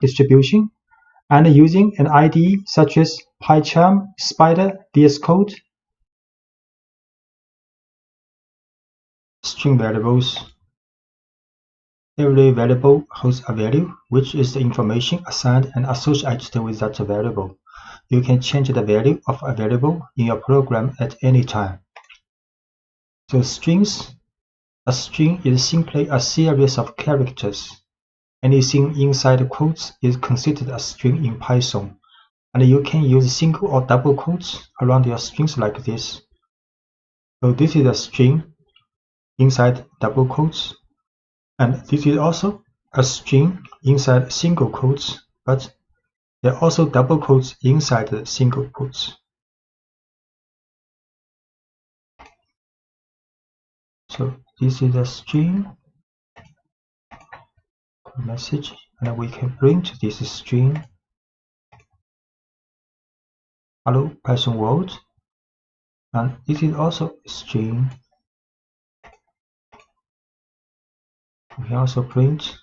distribution, and using an IDE such as PyCharm, Spider, VS Code. String variables. Every variable holds a value, which is the information assigned and associated with that variable. You can change the value of a variable in your program at any time. So strings. A string is simply a series of characters. Anything inside quotes is considered a string in Python, and you can use single or double quotes around your strings like this. So this is a string inside double quotes, and this is also a string inside single quotes, but there are also double quotes inside the single quotes. So this is a string message, and we can print this string hello Python world, and this is also a string. We can also print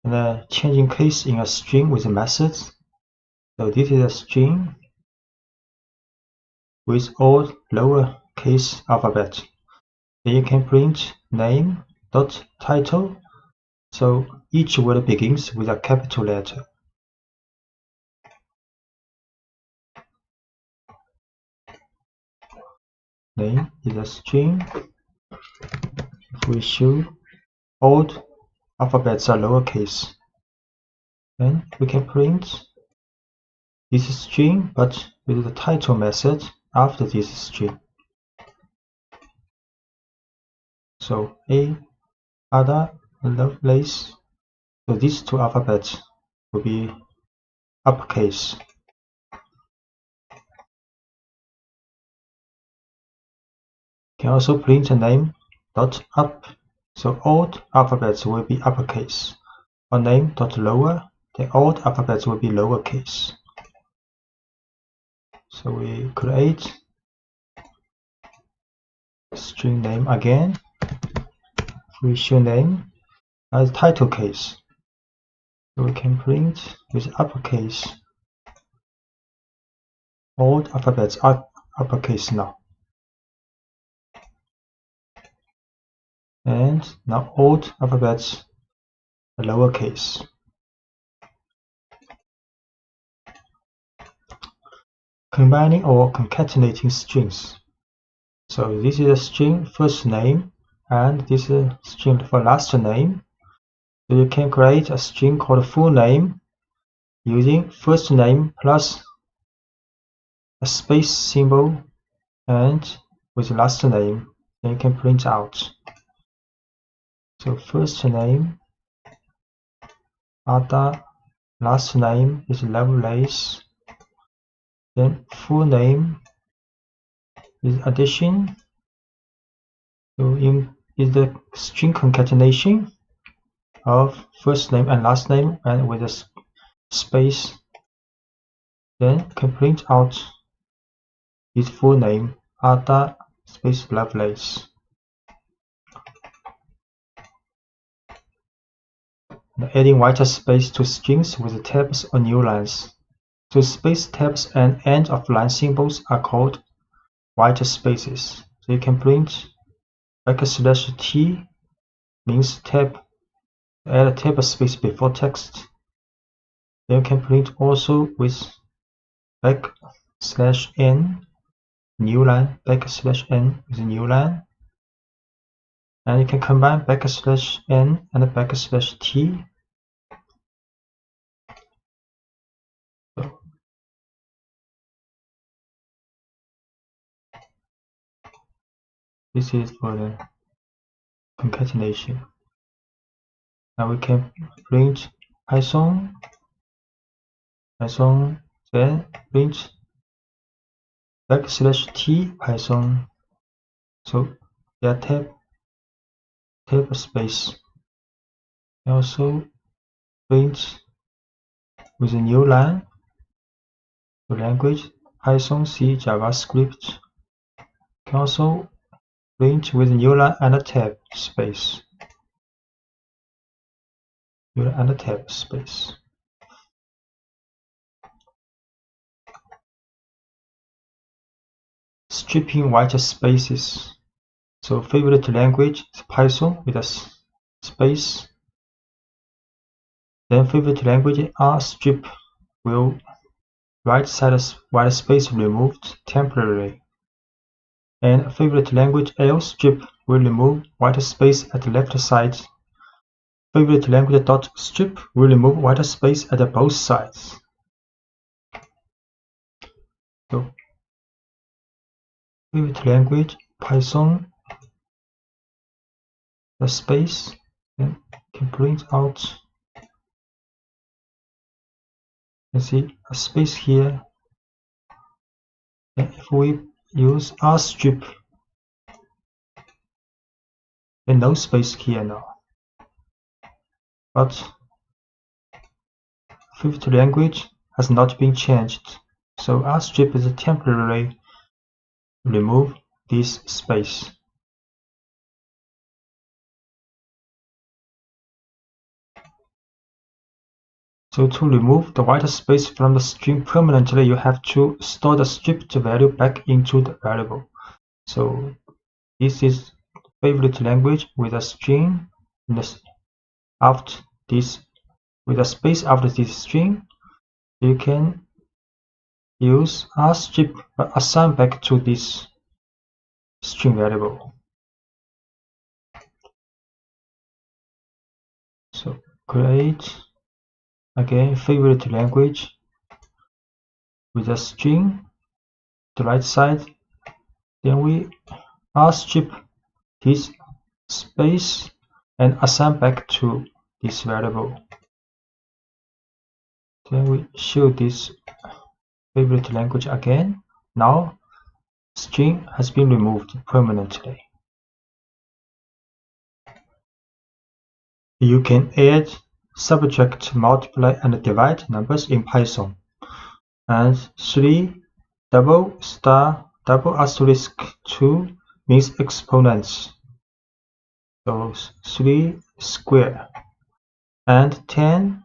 and changing case in a string with methods. So this is a string with all lowercase alphabet. Then you can print name.title. So each word begins with a capital letter. Name is a string. If we show all alphabets are lowercase, then we can print this string but with the title method after this string. So A, Ada, Lovelace. So these two alphabets will be uppercase. You can also print a name dot up. So all alphabets will be uppercase. Or name dot lower, then all alphabets will be lowercase. So we create string name again. We show name as title case. So we can print with uppercase. All alphabets are uppercase now. And now all alphabets are lowercase. Combining or concatenating strings. So this is a string first name, and this is a string for last name. So you can create a string called full name using first name plus a space symbol and with last name. Then you can print out. So first name Ada, last name is Lovelace. Then full name is addition. So is the string concatenation of first name and last name and with a space. Then can print out his full name Ada space Lovelace. And adding white space to strings with tabs or new lines. So space tabs and end of line symbols are called white spaces. So you can print \t means tab, add a tab space before text. Then you can print also with \n new line, \n is a new line. And you can combine \n and \t. This is for the concatenation. Now we can print Python, then print \t Python. So there are tab space. Also print with a new line. The language Python, C, JavaScript. Can also print with newline and a tab space. Newline and a tab space. Stripping white spaces. So favorite language is Python with a space. Then favorite language R strip will right side white space removed temporarily. And favorite language L strip will remove white space at the left side. Favorite language dot strip will remove white space at both sides. So favorite language Python, the space, and can print out. You see a space here. And if we use R strip, then no space here now. But fifth language has not been changed, so R strip is temporarily remove this space. So to remove the white space from the string permanently, you have to store the stripped value back into the variable. So this is favorite language with a string after this, with a space after this string. You can use R strip but assign back to this string variable. So create again favorite language with a string the right side, then we R strip this space and assign back to this variable. Then we show this favorite language again. Now string has been removed permanently. You can add, subtract, multiply, and divide numbers in Python. And 3 double star double asterisk 2 means exponents. So 3 square. And 10%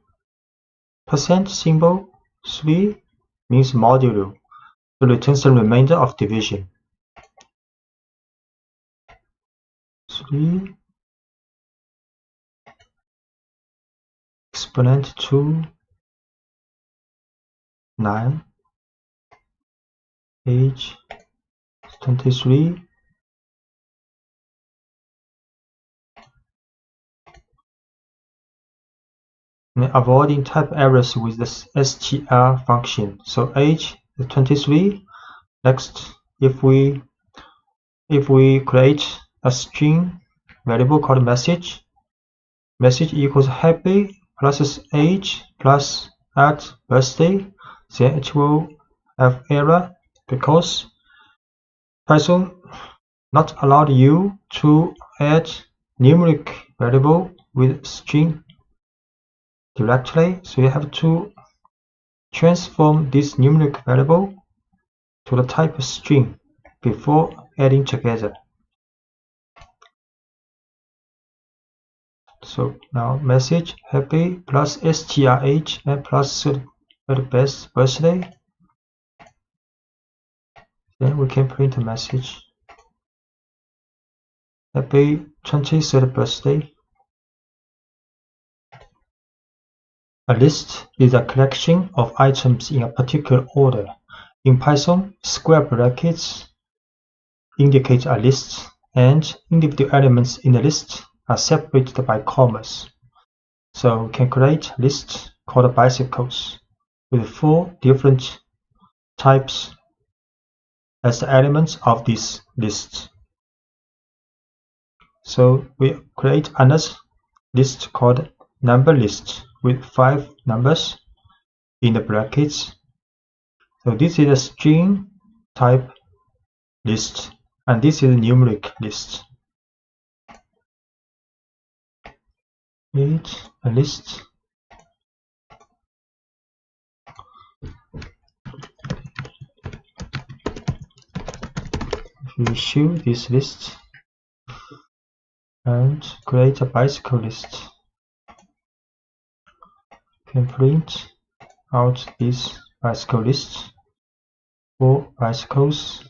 symbol 3 means modulo. So returns the remainder of division. 3 exponent 2 9 age 23 and avoiding type errors with the str function. So age is 23. Next, if we create a string variable called message equals happy plus age plus at birthday, then it will have error because Python not allowed you to add numeric variable with string directly, so you have to transform this numeric variable to the type string before adding together. So now message happy plus strh and plus best birthday. Then we can print a message happy 23rd birthday. A list is a collection of items in a particular order. In Python, square brackets indicate a list, and individual elements in the list are separated by commas. So we can create a list called bicycles with 4 different types as the elements of this list. So we create another list called number list with 5 numbers in the brackets. So this is a string type list, and this is a numeric list. Create a list. If we show this list, and create a bicycle list. Can print out this bicycle list for bicycles,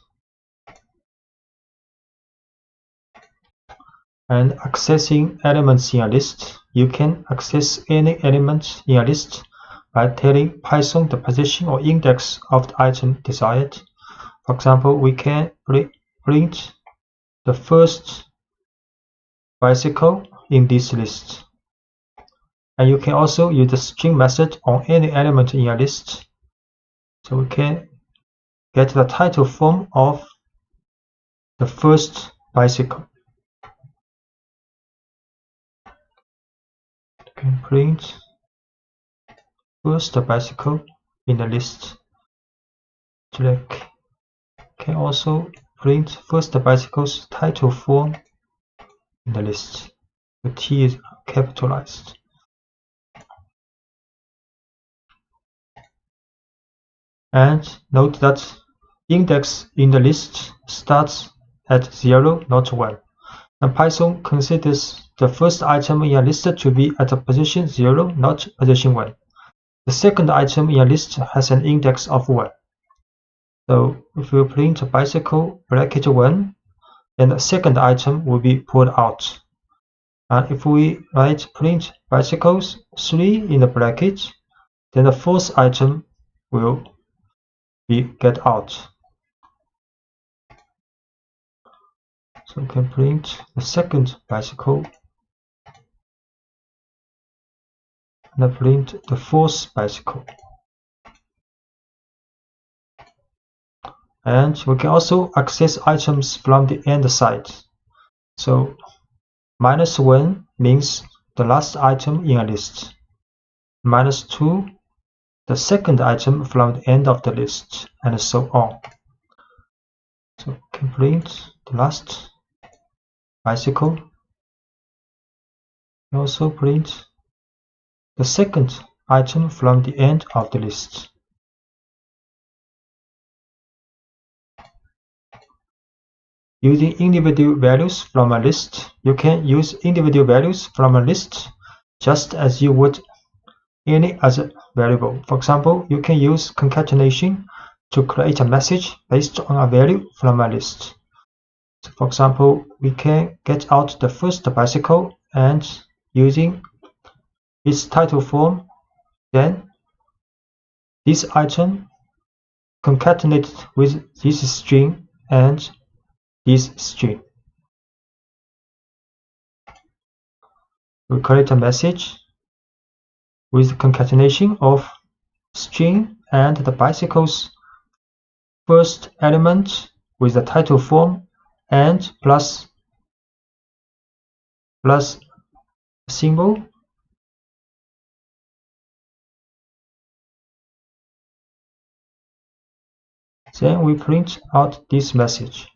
and accessing elements in a list. You can access any element in a list by telling Python the position or index of the item desired. For example, we can print the first bicycle in this list. And you can also use the string method on any element in a list. So we can get the title form of the first bicycle. You can print first bicycle in the list. Select. Can also print first bicycle's title form in the list. The T is capitalized. And note that index in the list starts at 0, not 1. And Python considers the first item in a list to be at a position 0, not position 1. The second item in a list has an index of 1. So if we print bicycle bracket 1, then the second item will be pulled out. And if we write print bicycles 3 in the bracket, then the fourth item will be get out. So we can print the second bicycle and print the fourth bicycle. And we can also access items from the end side. So -1 means the last item in a list. -2, the second item from the end of the list, and so on. So we can print the last bicycle. We also print the second item from the end of the list. Using individual values from a list, you can use individual values from a list just as you would any other variable. For example, you can use concatenation to create a message based on a value from a list. So for example, we can get out the first bicycle and using its title form, then this item concatenated with this string and this string. We create a message with concatenation of string and the bicycle's first element with the title form and plus symbol. Then we print out this message.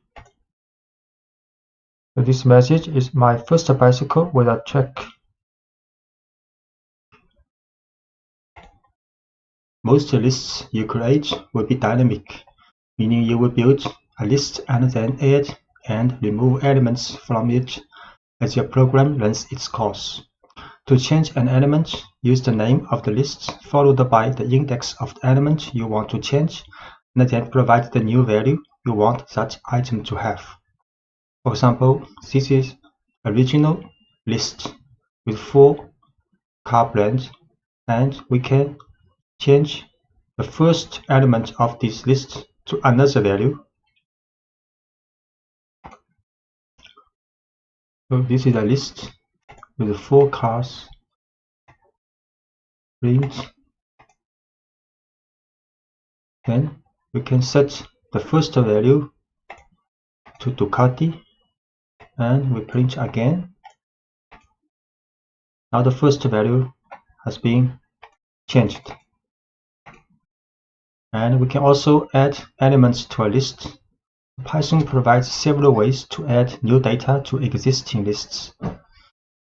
So this message is my first bicycle with a track. Most lists you create will be dynamic, meaning you will build a list and then add and remove elements from it as your program runs its course. To change an element, use the name of the list followed by the index of the element you want to change, and then provide the new value you want that item to have. For example, this is original list with 4 car brands, and we can change the first element of this list to another value. So this is a list with 4 cars. Print. Then we can set the first value to Ducati, and we print again. Now the first value has been changed. And we can also add elements to a list. Python provides several ways to add new data to existing lists.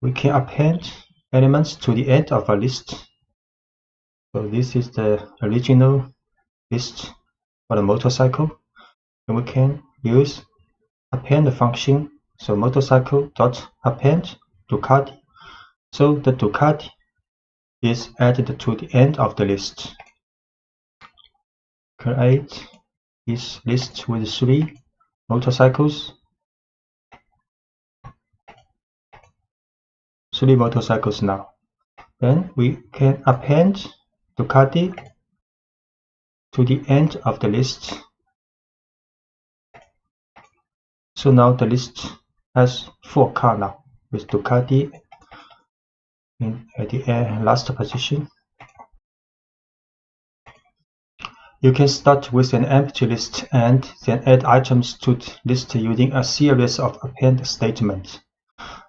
We can append elements to the end of a list. So this is the original list for the motorcycle. And we can use append function So motorcycle dot append Ducati. So the Ducati is added to the end of the list. Create this list with 3 motorcycles. 3 motorcycles now. Then we can append Ducati to the end of the list. So now the list has 4 cars now, with Ducati at the last position. You can start with an empty list and then add items to the list using a series of append statements.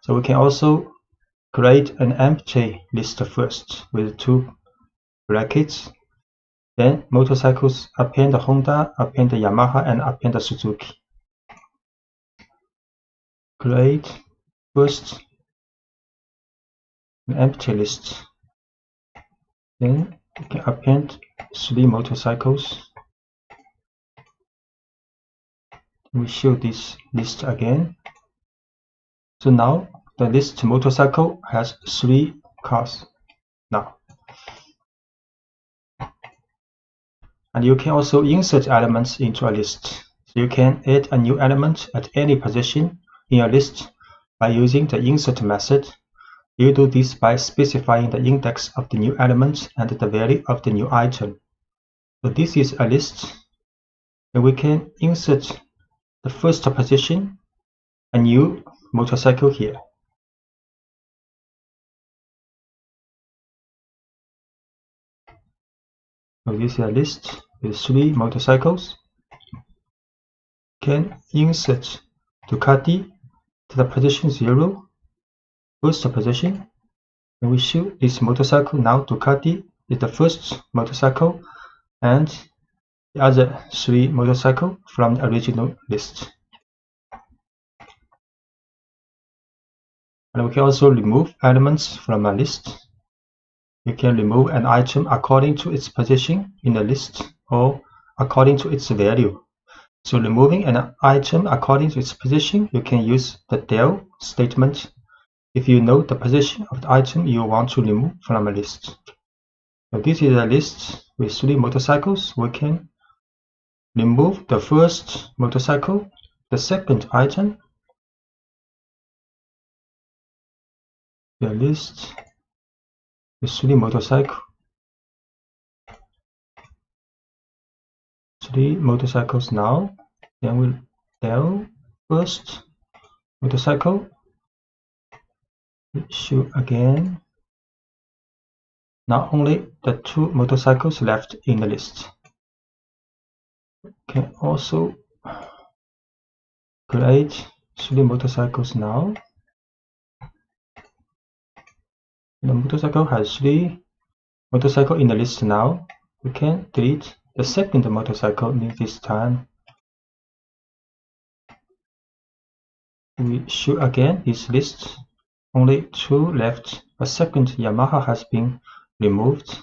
So we can also create an empty list first with 2 brackets. Then motorcycles append Honda, append Yamaha, and append Suzuki. Create first an empty list. Then we can append 3 motorcycles. We show this list again. So now the list motorcycle has 3 cars now. And you can also insert elements into a list. So you can add a new element at any position in a list by using the insert method. You do this by specifying the index of the new element and the value of the new item. So this is a list, and we can insert the first position, a new motorcycle here. So this is a list with 3 motorcycles. Can insert Ducati to the position 0, first position, and we show this motorcycle. Now Ducati is the first motorcycle and the other 3 motorcycles from the original list. And we can also remove elements from a list. You can remove an item according to its position in the list or according to its value. So removing an item according to its position, you can use the del statement if you know the position of the item you want to remove from a list. So this is a list with 3 motorcycles. We can remove the first motorcycle, the second item, the list with 3 motorcycles. 3 motorcycles now. Then we'll del first motorcycle. Show again. Now only the 2 motorcycles left in the list. Can also create 3 motorcycles now. The motorcycle has 3 motorcycles in the list now. We can delete the second motorcycle this time. We show again this list. Only 2 left. A second Yamaha has been removed.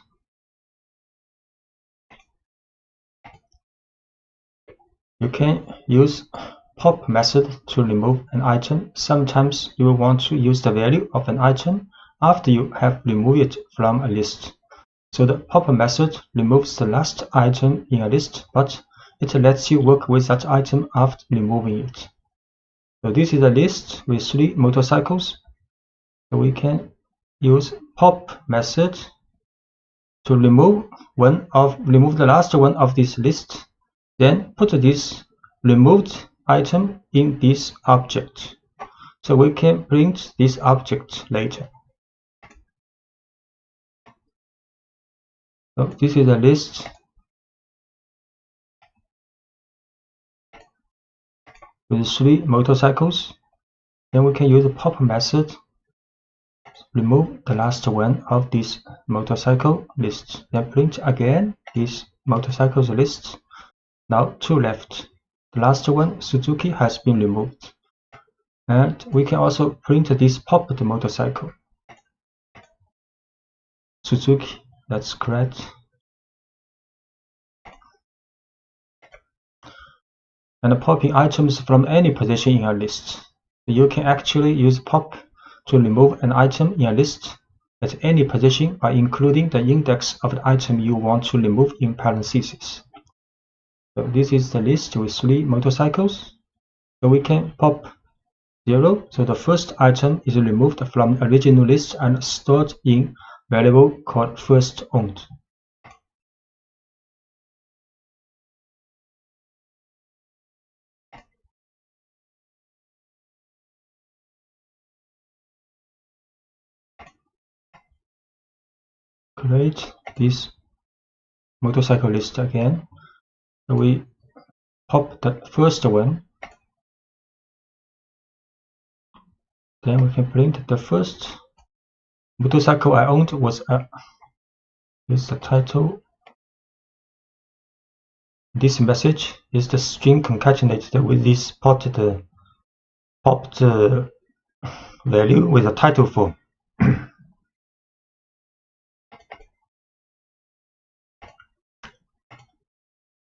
You can use pop method to remove an item. Sometimes you will want to use the value of an item after you have removed it from a list. So the pop method removes the last item in a list, but it lets you work with that item after removing it. So this is a list with 3 motorcycles. So we can use pop method to remove the last one of this list. Then put this removed item in this object. So we can print this object later. So this is a list with 3 motorcycles. Then we can use the pop method. Remove the last one of this motorcycle list. Then print again this motorcycles list. Now 2 left. The last one, Suzuki, has been removed. And we can also print this popped motorcycle. Suzuki, that's correct. And popping items from any position in a list. You can actually use pop to remove an item in a list at any position by including the index of the item you want to remove in parentheses. So this is the list with 3 motorcycles. So we can pop 0. So the first item is removed from the original list and stored in variable called first owned. Create this motorcycle list again. So we pop the first one. Then we can print the first motorcycle I owned was is the title. This message is the string concatenated with this popped value with a title form.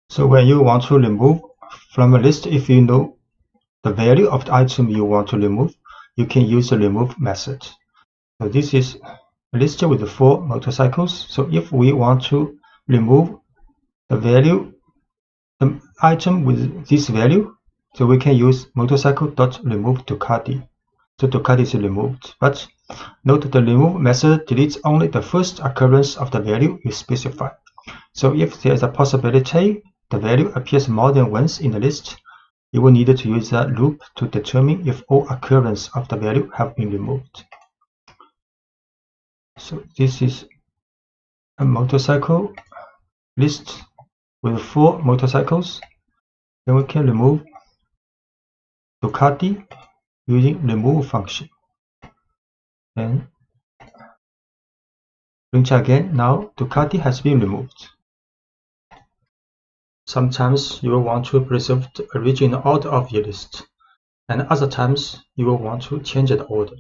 So when you want to remove from a list, if you know the value of the item you want to remove, you can use the remove method. So this is a list with 4 motorcycles. So if we want to remove the item with this value, so we can use motorcycle.remove Ducati. So Ducati is removed, but note the remove method deletes only the first occurrence of the value you specify. So if there is a possibility the value appears more than once in the list, you will need to use a loop to determine if all occurrences of the value have been removed. So this is a motorcycle list with 4 motorcycles. Then we can remove Ducati using remove function. Then print again. Now Ducati has been removed. Sometimes you will want to preserve the original order of your list, and other times you will want to change the order.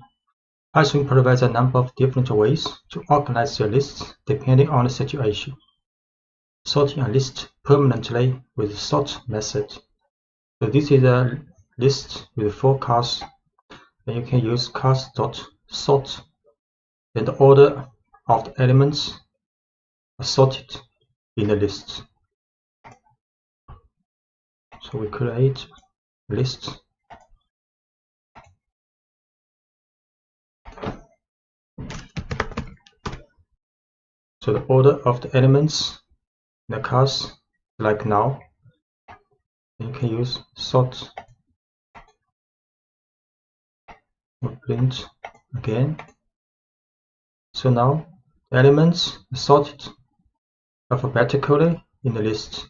Python provides a number of different ways to organize your lists depending on the situation. Sorting a list permanently with the sort method. So this is a list with 4 cars, and you can use cars.sort. Then the order of the elements are sorted in the list. So we create a list. So the order of the elements in the cars, like now, you can use sort. We print again. So now the elements are sorted alphabetically in the list.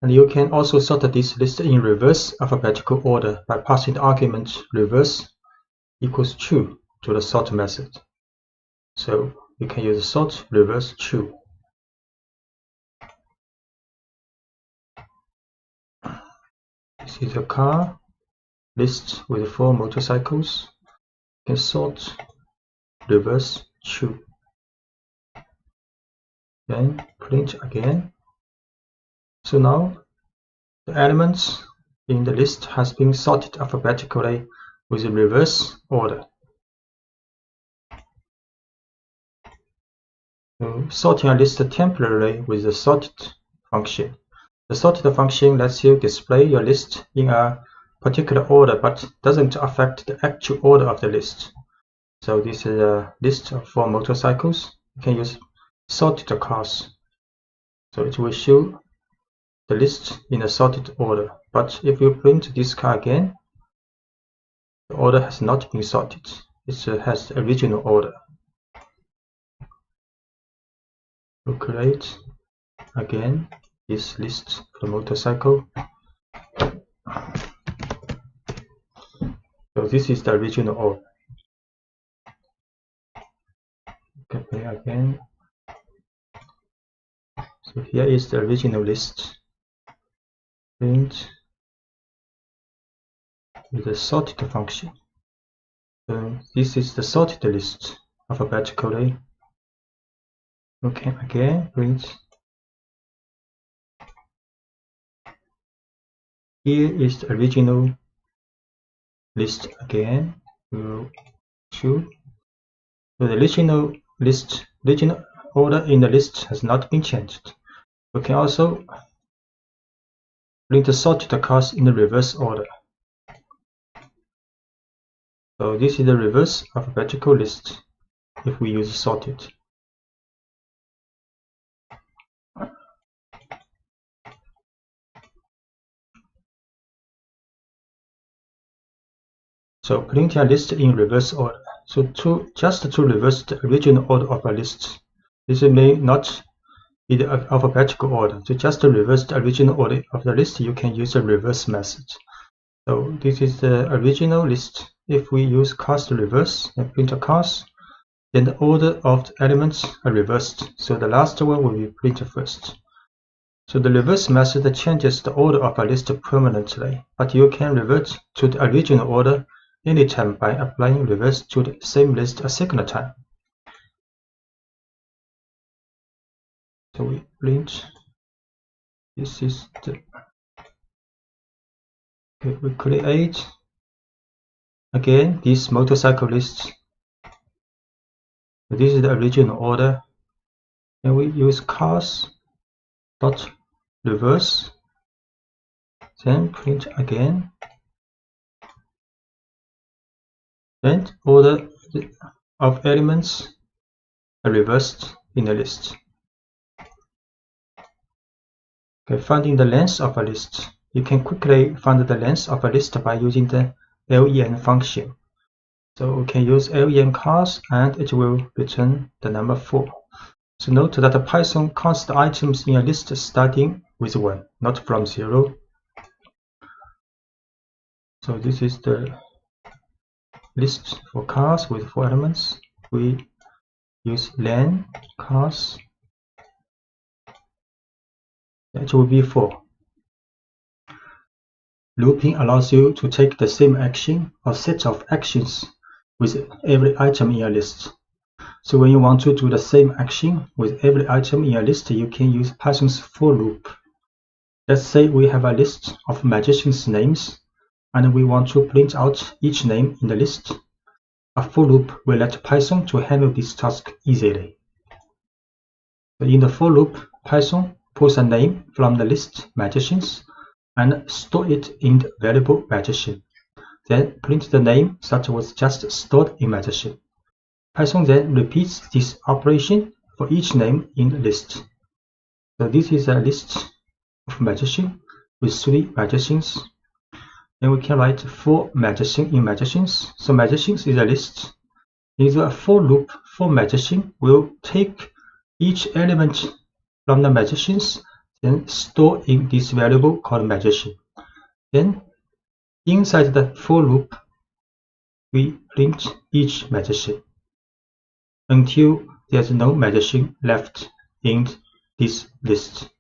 And you can also sort this list in reverse alphabetical order by passing the argument reverse equals true to the sort method. So you can use sort reverse true. This is a car list with 4 motorcycles. You can sort reverse true. Then print again. So now the elements in the list has been sorted alphabetically with a reverse order. Sorting a list temporarily with the sorted function. The sorted function lets you display your list in a particular order but doesn't affect the actual order of the list. So this is a list of 4 motorcycles. You can use sorted cars. So it will show the list in a sorted order. But if you print this car again, the order has not been sorted. It has the original order. We'll create again this list for the motorcycle. So this is the original order. Okay, again. So here is the original list. Print with the sorted function. So this is the sorted list alphabetically. Okay, again, print here is the original list again. We'll choose. So the original order in the list has not been changed. We can also print the sorted cars in the reverse order. So this is the reverse alphabetical list if we use sorted. So printing a list in reverse order. So just to reverse the original order of a list, this may not be the alphabetical order. So just to reverse the original order of the list, you can use the reverse method. So this is the original list. If we use cast reverse and print a cast, then the order of the elements are reversed. So the last one will be printed first. So the reverse method changes the order of a list permanently, but you can revert to the original order anytime by applying reverse to the same list a second time. So we print. This is the. Okay, we create again this motorcycle list. This is the original order, and we use cars dot reverse, then print again, then order of elements are reversed in the list. Okay, finding the length of a list. You can quickly find the length of a list by using the len function. So we can use len cars and it will return the number 4. So note that Python counts the items in a list starting with 1, not from 0. So this is the list for cars with 4 elements. We use len cars. That will be 4. Looping allows you to take the same action or set of actions with every item in a list. So when you want to do the same action with every item in a list, you can use Python's for loop. Let's say we have a list of magicians' names, and we want to print out each name in the list. A for loop will let Python to handle this task easily. So in the for loop, Python pulls a name from the list magicians and store it in the variable magician. Then print the name that was just stored in magician. Python then repeats this operation for each name in the list. So this is a list of magician with 3 magicians. Then we can write 4 magician in magicians. So magicians is a list. In the for loop, for magician will take each element from the magicians, then store in this variable called magician. Then inside the for loop, we print each magician until there's no magician left in this list.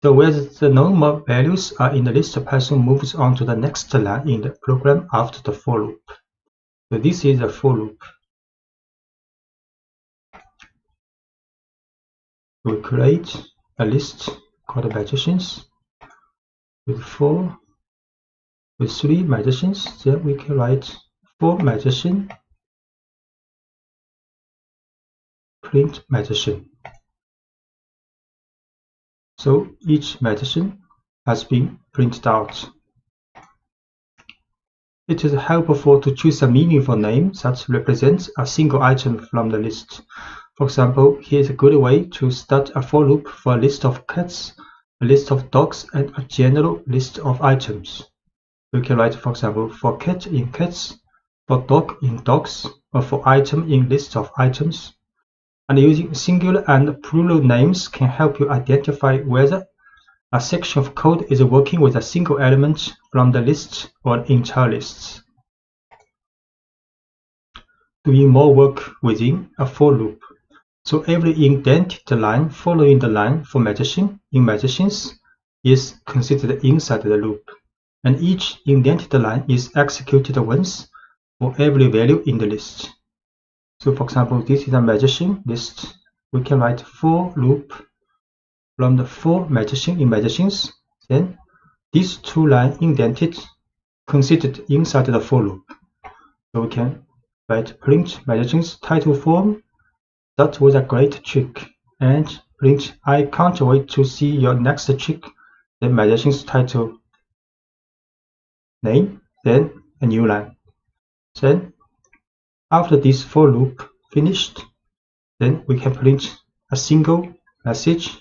So where the no more values are in the list, Python moves on to the next line in the program after the for loop. So this is the for loop. We create a list called magicians with 3 magicians. Then we can write 4 magician, print magician. So each magician has been printed out. It is helpful to choose a meaningful name that represents a single item from the list. For example, here is a good way to start a for loop for a list of cats, a list of dogs, and a general list of items. We can write, for example, for cat in cats, for dog in dogs, or for item in list of items. And using singular and plural names can help you identify whether a section of code is working with a single element from the list or an entire list. Doing more work within a for loop. So every indented line following the line for magician in magicians is considered inside the loop, and each indented line is executed once for every value in the list. So for example, this is a magician list. We can write for loop from the for magician in magicians, then these two lines indented considered inside the for loop. So we can write print magazine's title form. That was a great trick. And print I can't wait to see your next trick. Then magazine's title name, then a new line. Then after this for loop finished, then we can print a single message.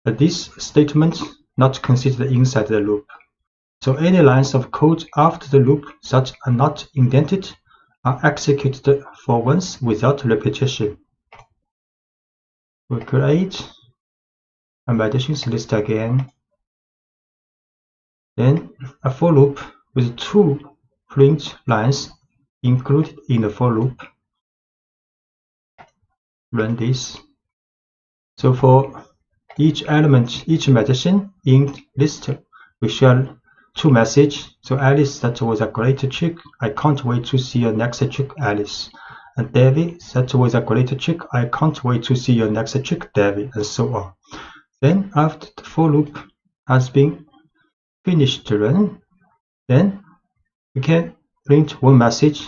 But this statement not considered inside the loop. So any lines of code after the loop that are not indented are executed for once without repetition. We create a medicines list again. Then a for loop with two print lines included in the for loop. Run this. So for each element, each medicine in list, we share two messages. So Alice, that was a great trick. I can't wait to see your next trick, Alice. And David, that was a great trick. I can't wait to see your next trick, David, and so on. Then after the for loop has been finished to run, then we can print one message.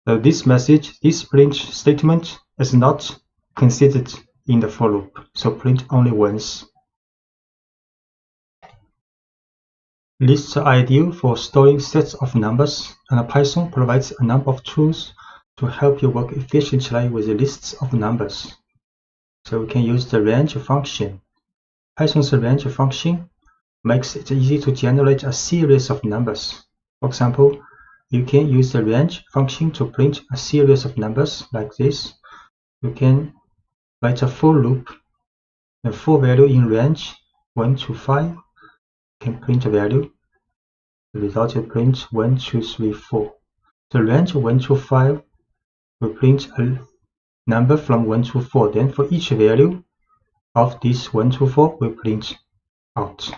So this message, this print statement is not considered in the for loop. So print only once. Lists are ideal for storing sets of numbers, and Python provides a number of tools to help you work efficiently with lists of numbers. So we can use the range function. Python's range function makes it easy to generate a series of numbers. For example, you can use the range function to print a series of numbers like this. You can write a for loop, a for value in range 1 to 5. Can print a value. The result will print 1, 2, 3, 4. The range 1 to 5 will print a number from 1 to 4. Then for each value of this 1 to 4 will print out.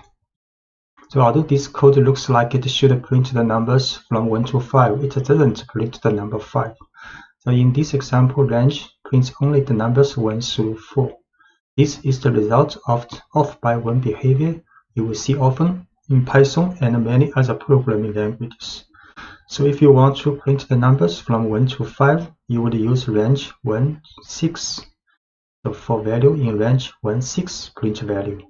So although this code looks like it should print the numbers from 1 to 5, it doesn't print the number 5. So in this example, range prints only the numbers 1 through 4. This is the result of off by 1 behavior you will see often in Python and many other programming languages. So if you want to print the numbers from 1 to 5, you would use range 1, 6. So for value in range 1, 6, print value.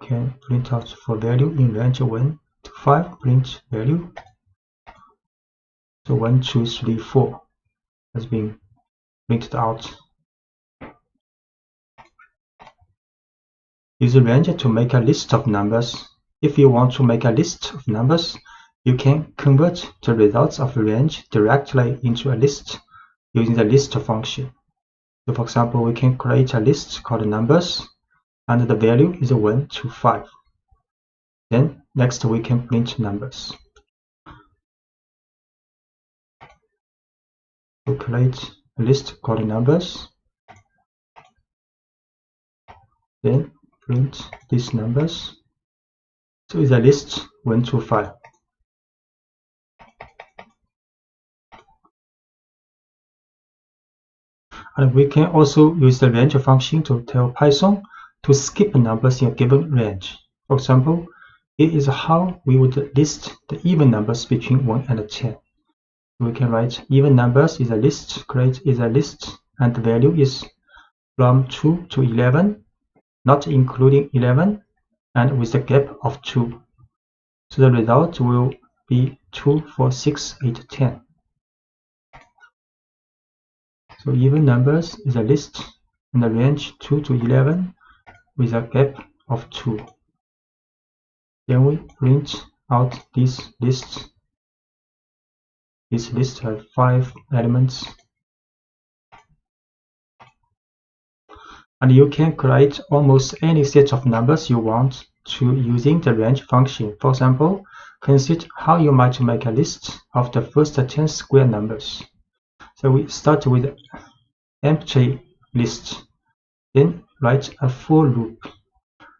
Can print out for value in range 1 to 5, print value. So 1, 2, 3, 4 has been printed out. Use range to make a list of numbers. If you want to make a list of numbers, you can convert the results of range directly into a list using the list function. So for example, we can create a list called numbers, and the value is 1 to 5. Then next we can print numbers. We create a list called numbers. Then print these numbers. So it's a list 1 to 5. And we can also use the range function to tell Python to skip numbers in a given range. For example, it is how we would list the even numbers between 1 and 10. We can write even numbers is a list, create is a list, and the value is from 2 to 11, not including 11, and with a gap of 2. So the result will be 2, 4, 6, 8, 10. So even numbers is a list in the range 2 to 11 with a gap of 2. Then we print out this list. This list has 5 elements. And you can create almost any set of numbers you want to using the range function. For example, consider how you might make a list of the first 10 square numbers. So we start with empty list, then write a for loop.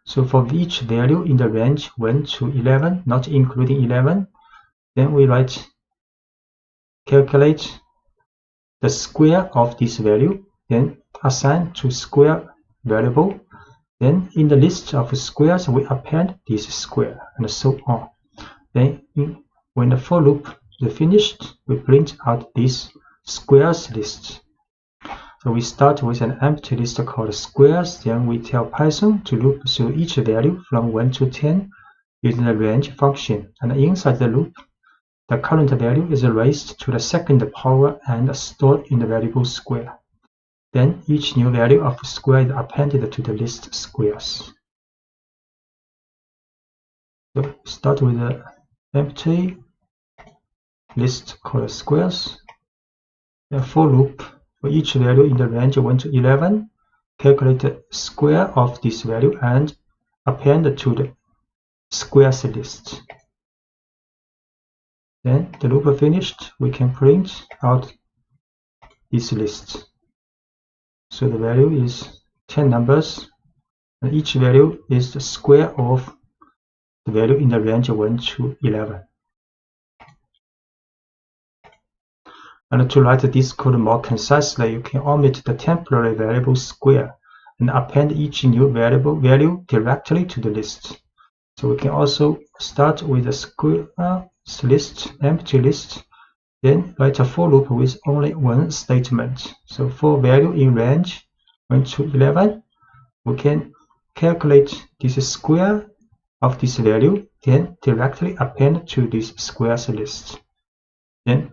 So for each value in the range 1 to 11, not including 11, then we write calculate the square of this value, then assign to square variable Then in the list of squares, we append this square, and so on. Then when the for loop is finished, we print out this squares list. So we start with an empty list called squares, then we tell Python to loop through each value from 1 to 10 using the range function, and inside the loop, the current value is raised to the second power and stored in the variable square. Then each new value of square is appended to the list squares. So start with the empty list called squares. A for loop for each value in the range 1 to 11. Calculate the square of this value and append to the squares list. Then the loop finished, we can print out this list. So the value is 10 numbers, and each value is the square of the value in the range 1 to 11. And to write this code more concisely, you can omit the temporary variable square and append each new variable value directly to the list. So we can also start with a squares list, empty list, then write a for loop with only one statement. So for value in range 1 to 11, we can calculate this square of this value, then directly append to this squares list. Then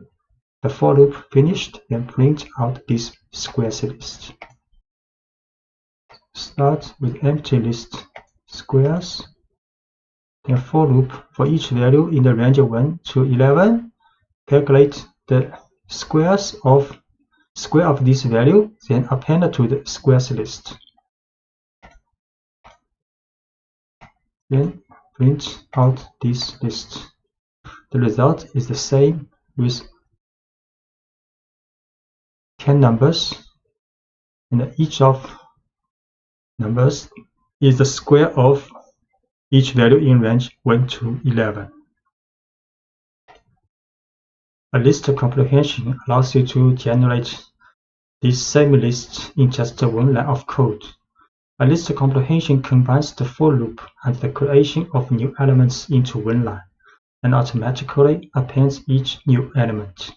the for loop finished, then print out this squares list. Start with empty list squares, then for loop for each value in the range 1 to 11. Calculate the square of this value, then append to the squares list. Then print out this list. The result is the same with 10 numbers, and each of numbers is the square of each value in range 1 to 11. A list comprehension allows you to generate this same list in just one line of code. A list comprehension combines the for loop and the creation of new elements into one line, and automatically appends each new element.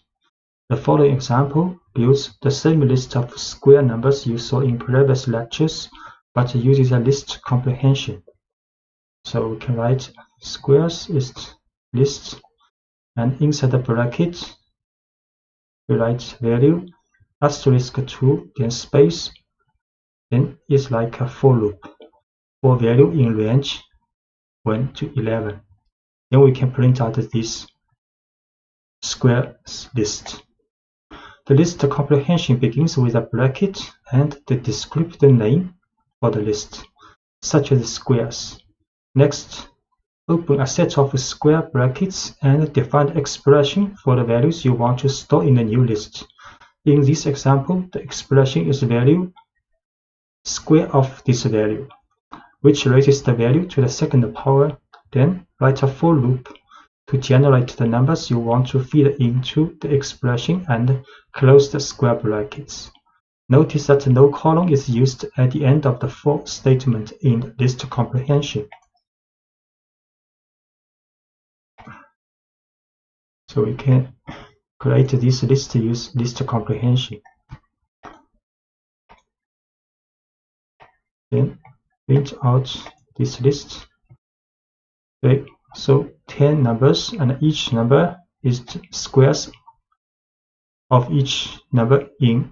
The following example builds the same list of square numbers you saw in previous lectures, but uses a list comprehension. So we can write squares is list, and inside the bracket we write value *2, then space, then it's like a for loop for value in range 1 to 11. Then we can print out this squares list. The list comprehension begins with a bracket and the descriptor name for the list, such as squares. Next, open a set of square brackets and define the expression for the values you want to store in the new list. In this example, the expression is value square of this value, which raises the value to the second power. Then write a for loop to generate the numbers you want to feed into the expression and close the square brackets. Notice that no colon is used at the end of the for statement in list comprehension. So we can create this list to use list comprehension. Then print out this list. Okay, so 10 numbers, and each number is squares of each number in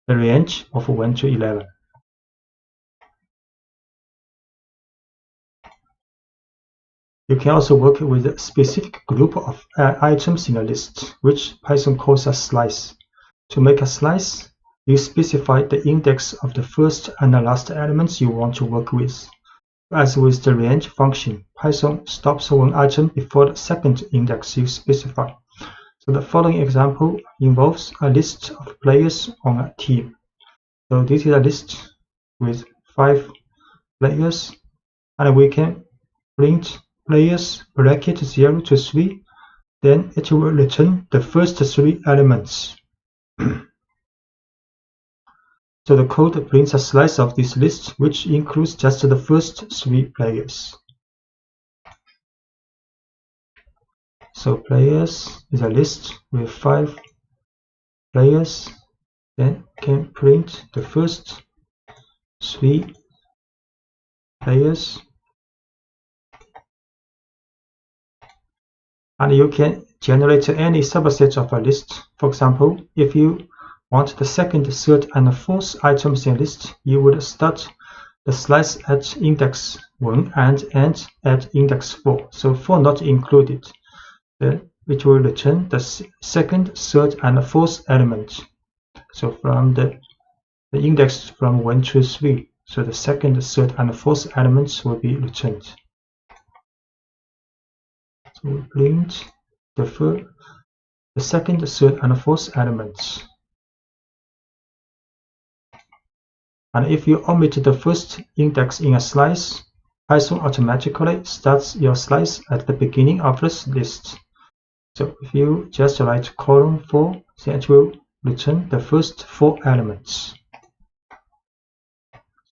the range of 1 to 11. You can also work with a specific group of items in a list, which Python calls a slice. To make a slice, you specify the index of the first and the last elements you want to work with. As with the range function, Python stops one item before the second index you specify. So the following example involves a list of players on a team. So this is a list with 5 players, and we can print players bracket 0 to 3, then it will return the first 3 elements. So the code prints a slice of this list, which includes just the first 3 players. So players is a list with 5 players, then can print the first 3 players. And you can generate any subset of a list. For example, if you want the second, third, and fourth items in a list, you would start the slice at index 1 and end at index 4. So 4 not included. Then it will return the second, third, and fourth element. So from the index from 1 to 3. So the second, third, and fourth elements will be returned. So we print the second, third, and fourth elements. And if you omit the first index in a slice, Python automatically starts your slice at the beginning of this list. So if you just write column 4, then it will return the first 4 elements.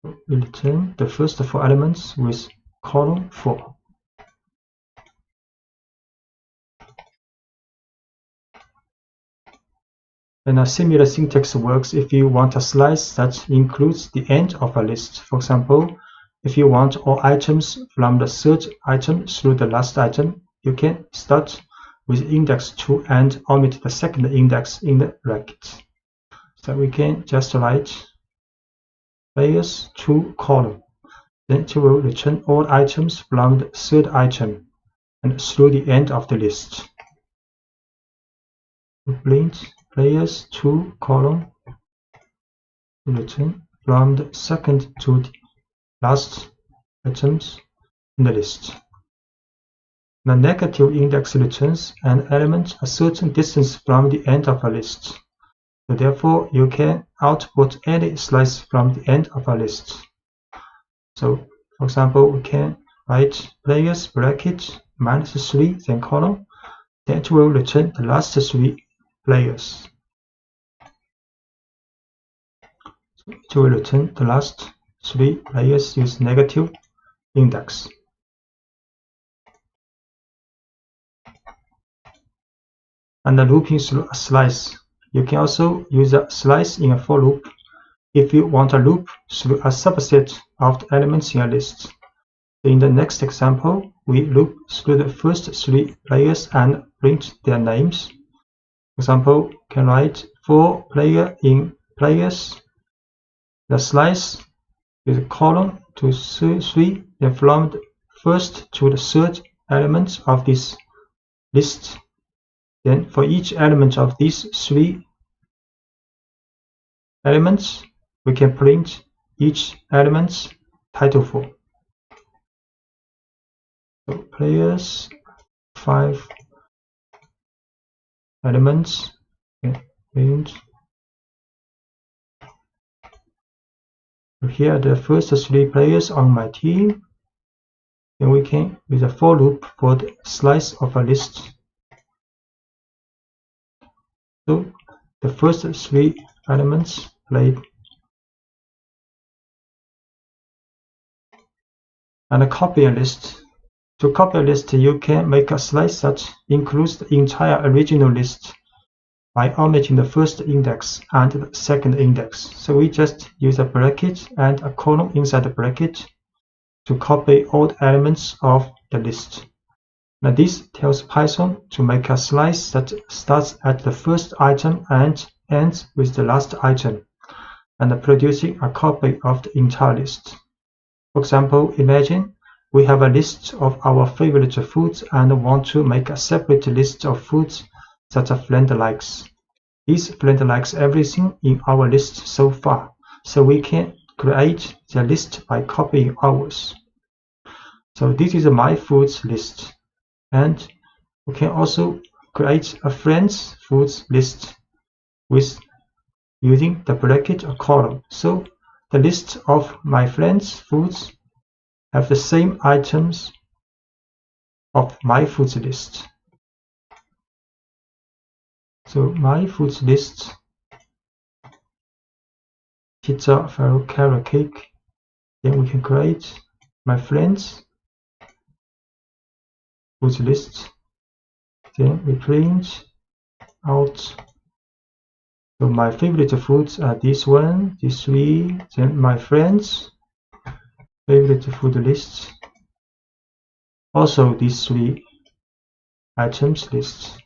So we return the first 4 elements with column 4. And a similar syntax works if you want a slice that includes the end of a list. For example, if you want all items from the third item through the last item, you can start with index 2 and omit the second index in the bracket. So we can just write players 2 column. Then it will return all items from the third item and through the end of the list. We print players 2 column return from the second to the last items in the list. The negative index returns an element a certain distance from the end of a list. So therefore, you can output any slice from the end of a list. So, for example, we can write players bracket -3 then column. Then it will return the last 3 players. So it will return the last 3 players with negative index. And the looping through a slice. You can also use a slice in a for loop if you want a loop through a subset of the elements in a list. In the next example, we loop through the first 3 players and print their names. For example, you can write for player in players. The slice with column to 3, then from the first to the third element of this list. Then for each element of these 3 elements, we can print each element's title for. So players 5 elements, print. So here are the first 3 players on my team. Then we can use a for loop for the slice of a list. So the first 3 elements played. And a copy a list. To copy a list, you can make a slice that includes the entire original list by omitting the first index and the second index. So we just use a bracket and a column inside the bracket to copy all the elements of the list. Now this tells Python to make a slice that starts at the first item and ends with the last item, and producing a copy of the entire list. For example, imagine we have a list of our favorite foods and want to make a separate list of foods that a friend likes. This friend likes everything in our list so far, so we can create the list by copying ours. So this is my foods list. And we can also create a friend's foods list with using the bracket or column. So the list of my friend's foods have the same items of my foods list. So my foods list pizza, Ferrero carrot cake. Then we can create my friends foods list. Then we print out. So my favorite foods are this one, these three. Then my friends favorite food lists. Also these three items lists.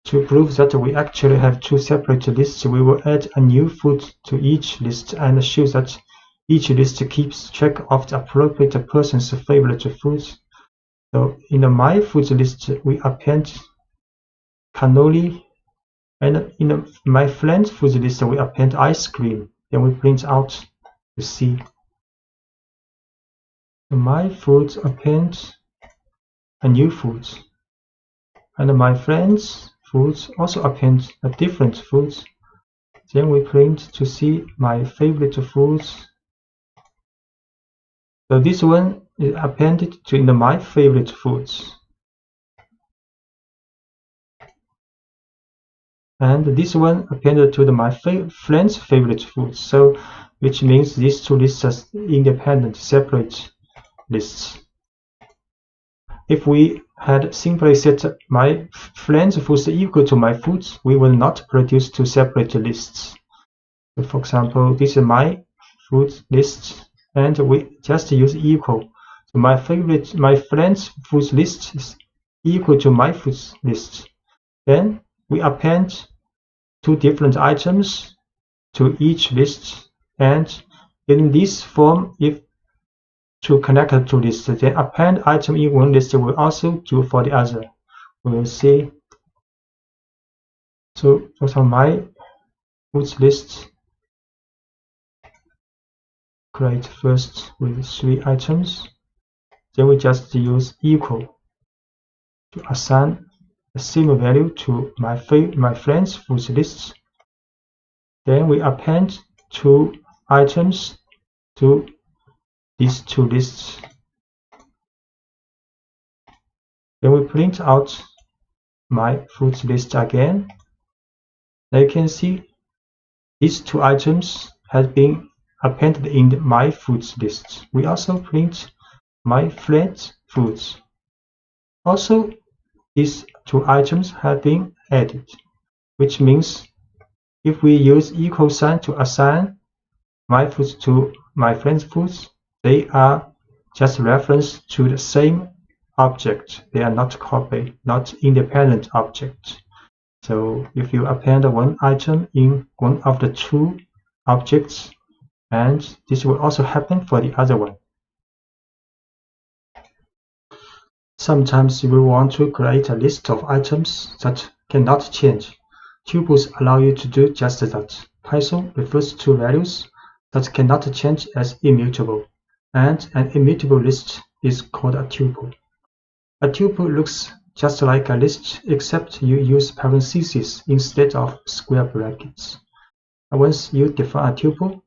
To prove that we actually have two separate lists, we will add a new food to each list and show that each list keeps track of the appropriate person's favorite foods. So in the My Foods list, we append cannoli, and in the My Friends Foods list, we append ice cream. Then we print out the C. The My Foods append a new food, and My Friends Foods also append a different food. Then we print to see my favorite foods. So this one is appended to in the My Favorite Foods. And this one appended to the My Friend's Favorite Foods. So which means these two lists are independent, separate lists. If we had simply set My Friend's Foods equal to My Foods, we will not produce two separate lists. So for example, this is My Foods list, and we just use equal. So my friend's foods list is equal to my foods list. Then we append two different items to each list, and in this form, if to connect the two lists, then append item in one list will also do for the other. We will see. So for example, my foods list. Create first with three items, then we just use equal to assign the same value to my friends foods list. Then we append two items to these two lists. Then we print out my foods list again. Now you can see these two items have been appended in the My Foods list. We also print My Friends Foods. Also, these two items have been added, which means if we use equal sign to assign My Foods to My Friends Foods, they are just reference to the same object. They are not copy, not independent object. So if you append one item in one of the two objects, and this will also happen for the other one. Sometimes we want to create a list of items that cannot change. Tuples allow you to do just that. Python refers to values that cannot change as immutable, and an immutable list is called a tuple. A tuple looks just like a list, except you use parentheses instead of square brackets. And once you define a tuple,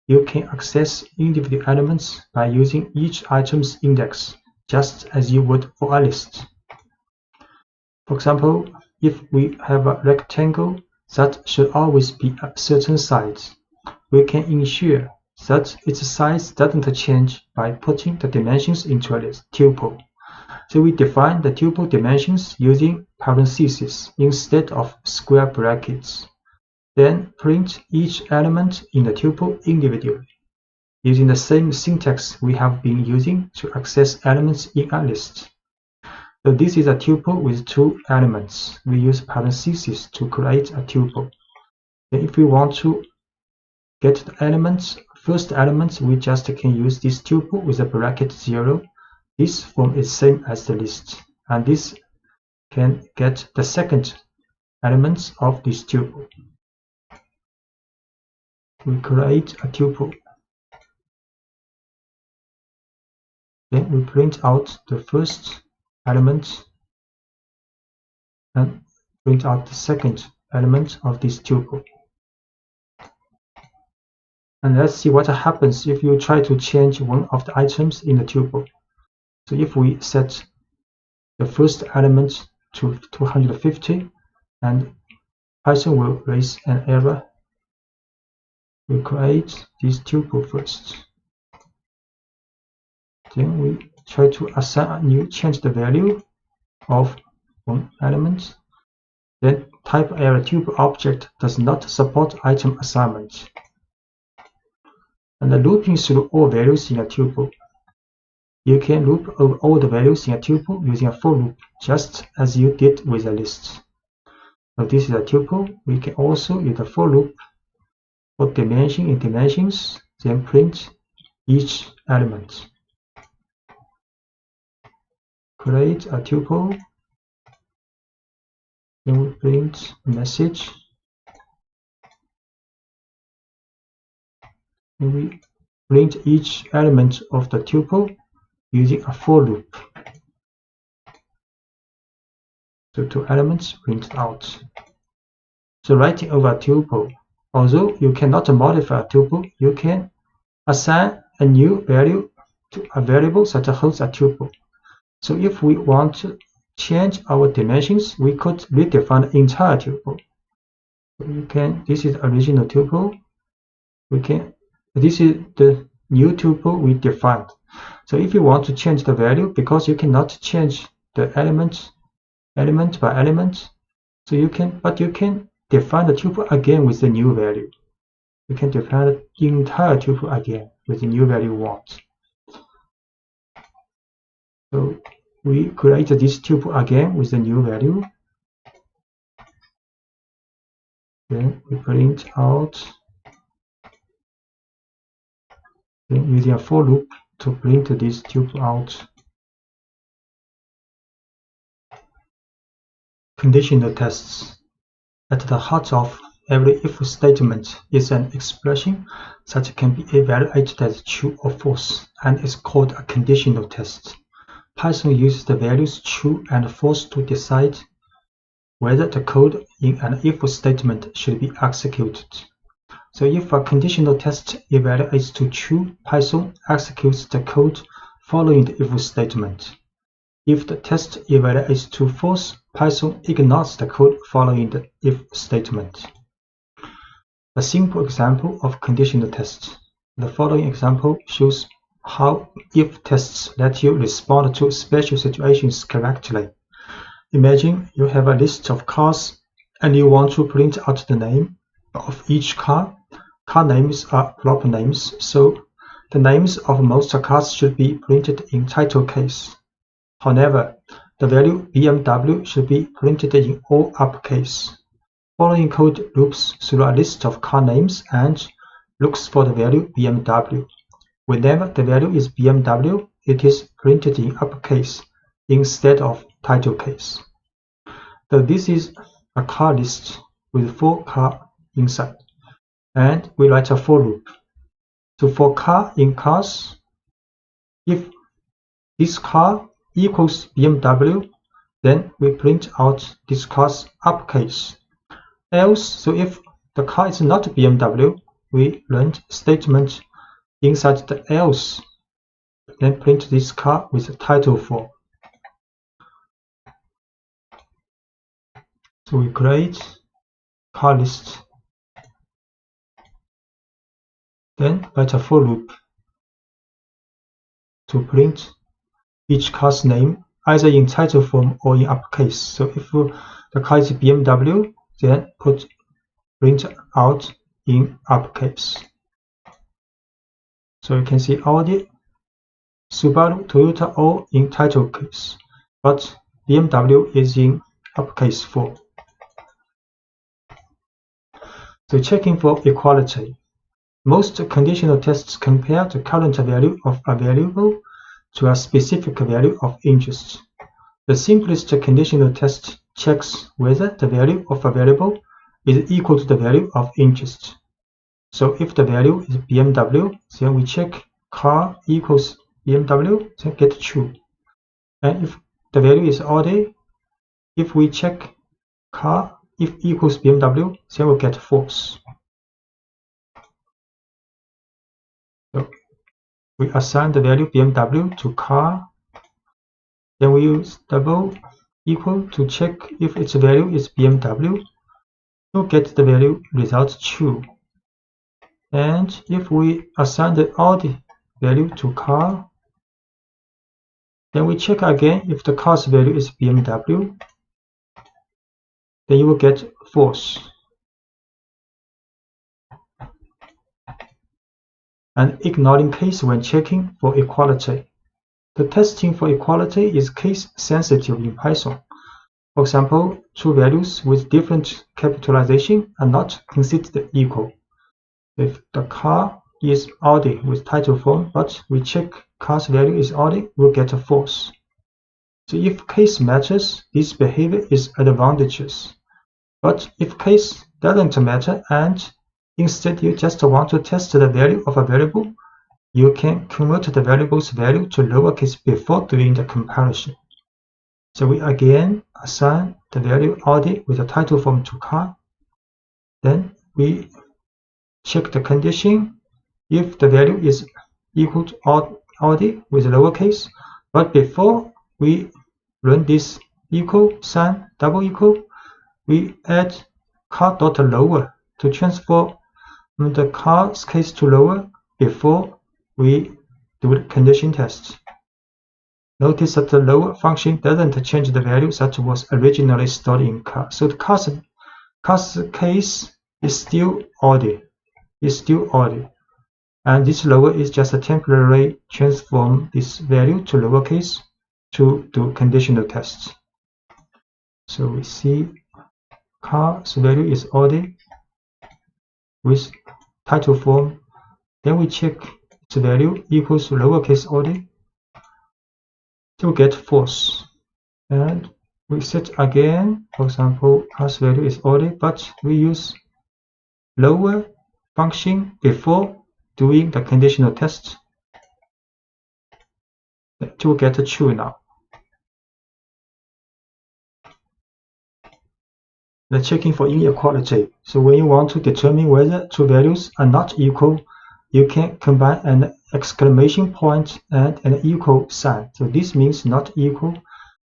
you can access individual elements by using each item's index, just as you would for a list. For example, if we have a rectangle that should always be a certain size, we can ensure that its size doesn't change by putting the dimensions into a tuple. So we define the tuple dimensions using parentheses instead of square brackets. Then print each element in the tuple individually, using the same syntax we have been using to access elements in a list. So this is a tuple with two elements. We use parentheses to create a tuple. Then if we want to get the elements, first elements, we just can use this tuple with a bracket 0. This form is same as the list, and this can get the second elements of this tuple. We create a tuple. Then we print out the first element and print out the second element of this tuple. And let's see what happens if you try to change one of the items in the tuple. So if we set the first element to 250 and Python will raise an error. We create this tuple first. Then we try to assign a new, change the value of one element. Then type error tuple object does not support item assignment. And the looping through all values in a tuple. You can loop over all the values in a tuple using a for loop, just as you did with a list. So this is a tuple. We can also use a for loop for dimension in dimensions, then print each element. Create a tuple, then we print a message, and we print each element of the tuple using a for loop. So two elements printed out. So writing over a tuple, although you cannot modify a tuple, you can assign a new value to a variable that holds a tuple. So if we want to change our dimensions, we could redefine the entire tuple. So you can, this is the original tuple. This is the new tuple we defined. So if you want to change the value, because you cannot change the element by element, so you can define the tuple again with the new value. You can define the entire tuple again with the new value you want. So we create this tuple again with the new value. Then we print out, then using a for loop to print this tuple out. Conditional tests. At the heart of every if statement is an expression that can be evaluated as true or false, and is called a conditional test. Python uses the values true and false to decide whether the code in an if statement should be executed. So if a conditional test evaluates to true, Python executes the code following the if statement. If the test evaluates to false, Python ignores the code following the if statement. A simple example of conditional tests. The following example shows how if tests let you respond to special situations correctly. Imagine you have a list of cars and you want to print out the name of each car. Car names are proper names, so the names of most cars should be printed in title case. However, the value BMW should be printed in all uppercase. Following code loops through a list of car names and looks for the value BMW. Whenever the value is BMW, it is printed in uppercase instead of title case. So this is a car list with 4 cars inside, and we write a for loop. So for car in cars, if this car equals BMW, then we print out this car's uppercase. Else, so if the car is not BMW, we run statement inside the else, then print this car with the title for. So we create car list, then write a for loop to print each car's name either in title form or in uppercase. So if the car is BMW, then print out in uppercase. So you can see Audi, Subaru, Toyota all in title case, but BMW is in uppercase 4. So checking for equality. Most conditional tests compare the current value of a variable to a specific value of interest. The simplest conditional test checks whether the value of a variable is equal to the value of interest. So if the value is BMW, then we check car equals BMW, then get true. And if the value is Audi, if we check car if equals BMW, then we'll get false. So we assign the value BMW to car, then we use double equal to check if its value is BMW. you'll get the value result true. And if we assign the odd value to car, then we check again if the car's value is BMW, then you will get false. And ignoring case when checking for equality. The testing for equality is case sensitive in Python. For example, two values with different capitalization are not considered equal. If the car is Audi with title form, but we check car's value is Audi, we'll get a false. So if case matters, this behavior is advantageous. But if case doesn't matter and instead you just want to test the value of a variable, you can convert the variable's value to lowercase before doing the comparison. So we again assign the value Audi with the title form to car. Then we check the condition if the value is equal to Audi with lowercase. But before we run this equal sign, double equal, we add car.lower to transform the car's case to lower before we do the condition test. Notice that the lower function doesn't change the value that was originally stored in car. So the car's case is still Audi. And this lower is just a temporary transform this value to lowercase to do conditional tests. So we see car's value is Audi with title form. Then we check its value equals lowercase Audi to get false. And we set again, for example, car's value is Audi, but we use lower function before doing the conditional test to get true now. The checking for inequality. So when you want to determine whether two values are not equal, you can combine an exclamation point and an equal sign. So this means not equal.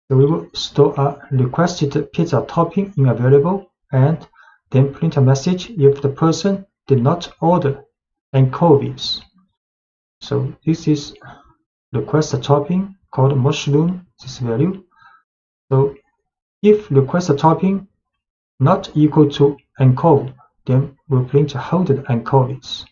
So we will store a requested pizza topping in a variable and then print a message if the person did not order anchovies. So this is request a topping called mushroom, this value. So if request a topping not equal to anchovy, then we'll print holded anchovies.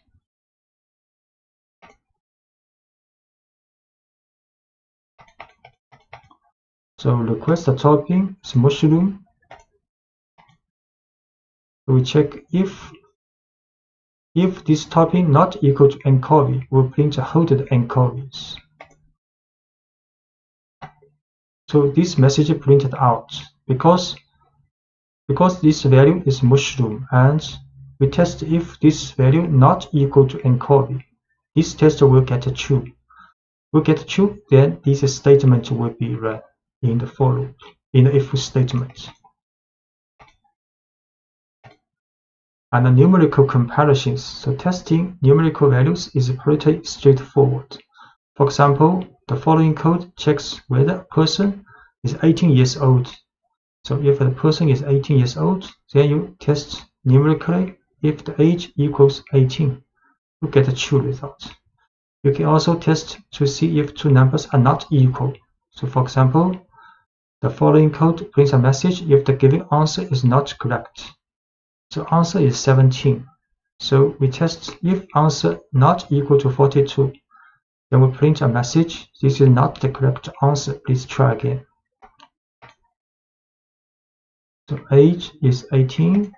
So request a topping is mushroom. We check if this topping not equal to anchovy, we'll print holded anchovies. So this message printed out because this value is mushroom, and we test if this value not equal to anchovy. This test will get true. Will get true, then this statement will be run in the for loop, in the if statement. And the numerical comparisons. So testing numerical values is pretty straightforward. For example, the following code checks whether a person is 18 years old. So if the person is 18 years old, then you test numerically if the age equals 18. You get a true result. You can also test to see if two numbers are not equal. So for example, the following code prints a message if the given answer is not correct. So answer is 17. So we test if answer not equal to 42. Then we print a message. This is not the correct answer. Please try again. So age is 18.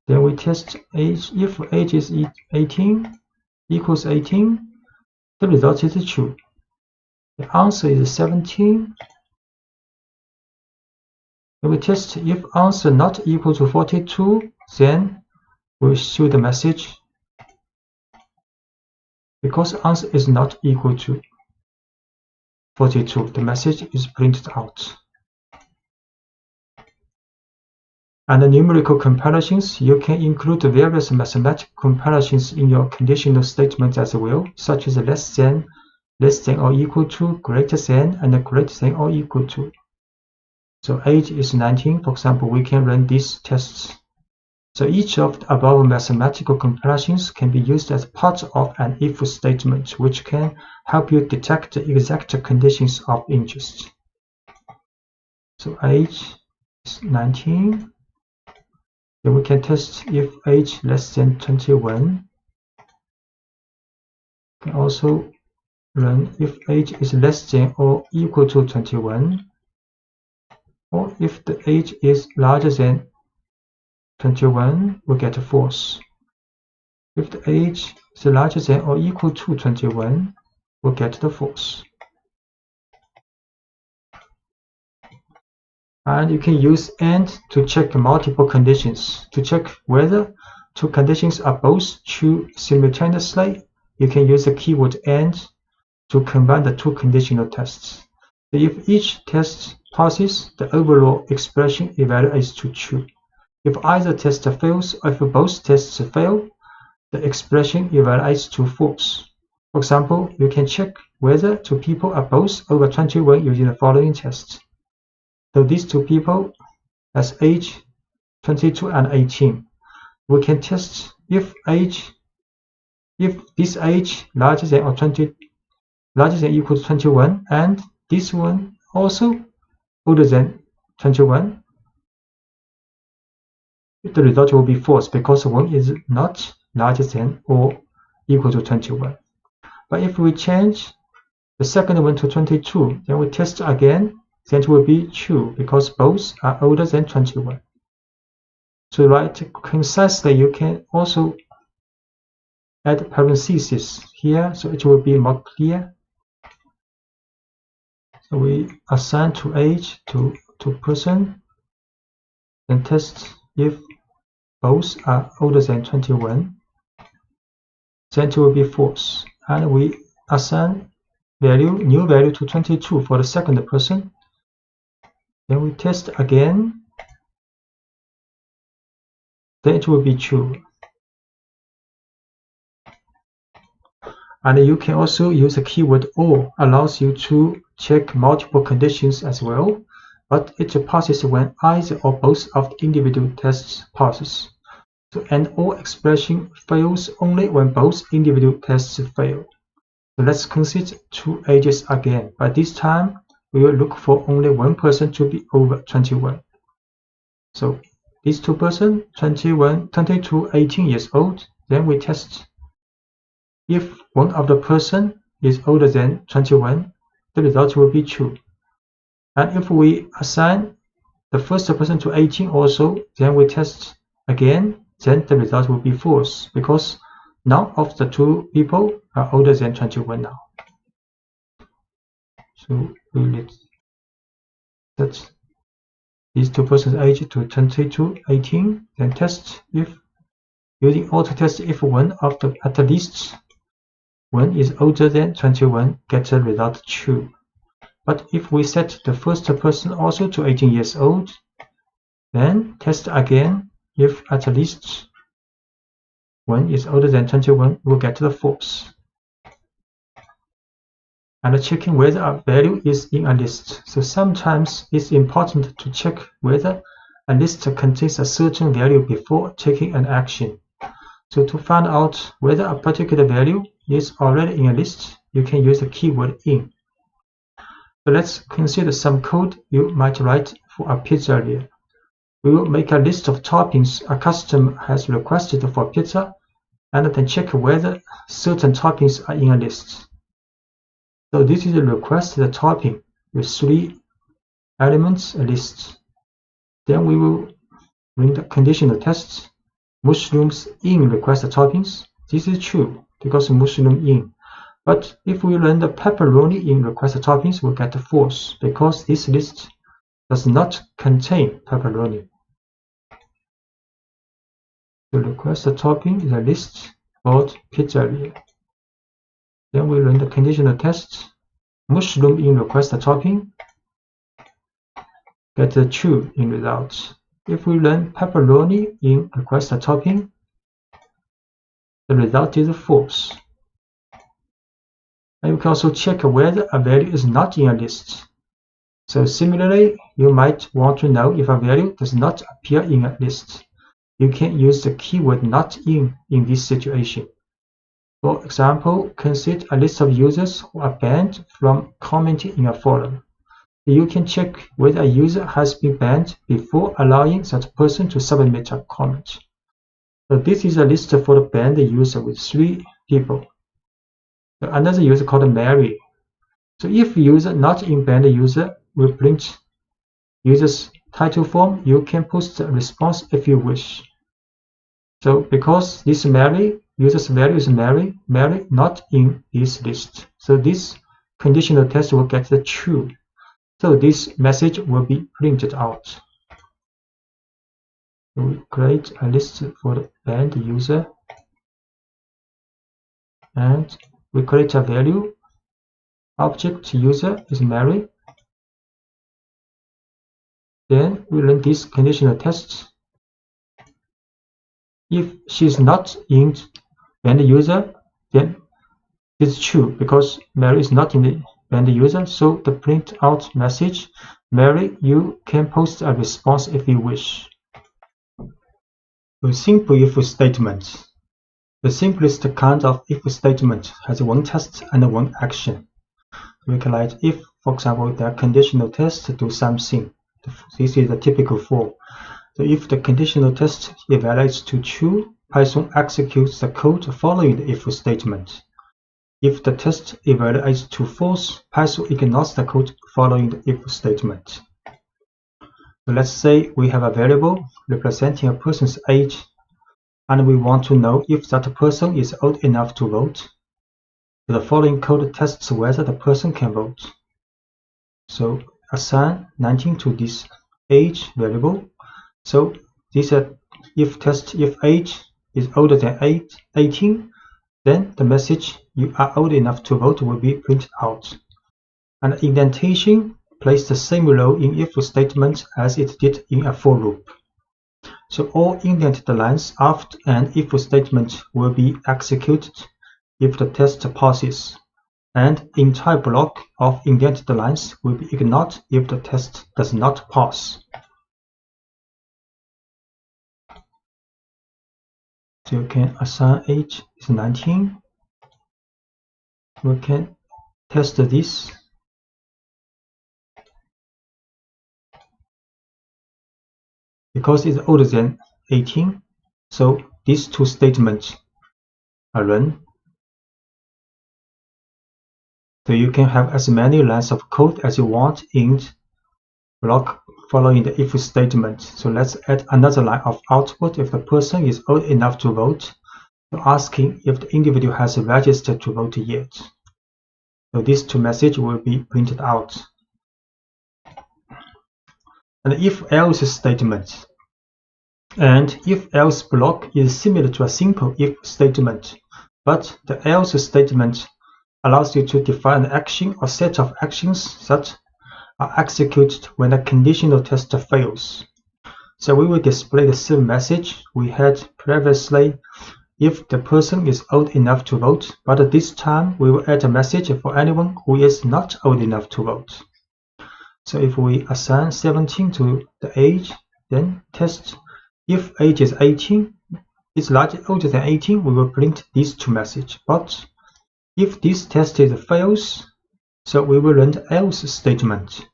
Then we test age. If age is 18 equals 18, the result is true. The answer is 17. Then we test if answer not equal to 42, then we show the message. Because answer is not equal to 42, the message is printed out. And the numerical comparisons, you can include various mathematical comparisons in your conditional statement as well, such as less than or equal to, greater than, and greater than or equal to. So age is 19, for example, we can run these tests. So each of the above mathematical comparations can be used as part of an if statement, which can help you detect the exact conditions of interest. So age is 19. Then we can test if age less than 21. We can also run if age is less than or equal to 21, or if the age is larger than 21, we get false. If the age is larger than or equal to 21, we'll get the false. And you can use AND to check multiple conditions. To check whether two conditions are both true simultaneously, you can use the keyword AND to combine the two conditional tests. If each test passes, the overall expression evaluates to true. If either test fails or if both tests fail, the expression evaluates to false. For example, you can check whether two people are both over 21 using the following tests. So these two people has age 22 and 18. We can test if this age larger than equal to 21 and this one also older than 21. The result will be false because one is not larger than or equal to 21. But if we change the second one to 22, then we test again, then it will be true because both are older than 21. To write concisely, you can also add parentheses here, so it will be more clear. So we assign to age to person, then test if both are older than 21, then it will be false. And we assign new value to 22 for the second person. Then we test again, then it will be true. And you can also use the keyword OR, allows you to check multiple conditions as well, but it passes when either or both of the individual tests passes. So an OR expression fails only when both individual tests fail. So let's consider two ages again, but this time we will look for only one person to be over 21. So these two persons, 21, 22, 18 years old, then we test if one of the person is older than 21, the result will be true. And if we assign the first person to 18 also, then we test again, then the result will be false because none of the two people are older than 21 now. So we need set these two persons' age to 22, 18, then test if using auto test if one of the at least one is older than 21, get the result true. But if we set the first person also to 18 years old, then test again if at least one is older than 21, we'll get the false. And checking whether a value is in a list. So sometimes it's important to check whether a list contains a certain value before taking an action. So to find out whether a particular value is already in a list, you can use the keyword in. So let's consider some code you might write for a pizzeria. We will make a list of toppings a customer has requested for pizza, and then check whether certain toppings are in a list. So this is a requested topping with 3 elements, a list. Then we will run the conditional tests. Mushrooms in requested toppings. This is true because mushroom in. But if we run the pepperoni in requested toppings, we'll get false because this list does not contain pepperoni. The requested topping is a list called pizzeria. Then we run the conditional test. Mushroom in requested topping, get the true in results. If we run pepperoni in requested topping, the result is false. And you can also check whether a value is not in a list. So similarly, you might want to know if a value does not appear in a list. You can use the keyword not in this situation. For example, consider a list of users who are banned from commenting in a forum. You can check whether a user has been banned before allowing that person to submit a comment. So this is a list for the banned user with 3 people. So another user called Mary. So if user not in banned user will print user's title form, you can post a response if you wish. So because this Mary, user's value is Mary not in this list. So this conditional test will get the true. So this message will be printed out. So we create a list for the banned user, and we create a value. Object user is Mary. Then we run this conditional test. If she's not in banned user, then it's true because Mary is not in the banned user. So the print out message, Mary, you can post a response if you wish. A simple if statement. The simplest kind of if statement has one test and one action. We can write if, for example, the conditional test to do something. This is the typical form. So if the conditional test evaluates to true, Python executes the code following the if statement. If the test evaluates to false, Python ignores the code following the if statement. So let's say we have a variable representing a person's age, and we want to know if that person is old enough to vote. So the following code tests whether the person can vote. So assign 19 to this age variable. So this if test if age is older than 18, then the message you are old enough to vote will be printed out. And indentation plays the same role in if statement as it did in a for loop. So all indented lines after an if statement will be executed if the test passes, and entire block of indented lines will be ignored if the test does not pass. So you can assign age is 19. We can test this. Because it's older than 18, so these 2 statements are run. So you can have as many lines of code as you want in block following the if statement. So let's add another line of output if the person is old enough to vote, so asking if the individual has registered to vote yet. So these 2 messages will be printed out. And if else statement. And if else block is similar to a simple if statement, but the else statement allows you to define an action or set of actions that are executed when a conditional test fails. So we will display the same message we had previously if the person is old enough to vote, but this time we will add a message for anyone who is not old enough to vote. So if we assign 17 to the age, then test if age is 18, is larger older than 18, we will print these 2 messages. But if this test fails, so we will run the else statement.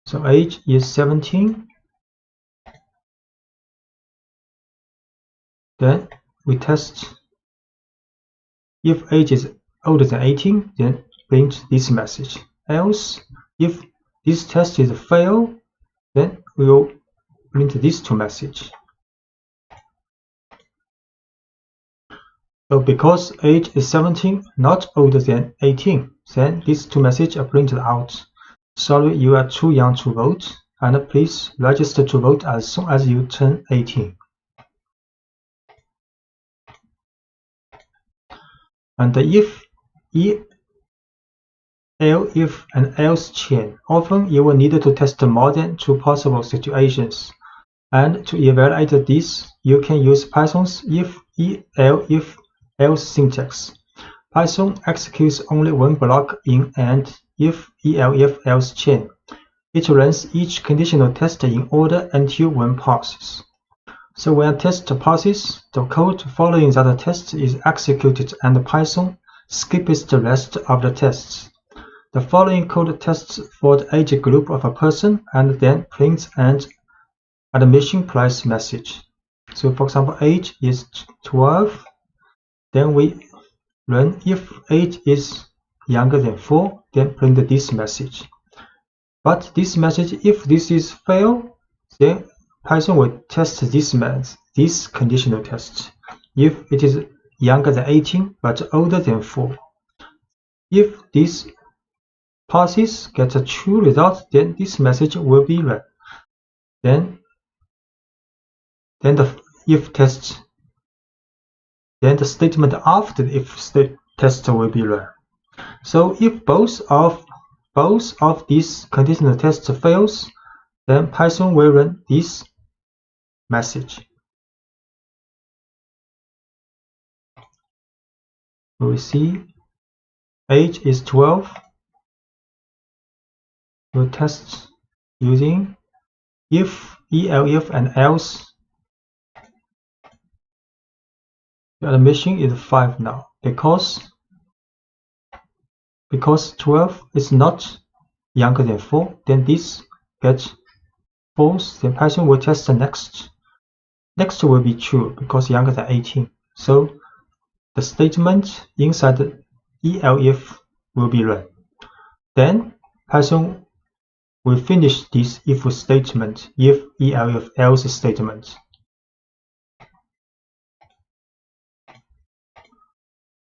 So age is 17. Then we test if age is older than 18, then print this message. Else, if this test is fail, then we will print these 2 messages. So because age is 17, not older than 18, then these 2 messages are printed out. Sorry, you are too young to vote, and please register to vote as soon as you turn 18. And if and else chain, often you will need to test more than 2 possible situations. And to evaluate this, you can use Python's if else syntax. Python executes only one block in an if-elif-else chain. It runs each conditional test in order until one passes. So when a test passes, the code following that test is executed and Python skips the rest of the tests. The following code tests for the age group of a person and then prints an admission price message. So for example, age is 12. Then we run if age is younger than 4, then print this message. But this message, if this is fail, then Python will test this conditional test. If it is younger than 18 but older than 4. If this passes, gets a true result, then this message will be run. Then the if test, then the statement after the if test will be run. So if both of these conditional tests fails, then Python will run this message. We see age is 12. We'll test using if, elif, and else. The admission is 5 now because 12 is not younger than 4. Then this gets false. Then Python will test the next. Next will be true because younger than 18. So the statement inside the elif will be run. Then Python will finish this if statement, if, elif, else statement.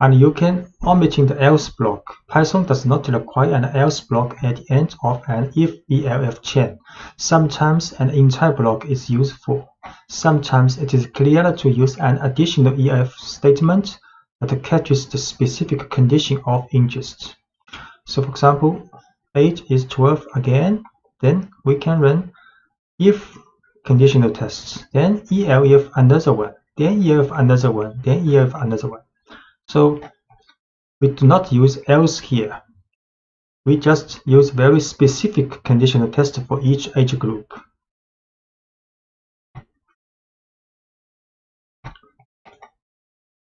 And you can omitting the else block. Python does not require an else block at the end of an if-elif chain. Sometimes an entire block is useful. Sometimes it is clearer to use an additional if statement that catches the specific condition of interest. So for example, age is 12 again, then we can run if conditional tests, then elif another one, then elif another one, then elif another one. So we do not use else here. We just use very specific conditional test for each age group.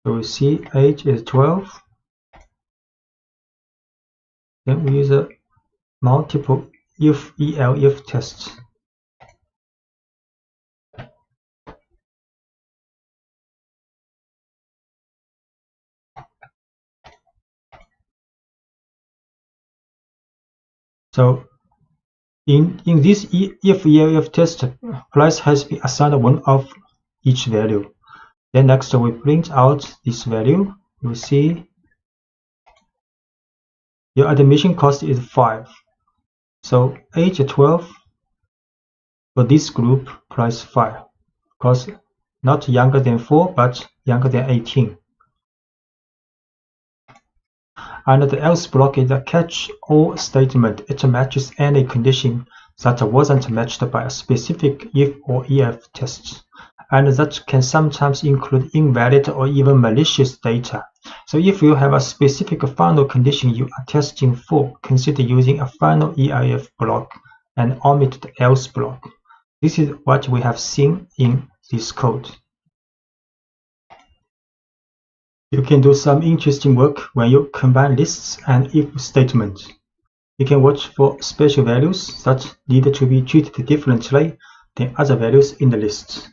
So we see age is 12. Then we use a multiple if-elif tests. So in this if-elif test, price has been assigned one of each value. Then next we print out this value. You see your admission cost is 5. So age 12 for this group, price 5, because not younger than 4 but younger than 18. And the else block is a catch-all statement. It matches any condition that wasn't matched by a specific if or elif test, and that can sometimes include invalid or even malicious data. So if you have a specific final condition you are testing for, consider using a final elif block and omit the else block. This is what we have seen in this code. You can do some interesting work when you combine lists and if statements. You can watch for special values that need to be treated differently than other values in the list.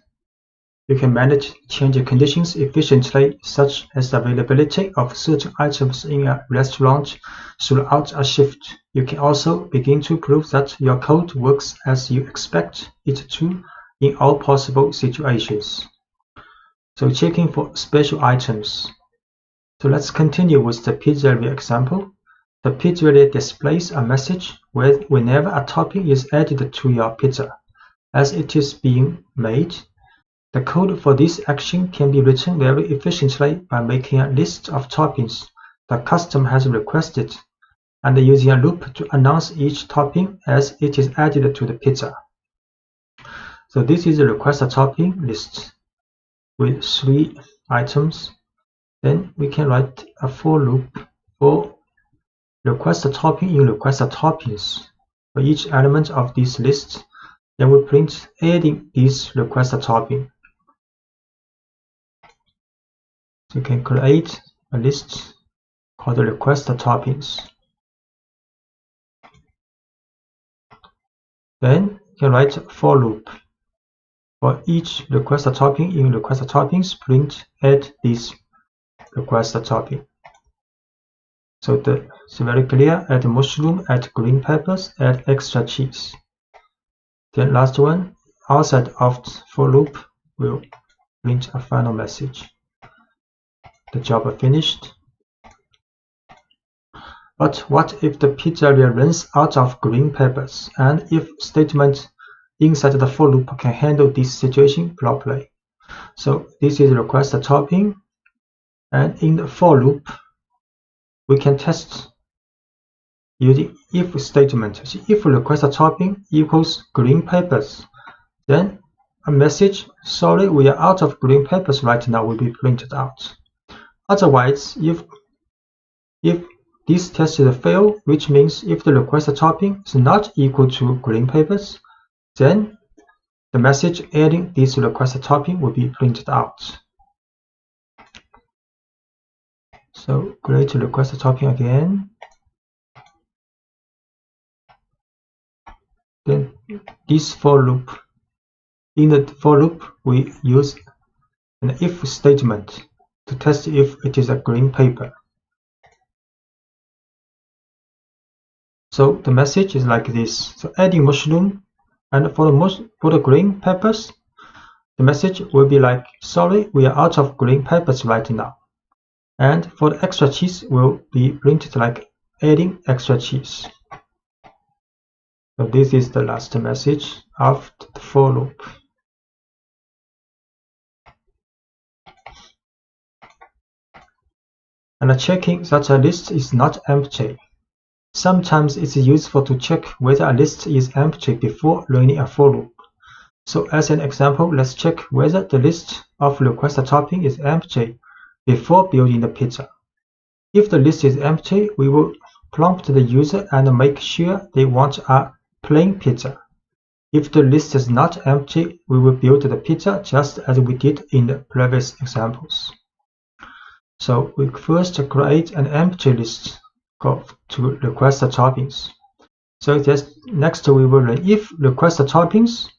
You can manage change conditions efficiently, such as the availability of certain items in a restaurant throughout a shift. You can also begin to prove that your code works as you expect it to in all possible situations. So checking for special items. So let's continue with the pizzeria example. The pizzeria displays a message whenever a topping is added to your pizza as it is being made. The code for this action can be written very efficiently by making a list of toppings the customer has requested and using a loop to announce each topping as it is added to the pizza. So this is a request a topping list with 3 items. Then we can write a for loop for request topping in request toppings. For each element of this list, then we print adding this request topping. So you can create a list called request toppings. Then you can write for loop. For each request topping in request toppings, print add this request topping. So it's very clear: add mushroom, add green peppers, add extra cheese. Then last one, outside of for loop will print a final message. The job finished. But what if the pizzeria runs out of green peppers, and if statement inside the for loop can handle this situation properly? So this is request topping, and in the for loop we can test using if statement. So if request topping equals green peppers, then a message, sorry, we are out of green peppers right now, will be printed out. Otherwise, if this test is a fail, which means if the request topping is not equal to green peppers, then the message adding this request topping will be printed out. So create request topping again. Then this for loop. In the for loop, we use an if statement to test if it is a green pepper. So the message is like this. So adding mushroom, and for the green peppers, the message will be like, sorry, we are out of green peppers right now. And for the extra cheese will be printed like adding extra cheese. So this is the last message of the for loop. And checking that a list is not empty. Sometimes it's useful to check whether a list is empty before running a for loop. So as an example, let's check whether the list of request topping is empty before building the pizza. If the list is empty, we will prompt the user and make sure they want a plain pizza. If the list is not empty, we will build the pizza just as we did in the previous examples. So we first create an empty list to request toppings. So just next we will run if request toppings,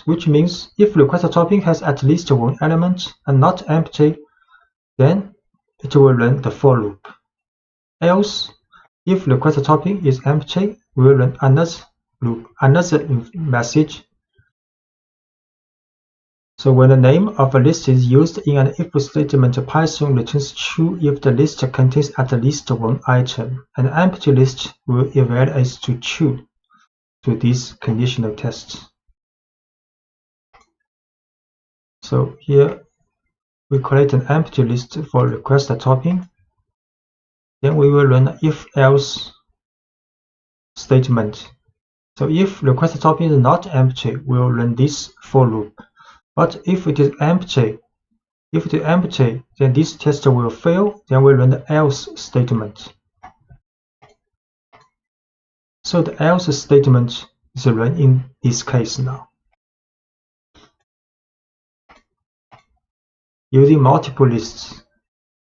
which means if request topping has at least one element and not empty, then it will run the for loop. Else, if request topping is empty, we will run another loop, another message. So when the name of a list is used in an if statement, Python returns true if the list contains at least one item. An empty list will evaluate to true to this conditional test. So here we create an empty list for request topping. Then we will run if-else statement. So if request topping is not empty, we will run this for loop. But if it is empty, then this test will fail. Then we run the else statement. So the else statement is run in this case now. Using multiple lists.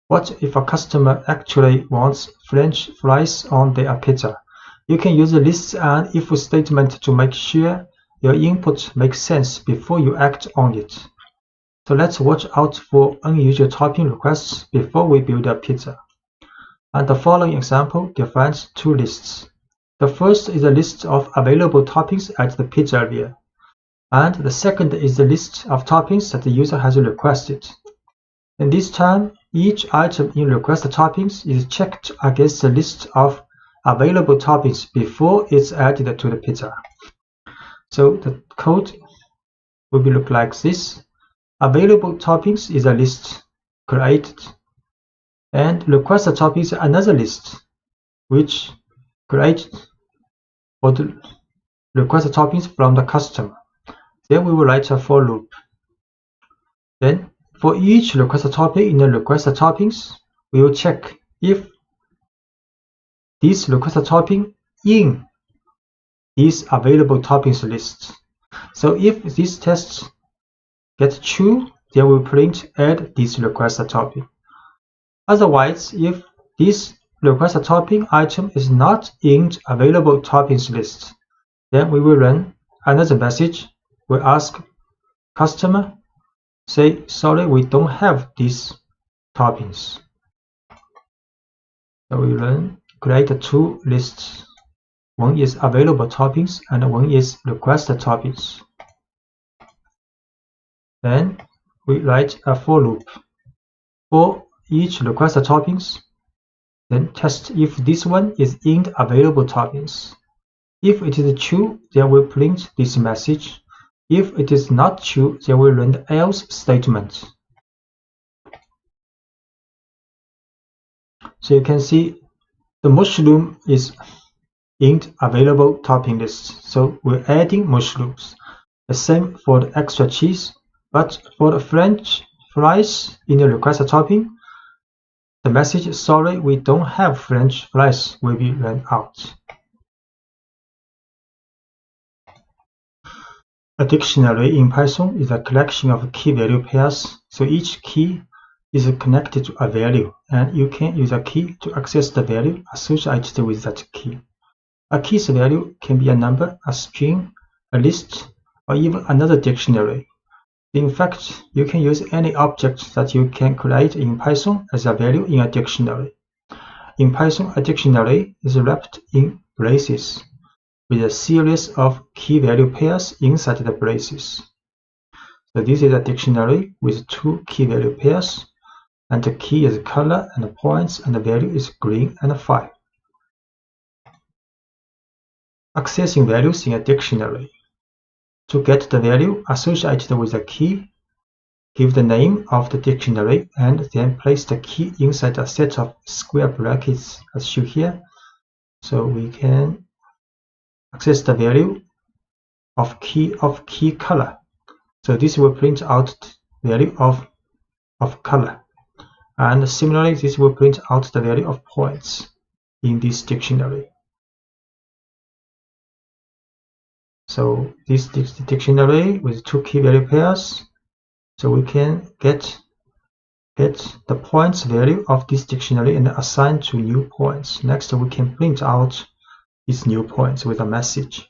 What if a customer actually wants French fries on their pizza? You can use the lists and if statement to make sure your input makes sense before you act on it. So let's watch out for unusual topping requests before we build a pizza. And the following example defines two lists. The first is a list of available toppings at the pizzeria, and the second is the list of toppings that the user has requested. And this time, each item in request toppings is checked against the list of available toppings before it's added to the pizza. So the code will look like this. Available toppings is a list created, and request toppings is another list which created for the request toppings from the customer. Then we will write a for loop. Then for each request topic in the request toppings, we will check if this request topic in these available toppings list. So if these tests get true, then we print add this request topic. Otherwise, if this request topic item is not in available toppings list, then we will run another message. We ask customer, say, sorry, we don't have these toppings. So we run create two lists. One is available toppings and one is request toppings. Then we write a for loop for each request toppings. Then test if this one is in the available toppings. If it is true, then we print this message. If it is not true, then we run the else statement. So you can see the mushroom is in the available topping list. So we're adding mushrooms. The same for the extra cheese, but for the French fries in the request topping, the message, sorry, we don't have French fries, will be run out. A dictionary in Python is a collection of key value pairs. So each key is connected to a value, and you can use a key to access the value associated with that key. A key's value can be a number, a string, a list, or even another dictionary. In fact, you can use any object that you can create in Python as a value in a dictionary. In Python, a dictionary is wrapped in braces with a series of key value pairs inside the braces. So this is a dictionary with two key value pairs, and the key is color and points, and the value is green and 5. Accessing values in a dictionary. To get the value associated with the key, give the name of the dictionary and then place the key inside a set of square brackets as shown here. So we can access the value of key color. So this will print out the value of color. And similarly, this will print out the value of points in this dictionary. So this dictionary with two key value pairs, so we can get the points value of this dictionary and assign to new points. Next, we can print out these new points with a message.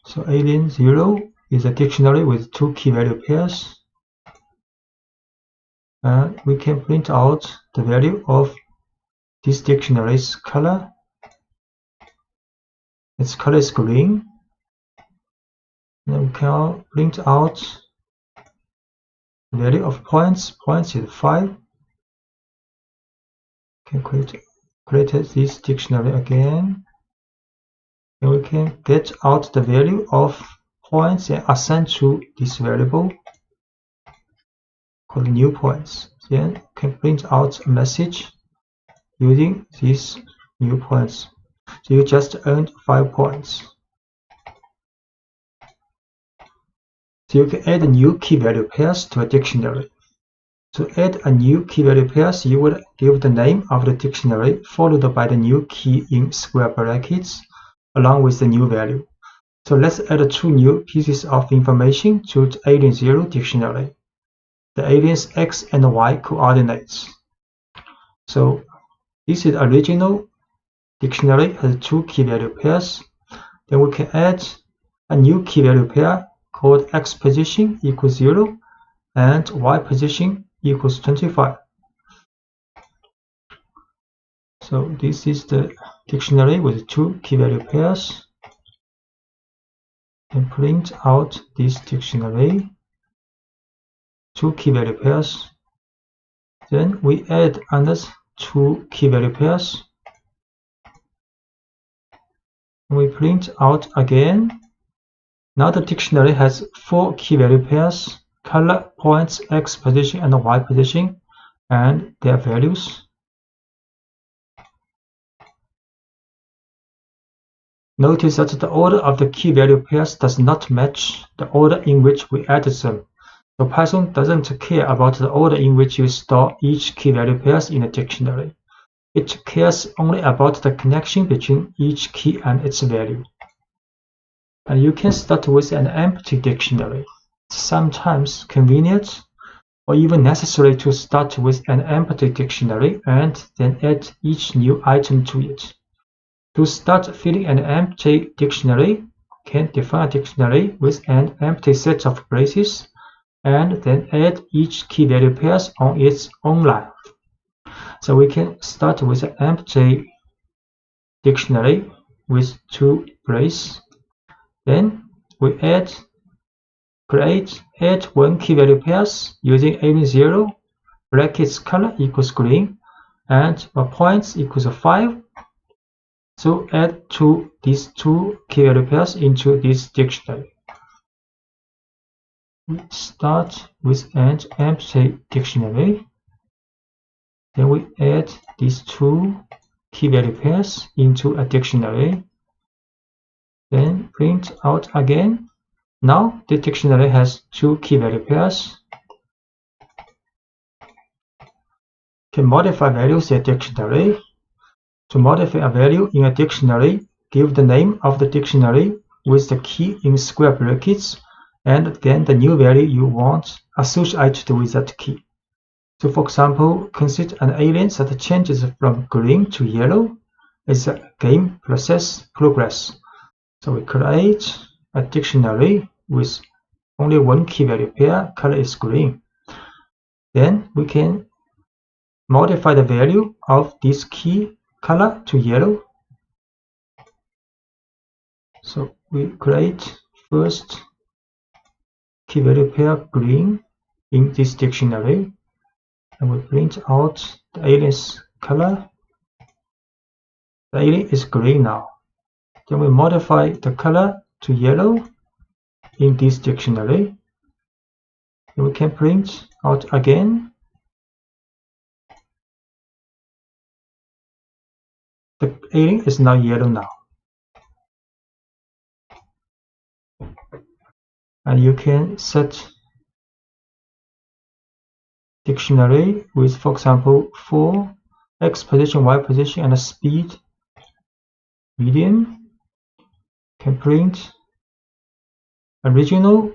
So alien 0 is a dictionary with two key value pairs, and we can print out the value of this dictionary's color. Its color is green. Then we can print out the value of points. Points is 5. We can create this dictionary again. And we can get out the value of points and assign to this variable called new points. Then we can print out a message using these new points. So you just earned 5 points. So you can add new key value pairs to a dictionary. To add a new key value pairs, you would give the name of the dictionary followed by the new key in square brackets along with the new value. So let's add 2 new pieces of information to the alien 0 dictionary. The alien's X and Y coordinates. So this is original dictionary has 2 key value pairs. Then we can add a new key value pair called X position equals 0 and Y position equals 25. So this is the dictionary with 2 key value pairs. And print out this dictionary, 2 key value pairs. Then we add another 2 key value pairs. We print out again. Now the dictionary has 4 key value pairs, color, points, X position and Y position, and their values. Notice that the order of the key value pairs does not match the order in which we added them. So Python doesn't care about the order in which you store each key value pairs in a dictionary. It cares only about the connection between each key and its value. And you can start with an empty dictionary. It's sometimes convenient or even necessary to start with an empty dictionary and then add each new item to it. To start filling an empty dictionary, you can define a dictionary with an empty set of braces and then add each key value pairs on its own line. So we can start with an empty dictionary with 2 braces. Then we add 1 key value pairs using alien0, brackets color equals green, and points equals 5. So add these 2 key value pairs into this dictionary. We start with an empty dictionary. Then we add these 2 key value pairs into a dictionary. Then print out again. Now the dictionary has 2 key value pairs. Can modify values in a dictionary. To modify a value in a dictionary, give the name of the dictionary with the key in square brackets and then the new value you want associated with that key. So for example, consider an alien that changes from green to yellow as a game process progress. So we create a dictionary with only 1 key value pair, color is green. Then we can modify the value of this key color to yellow. So we create first key value pair green in this dictionary, and we print out the alien's color. The alien is green now. Then we modify the color to yellow in this dictionary, and we can print out again. The alien is now yellow now. And you can set dictionary with, for example, for x position, y position, and a speed medium. Can print original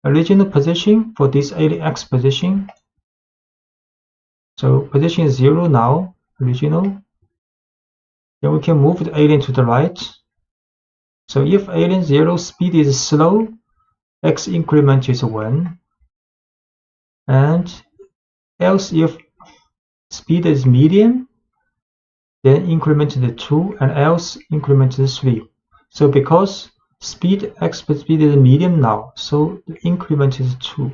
position for this alien x position. So position is 0 now, original. Then we can move the alien to the right. So if alien 0 speed is slow, x increment is 1. And else if speed is medium, then increment is 2, and else increment is 3. So because x speed is medium now, so the increment is 2.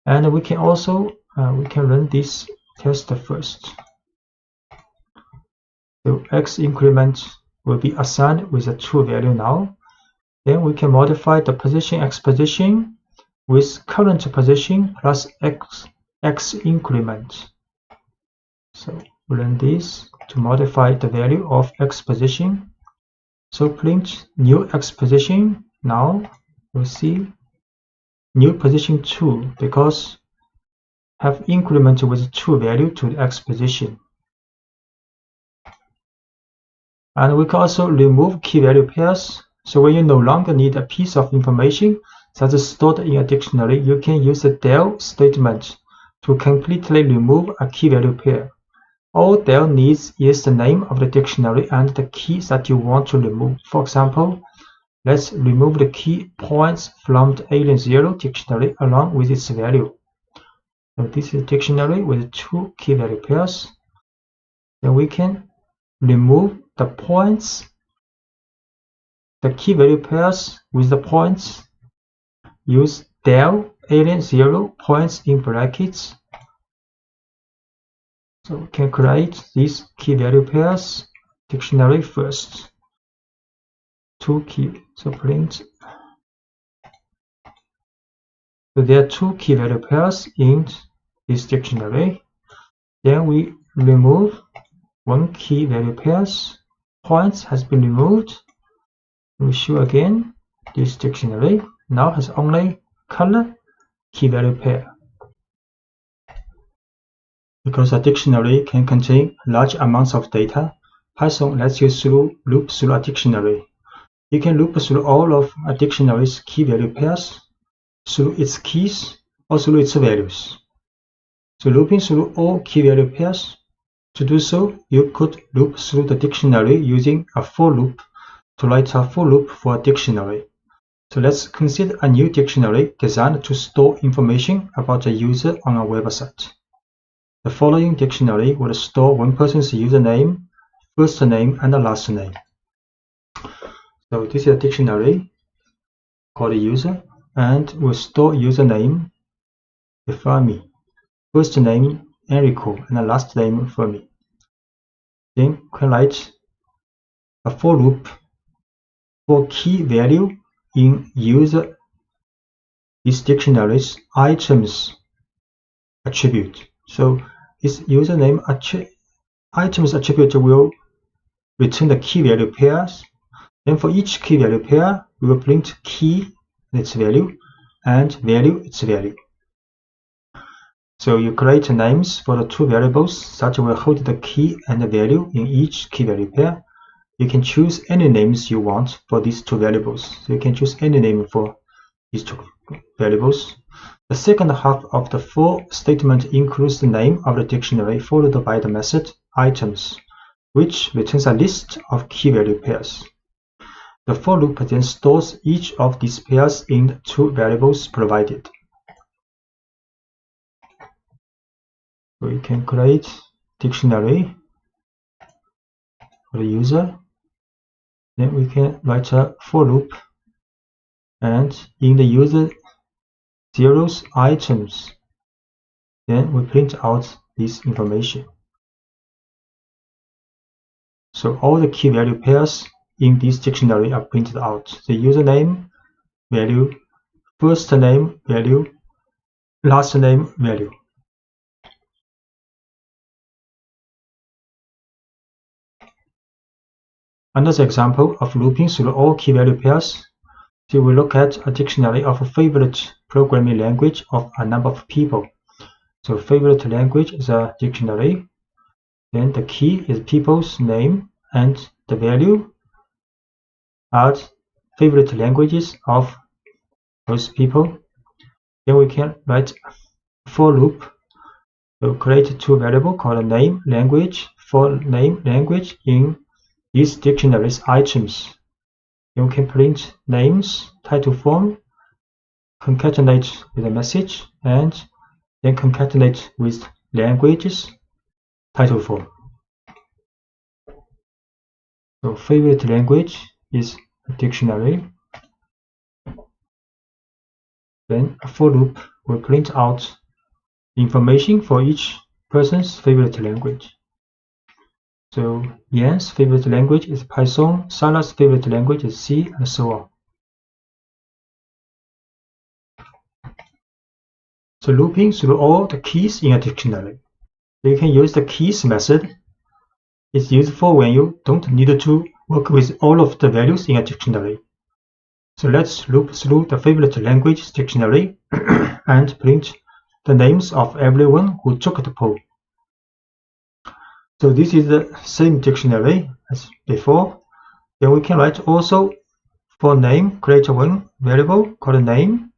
And we can also we can run this test first. So x increment will be assigned with a true value now. Then we can modify the position x position with current position plus x increment. So we run this to modify the value of x position. So print new x position. Now we'll see new position 2 because have increment with true value to the x position. And we can also remove key value pairs. So when you no longer need a piece of information that is stored in a dictionary, you can use the del statement to completely remove a key value pair. All del needs is the name of the dictionary and the keys that you want to remove. For example, let's remove the key points from the alien0 dictionary along with its value. So this is a dictionary with 2 key value pairs. Then we can remove the points, the key value pairs with the points. Use del alien0 points in brackets. So we can create these key value pairs dictionary first. 2 key. So print. So there are 2 key value pairs in this dictionary. Then we remove 1 key value pairs points has been removed. We show again this dictionary now has only color key value pair. Because a dictionary can contain large amounts of data, Python lets you loop through a dictionary. You can loop through all of a dictionary's key value pairs, through its keys, or through its values. So looping through all key value pairs, to do so, you could loop through the dictionary using a for loop to write a for loop for a dictionary. So let's consider a new dictionary designed to store information about a user on a website. The following dictionary will store one person's username, first name, and last name. So this is a dictionary called user, and will store username Fermi, first name Enrico, and the last name Fermi. Then we can write a for loop for key value in user this dictionary's items attribute. So this username items attribute will return the key value pairs. Then for each key value pair, we will print key its value and value its value. So you create names for the two variables that will hold the key and the value in each key value pair. You can choose any names you want for these two variables. So you can choose any name for these two variables. The second half of the for statement includes the name of the dictionary followed by the method items, which returns a list of key value pairs. The for loop then stores each of these pairs in the two variables provided. So we can create dictionary for the user. Then we can write a for loop, and in the user zeros items, then we print out this information. So all the key value pairs in this dictionary are printed out. The username value, first name value, last name value. Another example of looping through all key value pairs, so we look at a dictionary of a favorite programming language of a number of people. So favorite language is a dictionary. Then the key is people's name, and the value are favorite languages of those people. Then we can write for loop to create two variables called name language for name language in these dictionaries items. Then we can print names title form, concatenate with a message, and then concatenate with languages title form. So favorite language is a dictionary. Then a for loop will print out information for each person's favorite language. So Yan's favorite language is Python, Sarah's favorite language is C, and so on. So looping through all the keys in a dictionary. You can use the keys method. It's useful when you don't need to work with all of the values in a dictionary. So let's loop through the favorite language dictionary and print the names of everyone who took the poll. So this is the same dictionary as before. Then we can write also for name, create one variable called name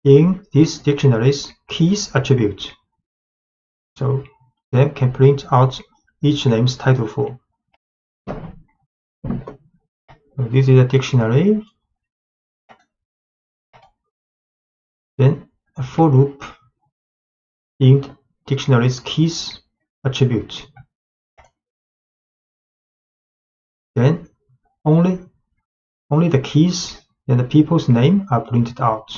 in this dictionary's keys attribute. So then can print out each name's title form. So this is a dictionary. Then a for loop in dictionary's keys attribute. Then only the keys and the people's name are printed out.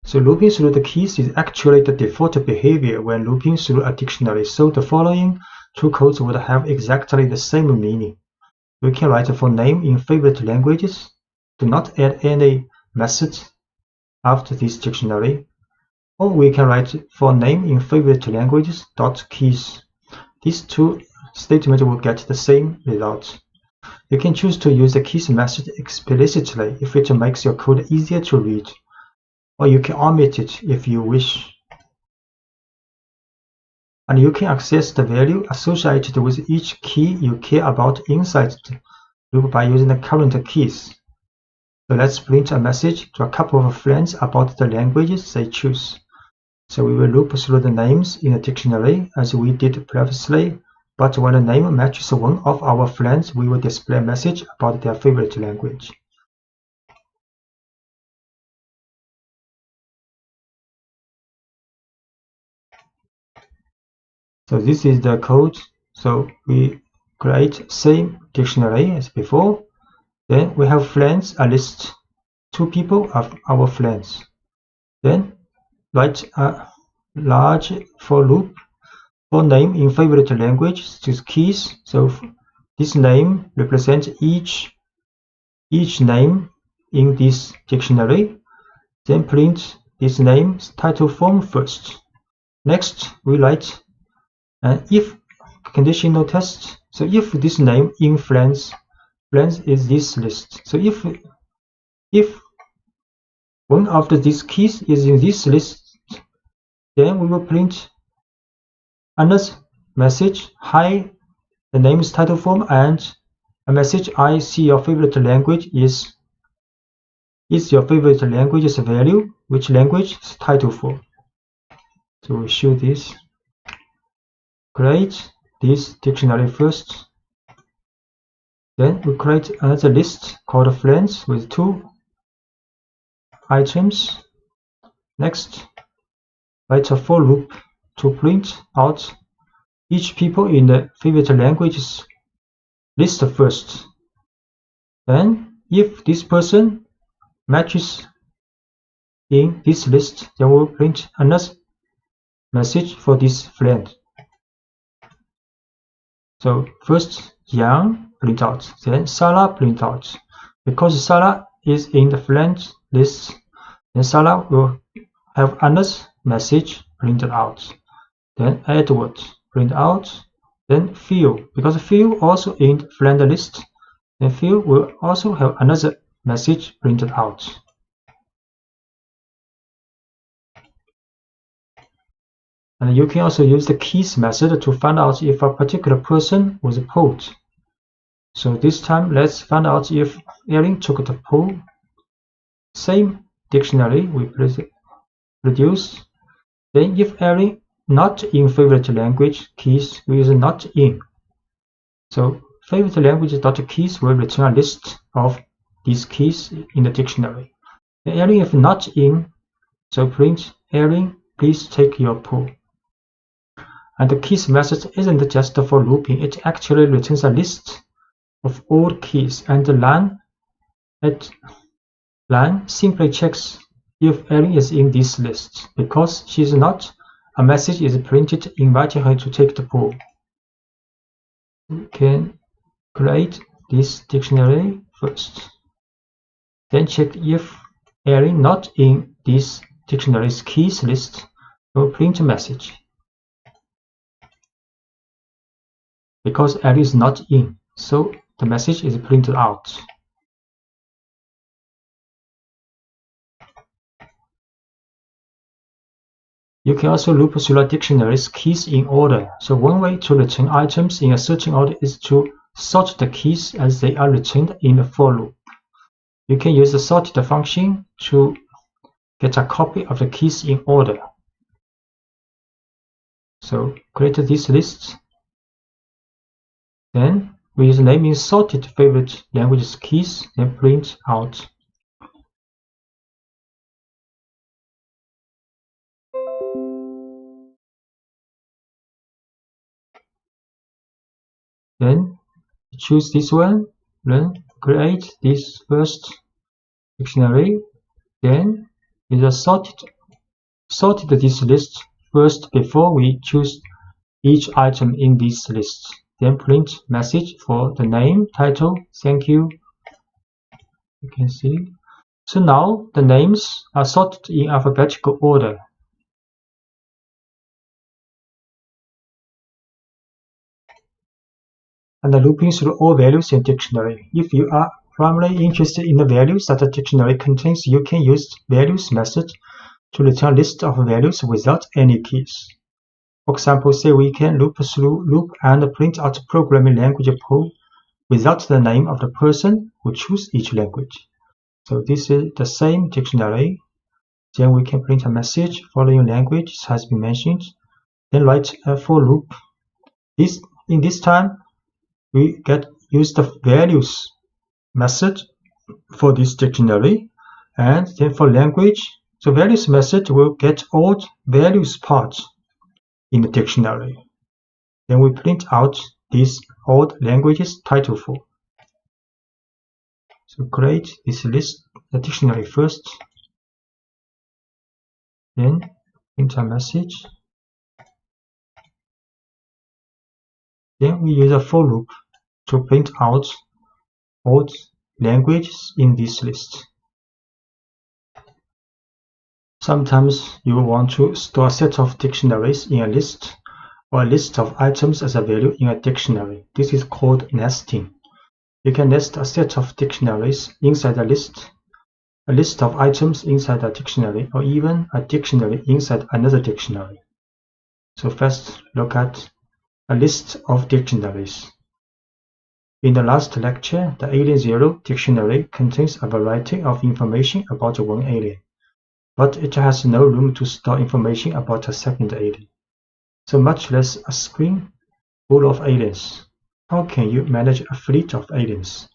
So looping through the keys is actually the default behavior when looping through a dictionary. So the following two codes would have exactly the same meaning. We can write for name in favorite languages. Do not add any methods after this dictionary. Or we can write for name in favorite languages dot keys. These two statements will get the same result. You can choose to use the keys method explicitly if it makes your code easier to read, or you can omit it if you wish. And you can access the value associated with each key you care about inside the loop by using the current keys. So let's print a message to a couple of friends about the languages they choose. So we will loop through the names in the dictionary as we did previously, but when a name matches one of our friends, we will display a message about their favorite language. So this is the code. So we create same dictionary as before. Then we have friends, a list, 2 people of our friends. Then write a large for loop for name in favorite language to keys. So this name represents each name in this dictionary. Then print this name's title form first. Next, we write an if conditional test. So if this name in friends is this list. So if one of these keys is in this list, then we will print another message, hi, the name's title form, and a message, I see your favorite language is your favorite language's value, which language is title form. So we show this. Create this dictionary first. Then we create another list called friends with 2 items. Next, write a for loop to print out each people in the favorite languages list first. Then, if this person matches in this list, then we'll print another message for this friend. So first, Yang print out, then Sarah print out. Because Sarah is in the friend list, then Sarah will have another message printed out. Then Edward print out. Then Phil, because Phil also in the friend list, then Phil will also have another message printed out. And you can also use the keys method to find out if a particular person was polled. So this time, let's find out if Erin took the poll. Same dictionary we produce. Then if Erin not in favorite language keys, we use not in. So favorite language.keys will return a list of these keys in the dictionary. And Erin if not in, so print Erin, please take your poll. And the keys method isn't just for looping, it actually returns a list of all keys, and the line simply checks if Erin is in this list. Because she is not, a message is printed inviting her to take the poll. We can create this dictionary first. Then check if Erin not in this dictionary's keys list, we'll print a message. Because Erin is not in, so the message is printed out. You can also loop through a dictionary's keys in order. So one way to return items in a certain order is to sort the keys as they are returned in the for loop. You can use the sorted function to get a copy of the keys in order. So create this list. Then we use naming sorted favorite languages keys, then print out. Then choose this one, then create this first dictionary, then we just sorted this list first before we choose each item in this list. Then print message for the name, title, thank you. You can see. So now the names are sorted in alphabetical order. and looping through all values in dictionary. If you are primarily interested in the values that the dictionary contains, you can use values method to return a list of values without any keys. For example, say we can loop through loop and print out programming language pool without the name of the person who chose each language. So this is the same dictionary. Then we can print a message following language has been mentioned. Then write a for loop. In this time, we use the values method for this dictionary, and then for language, the values method will get all values parts in the dictionary. Then we print out these old languages title for. So create this list, the dictionary first, then print a message. Then we use a for loop to print out all languages in this list. Sometimes you will want to store a set of dictionaries in a list, or a list of items as a value in a dictionary. This is called nesting. You can nest a set of dictionaries inside a list of items inside a dictionary, or even a dictionary inside another dictionary. So first, look at a list of dictionaries. In the last lecture, the Alien Zero dictionary contains a variety of information about one alien, but it has no room to store information about a second alien, so much less a screen full of aliens. How can you manage a fleet of aliens?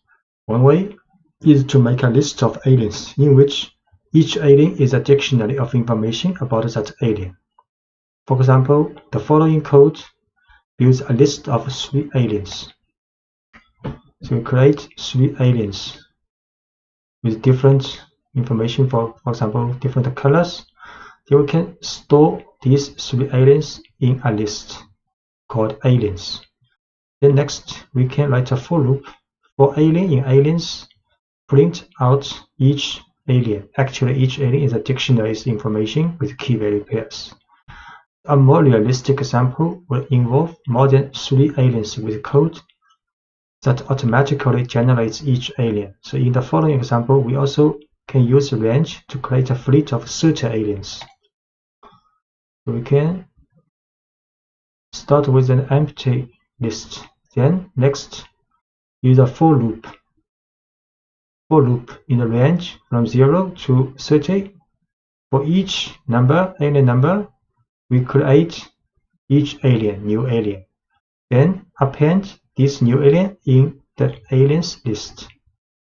One way is to make a list of aliens in which each alien is a dictionary of information about that alien. For example, the following code builds a list of 3 aliens. So we create 3 aliens with different information, for example, different colors. Then we can store these 3 aliens in a list called aliens. Then next, we can write a for loop for alien in aliens, print out each alien. Actually, each alien is a dictionary's information with key value pairs. A more realistic example will involve more than 3 aliens with code that automatically generates each alien. So in the following example, we also can use range to create a fleet of 30 aliens. So we can start with an empty list. Then next, use a for loop in the range from 0 to 30. For each alien number, we create each alien, new alien. Then append this new alien in the aliens list.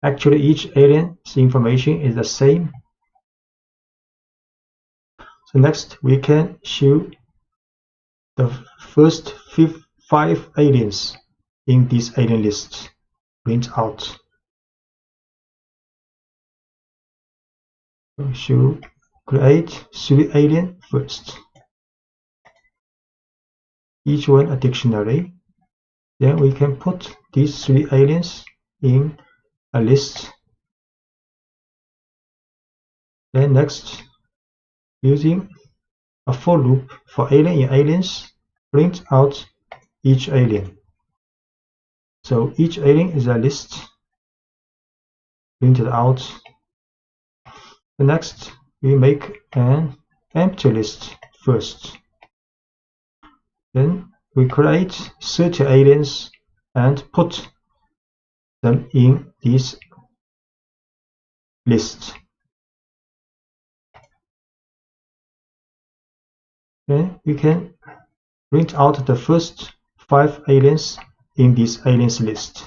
Actually, each alien's information is the same. So next, we can show the first 5 aliens in this alien list. Print out. We should create 3 aliens first. Each one a dictionary. Then we can put these 3 aliens in a list. Then next, using a for loop for alien in aliens, print out each alien. So each alien is a list printed out. The next, we make an empty list first. Then we create 30 aliens and put them in this list. Then we can print out the first 5 aliens in this aliens list.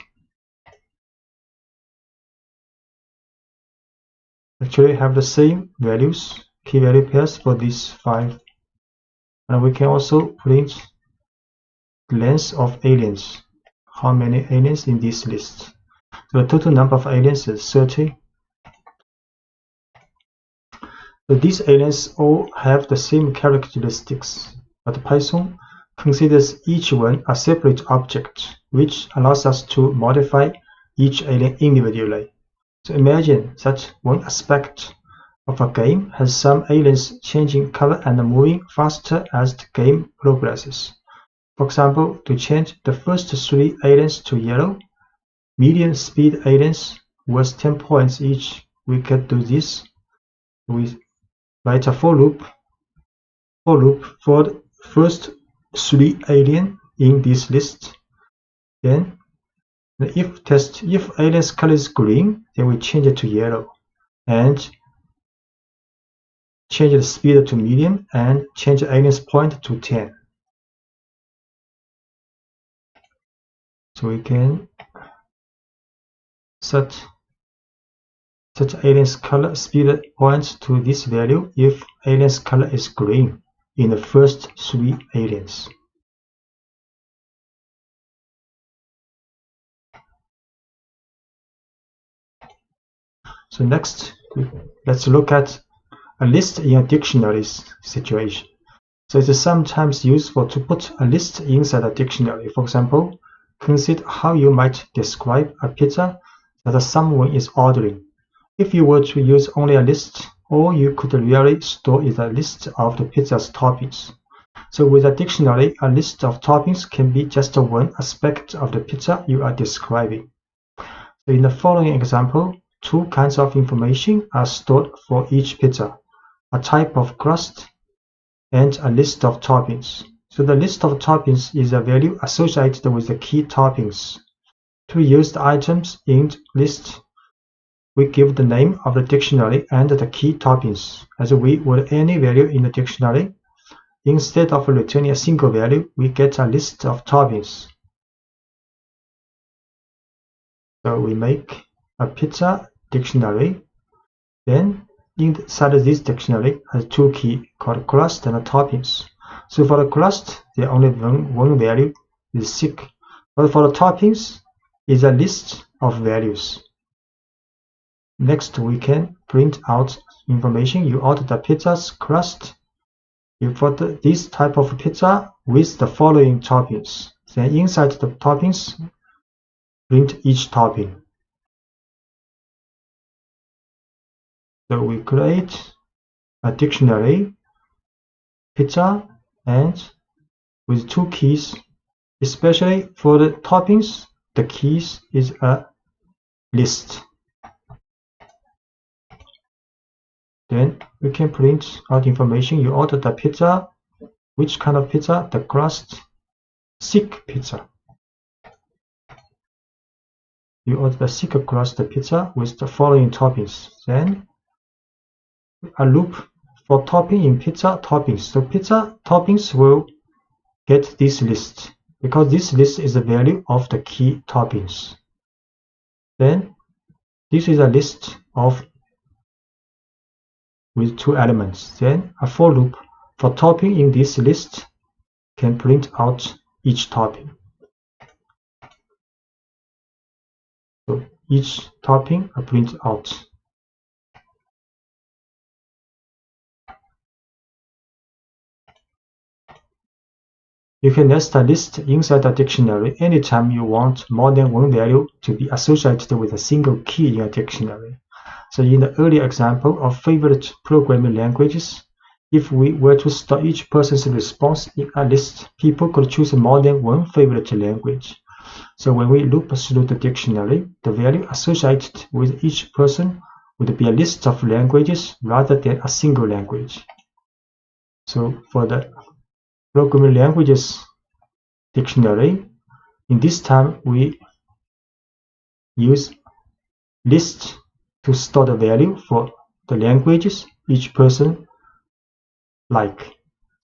Actually have the same values, key value pairs for these 5. And we can also print the length of aliens, how many aliens in this list. So the total number of aliens is 30. So these aliens all have the same characteristics, but Python considers each one a separate object, which allows us to modify each alien individually. So imagine that one aspect of a game has some aliens changing color and moving faster as the game progresses. For example, to change the first 3 aliens to yellow, median speed aliens was 10 points each. We can do this. We write a for loop for the first 3 alien in this list. Then the if test, if alien's color is green, then we change it to yellow, and change the speed to medium, and change the alien's point to 10. So we can set alien's color speed point to this value if alien's color is green in the first 3 aliens. So next, let's look at a list in a dictionary situation. So it is sometimes useful to put a list inside a dictionary. For example, consider how you might describe a pizza that someone is ordering. If you were to use only a list, all you could really store is a list of the pizza's toppings. So with a dictionary, a list of toppings can be just one aspect of the pizza you are describing. So in the following example, 2 kinds of information are stored for each pizza: a type of crust and a list of toppings. So the list of toppings is a value associated with the key toppings. To use the items in the list, we give the name of the dictionary and the key toppings as we would any value in the dictionary. Instead of returning a single value, we get a list of toppings. So we make a pizza dictionary. Then inside this dictionary has 2 keys called crust and toppings. So for the crust, there only one value is 6. But for the toppings, is a list of values. Next, we can print out information. You order the pizza's crust. You put this type of pizza with the following toppings. Then inside the toppings, print each topping. So we create a dictionary, pizza, and with 2 keys, especially for the toppings, the keys is a list. Then we can print out information. You order the pizza. Which kind of pizza? The crust, thick pizza. You order the thick crust pizza with the following toppings. Then a loop for topping in pizza toppings. So pizza toppings will get this list because this list is the value of the key toppings. Then this is a list of with 2 elements. Then a for loop for topping in this list can print out each topping. So each topping are printed out. You can nest a list inside a dictionary anytime you want more than one value to be associated with a single key in a dictionary. So in the earlier example of favorite programming languages, if we were to store each person's response in a list, people could choose more than one favorite language. So when we loop through the dictionary, the value associated with each person would be a list of languages rather than a single language. So for the programming languages dictionary, in this time we use list to store the value for the languages each person like.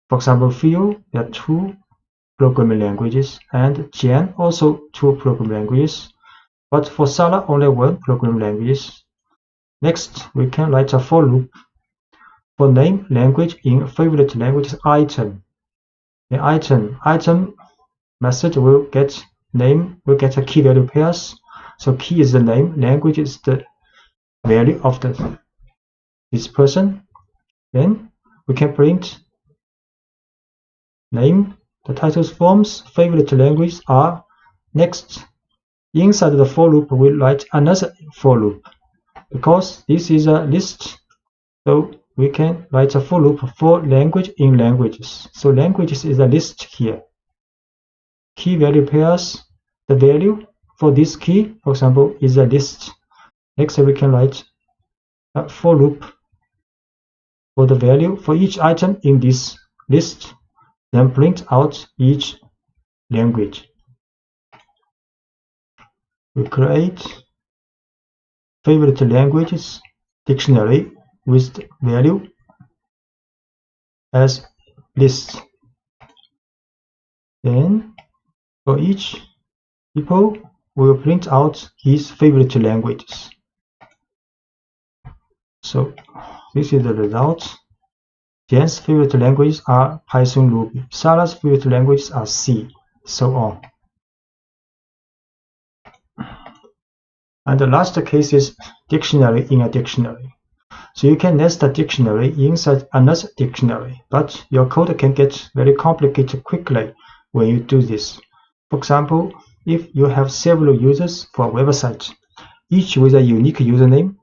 For example, Phil, there are 2 programming languages, and Jan also 2 programming languages, but for Sarah only 1 programming language. Next, we can write a for loop for name language in favorite languages item. The item method will get a key value pairs. So key is the name, language is the value of this person. Then we can print name, the titles forms, favorite language are. Next, inside the for loop we write another for loop because this is a list. So we can write a for loop for language in languages. So languages is a list here. key value pairs. The value for this key, for example, is a list. Next, we can write a for loop for the value for each item in this list, then print out each language. We create favorite languages dictionary with value as list. Then for each people, we will print out his favorite languages. So this is the result. Jan's favorite languages are Python, Ruby. Sarah's favorite languages are C, so on. And the last case is dictionary in a dictionary. So you can nest a dictionary inside another dictionary, but your code can get very complicated quickly when you do this. For example, if you have several users for a website, each with a unique username,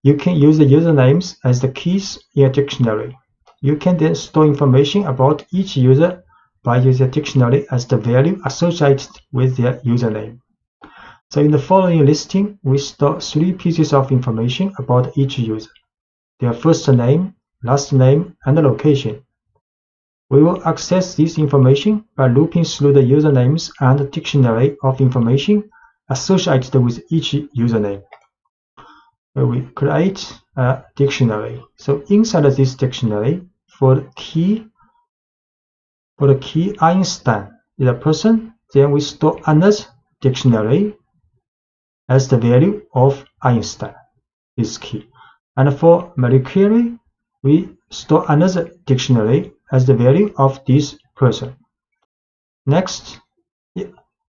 you can use the usernames as the keys in a dictionary. You can then store information about each user by using a dictionary as the value associated with their username. So in the following listing, we store 3 pieces of information about each user: their first name, last name, and the location. We will access this information by looping through the usernames and the dictionary of information associated with each username. We create a dictionary. So inside this dictionary, for the key Einstein is a person, then we store another dictionary as the value of Einstein, this key. And for Marie Curie, we store another dictionary as the value of this person. Next,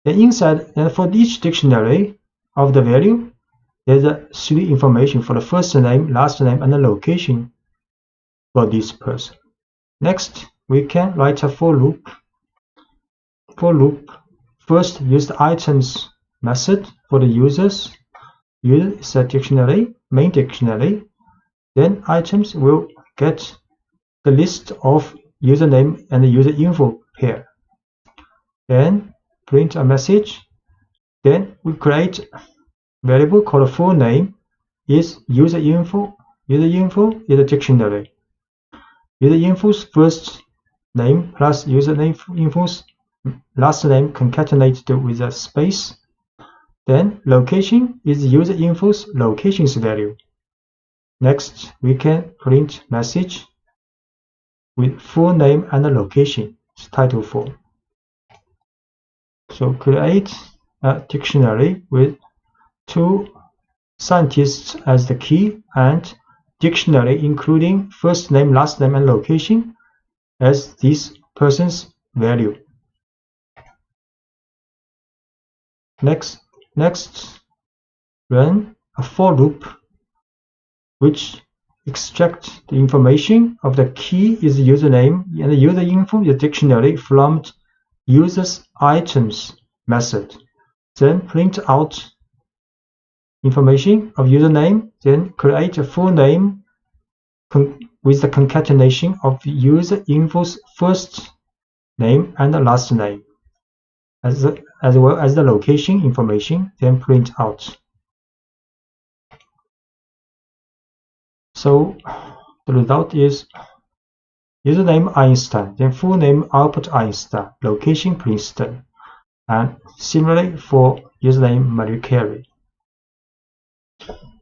inside, and for each dictionary of the value, there's 3 information for the first name, last name, and the location for this person. Next, we can write a for loop. For loop, first use the items method for the users. User is a dictionary, main dictionary. Then items will get the list of username and the user info pair. Then print a message. Then we create variable called full name is user info. User info is a dictionary. User info's first name plus username info's last name concatenated with a space. Then location is user info's location's value. Next, we can print message with full name and the location, title form. So create a dictionary with 2 scientists as the key and dictionary including first name, last name, and location as this person's value. Next, run a for loop which extracts the information of the key is the username and the user info is a dictionary from user's items method. Then print out information of username, then create a full name with the concatenation of the user info's first name and the last name, as well as the location information, then print out. So the result is username Einstein, then full name Albert Einstein, location Princeton, and similarly for username Marie Curie.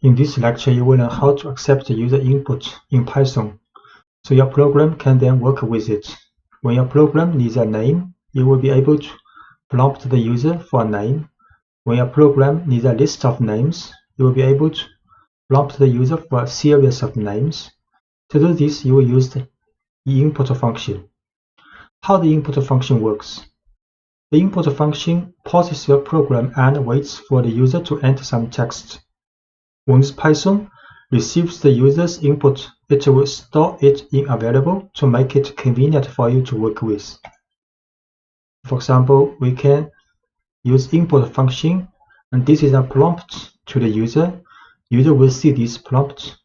In this lecture, you will learn how to accept the user input in Python, so your program can then work with it. When your program needs a name, you will be able to prompt the user for a name. When your program needs a list of names, you will be able to prompt the user for a series of names. To do this, you will use the input function. How the input function works? The input function pauses your program and waits for the user to enter some text. Once Python receives the user's input, it will store it in a variable to make it convenient for you to work with. For example, we can use input function, and this is a prompt to the user. User will see this prompt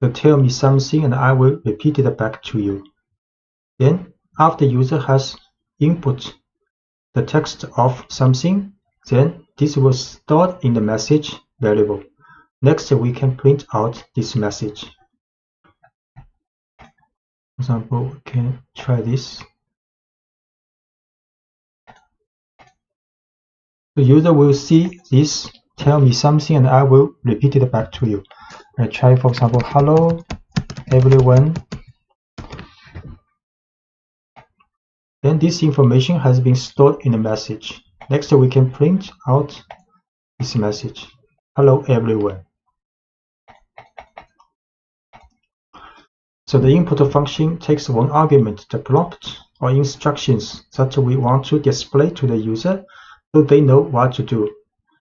to tell me something, and I will repeat it back to you. Then, after the user has input the text of something, then this was stored in the message variable. Next, we can print out this message. For example, we can try this. The user will see this, tell me something, and I will repeat it back to you. I try, for example, hello everyone. Then this information has been stored in the message. Next, we can print out this message. Hello everyone. So the input function takes one argument, the prompt or instructions that we want to display to the user so they know what to do.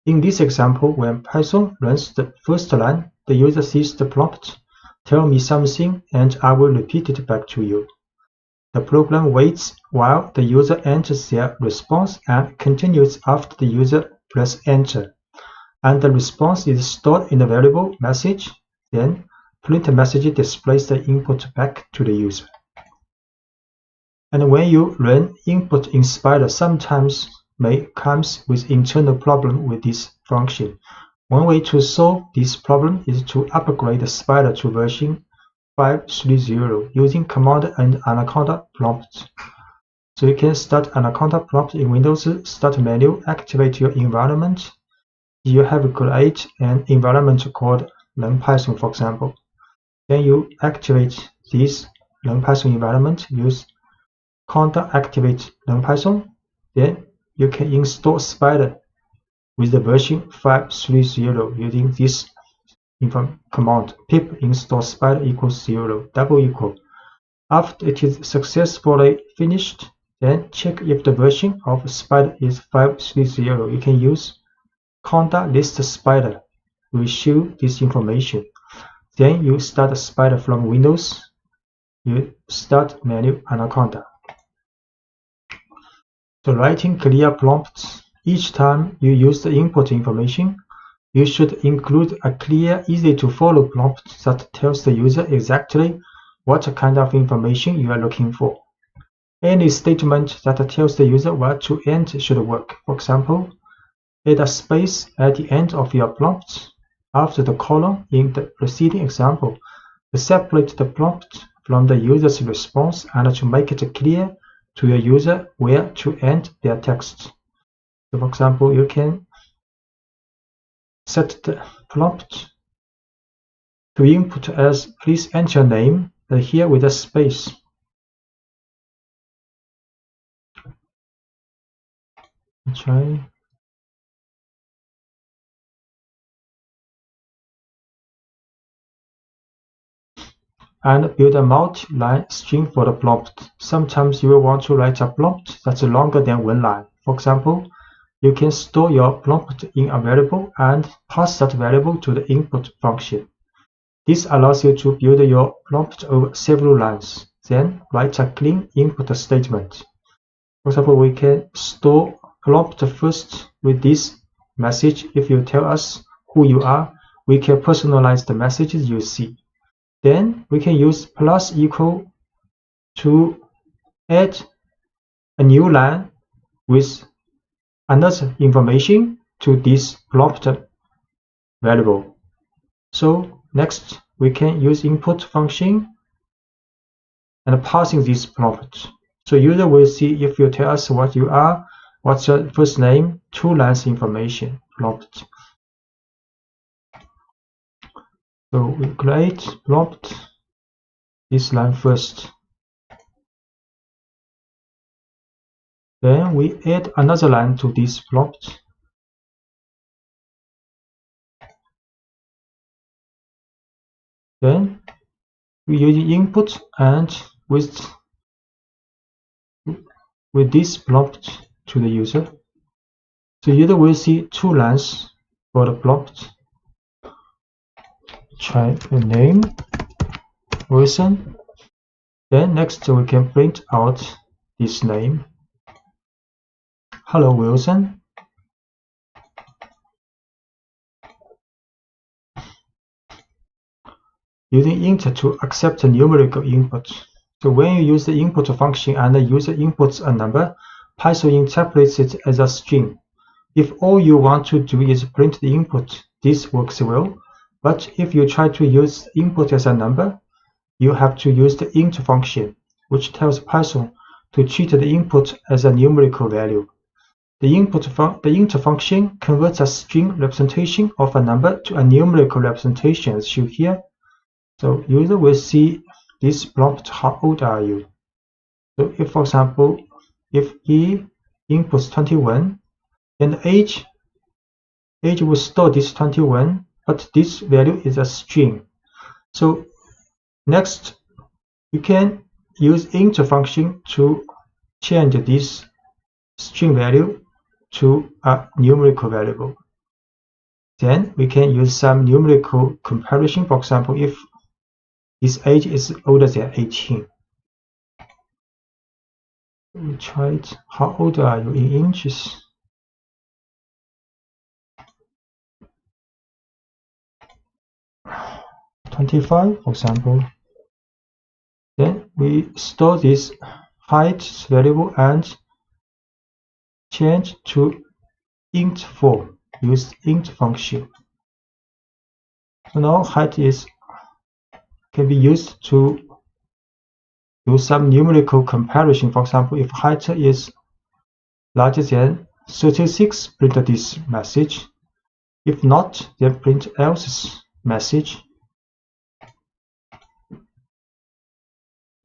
In this example, when Python runs the first line, the user sees the prompt, tell me something, and I will repeat it back to you. The program waits while the user enters their response and continues after the user presses enter. And the response is stored in the variable message. Then print message displays the input back to the user. And when you run input in Spider, sometimes comes with internal problem with this function. One way to solve this problem is to upgrade the Spider to version 5.3.0 using command and Anaconda prompt. So you can start Anaconda prompt in Windows Start menu, activate your environment. You have create an environment called NumPython, for example. Then you activate this NumPython environment, use conda activate NumPython. Then you can install Spider with the version 5.3.0 using this command pip install spider equals 0 double equal. After it is successfully finished, then check if the version of Spider is 5.3.0. You can use conda list Spider will show this information. Then you start Spider from Windows. You start menu Anaconda. So writing clear prompts. Each time you use the input information, you should include a clear, easy-to-follow prompt that tells the user exactly what kind of information you are looking for. Any statement that tells the user where to end should work. For example, add a space at the end of your prompt after the colon in the preceding example to separate the prompt from the user's response and to make it clear to your user where to end their text. So for example, you can set the prompt to input as please enter name here with a space. Try. And build a multi-line string for the prompt. Sometimes you will want to write a prompt that's longer than one line. For example, you can store your prompt in a variable and pass that variable to the input function. This allows you to build your prompt over several lines, then write a clean input statement. For example, we can store prompt first with this message. If you tell us who you are, we can personalize the messages you see. Then we can use plus equal to add a new line with another information to this prompt variable. So next we can use input function and passing this prompt. So user will see if you tell us what you are, what's your first name, 2 lines information prompt. So we create prompt this line first. Then we add another line to this prompt. Then we use input and with this prompt to the user. So user will see 2 lines for the prompt. Try the name, Wilson. Then next we can print out this name. Hello Wilson. Using int to accept a numerical input. So when you use the input function and the user inputs a number, Python interprets it as a string. If all you want to do is print the input, this works well. But if you try to use input as a number, you have to use the int function, which tells Python to treat the input as a numerical value. The int function converts a string representation of a number to a numerical representation as shown here. So user will see this prompt, how old are you? So if, for example, if he inputs 21, then the age will store this 21, but this value is a string. So next, you can use int function to change this string value to a numerical variable. Then we can use some numerical comparison. For example, if his age is older than 18. We try it. How old are you in inches? $25, for example. Then we store this height variable and change to int form. Use int function. So now height can be used to do some numerical comparison. For example, if height is larger than 36, print this message. If not, then print else message.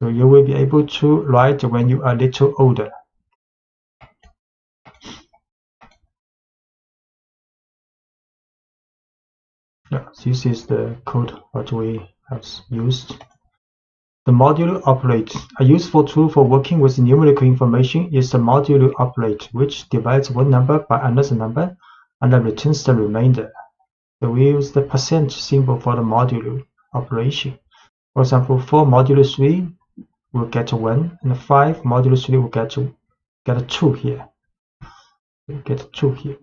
So you will be able to write when you are a little older. Yeah, this is the code what we have used. The modulo operate. A useful tool for working with numerical information is the modulo operate, which divides one number by another number and then returns the remainder. So we use the percent symbol for the modulo operation. For example, 4 modulo 3 will get 1, and 5 modulo 3 will get 2 here. We get 2 here.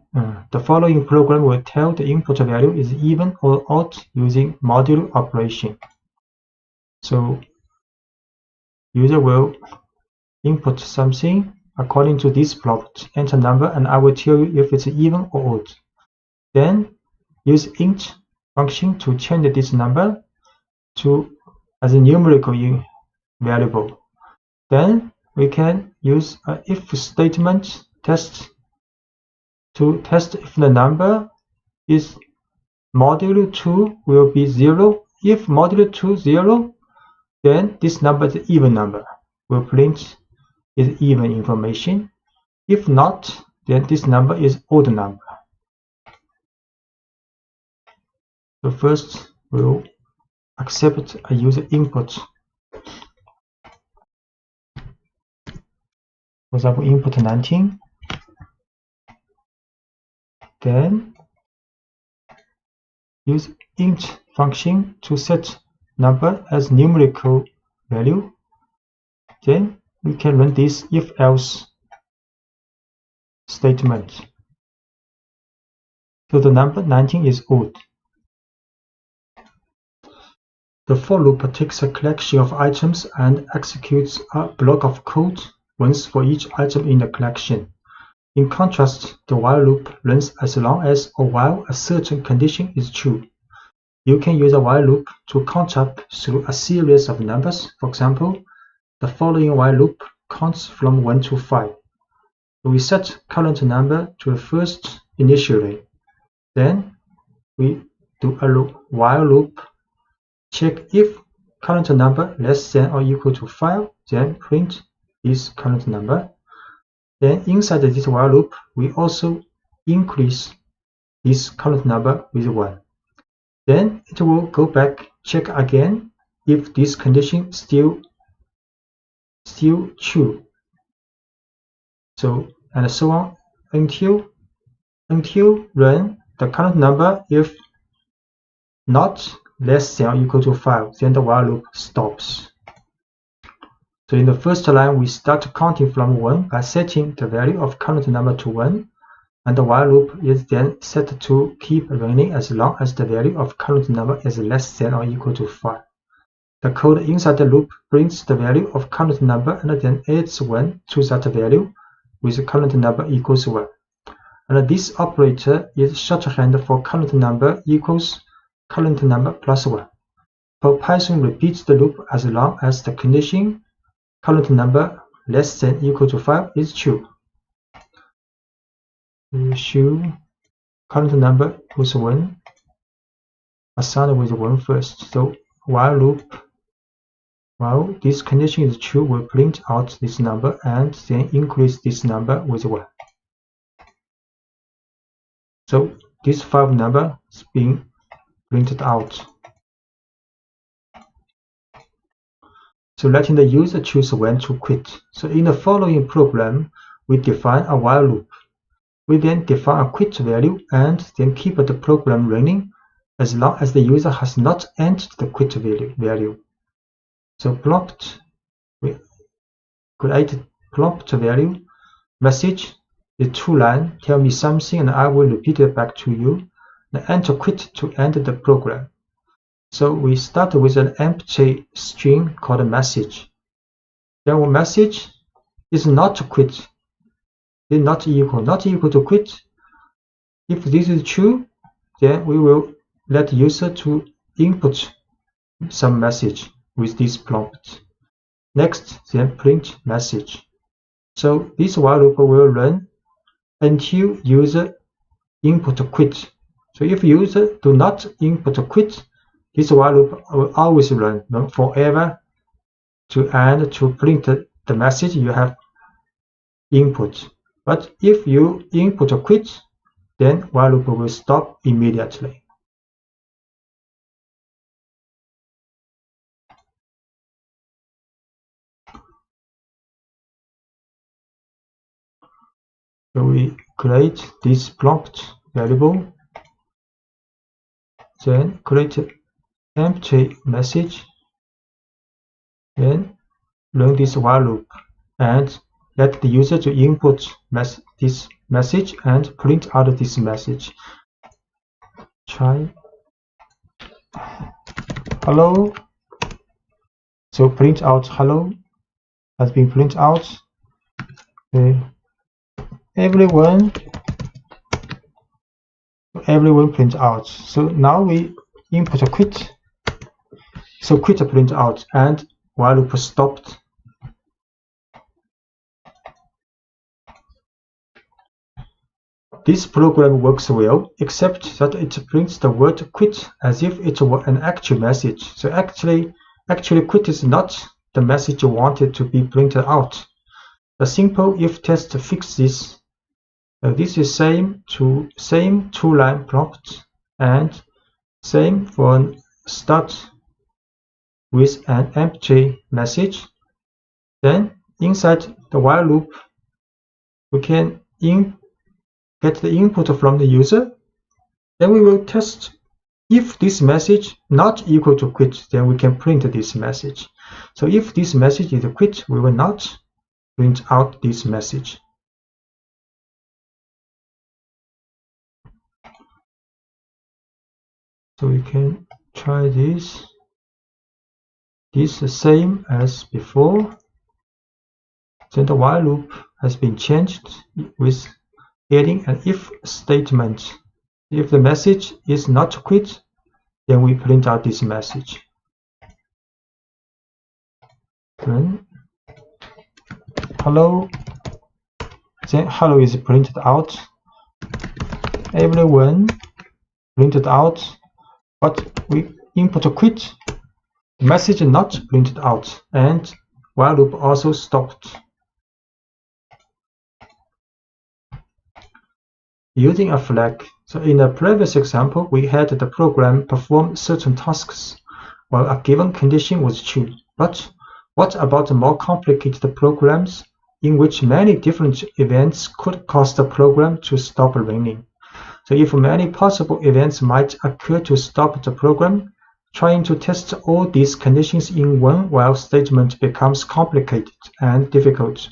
The following program will tell the input value is even or odd using modulo operation. So user will input something according to this prompt, enter number, and I will tell you if it's even or odd. Then use int function to change this number as a numerical variable. Then we can use an if statement test to test if the number is modulo 2 will be 0. If modulo 2 0, then this number is an even number. We'll print is even information. If not, then this number is odd number. So first we'll accept a user input. For example, input 19. Then use int function to set number as numerical value. Then we can run this if-else statement. So the number 19 is odd. The for loop takes a collection of items and executes a block of code once for each item in the collection. In contrast, the while loop runs as long as or while a certain condition is true. You can use a while loop to count up through a series of numbers. For example, the following while loop counts from 1 to 5. We set current number to the first initially. Then we do a while loop, check if current number less than or equal to 5, then print this current number. Then inside this while loop, we also increase this current number with 1. Then it will go back, check again if this condition still true. So and so on until run the current number if not less than or equal to 5, then the while loop stops. So in the first line, we start counting from 1 by setting the value of current number to 1, and the while loop is then set to keep running as long as the value of current number is less than or equal to 5. The code inside the loop prints the value of current number and then adds 1 to that value with current number equals 1. And this operator is shorthand for current number equals current number plus 1. So Python repeats the loop as long as the condition current number less than or equal to 5 is true. We show current number equals 1, assigned with 1 first. So while loop, while this condition is true, will print out this number and then increase this number with 1. So this 5 number is being printed out. So letting the user choose when to quit. So in the following program, we define a while loop. We then define a quit value and then keep the program running as long as the user has not entered the quit value. So prompt, we create prompt value message, the 2-line, tell me something and I will repeat it back to you. Then enter quit to end the program. So we start with an empty string called message. Then our message is not quit, is not equal to quit. If this is true, then we will let user to input some message with this prompt. Next, then print message. So this while loop will run until user input quit. So if user do not input quit, this while loop will always run forever to print the message you have input. But if you input quit, then while loop will stop immediately. So we create this prompt variable, then create empty message, then run this while loop and let the user to input this message and print out this message. Try hello. So print out hello has been printed out. Okay. Everyone print out. So now we input a quit. So quit print out and while loop stopped. This program works well, except that it prints the word quit as if it were an actual message. So actually quit is not the message you wanted to be printed out. A simple if test fixes this. This is same 2-line prompt and same for start with an empty message. Then inside the while loop, we can get the input from the user. Then we will test if this message not equal to quit, then we can print this message. So if this message is quit, we will not print out this message. So we can try this. This is the same as before. Then the while loop has been changed with adding an if statement. If the message is not quit, then we print out this message. Then hello. Then hello is printed out. Everyone printed out. But we input a quit, the message not printed out, and while loop also stopped. Using a flag. So in the previous example, we had the program perform certain tasks while a given condition was true. But what about more complicated programs in which many different events could cause the program to stop running? So if many possible events might occur to stop the program, trying to test all these conditions in one while statement becomes complicated and difficult.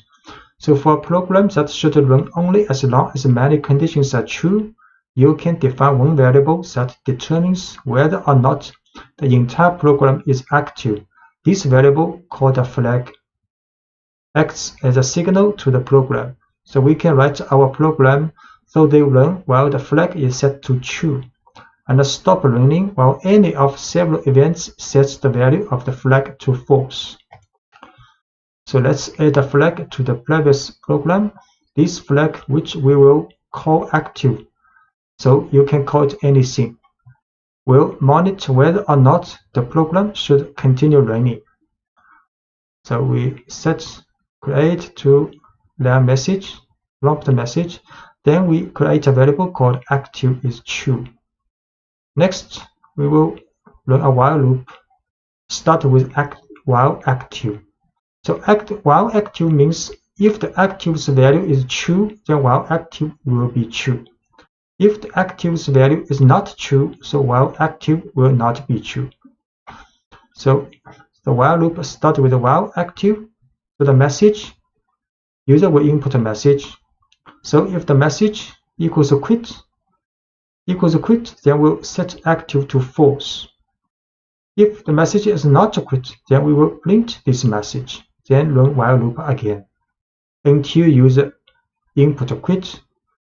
So for a program that should run only as long as many conditions are true, you can define one variable that determines whether or not the entire program is active. This variable, called a flag, acts as a signal to the program. So we can write our program so they run while the flag is set to true, and stop running while any of several events sets the value of the flag to false. So let's add a flag to the previous program. This flag, which we will call active, so you can call it anything, will monitor whether or not the program should continue running. So we set create to their message, prompt message. Then we create a variable called active is true. Next, we will run a while loop. Start with while active. So while active means if the active's value is true, then while active will be true. If the active's value is not true, so while active will not be true. So the while loop starts with while active. So the message, user will input a message. So if the message equals quit, then we'll set active to false. If the message is not quit, then we will print this message, then run while loop again. Until user input quit,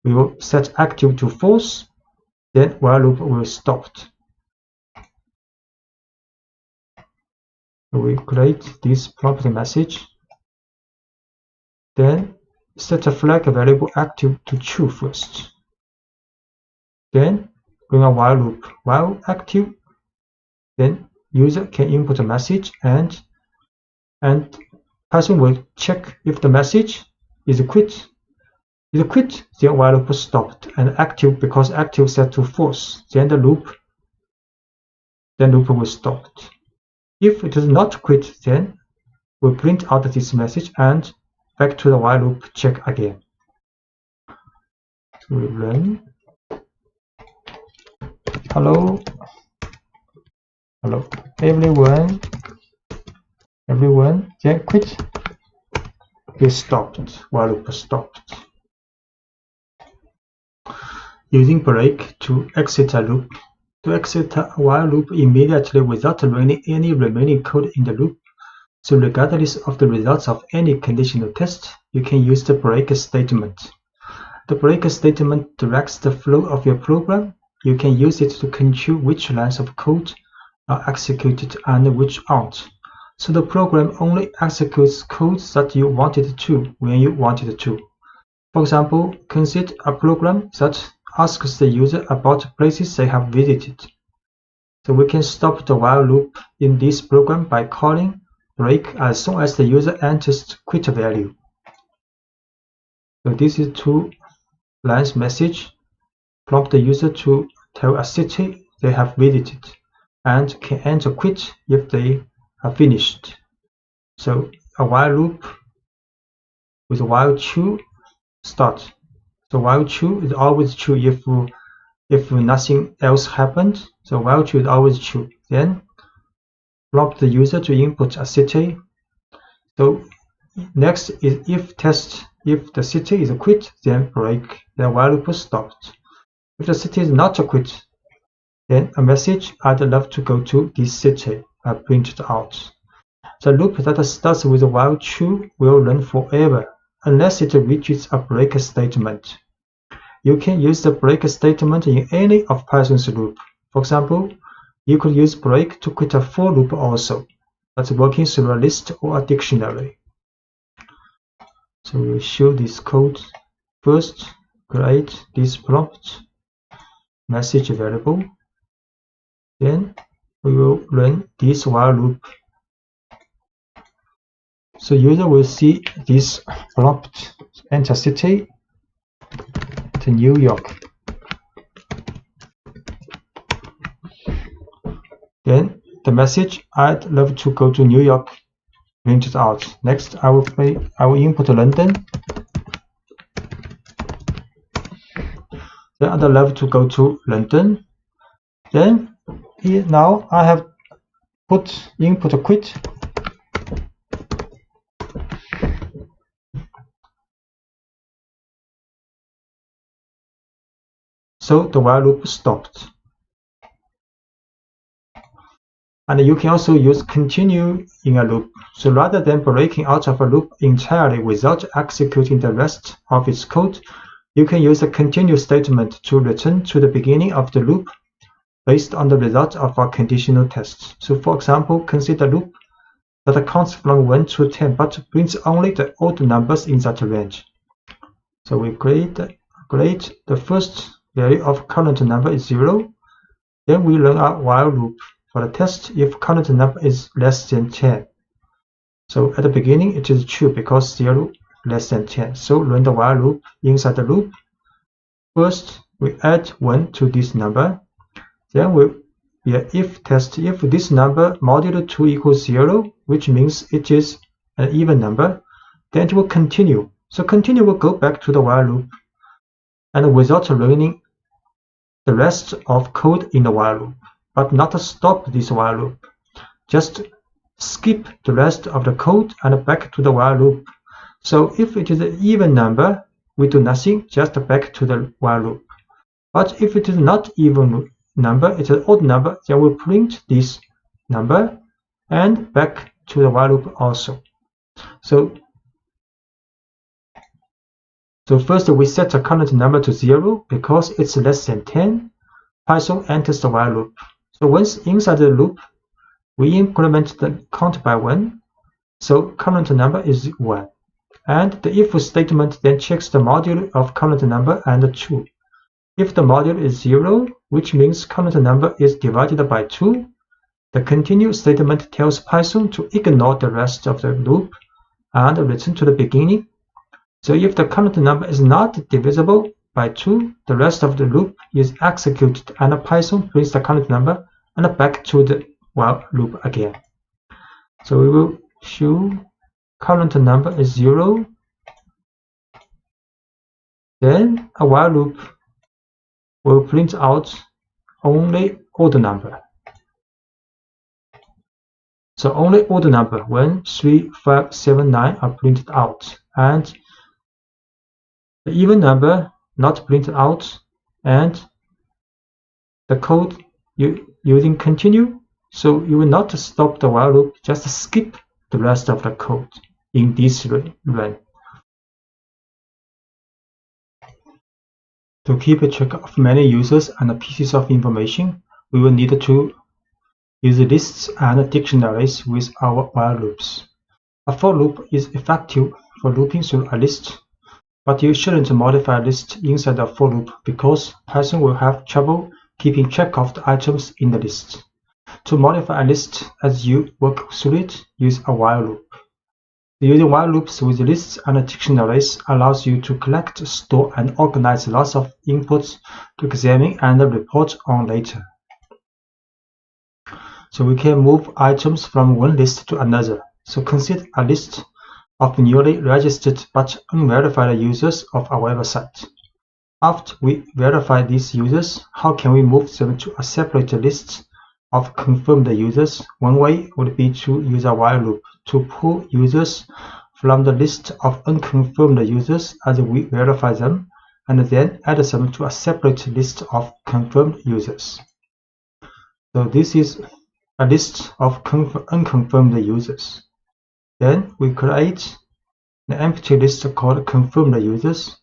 we will set active to false, then while loop will stop. We create this prompt message, then set a flag variable active to true first. Then run a while loop. While active, then user can input a message and Python will check if the message is quit. If quit, then while loop stopped, and active, because active set to false, then loop will stop. If it is not quit, then we'll print out this message and back to the while loop check again. So we run. Hello everyone, then quit is stopped, while loop stopped. Using break to exit a loop. To exit a while loop immediately without running any remaining code in the loop. So regardless of the results of any conditional test, you can use the break statement. The break statement directs the flow of your program. You can use it to control which lines of code are executed and which aren't. So the program only executes code that you want it to when you want it to. For example, consider a program that asks the user about places they have visited. So we can stop the while loop in this program by calling break as soon as the user enters the quit value. So this is 2 lines message. Prompt the user to tell a city they have visited and can enter quit if they are finished. So a while loop with while true start. So while true is always true if nothing else happened. So while true is always true. Then prompt the user to input a city. So next is if test. If the city is quit, then break. Then while loop stopped. If the city is not quit, then a message I'd love to go to this city are printed out. The loop that starts with while true will run forever unless it reaches a break statement. You can use the break statement in any of Python's loop. For example, you could use break to quit a for loop also, that's working through a list or a dictionary. So we'll show this code. First, create this prompt message variable. Then we will run this while loop. So user will see this prompt, enter city to New York. Then the message I'd love to go to New York printed out. Next I will input London. Then I'd love to go to London. Then here now I have put input quit. So the while loop stopped. And you can also use continue in a loop. So rather than breaking out of a loop entirely without executing the rest of its code, you can use a continue statement to return to the beginning of the loop based on the result of our conditional tests. So for example, consider a loop that counts from 1 to 10 but brings only the odd numbers in that range. So we create the first value of current number is 0. Then we run a while loop for the test if current number is less than 10. So at the beginning it is true because 0 less than 10. So run the while loop inside the loop. First we add 1 to this number. Then we if test if this number modulo 2 equals 0, which means it is an even number, then it will continue. So continue will go back to the while loop and without running the rest of code in the while loop, but not stop this while loop. Just skip the rest of the code and back to the while loop. So if it is an even number, we do nothing, just back to the while loop. But if it is not even number, it's an odd number, then we print this number and back to the while loop also. So first we set the current number to 0 because it's less than 10. Python enters the while loop. So once inside the loop, we increment the count by 1. So current number is 1. And the if statement then checks the modulo of current number and 2. If the modulo is 0, which means current number is divided by 2, the continue statement tells Python to ignore the rest of the loop and return to the beginning. So if the current number is not divisible by 2, the rest of the loop is executed and Python prints the current number and back to the while loop again. So we will show current number is 0. Then a while loop will print out only odd number. So only odd number 1, 3, 5, 7, 9 are printed out, and the even number not printed out, and the code using continue. So you will not stop the while loop, just skip the rest of the code in this run. To keep a track of many users and pieces of information, we will need to use lists and dictionaries with our while loops. A for loop is effective for looping through a list, but you shouldn't modify a list inside a for loop because Python will have trouble keeping track of the items in the list. To modify a list as you work through it, use a while loop. Using while loops with lists and dictionaries allows you to collect, store, and organize lots of inputs to examine and report on later. So we can move items from one list to another. So consider a list of newly registered but unverified users of a website. After we verify these users, how can we move them to a separate list of confirmed users? One way would be to use a while loop to pull users from the list of unconfirmed users as we verify them, and then add them to a separate list of confirmed users. So this is a list of unconfirmed users. Then we create an empty list called confirmed users.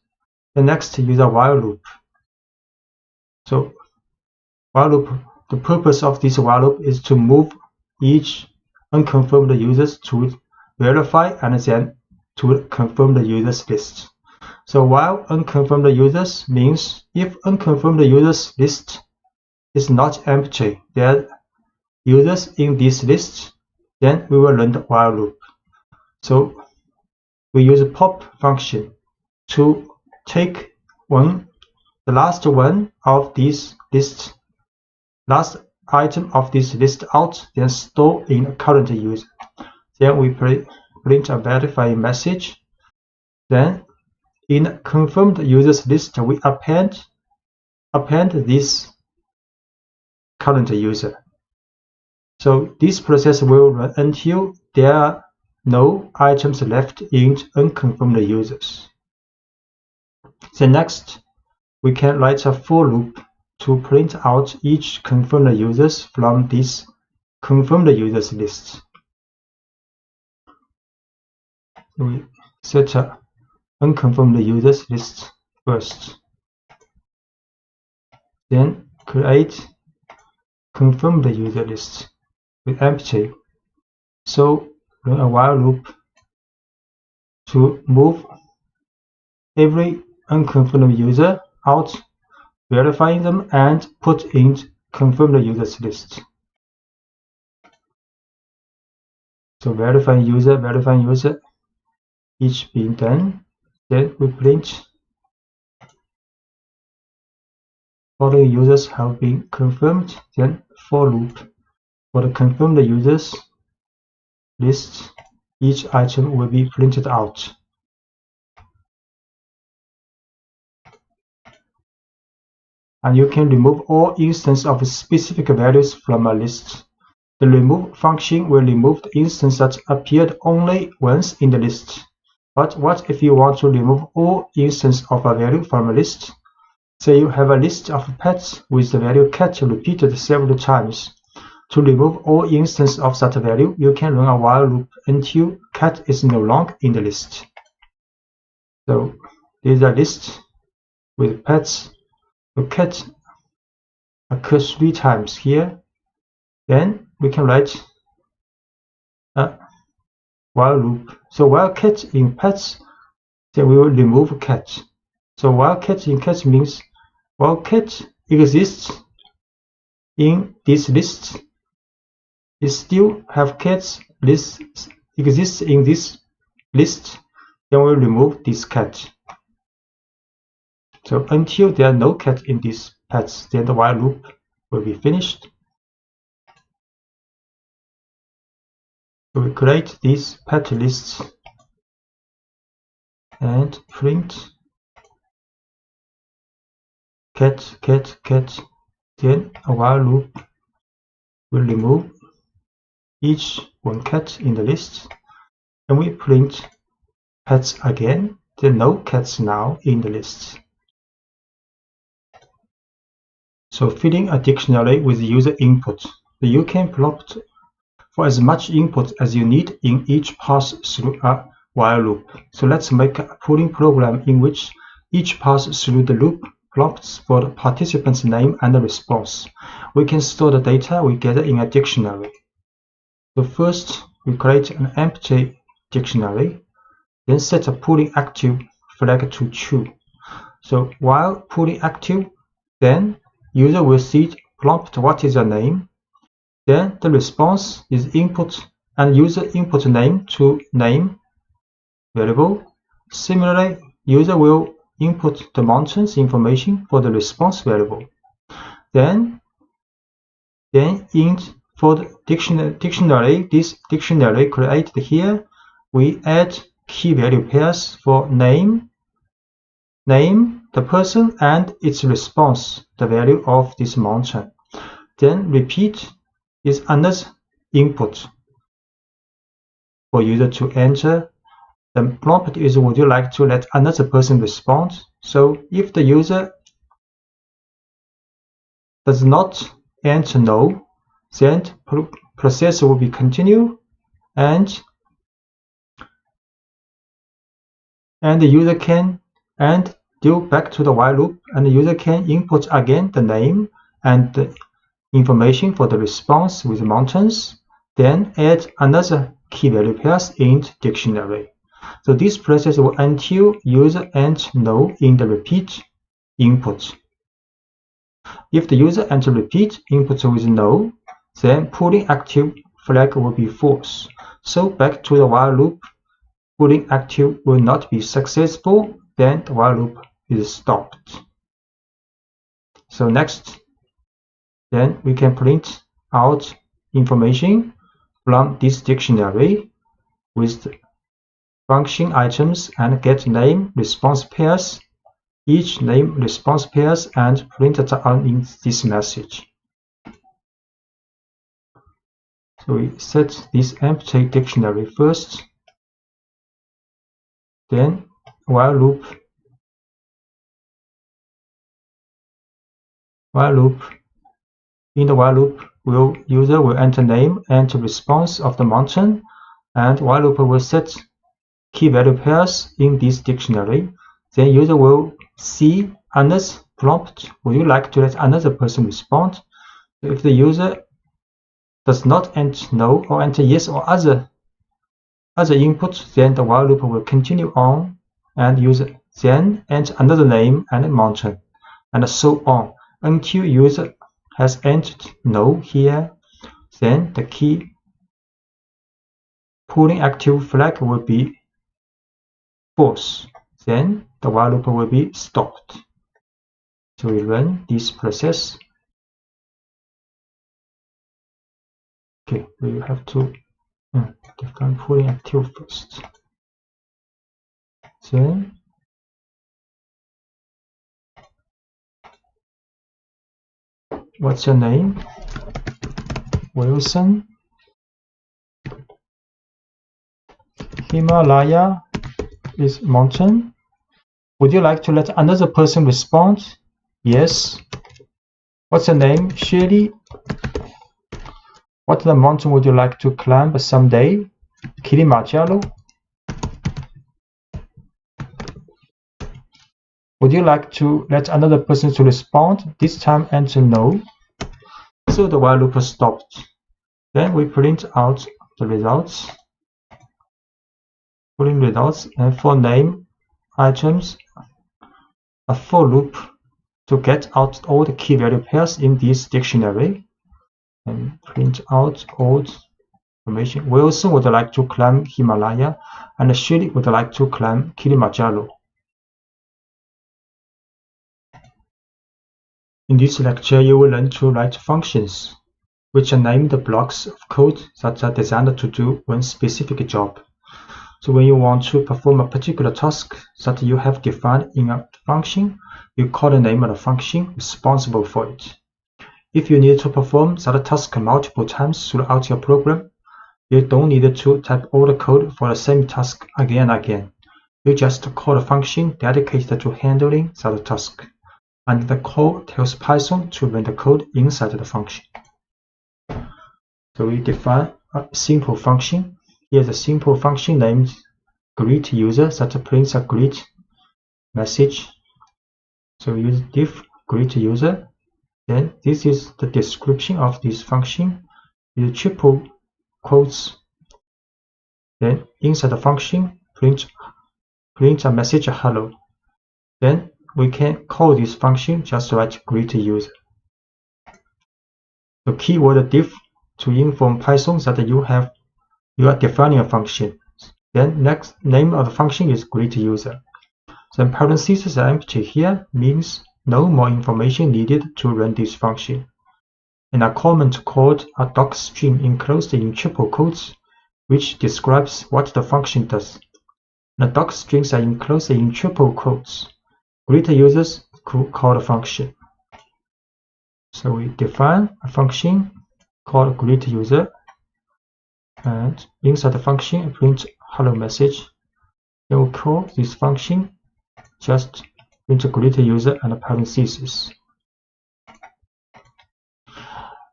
The next use a while loop. So while loop, the purpose of this while loop is to move each unconfirmed users to verify and then to confirm the users list. So while unconfirmed users means if unconfirmed users list is not empty, there are users in this list, then we will run the while loop. So we use a pop function to take the last one of this list, last item of this list out, then store in a current user. Then we print a verifying message. Then in confirmed users list, we append this current user. So this process will run until there are no items left in unconfirmed users. Then next, we can write a for loop to print out each confirmed users from this confirm the user's list. So we set unconfirm the user's list first. Then create confirm the user list with empty. So run a while loop to move every unconfirmed user out, verifying them, and put in confirm the user's list. So verifying user, each being done. Then we print following users have been confirmed. Then for loop for the confirmed users list, each item will be printed out. And you can remove all instances of specific values from a list. The remove function will remove the instance that appeared only once in the list. But what if you want to remove all instances of a value from a list? Say you have a list of pets with the value cat repeated several times. To remove all instances of that value, you can run a while loop until cat is no longer in the list. So this is a list with pets. The cat occurs 3 times here. Then we can write a while loop. So while cat in pets, then we will remove cat. So while cat in cat means while cat exists in this list, it still have cats list exists in this list, then we'll remove this cat. So until there are no cat in these pets, then the while loop will be finished. So we create these pet lists and print cat, cat, cat. Then a while loop will remove each one cat in the list, and we print pets again. There are no cats now in the list. So filling a dictionary with user input. So you can prompt for as much input as you need in each pass through a while loop. So let's make a pooling program in which each pass through the loop prompts for the participant's name and the response. We can store the data we gather in a dictionary. So first we create an empty dictionary, then set a pooling active flag to true. So while pooling active, then user will see prompt what is your name. Then the response is input and user input name to name variable. Similarly, user will input the mountains information for the response variable. Then for the dictionary, this dictionary created here, we add key value pairs for name, the person, and its response, the value of this mountain. Then repeat is another input for user to enter. The prompt is would you like to let another person respond? So if the user does not enter no, then process will be continue, and the user can do back to the while loop, and the user can input again the name and the information for the response with mountains, then add another key value pairs in dictionary. So this process will until user enter no in the repeat input. If the user enter repeat input with no, then pooling active flag will be false. So back to the while loop, pooling active will not be successful, then the while loop is stopped. So next, then we can print out information from this dictionary with the function items and get name response pairs, each name response pairs, and print it out in this message. So we set this empty dictionary first, then while loop, in the while loop user will enter name and response of the mountain, and while loop will set key value pairs in this dictionary. Then user will see Anna's prompt. Would you like to let another person respond? If the user does not enter no or enter yes or other input, then the while loop will continue on, and user then enter another name and mountain, and so on until user has entered no here. Then the key pooling active flag will be false. Then the while loop will be stopped. So we run this process. Okay, we have to define pooling active first. Then what's your name? Wilson. Himalaya is mountain. Would you like to let another person respond? Yes. What's your name? Shirley. What the mountain would you like to climb someday? Kilimanjaro. Would you like to let another person to respond? This time enter no. So the while loop stopped. Then we print out the results. Pulling results, and for name items, a for loop to get out all the key value pairs in this dictionary, and print out all information. Wilson would like to climb Himalaya, and Shirley would like to climb Kilimanjaro. In this lecture, you will learn to write functions, which are named blocks of code that are designed to do one specific job. So when you want to perform a particular task that you have defined in a function, you call the name of the function responsible for it. If you need to perform that task multiple times throughout your program, you don't need to type all the code for the same task again and again. You just call a function dedicated to handling that task, and the call tells Python to run the code inside the function. So we define a simple function. Here's a simple function named greet user that prints a greet message. So use diff greet user. Then this is the description of this function. Use triple quotes. Then inside the function, print a message hello. Then we can call this function just write greet user. The keyword diff to inform Python that you are defining a function. Then next name of the function is greet user. Then parentheses are empty here, means no more information needed to run this function. And a comment called a docstring enclosed in triple quotes, which describes what the function does. The docstrings are enclosed in triple quotes. Greet users call the function. So we define a function called greet user, and inside the function print hello message. Then we'll call this function just print greet user and parentheses.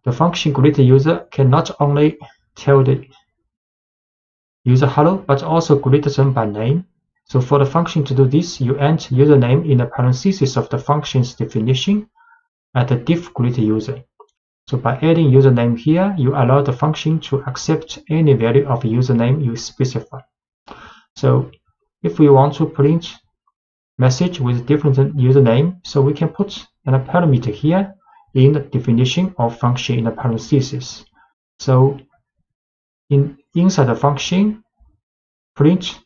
The function greet user can not only tell the user hello, but also greet them by name. So for the function to do this, you enter username in the parentheses of the function's definition at the diff greet user. So by adding username here, you allow the function to accept any value of username you specify. So if we want to print message with different username, so we can put a parameter here in the definition of function in the parentheses. So inside the function, print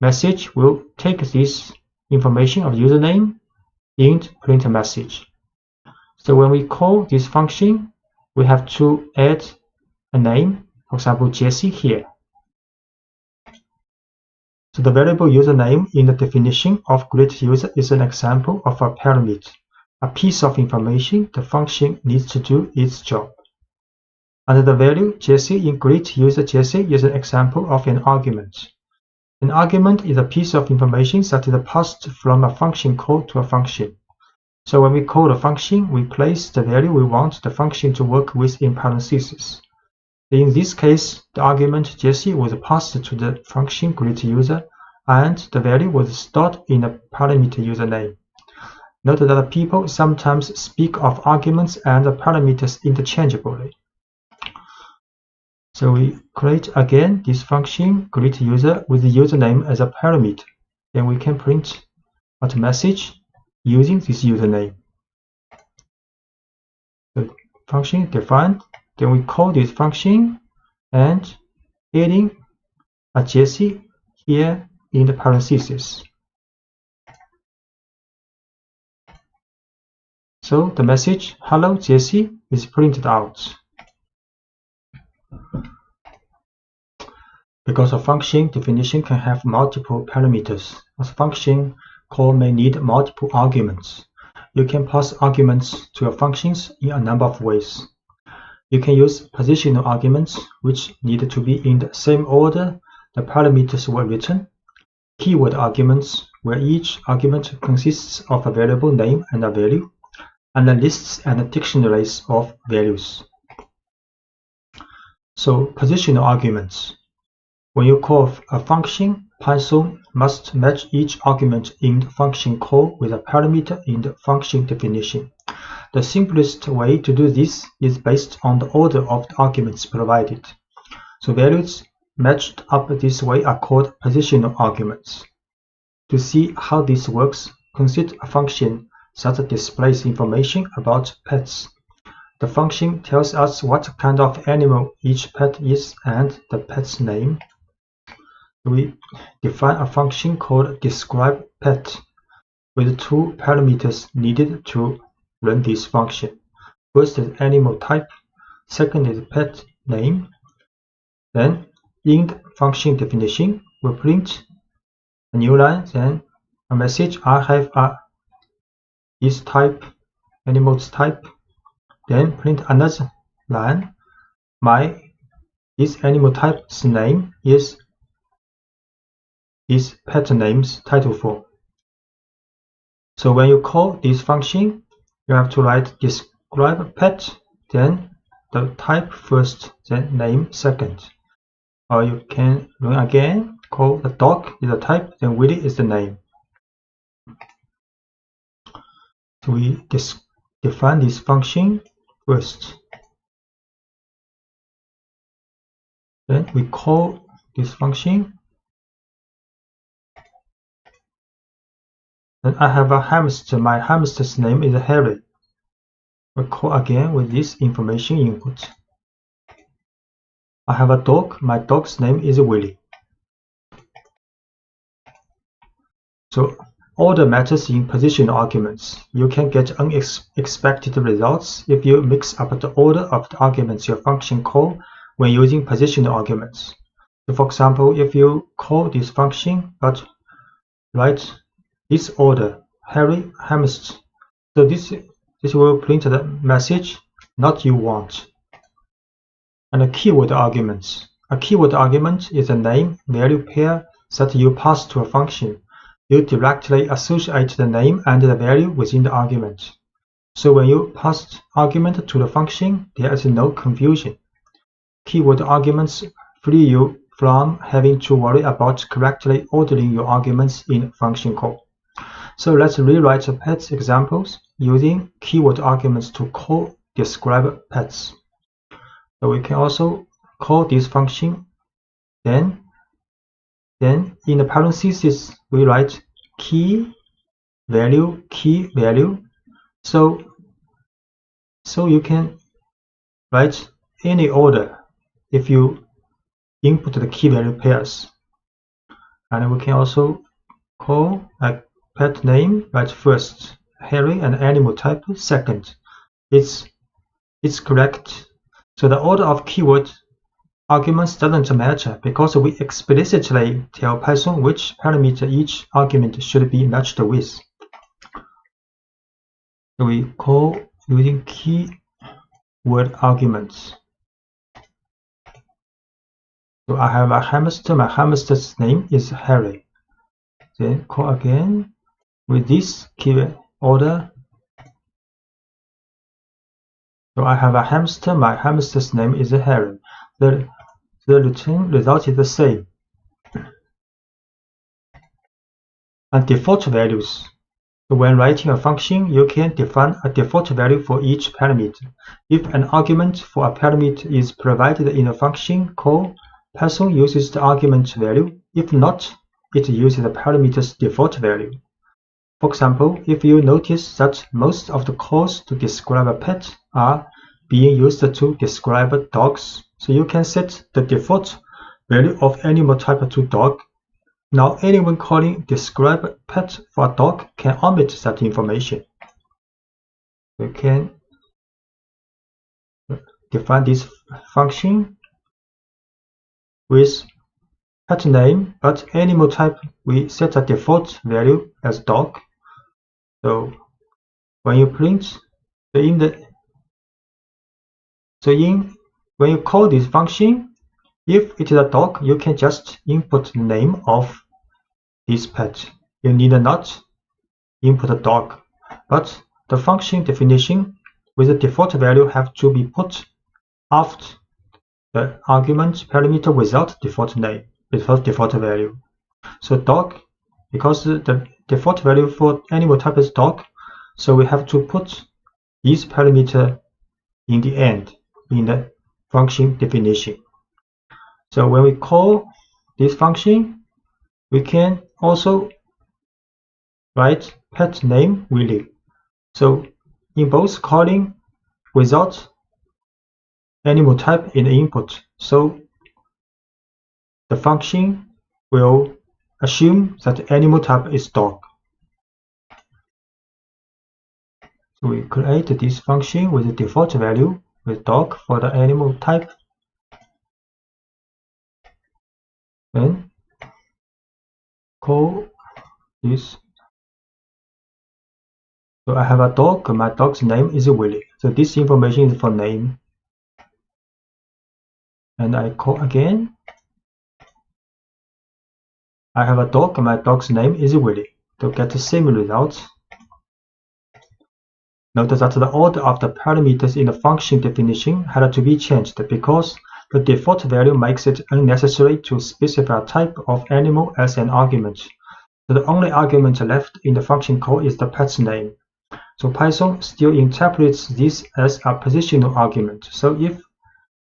message will take this information of username and print a message. So when we call this function, we have to add a name, for example, Jesse here. So the variable username in the definition of greet user is an example of a parameter, a piece of information the function needs to do its job. And the value Jesse in greet user Jesse is an example of an argument. An argument is a piece of information that is passed from a function call to a function. So when we call the function, we place the value we want the function to work with in parentheses. In this case, the argument Jesse was passed to the function greetUser, and the value was stored in the parameter username. Note that people sometimes speak of arguments and parameters interchangeably. So we create again this function greetUser with the username as a parameter. Then we can print out a message using this username. The function defined. Then we call this function and adding a Jesse here in the parentheses. So the message "Hello Jesse" is printed out. Because a function definition can have multiple parameters, a function call may need multiple arguments. You can pass arguments to your functions in a number of ways. You can use positional arguments, which need to be in the same order the parameters were written, keyword arguments, where each argument consists of a variable name and a value, and the lists and dictionaries of values. So positional arguments. When you call a function, Python must match each argument in the function call with a parameter in the function definition. The simplest way to do this is based on the order of the arguments provided. So values matched up this way are called positional arguments. To see how this works, consider a function that displays information about pets. The function tells us what kind of animal each pet is and the pet's name. We define a function called DescribePet with two parameters needed to run this function. First is animal type, second is pet name. Then in the function definition, we print a new line, then a message "I have a this type, animal's type." Then print another line, this animal type's name is this pet name's title form. So when you call this function, you have to write DescribePet, then the type first, then name second. Or you can run again, call the dog is the type, then Willy is the name. So we define this function first. Then we call this function. Then I have a hamster. My hamster's name is Harry. We call again with this information input. I have a dog. My dog's name is Willy. So order matters in positional arguments. You can get unexpected results if you mix up the order of the arguments your function call when using positional arguments. So for example, if you call this function but write this order, Harry hamster, so this will print the message "not you want." And a keyword arguments. A keyword argument is a name-value pair that you pass to a function. You directly associate the name and the value within the argument. So when you pass argument to the function, there is no confusion. Keyword arguments free you from having to worry about correctly ordering your arguments in function call. So let's rewrite the pets examples using keyword arguments to call DescribePets. So we can also call this function. Then in the parentheses we write key value. So you can write any order if you input the key value pairs. And we can also call a pet name, right first, Harry, and animal type second. It's correct. So the order of keyword arguments doesn't matter because we explicitly tell Python which parameter each argument should be matched with. So we call using keyword arguments. So I have a hamster. My hamster's name is Harry. Then call again with this keyword order So I have a hamster, my hamster's name is Harry. The return result is the same. And default values. So when writing a function, you can define a default value for each parameter. If an argument for a parameter is provided in a function call, Python uses the argument value. If not, it uses the parameter's default value. For example, if you notice that most of the calls to describe a pet are being used to describe dogs, so you can set the default value of animal type to dog. Now anyone calling describe pet for a dog can omit that information. We can define this function with pet name, but animal type we set a default value as dog. So when you print, when you call this function, if it is a dog, you can just input the name of this pet. You need not input a dog, but the function definition with the default value have to be put after the argument parameter without default name, without default value. So dog, because the default value for animal type is dog, so we have to put this parameter in the end in the function definition. So when we call this function, we can also write pet name Willy. So in both calling without animal type in the input, so the function will assume that animal type is dog. So we create this function with the default value with dog for the animal type. Then call this. So I have a dog, my dog's name is Willy. So this information is for name. And I call again. I have a dog, my dog's name is Willy. To get the same result. Note that the order of the parameters in the function definition had to be changed because the default value makes it unnecessary to specify a type of animal as an argument. So the only argument left in the function call is the pet's name. So Python still interprets this as a positional argument. So if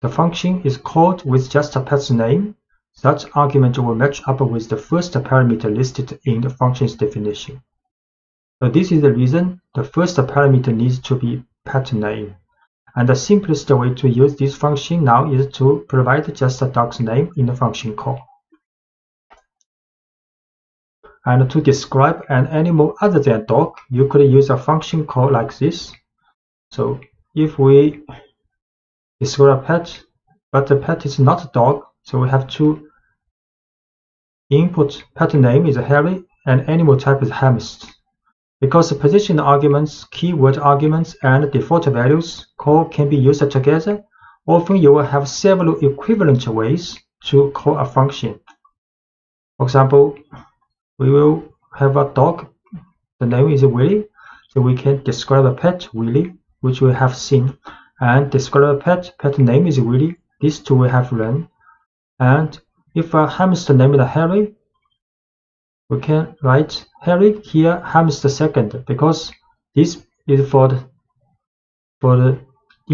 the function is called with just a pet's name, that argument will match up with the first parameter listed in the function's definition. So this is the reason the first parameter needs to be pet name. And the simplest way to use this function now is to provide just a dog's name in the function call. And to describe an animal other than dog, you could use a function call like this. So if we describe a pet, but the pet is not a dog, so we have to input pet name is Harry and animal type is hamster. Because the position arguments, keyword arguments, and default values call can be used together, often you will have several equivalent ways to call a function. For example, we will have a dog, the name is Willy, so we can describe a pet, Willy, which we have seen, and describe a pet name is Willy, these two we have learned. And if a hamster name is Harry, we can write Harry here, hamster second, because this is in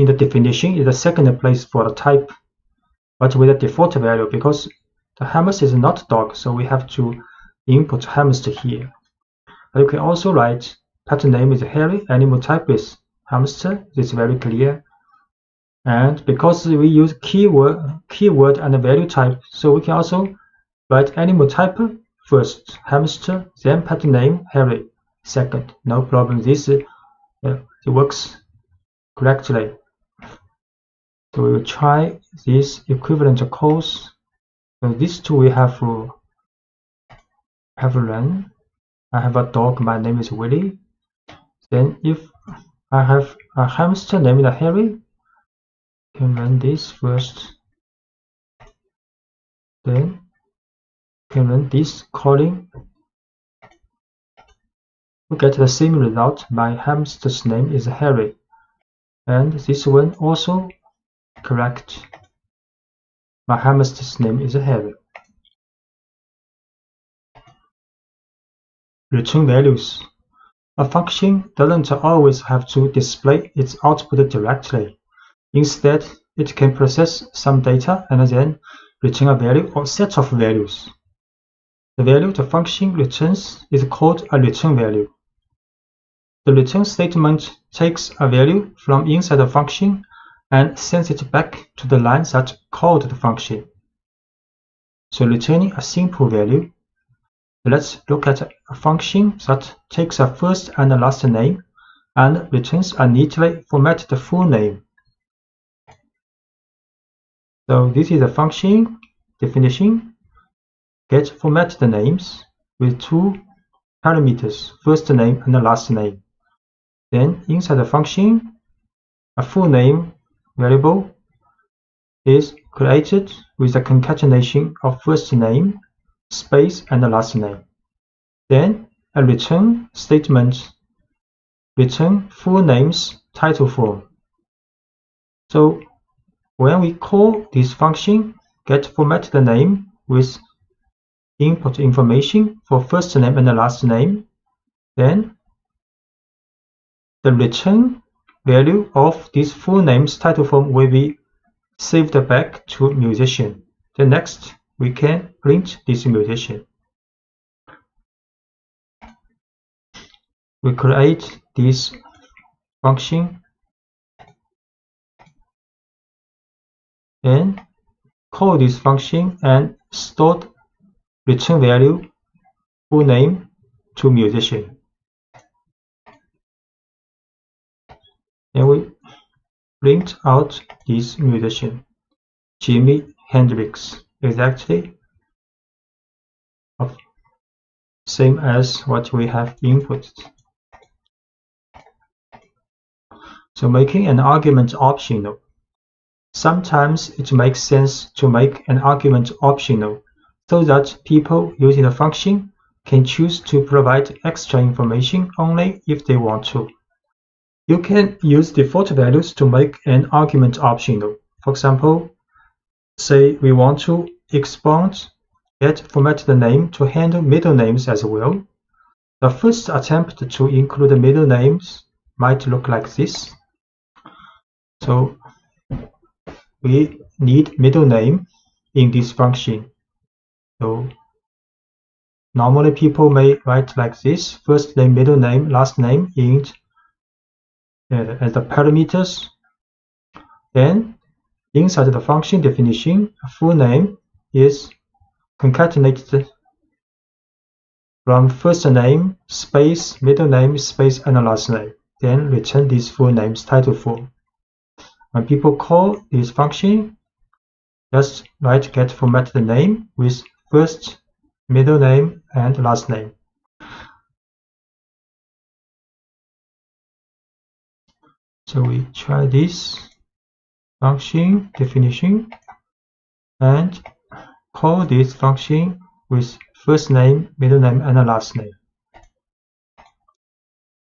the definition is the second place for the type, but with a default value because the hamster is not dog, so we have to input hamster here. But you can also write pet name is Harry, animal type is hamster. This is very clear. And because we use keyword and value type, so we can also write animal type first, hamster, then pet name Harry second. No problem. This it works correctly. So we will try this equivalent calls. So these two we have run. I have a dog, my name is Willy. Then if I have a hamster named Harry, I can run this first. Then can run this calling. We get the same result. My hamster's name is Harry. And this one also correct. My hamster's name is Harry. Return values. A function doesn't always have to display its output directly. Instead, it can process some data and then return a value or set of values. The value the function returns is called a return value. The return statement takes a value from inside the function and sends it back to the line that called the function. So returning a simple value, let's look at a function that takes a first and a last name and returns a neatly formatted full name. So this is a function definition. Get formatted names with two parameters, first name and the last name. Then inside the function, a full name variable is created with a concatenation of first name, space, and the last name. Then a return statement return full name's title form. So when we call this function get formatted name with input information for first name and the last name, then the return value of this full name's title form will be saved back to musician. Then next we can print this musician. We create this function and call this function and store return value full name to musician. And we print out this musician, Jimi Hendrix, exactly same as what we have inputted. So making an argument optional. Sometimes it makes sense to make an argument optional so that people using the function can choose to provide extra information only if they want to. You can use default values to make an argument optional. For example, say we want to expand get formatted name to handle middle names as well. The first attempt to include middle names might look like this. So we need middle name in this function. So normally people may write like this: first name, middle name, last name in as the parameters. Then inside the function definition, a full name is concatenated from first name, space, middle name, space, and last name. Then return this full name's title form. When people call this function, just write get formatted name with first, middle name, and last name. So we try this function definition and call this function with first name, middle name, and last name.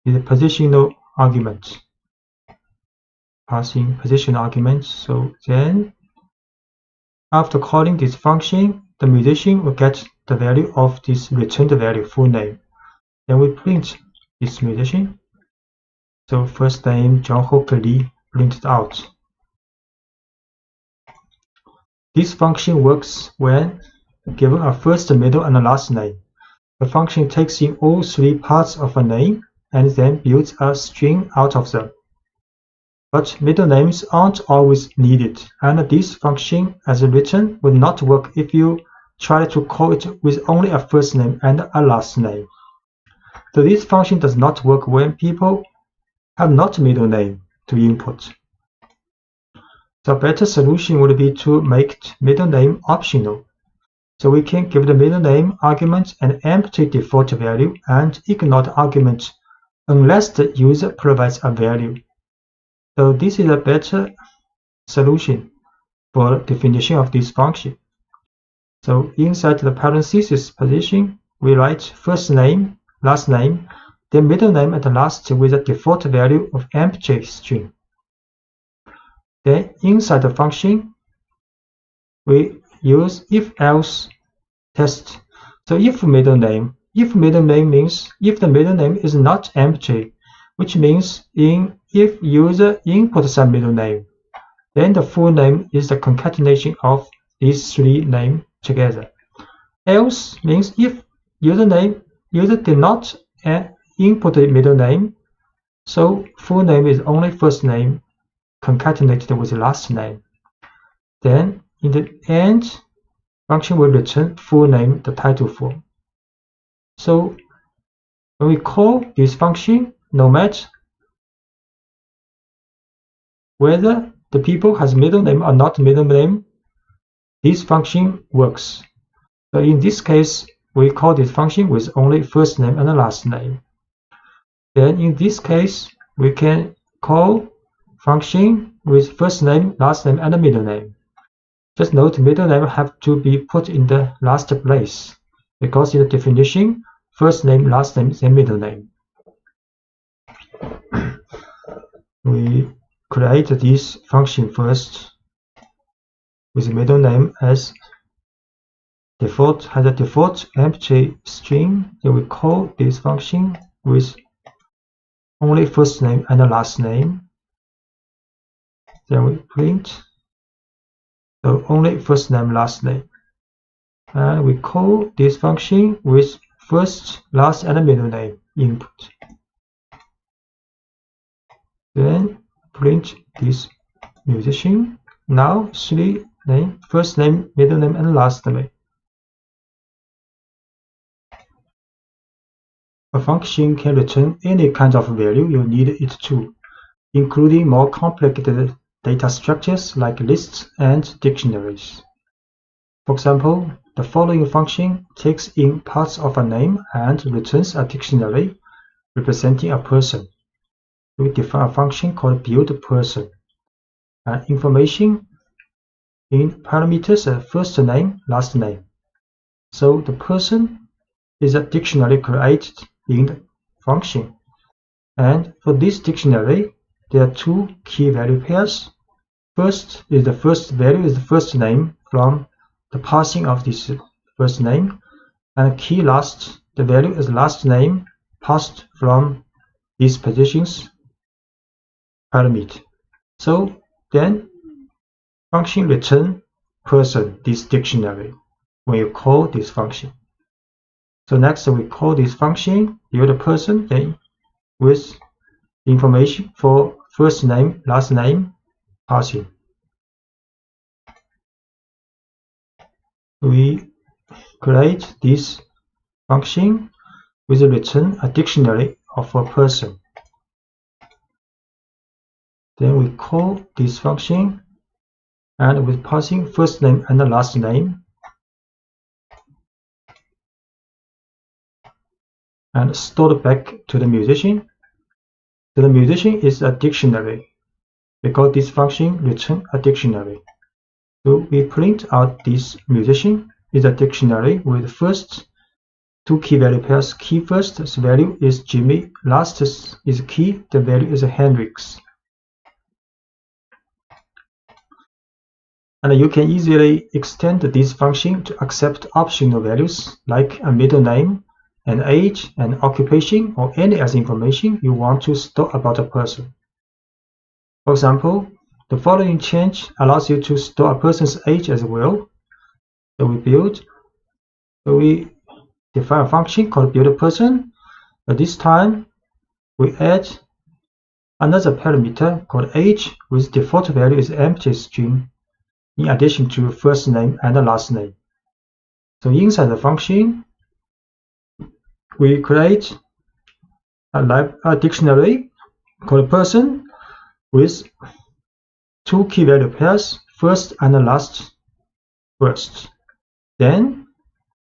It's a positional argument, passing position argument. So then after calling this function, the musician will get the value of this returned value full name. Then we print this musician. So first name John Hooker Lee printed out. This function works when given a first, middle, and a last name. The function takes in all three parts of a name and then builds a string out of them. But middle names aren't always needed, and this function as written would not work if you try to call it with only a first name and a last name. So this function does not work when people have not middle name to input. The better solution would be to make middle name optional. So we can give the middle name argument an empty default value and ignore the argument unless the user provides a value. So this is a better solution for definition of this function. So inside the parenthesis position, we write first name, last name, then middle name at last with a default value of empty string. Then inside the function, we use if-else test. So if middle name means if the middle name is not empty, which means if user inputs some middle name, then the full name is the concatenation of these three names together. Else means if user did not input the middle name, so full name is only first name concatenated with last name. Then in the end, function will return full name, the title form. So when we call this function, no matter whether the people has middle name or not middle name, this function works. So in this case, we call this function with only first name and last name. Then in this case, we can call function with first name, last name, and middle name. Just note middle name have to be put in the last place, because in the definition, first name, last name, then middle name. We create this function first with middle name as default, has a default empty string. Then we call this function with only first name and last name. Then we print so only first name, last name. And we call this function with first, last, and middle name input. Then print this musician. Now three name, first name, middle name, and last name. A function can return any kind of value you need it to, including more complicated data structures like lists and dictionaries. For example, the following function takes in parts of a name and returns a dictionary representing a person. We define a function called buildPerson. Information in parameters are first name, last name. So the person is a dictionary created in the function. And for this dictionary, there are two key value pairs. First is the first value is the first name from the parsing of this first name, and key last, the value is last name passed from these positions parameter. So then function return person, this dictionary, when you call this function. So next we call this function buildPerson, then with information for first name, last name passing. We create this function with a return a dictionary of a person. Then we call this function and with passing first name and the last name, and stored back to the musician. So the musician is a dictionary because this function returns a dictionary. So we print out this musician is a dictionary with first two key value pairs. Key first value is Jimmy, last is key, the value is Hendrix. And you can easily extend this function to accept optional values like a middle name, an age, an occupation, or any other information you want to store about a person. For example, the following change allows you to store a person's age as well. So we define a function called buildPerson. But this time we add another parameter called age with default value is empty string in addition to first name and the last name. So inside the function, we create a dictionary called person with two key value pairs, first and last first. Then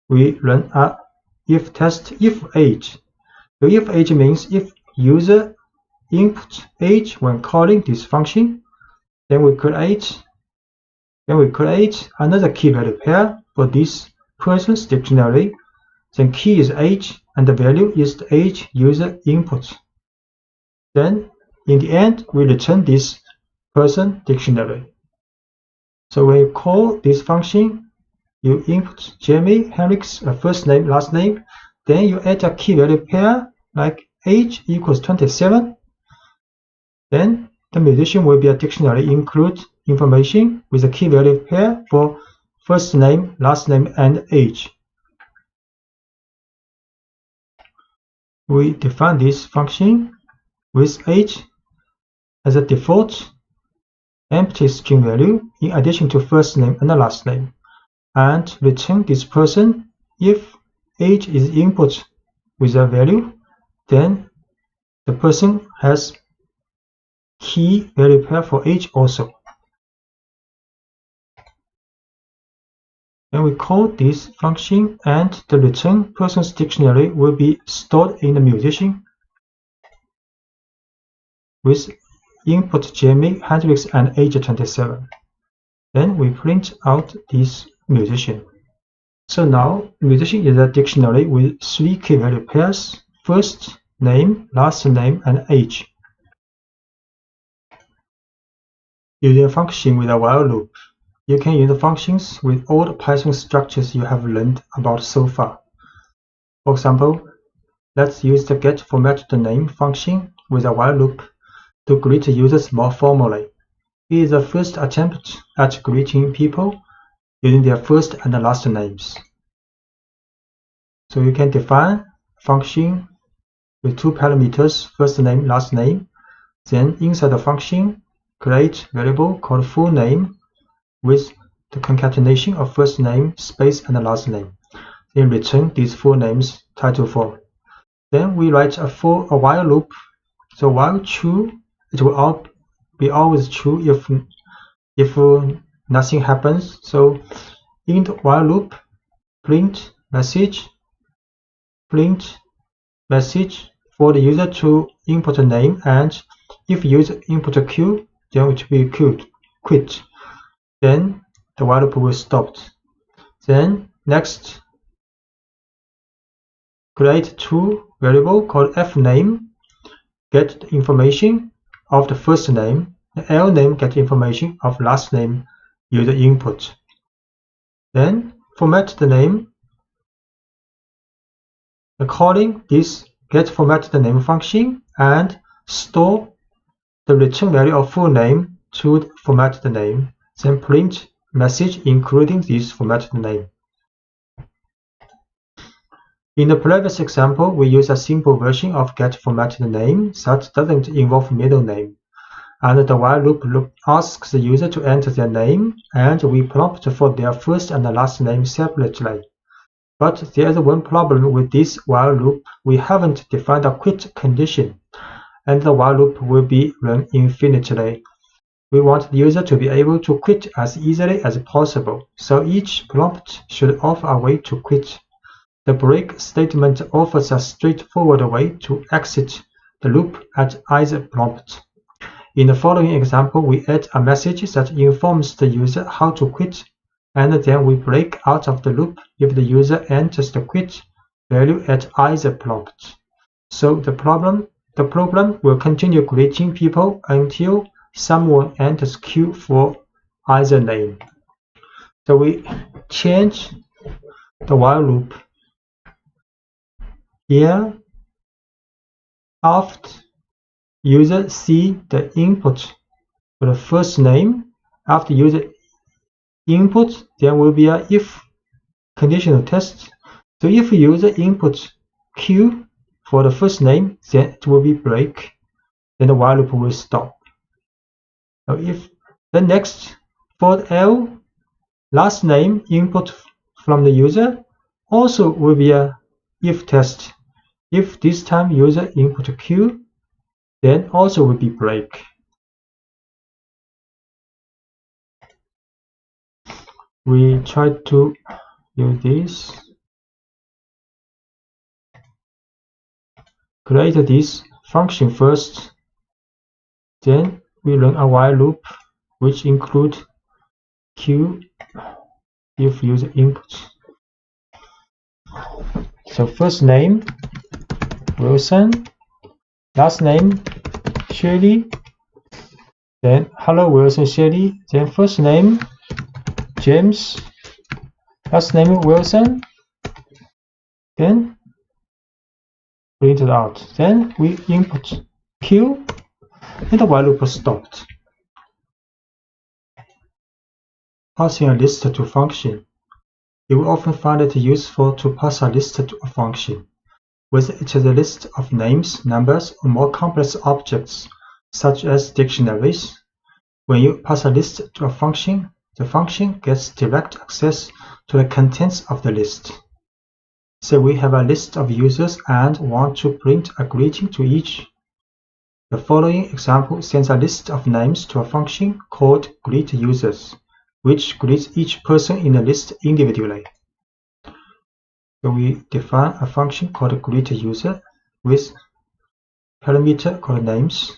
we run a if test if age. So if age means if user input age when calling this function, then we create another key value pair for this person's dictionary. Then key is age and the value is the age user input. Then in the end we return this person dictionary. So when you call this function, you input Jamie, Henrik's first name, last name, then you add a key value pair like age equals 27. Then the musician will be a dictionary include information with a key value pair for first name, last name, and age. We define this function with age as a default empty string value in addition to first name and the last name, and return this person if age is input with a value, then the person has key value pair for age also. And we call this function, and the return person's dictionary will be stored in the musician with input Jamie, Hendrix, and age 27. Then we print out this musician. So now musician is a dictionary with 3 key value pairs: first name, last name, and age. Using a function with a while loop. You can use the functions with all the Python structures you have learned about so far. For example, let's use the getFormatTheName function with a while loop to greet users more formally. It is the first attempt at greeting people using their first and last names. So you can define a function with 2 parameters, first name, last name. Then inside the function, create variable called full name with the concatenation of first name, space, and the last name. Then return these full names title form. Then we write a while loop. So while true, it will be always true if nothing happens. So in the while loop, print message for the user to input a name, and if user input a Q, then it will be quit. Then the while loop will stop. Then next, create 2 variable called fName, get the information of the first name, and lName get information of last name user input. Then format the name, calling this getFormatTheName function, and store the return value of full name to format the name. Then print message including this format name. In the previous example, we use a simple version of getFormatTheName that doesn't involve middle name. And the while loop asks the user to enter their name, and we prompt for their first and last name separately. But there is one problem with this while loop. We haven't defined a quit condition, and the while loop will be run infinitely. We want the user to be able to quit as easily as possible, so each prompt should offer a way to quit. The break statement offers a straightforward way to exit the loop at either prompt. In the following example, we add a message that informs the user how to quit, and then we break out of the loop if the user enters the quit value at either prompt. So the program will continue greeting people until someone enters Q for either name. So we change the while loop here. After user see the input for the first name, after user input, there will be a if conditional test. So if user input Q for the first name, then it will be break. Then the while loop will stop. So if the next for L last name input from the user also will be a if test. If this time user input Q, then also will be break. We try to use this. Create this function first, then we run a while loop which include Q if user input. So first name Wilson, last name Shirley, Then hello Wilson Shelley. Then first name James, last name Wilson. Then print it out. Then we input Q, and the while loop stopped. Passing a list to function. You will often find it useful to pass a list to a function, whether it is a list of names, numbers, or more complex objects, such as dictionaries. When you pass a list to a function, the function gets direct access to the contents of the list. So we have a list of users and want to print a greeting to each. The following example sends a list of names to a function called greetUsers, which greets each person in the list individually. So we define a function called greetUser with parameter called names,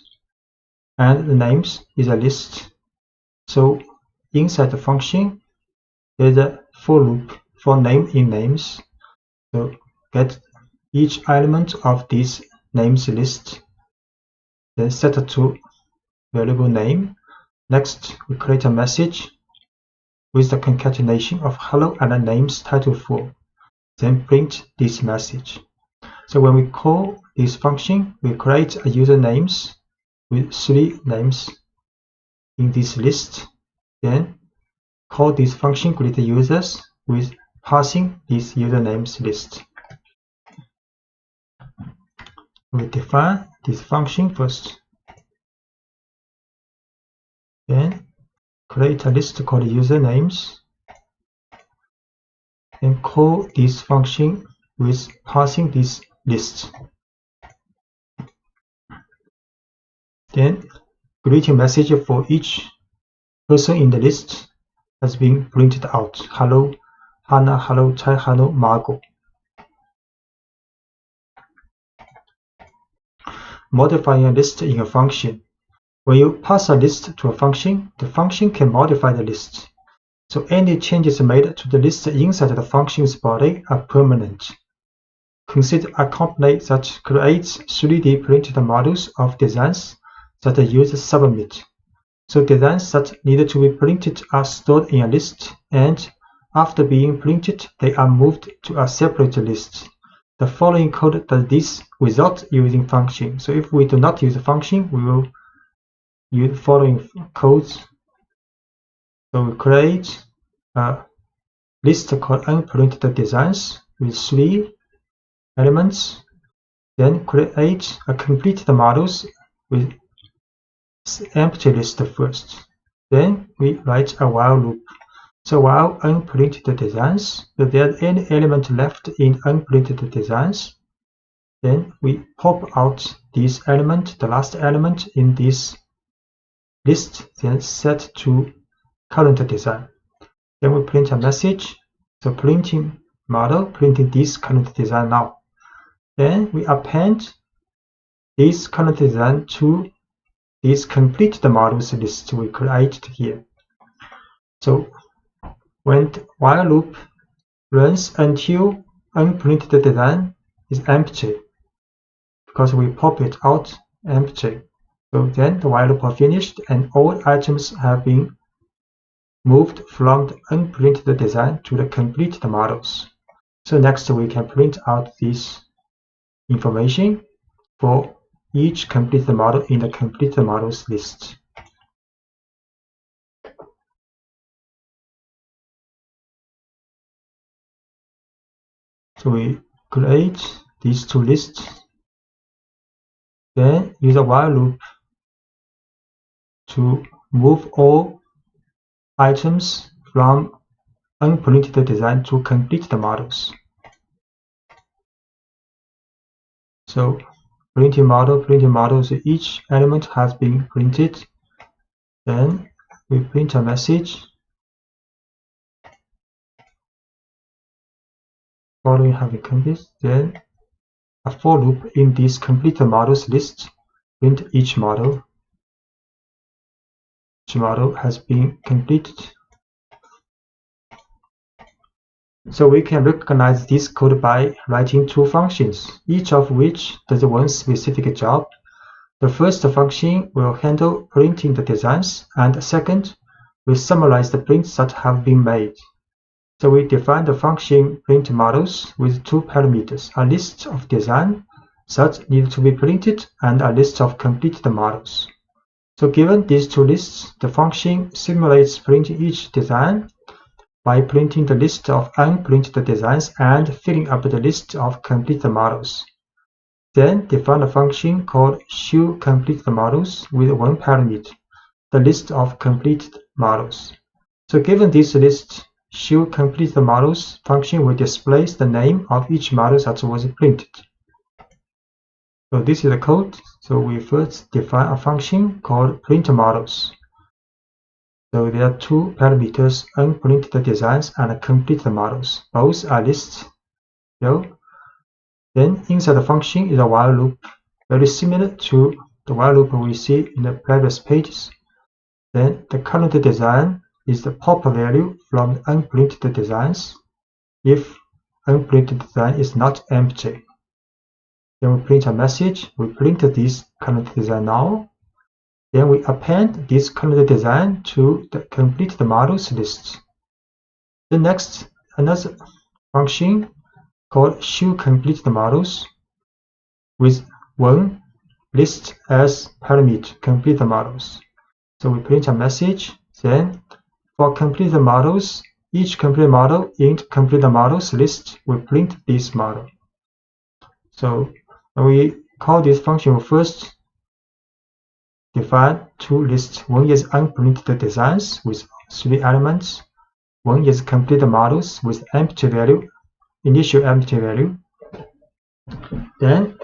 and the names is a list. So inside the function, there's a for loop for name in names. So get each element of this names list, then set it to variable name. Next, we create a message with the concatenation of hello and the names title for, then print this message. So when we call this function, we create a user names with 3 names in this list, then call this function greetUsers with passing this user names list. We define this function first, then create a list called usernames, and call this function with passing this list. Then greeting message for each person in the list has been printed out. Hello Hannah, hello Chai, hello Margot. Modifying a list in a function. When you pass a list to a function, the function can modify the list. So any changes made to the list inside the function's body are permanent. Consider a company that creates 3D printed models of designs that the users submit. So designs that need to be printed are stored in a list, and after being printed, they are moved to a separate list. The following code does this without using function. So if we do not use a function, we will use the following codes. So we create a list called unprinted designs with 3 elements, then create a completed models with empty list first. Then we write a while loop. So while unprinted designs, if there's any element left in unprinted designs, then we pop out this element, the last element in this list, then set to current design. Then we print a message, so printing model, printing this current design now. Then we append this current design to this completed models list we created here. So when the while loop runs until unprinted design is empty, because we pop it out empty. So then the while loop are finished and all items have been moved from the unprinted design to the completed models. So next we can print out this information for each completed model in the completed models list. So we create these 2 lists, then use a while loop to move all items from unprinted design to completed models. So printing models, each element has been printed. Then we print a message following having completed, then a for loop in this completed models list, print each model. Each model has been completed. So we can recognize this code by writing 2 functions, each of which does one specific job. The first function will handle printing the designs, and the second will summarize the prints that have been made. So we define the function print models with two parameters, a list of design that need to be printed and a list of completed models. So given these two lists, the function simulates printing each design by printing the list of unprinted designs and filling up the list of completed models. Then define a function called showCompleteModels with one parameter, the list of completed models. So given this list, showCompleteModels function will display the name of each model that was printed. So this is the code. So we first define a function called printModels. So there are two parameters, unprinted designs and completed models. Both are lists. Then inside the function is a while loop, very similar to the while loop we see in the previous pages. Then the current design is the pop value from the unprinted designs if unprinted design is not empty. Then we print a message, we print this current design now. Then we append this current design to the completed models list. The next, another function called showCompleteModels with one list as parameter, completed models. So we print a message, then for completed models, each completed model in completed models list will print this model. So when we call this function, we first define two lists. One is unprinted designs with 3 elements. One is completed models with empty value, initial empty value. Then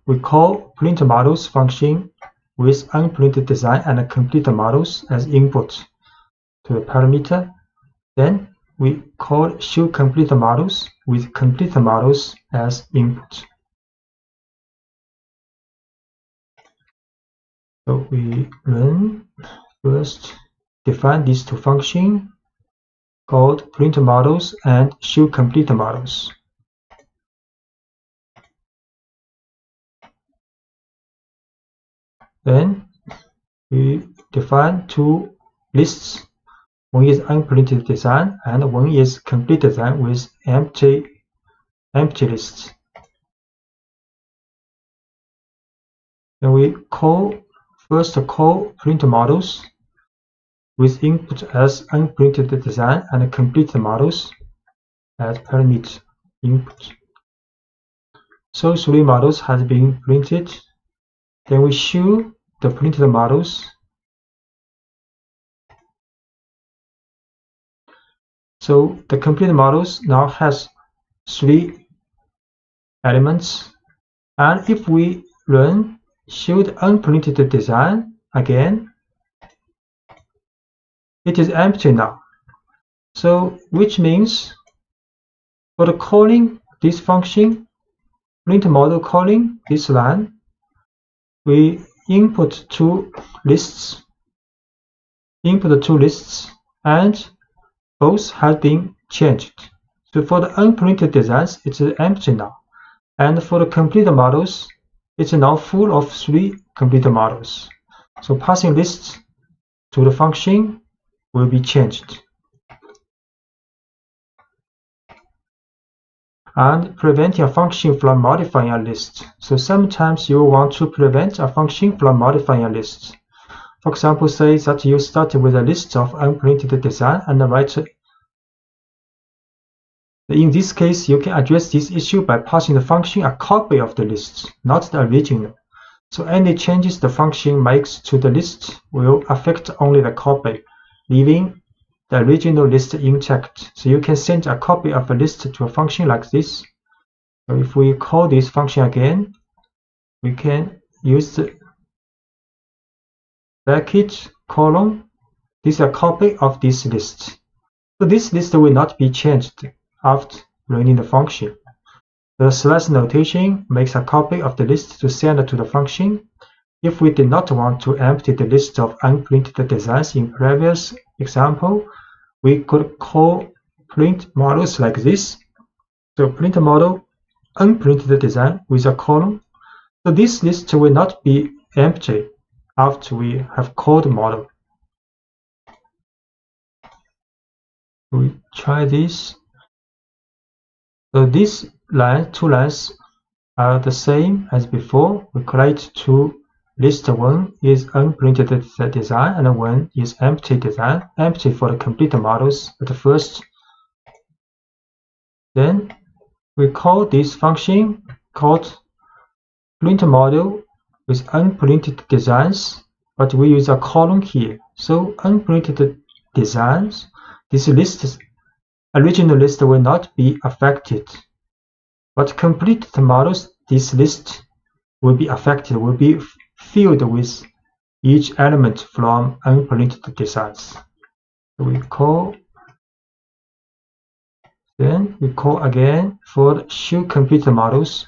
we call printModels function with unprinted design and completed models as input to the parameter. Then we call showCompleteModels with completed models as input. So we run first define these two functions called printModels and showCompleteModels. Then we define two lists. One is unprinted design and one is complete design with empty lists. Then we first call printModels with input as unprinted design and completed models as parameter input. So 3 models has been printed. Then we show the printed models. So the completed models now has 3 elements, and if we run show the unprinted design again, it is empty now. So which means for the calling this function, printModel calling this line, we input two lists, and both have been changed. So for the unprinted designs, it's empty now, and for the completed models, it's now full of 3 completed models. So passing lists to the function will be changed. And preventing a function from modifying a list. So sometimes you want to prevent a function from modifying a list. For example, say that you start with a list of unprinted design and write. In this case, you can address this issue by passing the function a copy of the list, not the original. So any changes the function makes to the list will affect only the copy, leaving the original list intact. So you can send a copy of a list to a function like this. So if we call this function again, we can use the bracket colon. This is a copy of this list. So this list will not be changed after running the function. The slash notation makes a copy of the list to send to the function. If we did not want to empty the list of unprinted designs in previous example, we could call printModels like this. So printModel unprinted design with a colon. So this list will not be empty after we have called the model. We try this. So these two lines are the same as before. We create two lists. One is unprinted design and one is empty design. Empty for the complete models at first. Then we call this function called print model with unprinted designs, but we use a colon here. So unprinted designs, this list, original list will not be affected. But completed models, this list will be affected, will be filled with each element from unprinted designs. So we call, then we call again for the show completed models.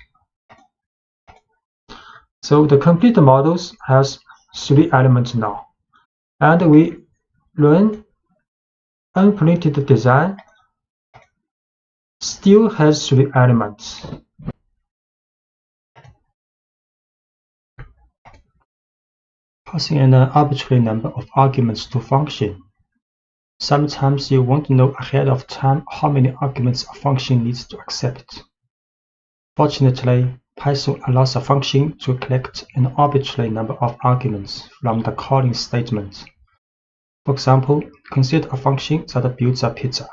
So the complete models has 3 elements now, and we run unprinted design, still has 3 elements. Passing an arbitrary number of arguments to function. Sometimes you want to know ahead of time how many arguments a function needs to accept. Fortunately, Python allows a function to collect an arbitrary number of arguments from the calling statement. For example, consider a function that builds a pizza.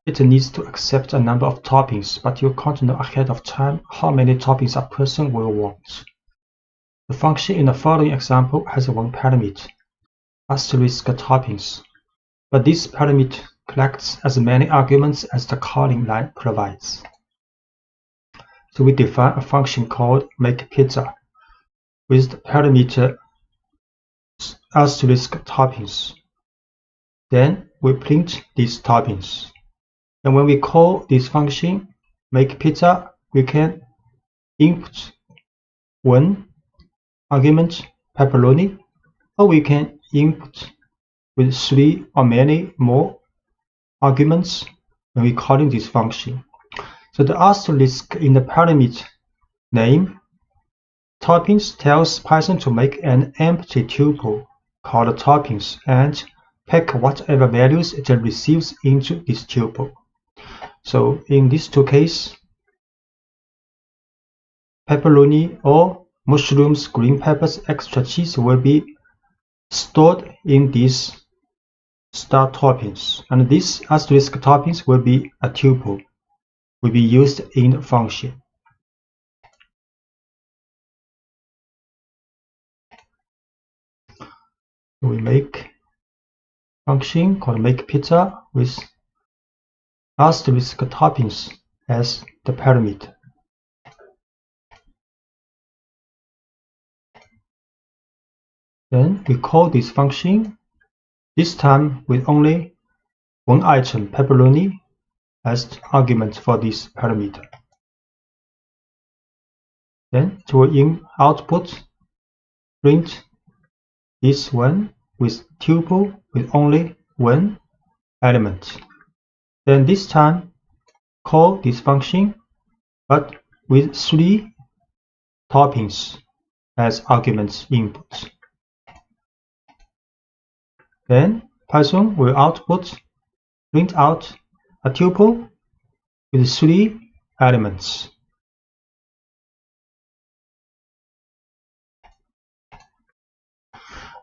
It needs to accept a number of toppings, but you can't know ahead of time how many toppings a person will want. The function in the following example has one parameter, asterisk toppings, but this parameter collects as many arguments as the calling line provides. So we define a function called makePizza with the parameter asterisk toppings. Then we print these toppings. And when we call this function makePizza, we can input one argument pepperoni, or we can input with 3 or many more arguments when we calling this function. So the asterisk in the parameter name toppings tells Python to make an empty tuple called toppings and pack whatever values it receives into this tuple. So in these 2 cases, pepperoni or mushrooms, green peppers, extra cheese will be stored in these star toppings, and this asterisk toppings will be a tuple, will be used in the function. We make function called makePizza with asterisk toppings as the parameter. Then we call this function, this time with only one item, pepperoni, as the argument for this parameter. Then it will in output print this one with tuple with only one element. Then this time call this function but with 3 toppings as arguments input. Then Python will print out a tuple with 3 elements.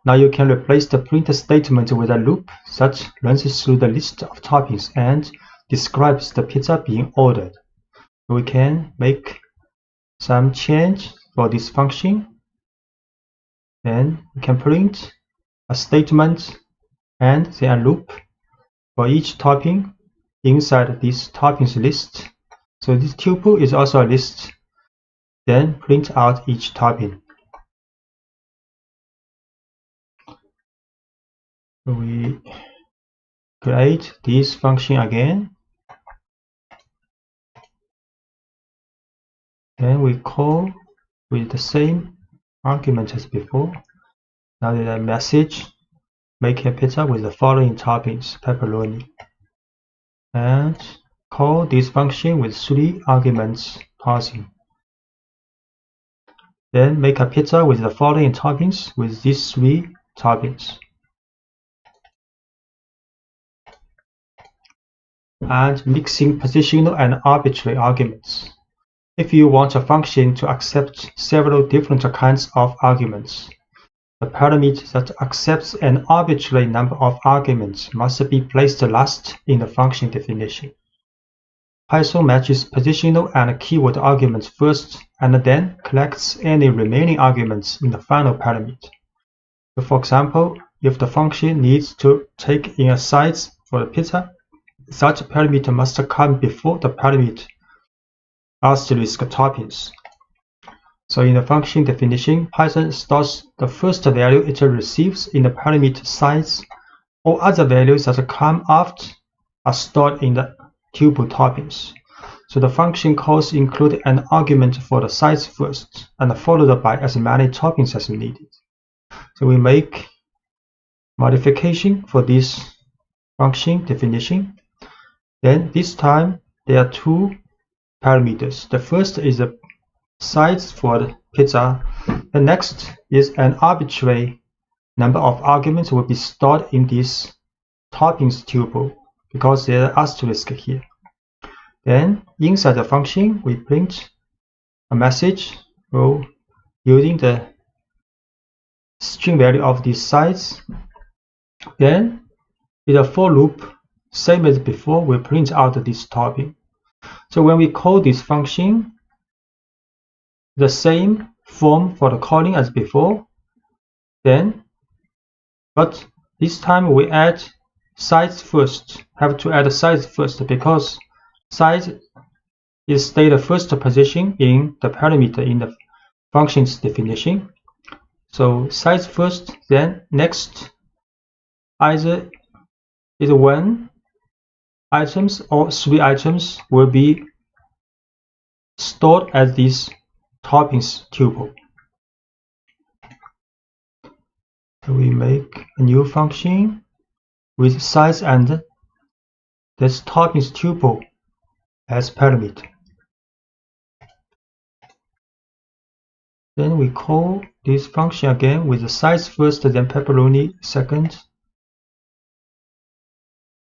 Now you can replace the print statement with a loop that runs through the list of toppings and describes the pizza being ordered. We can make some change for this function. Then we can print a statement and then a loop for each topping inside this toppings list. So this tuple is also a list. Then print out each topping. We create this function again. Then we call with the same argument as before. Now the message, make a pizza with the following toppings, pepperoni. And call this function with 3 arguments passing. Then make a pizza with the following toppings with these 3 toppings. And mixing positional and arbitrary arguments. If you want a function to accept several different kinds of arguments, the parameter that accepts an arbitrary number of arguments must be placed last in the function definition. Python matches positional and keyword arguments first and then collects any remaining arguments in the final parameter. So for example, if the function needs to take in a size for the pizza, such parameter must come before the parameter asterisk toppings. So in the function definition, Python stores the first value it receives in the parameter size. All other values that come after are stored in the tuple toppings. So the function calls include an argument for the size first, and followed by as many toppings as needed. So we make modification for this function definition. Then this time there are 2 parameters. The first is the size for the pizza. The next is an arbitrary number of arguments will be stored in this toppings tuple because there are asterisk here. Then inside the function we print a message using the string value of this size. Then in a for loop, same as before, we print out this topping. So when we call this function, the same form for the calling as before, but this time we add size first. Have to add size first because size is stay the first position in the parameter in the function's definition. So size first, then next either is 1 items or 3 items will be stored as this toppings tuple. So we make a new function with size and this toppings tuple as parameter. Then we call this function again with the size first, then pepperoni second.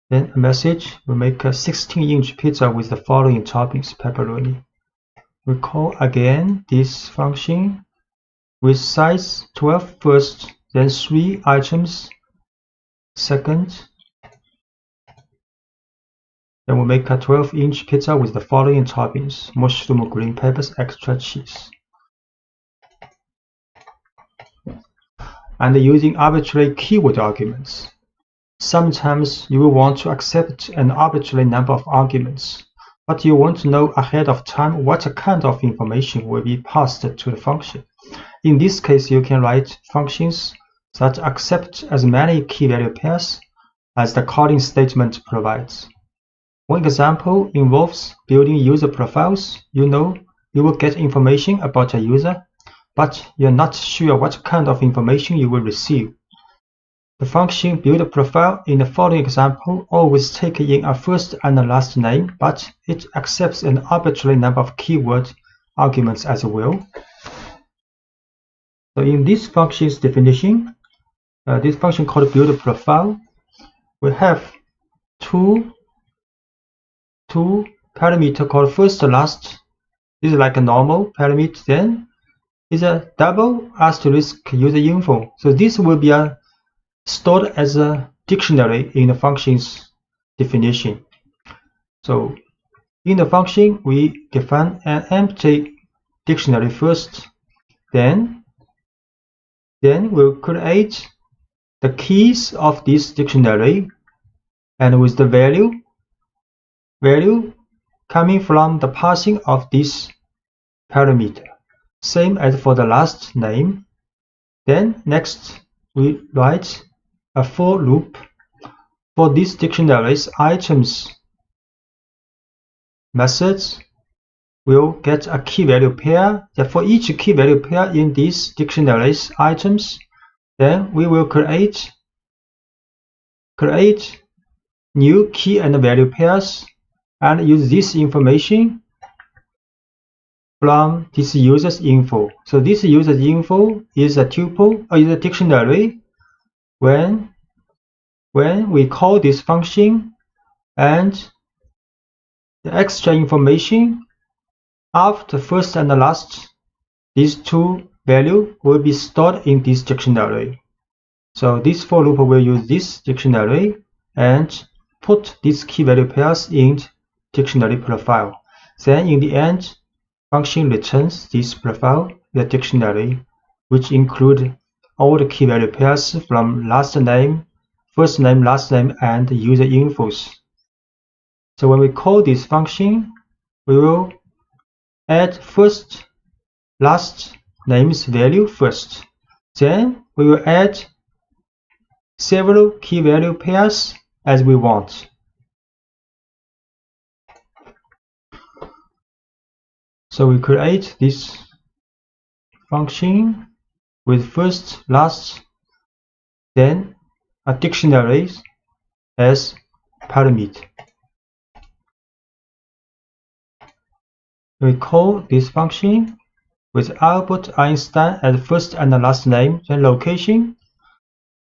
Then a message, we make a 16-inch pizza with the following toppings, pepperoni. We call again this function with size 12 first, then 3 items second. Then we make a 12-inch pizza with the following toppings, mushroom, green peppers, extra cheese. And using arbitrary keyword arguments. Sometimes you will want to accept an arbitrary number of arguments, but you want to know ahead of time what kind of information will be passed to the function. In this case, you can write functions that accept as many key value pairs as the calling statement provides. One example involves building user profiles. You know you will get information about a user, but you're not sure what kind of information you will receive. The function build profile in the following example always takes in a first and a last name, but it accepts an arbitrary number of keyword arguments as well. So in this function's definition, this function called build profile, we have two parameter called first last. This is like a normal parameter. Then is a double asterisk user info. So this will be stored as a dictionary in the function's definition. So in the function, we define an empty dictionary first. Then we'll create the keys of this dictionary, and with the value coming from the parsing of this parameter. Same as for the last name. Then next we write a for loop for this dictionary's items. Methods will get a key value pair. That for each key value pair in this dictionary's items, then we will create new key and value pairs and use this information from this user's info. So this user's info is a tuple or is a dictionary when we call this function, and the extra information after first and the last, these two values will be stored in this dictionary. So this for loop will use this dictionary and put these key value pairs in dictionary profile. Then in the end, function returns this profile, the dictionary, which include all the key value pairs from last name, first name, last name, and user infos. So when we call this function, we will add first, last name's value first. Then we will add several key value pairs as we want. So we create this function with first, last, then a dictionary as parameter. We call this function with Albert Einstein as first and last name, then location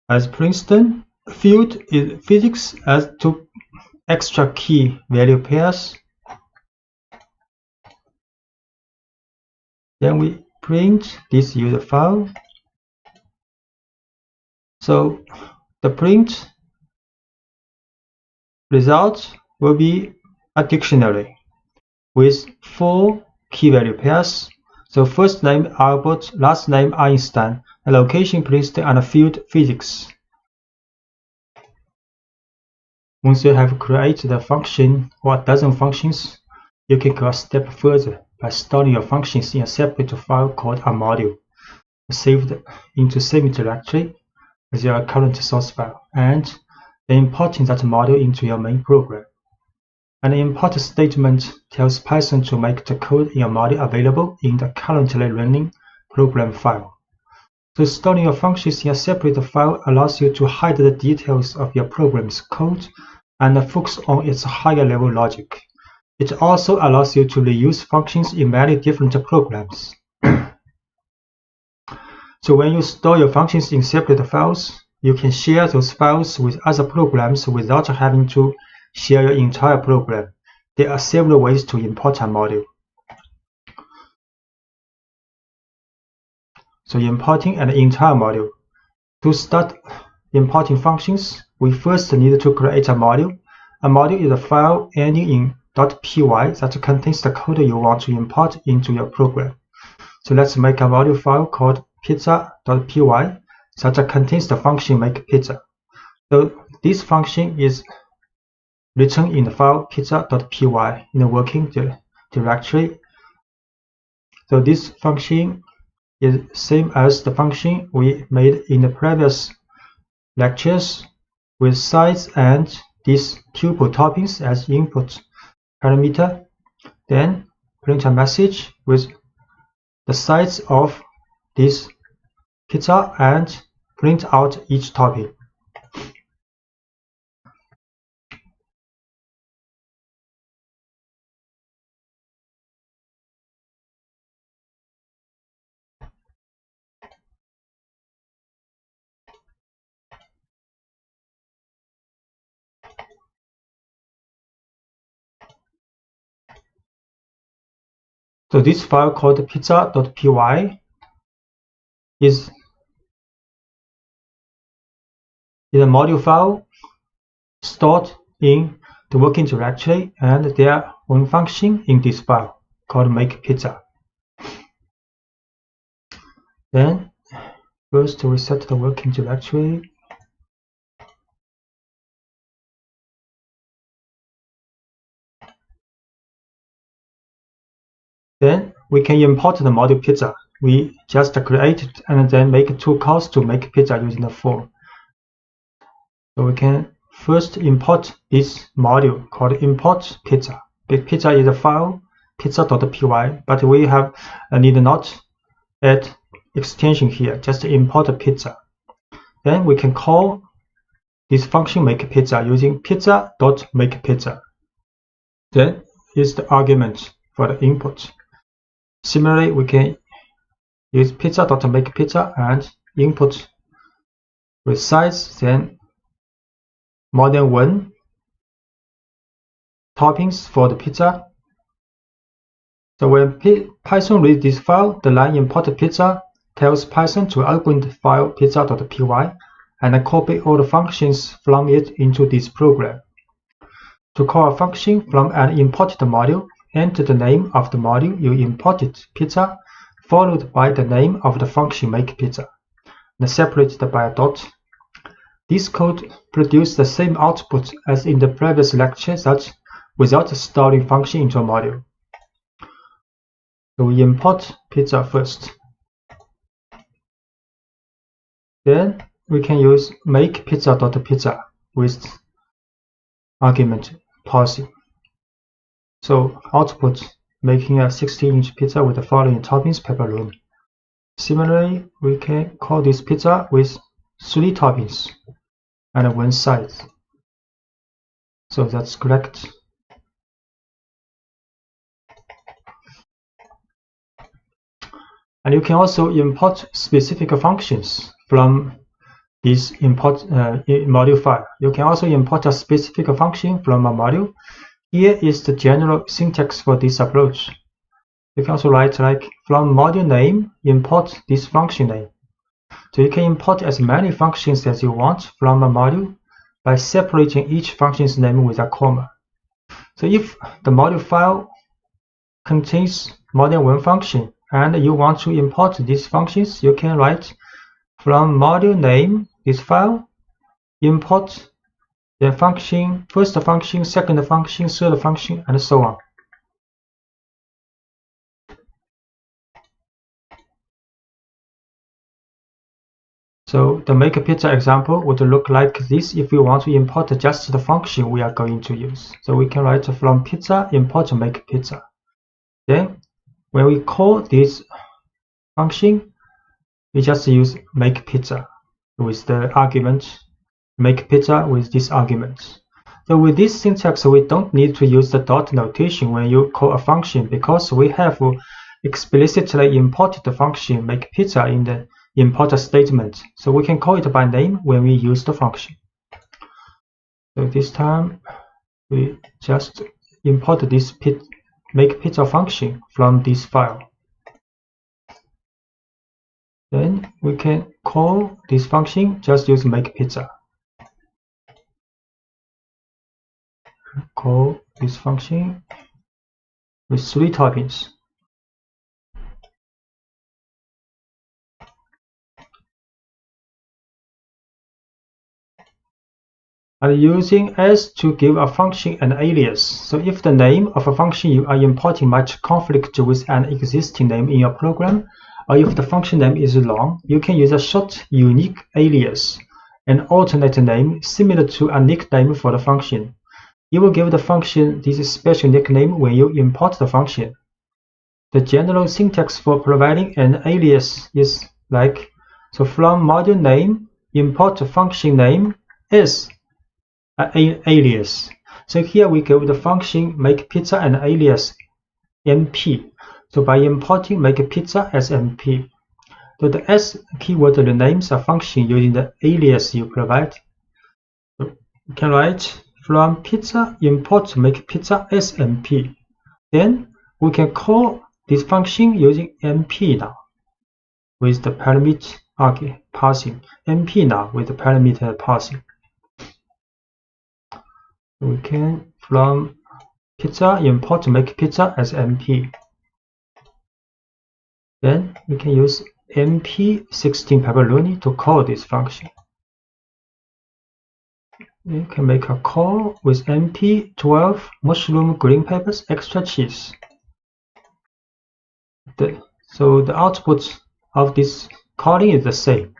as Princeton, field is physics as two extra key value pairs. Then we print this user file. So the print result will be a dictionary with 4 key value pairs. So first name Albert, last name Einstein, and location Princeton, and field physics. Once you have created a function or a dozen functions, you can go a step further by storing your functions in a separate file called a module, saved into same directory as your current source file, and then importing that module into your main program. An import statement tells Python to make the code in your module available in the currently running program file. So storing your functions in a separate file allows you to hide the details of your program's code and focus on its higher level logic. It also allows you to reuse functions in many different programs. So when you store your functions in separate files, you can share those files with other programs without having to share your entire program. There are several ways to import a module. So importing an entire module. To start importing functions, we first need to create a module. A module is a file ending in .py that contains the code you want to import into your program. So let's make a module file called pizza.py that contains the function make pizza. So this function is written in the file pizza.py in the working directory. So this function is same as the function we made in the previous lectures, with size and these tuple toppings as input parameter. Then print a message with the size of this pizza and print out each topping. So this file called pizza.py is a module file stored in the working directory, and their own function in this file called make pizza. Then first we set the working directory. Then we can import the module pizza. We just create it and then make 2 calls to make pizza using the form. So we can first import this module called import pizza. Pizza is a file pizza.py, but we need not add extension here, just import pizza. Then we can call this function make pizza using pizza.makepizza. Then is the argument for the input. Similarly, we can use pizza.makePizza and input with size, then more than 1 toppings for the pizza. So when Python reads this file, the line import pizza tells Python to open the file pizza.py and copy all the functions from it into this program. To call a function from an imported module, enter the name of the module you imported, pizza, followed by the name of the function makePizza, and separated by a dot. This code produces the same output as in the previous lecture, that without storing function into a module. So we import pizza first. Then we can use makePizza.pizza with argument parsing. So output making a 16-inch pizza with the following toppings: pepperoni. Similarly, we can call this pizza with 3 toppings and 1 size. So that's correct. And you can also import specific functions from this import module file. You can also import a specific function from a module. Here is the general syntax for this approach. You can also write like from module name, import this function name. So you can import as many functions as you want from a module by separating each function's name with a comma. So if the module file contains more than 1 function and you want to import these functions, you can write from module name, this file, import the function, first function, second function, third function, and so on. So the makePizza example would look like this if we want to import just the function we are going to use. So we can write from pizza import makePizza. Then when we call this function, we just use makePizza with the argument makePizza with this argument. So with this syntax, we don't need to use the dot notation when you call a function, because we have explicitly imported the function makePizza in the import statement. So we can call it by name when we use the function. So this time we just import this makePizza function from this file. Then we can call this function, just use makePizza. Call this function with 3 toppings. And using s to give a function an alias. So if the name of a function you are importing might conflict with an existing name in your program, or if the function name is long, you can use a short unique alias, an alternate name similar to a nickname for the function. You will give the function this special nickname when you import the function. The general syntax for providing an alias is like, so from module name, import function name is an alias. So here we give the function makePizza an alias np. So by importing makePizza as np, so the s keyword renames a function using the alias you provide. So you can write from pizza import makePizza as np. Then we can call this function using np now with the parameter parsing. np now with the parameter parsing. We can from pizza import makePizza as np. Then we can use np16 pepperoni to call this function. You can make a call with np12 mushroom, green peppers, extra cheese. So the output of this calling is the same.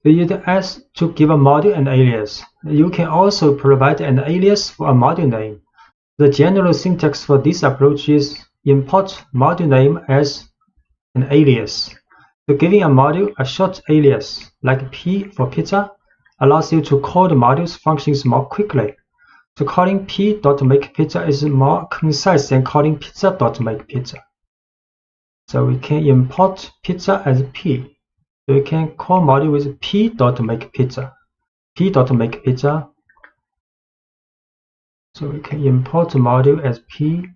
We use s to give a module an alias. You can also provide an alias for a module name. The general syntax for this approach is import module name as an alias. So giving a module a short alias, like p for pizza, allows you to call the module's functions more quickly. So calling p.makePizza is more concise than calling pizza.makePizza. So we can import pizza as p. So we can call module with p.makePizza. p.makePizza. So we can import the module as p.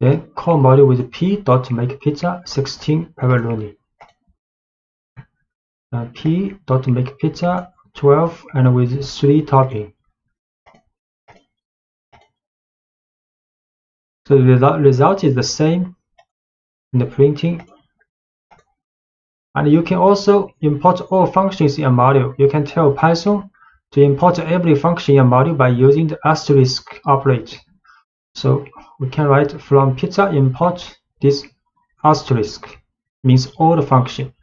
Then call module with p.makePizza 16 pepperoni. P.makePizza 12 and with 3 topping. So the result is the same in the printing. And you can also import all functions in a module. You can tell Python to import every function in a module by using the asterisk operator. So we can write from pizza import this asterisk, means all the function.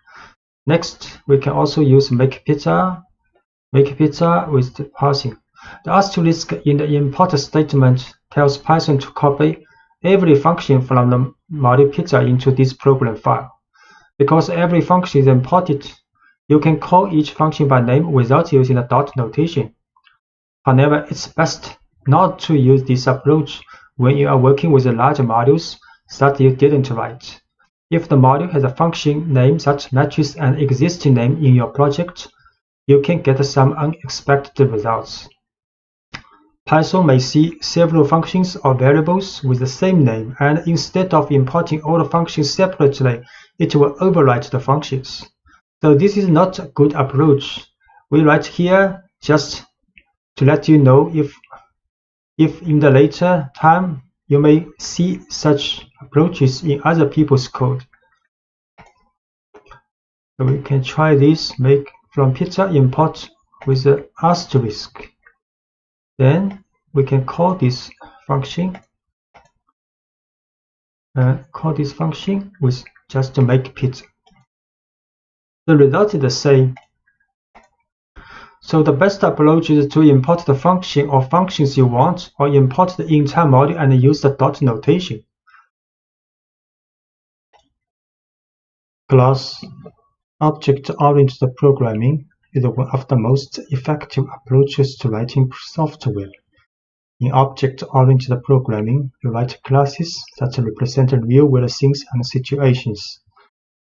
Next, we can also use make pizza with the parsing. The asterisk in the import statement tells Python to copy every function from the module pizza into this program file. Because every function is imported, you can call each function by name without using a dot notation. However, it's best not to use this approach when you are working with large modules that you didn't write. If the module has a function name that matches an existing name in your project, you can get some unexpected results. Python may see several functions or variables with the same name, and instead of importing all the functions separately, it will overwrite the functions. So this is not a good approach. We write here just to let you know if in the later time you may see such approaches in other people's code. So we can try this, make from pizza import with the asterisk. Then we can call this function with just to make pizza. The result is the same. So the best approach is to import the function or functions you want, or import the entire module and use the dot notation. Class object-oriented programming is one of the most effective approaches to writing software. In object-oriented programming, you write classes that represent real-world things and situations,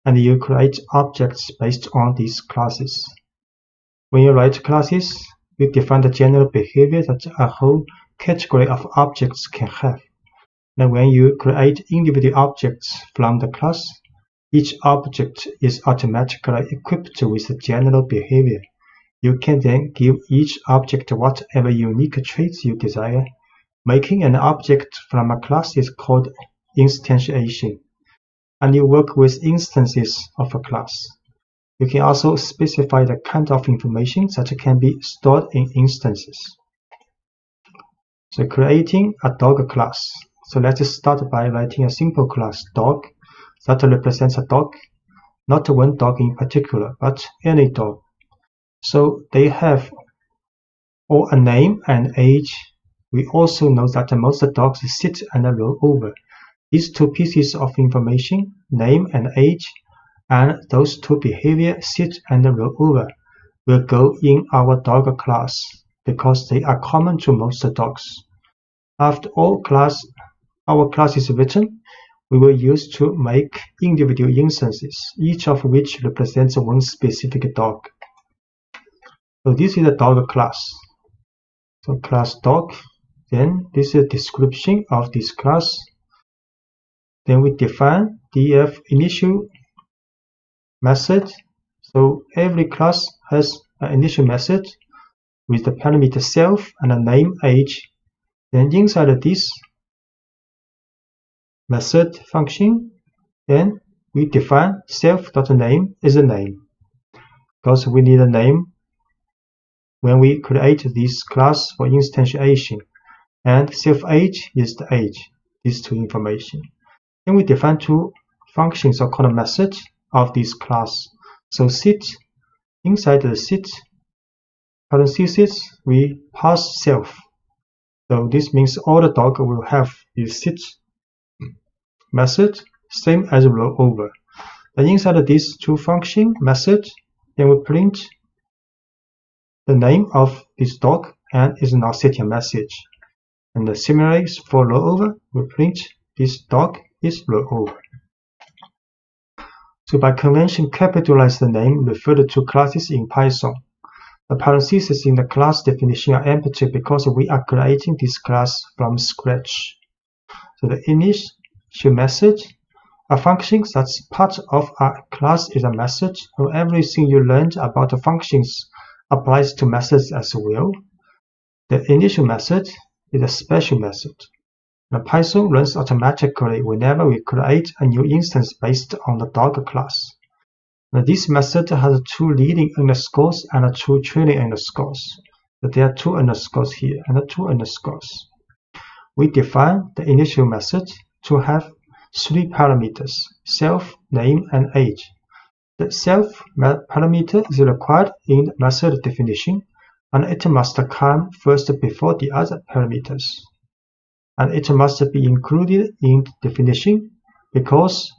and you create objects based on these classes. When you write classes, you define the general behavior that a whole category of objects can have. And when you create individual objects from the class, each object is automatically equipped with the general behavior. You can then give each object whatever unique traits you desire. Making an object from a class is called instantiation, and you work with instances of a class. You can also specify the kind of information that can be stored in instances. So creating a dog class. So let's start by writing a simple class, dog, that represents a dog, not one dog in particular, but any dog. So they have all a name and age. We also know that most dogs sit and roll over. These two pieces of information, name and age, and those two behavior, sit and roll over, will go in our dog class because they are common to most dogs. After our class is written, we will use to make individual instances, each of which represents one specific dog. So this is a dog class. So class dog, then this is a description of this class. Then we define df initial method. So every class has an initial method with the parameter self and a name age. Then inside this method function, then we define self.name is a name, because we need a name when we create this class for instantiation, and self-age is the age, these two information. Then we define two functions or called methods of this class. So sit, inside the sit parentheses, we pass self. So this means all the dog will have this sit method, same as roll over. Then inside these two function method, then we print the name of this dog and is not setting a message. And similarly, for rollover, we print this dog is rollover. So by convention, capitalize the name referred to classes in Python. The parentheses in the class definition are empty because we are creating this class from scratch. So the initial method, a function that's part of a class, is a method. So everything you learned about the functions applies to methods as well. The initial method is a special method. The Python runs automatically whenever we create a new instance based on the dog class. Now, this method has 2 leading underscores and 2 trailing underscores. So there are 2 underscores here and 2 underscores. We define the initial method to have 3 parameters: self, name, and age. The self parameter is required in the method definition, and it must come first before the other parameters. And it must be included in the definition because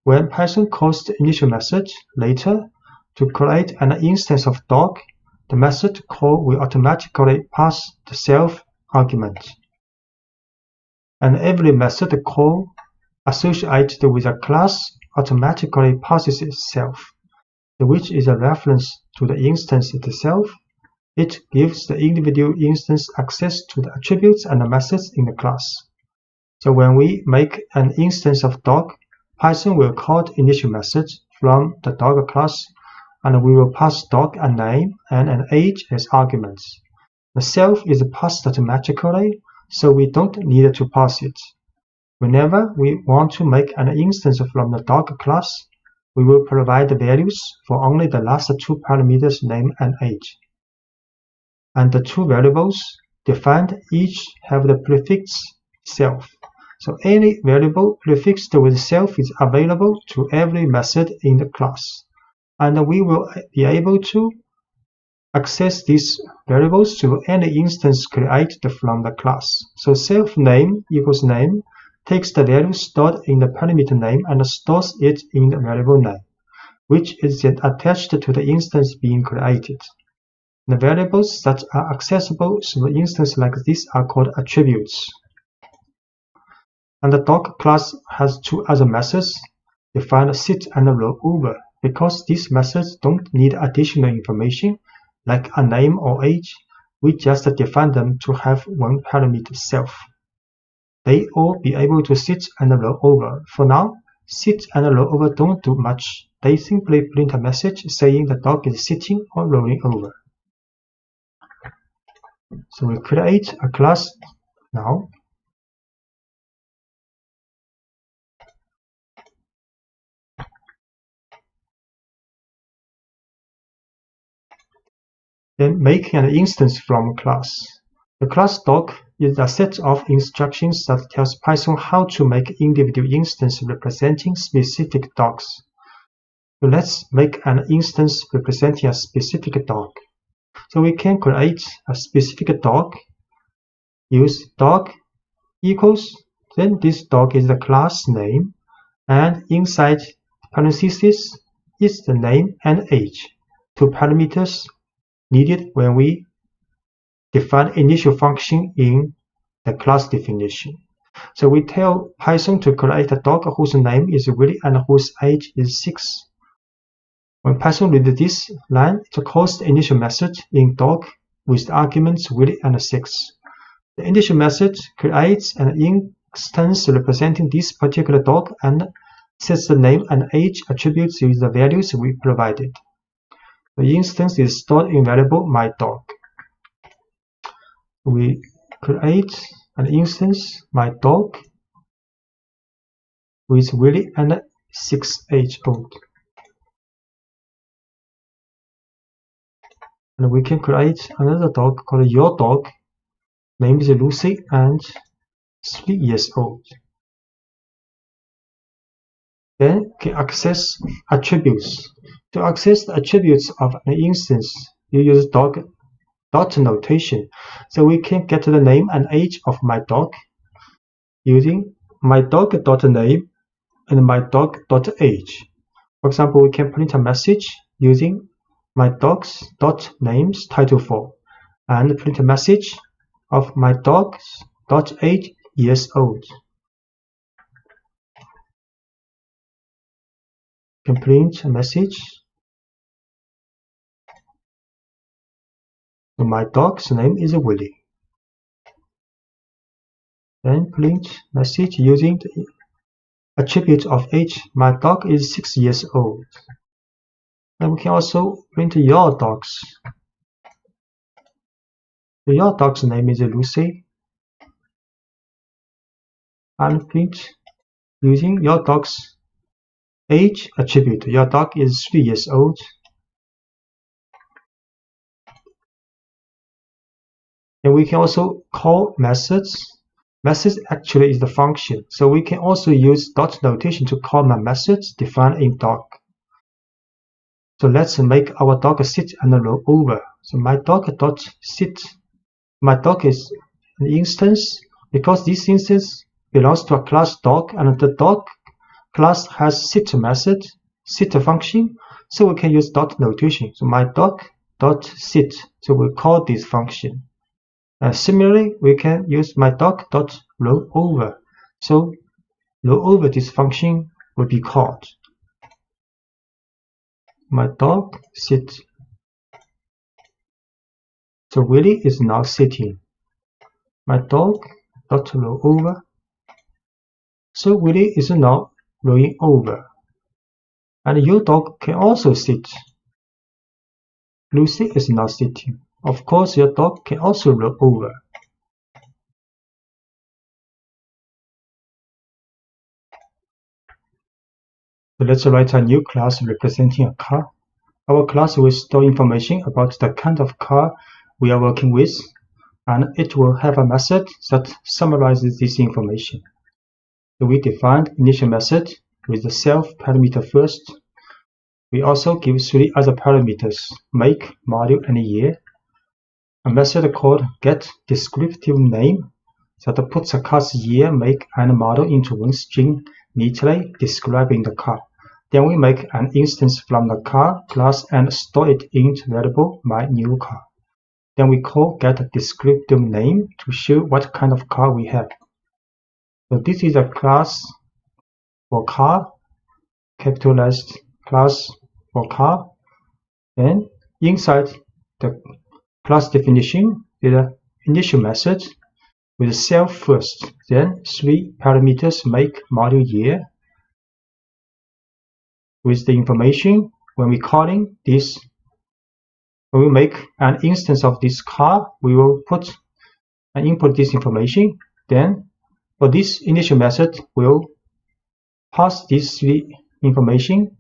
when Python calls the initial method later to create an instance of dog, the method call will automatically pass the self argument. And every method call associated with a class automatically passes itself, which is a reference to the instance itself. It gives the individual instance access to the attributes and the methods in the class. So when we make an instance of dog, Python will call the initial method from the dog class, and we will pass dog a name and an age as arguments. The self is passed automatically, so we don't need to pass it. Whenever we want to make an instance from the dog class, we will provide the values for only the last 2 parameters, name and age. And the 2 variables defined each have the prefix self. So any variable prefixed with self is available to every method in the class. And we will be able to access these variables to any instance created from the class. So self name equals name takes the value stored in the parameter name and stores it in the variable name, which is then attached to the instance being created. The variables that are accessible through an instance like this are called attributes. And the dog class has 2 other methods, defined sit and rollover, because these methods don't need additional information like a name or age. We just define them to have 1 parameter self. They all be able to sit and roll over. For now, sit and rollover don't do much. They simply print a message saying the dog is sitting or rolling over. So we create a class now. Then making an instance from class. The class dog is a set of instructions that tells Python how to make individual instances representing specific dogs. So let's make an instance representing a specific dog. So we can create a specific dog, use dog equals, then this dog is the class name, and inside parentheses is the name and age, 2 parameters needed when we define initial function in the class definition. So we tell Python to create a dog whose name is Willy and whose age is 6. When Python reads this line, it calls the initial method in dog with the arguments Willy and 6. The initial method creates an instance representing this particular dog and sets the name and age attributes with the values we provided. The instance is stored in variable myDog. We create an instance myDog with Willy and 6 age old. And we can create another dog called your dog, name is Lucy and 3 years old. Then we can access attributes. To access the attributes of an instance, you use dot notation. So we can get the name and age of my dog using myDog.name and myDog.age. For example, we can print a message using myDogs.names title4. and print a message of my dog .8 years old. Can print a message. So my dog's name is Willie. Then print message using the attribute of age. My dog is 6 years old. And we can also print your dogs. Your dog's name is Lucy. And print using your dog's age attribute. Your dog is 3 years old. And we can also call methods. Methods actually is the function. So we can also use dot notation to call my methods defined in dog. So let's make our dog sit and roll over. So my dog dot sit. My dog is an instance because this instance belongs to a class dog, and the dog class has sit method, sit function. So we can use dot notation. So my dog dot sit. So we call this function. Similarly, we can use my dog dot roll over. So roll over this function will be called. My dog sit. So Willie is now sitting. My dog dot roll over. So Willie is now rolling over. And your dog can also sit. Lucy is now sitting. Of course, your dog can also roll over. So let's write a new class representing a car. Our class will store information about the kind of car we are working with, and it will have a method that summarizes this information. So we defined initial method with the self parameter first. We also give 3 other parameters: make, model, and year. A method called getDescriptiveName that puts a car's year, make, and model into one string neatly describing the car. Then we make an instance from the car class and store it in the variable myNewCar. Then we call getDescriptiveName to show what kind of car we have. So this is a class for car, capitalized class for car. And inside the class definition is an initial method with self first, then 3 parameters: make, model, year. With the information, when we calling this, when we make an instance of this car, we will put and input this information. Then for this initial method, we'll pass this 3 information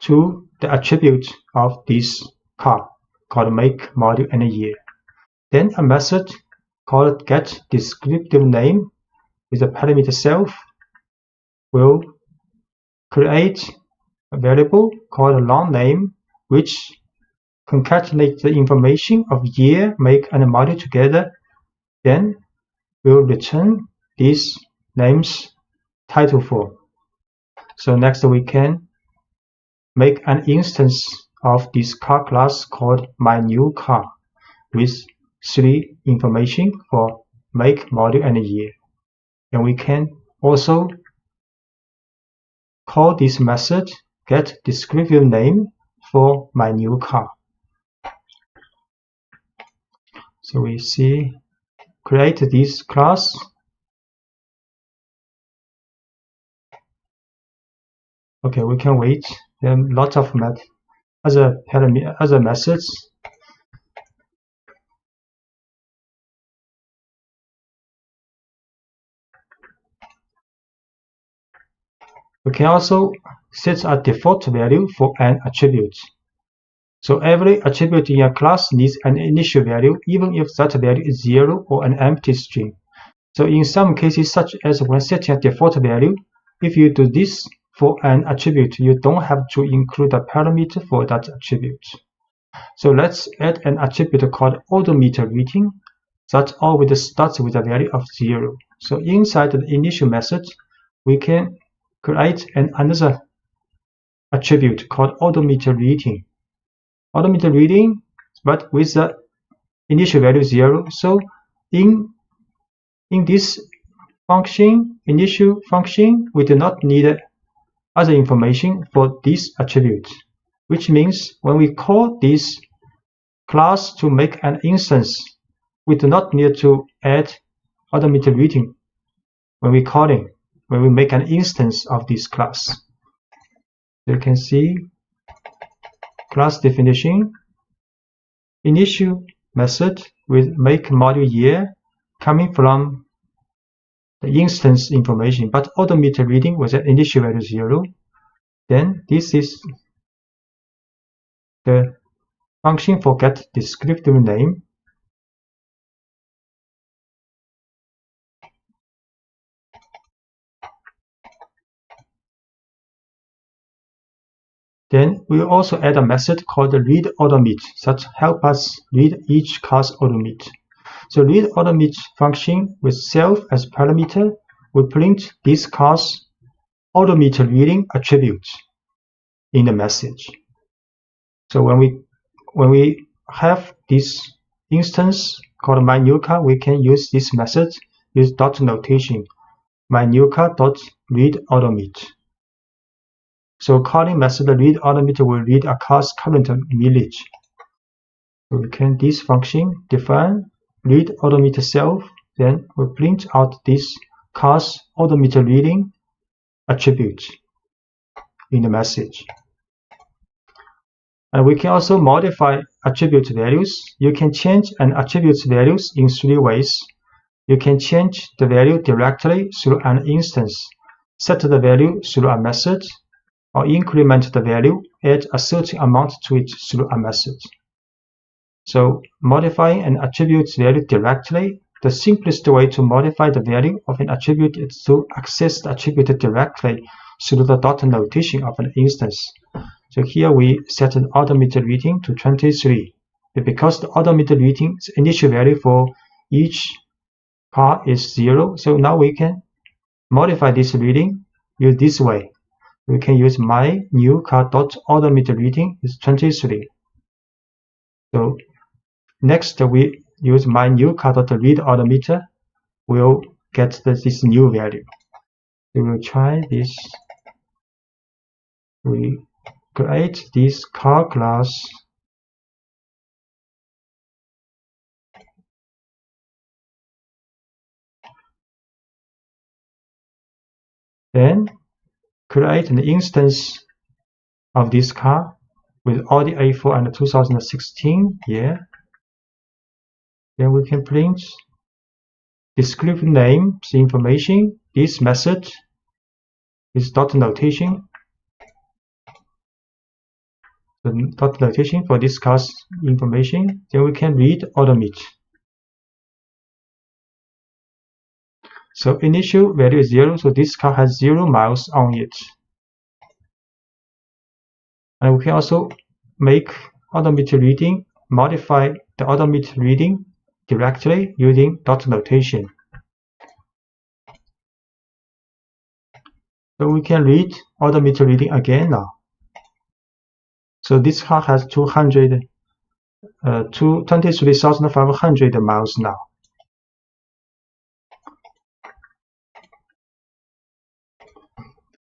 to the attribute of this car called make, model, and year. Then a method called getDescriptiveName with the parameter self will create a variable called longName, which concatenates the information of year, make, and model together. Then we'll return these names title form. So next we can make an instance of this car class called myNewCar with 3 information for make, model, and year. And we can also call this method getDescriptiveName for myNewCar. So we see create this class. Okay, we can wait. There are lots of other methods. We can also set a default value for an attribute. So every attribute in a class needs an initial value, even if that value is 0 or an empty string. So in some cases, such as when setting a default value, if you do this for an attribute, you don't have to include a parameter for that attribute. So let's add an attribute called odometer reading that always starts with a value of 0. So inside the initial method, we can create another attribute called odometer reading. Odometer reading, but with the initial value 0. So in this function, initial function, we do not need other information for this attribute, which means when we call this class to make an instance, we do not need to add automated reading when we make an instance of this class. You can see class definition, initial method with make module year coming from the instance information, but automated reading with an initial value 0. Then this is the function for get descriptive name. Then we will also add a method called read automate that help us read each class automate. So read automate function with self as parameter will print this class automated reading attribute in the message. So when we have this instance called myNewCar, we can use this method with dot notation myNewCar.readAutomate. So calling method read automate will read a class current image. So we can this function define read automate self, then we print out this class automated reading attribute in the message. And we can also modify attribute values. You can change an attribute's values in 3 ways. You can change the value directly through an instance, set the value through a method, or increment the value, add a certain amount to it through a method. So modifying an attribute's value directly, the simplest way to modify the value of an attribute is to access the attribute directly through the dot notation of an instance. So here we set an automated reading to 23. But because the automated reading's initial value for each car is 0, so now we can modify this reading use this way. We can use myNewCar.automated reading is 23. So next we use myNewCar.readAutomator will get this new value. We will try this. We create this car class. Then create an instance of this car with all the A4 and 2016 year. Then we can print descriptive names information. This method is dot notation. The dot notation for this car's information. Then we can read automate. So initial value is 0, so this car has 0 miles on it. And we can also make automated reading, modify the automated reading directly using dot notation. So we can read automated reading again now. So this car has 23,500 miles now.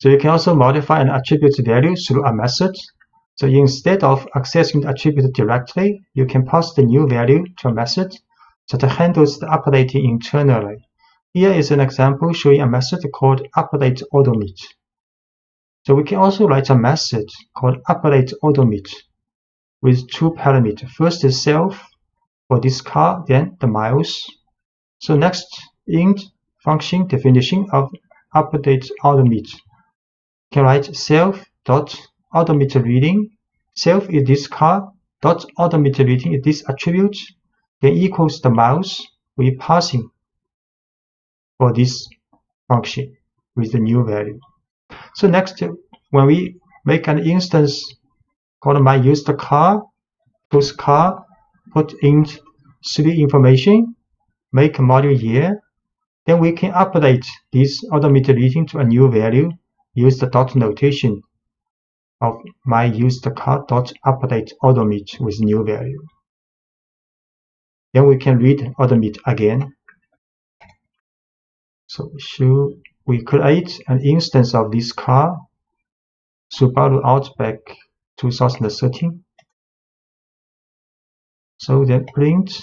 So you can also modify an attribute value through a method. So instead of accessing the attribute directly, you can pass the new value to a method that handles the updating internally. Here is an example showing a method called updateAutomate. So we can also write a method called updateAutomate with 2 parameters. First is self for this car, then the miles. So next, int function definition of updateAutomate. Can write self.automated reading. Self is this car, dot automated reading is this attribute, then equals the miles we passing for this function with the new value. So next, when we make an instance called myUsedCar, choose car, put in 3 information, make module year, then we can update this automated reading to a new value. Use the dot notation of myUsedCar.updateAutomate with new value. Then we can read odometer again. So we create an instance of this car, Subaru Outback 2013. So then print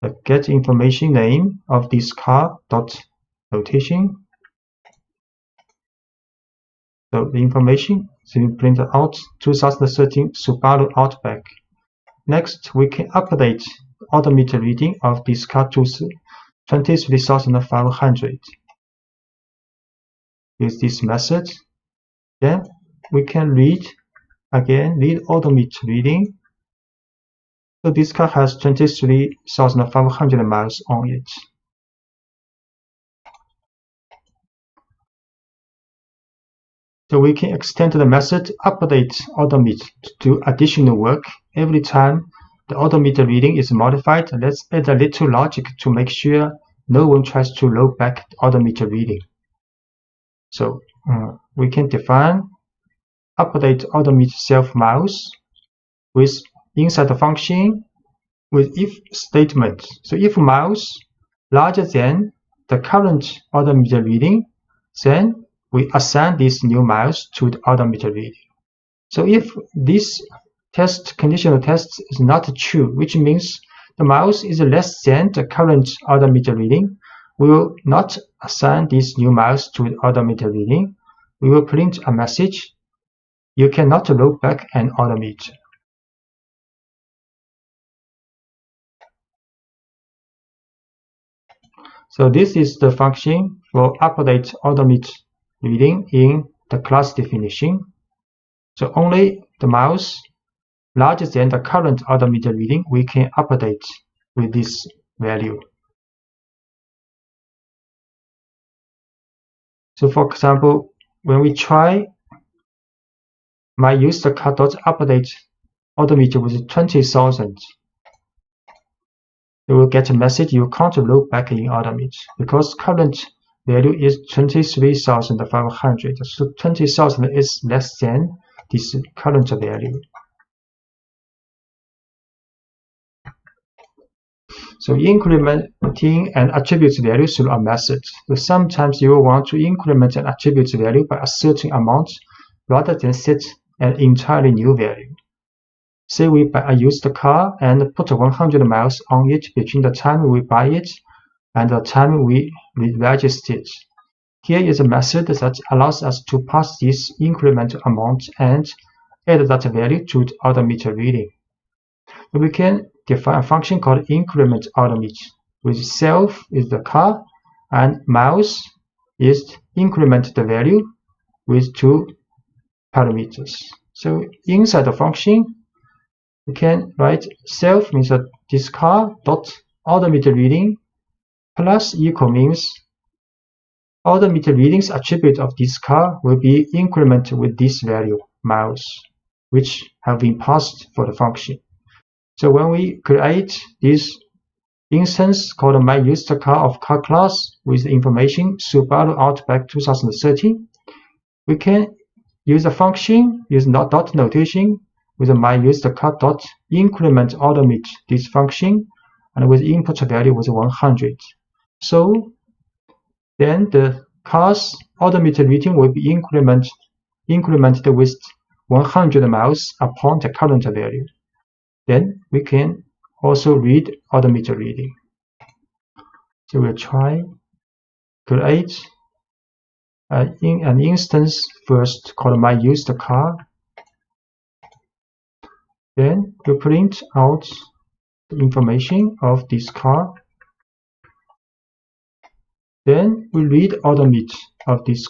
the get information name of this car dot notation. So the information is printed out 2013 Subaru Outback. Next, we can update the odometer reading of this car to 23,500. Use this method. Then we can read odometer reading. So this car has 23,500 miles on it. So we can extend the method update odometer to do additional work. Every time the odometer reading is modified, let's add a little logic to make sure no one tries to load back the odometer reading. So we can define update odometer self miles with inside the function with if statement. So if miles larger than the current odometer reading, then we assign these new miles to the odometer reading. So if this conditional test is not true, which means the miles is less than the current odometer reading, we will not assign these new miles to the odometer reading. We will print a message: you cannot load back an odometer. So this is the function for update odometer reading in the class definition. So only the miles larger than the current odometer reading we can update with this value. So for example, when we try my used car dot update odometer with 20,000, you will get a message you can't load back in odometer because current value is 23,500. So 20,000 is less than this current value. So incrementing an attribute value through a method. So sometimes you will want to increment an attribute value by a certain amount rather than set an entirely new value. Say we buy a used car and put 100 miles on it between the time we buy it and the time we register it. Here is a method that allows us to pass this incremental amount and add that value to the odometer reading. So we can define a function called increment odometer, with self is the car and miles is increment the value with two parameters. So inside the function, we can write self means that this car dot odometer reading plus equal means odometer readings attribute of this car will be incremented with this value miles, which have been passed for the function. So when we create this instance called my used car of car class with the information Subaru Outback 2013, we can use a function, use dot notation with my used car dot increment odometer this function, and with input value was 100. So then the car's odometer reading will be incremented with 100 miles upon the current value. Then we can also read odometer reading. So we'll try create an instance first called my used car. Then we print out the information of this car. Then we read odometer of this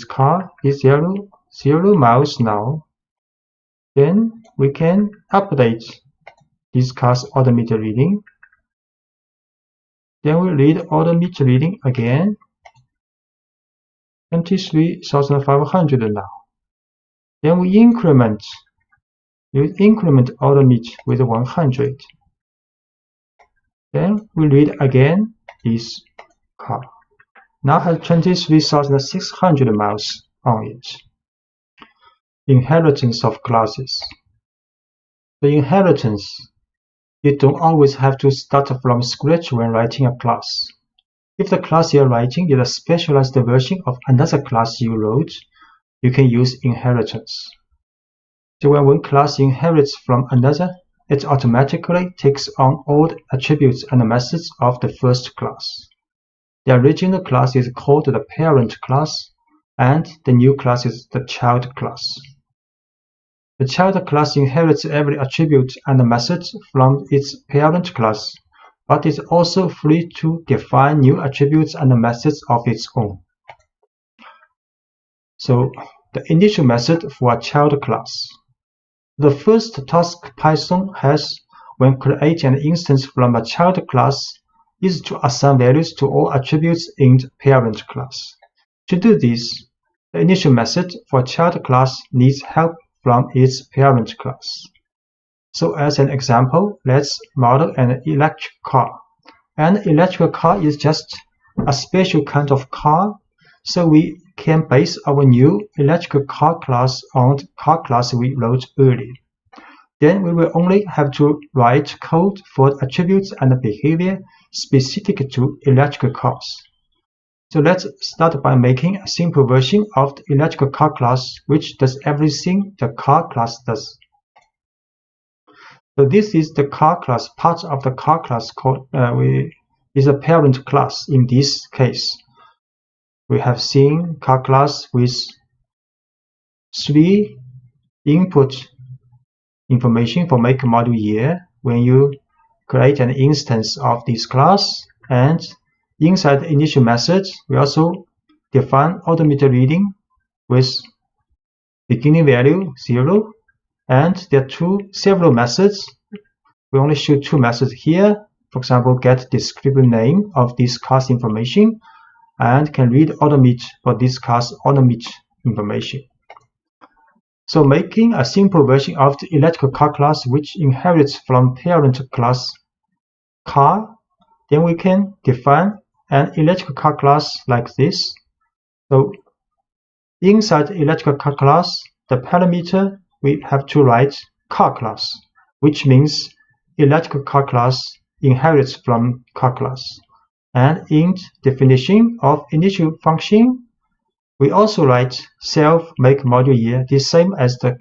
car is 0 miles now. Then we can update this car's odometer reading. Then we read odometer reading again, 23,500 now. Then we increment odometer with 100. Then we read again this car. Now has 23,600 miles on it. Inheritance of classes. The inheritance You don't always have to start from scratch when writing a class. If the class you're writing is a specialized version of another class you wrote, you can use inheritance. So when one class inherits from another, it automatically takes on all the attributes and methods of the first class. The original class is called the parent class, and the new class is the child class. The child class inherits every attribute and method from its parent class, but is also free to define new attributes and methods of its own. So, the initial method for a child class. The first task Python has when creating an instance from a child class is to assign values to all attributes in the parent class. To do this, the initial method for a child class needs help from its parent class. So as an example, let's model an electric car. An electric car is just a special kind of car, so we can base our new electric car class on the car class we wrote earlier. Then we will only have to write code for attributes and behavior specific to electric cars. So let's start by making a simple version of the electric car class which does everything the car class does. So this is the car class. Part of the car class called is a parent class in this case. We have seen car class with 3 input information for make, model, year when you create an instance of this class, and inside the initial method we also define automated reading with beginning value 0, and there are several methods. We only show 2 methods here. For example, get descriptive name of this class information, and can read automate for this class automate information. So making a simple version of the electric car class which inherits from parent class car, then we can define an electric car class like this. So inside the electric car class, the parameter we have to write car class, which means electric car class inherits from car class. And in definition of initial function, we also write self, make, model, year, the same as the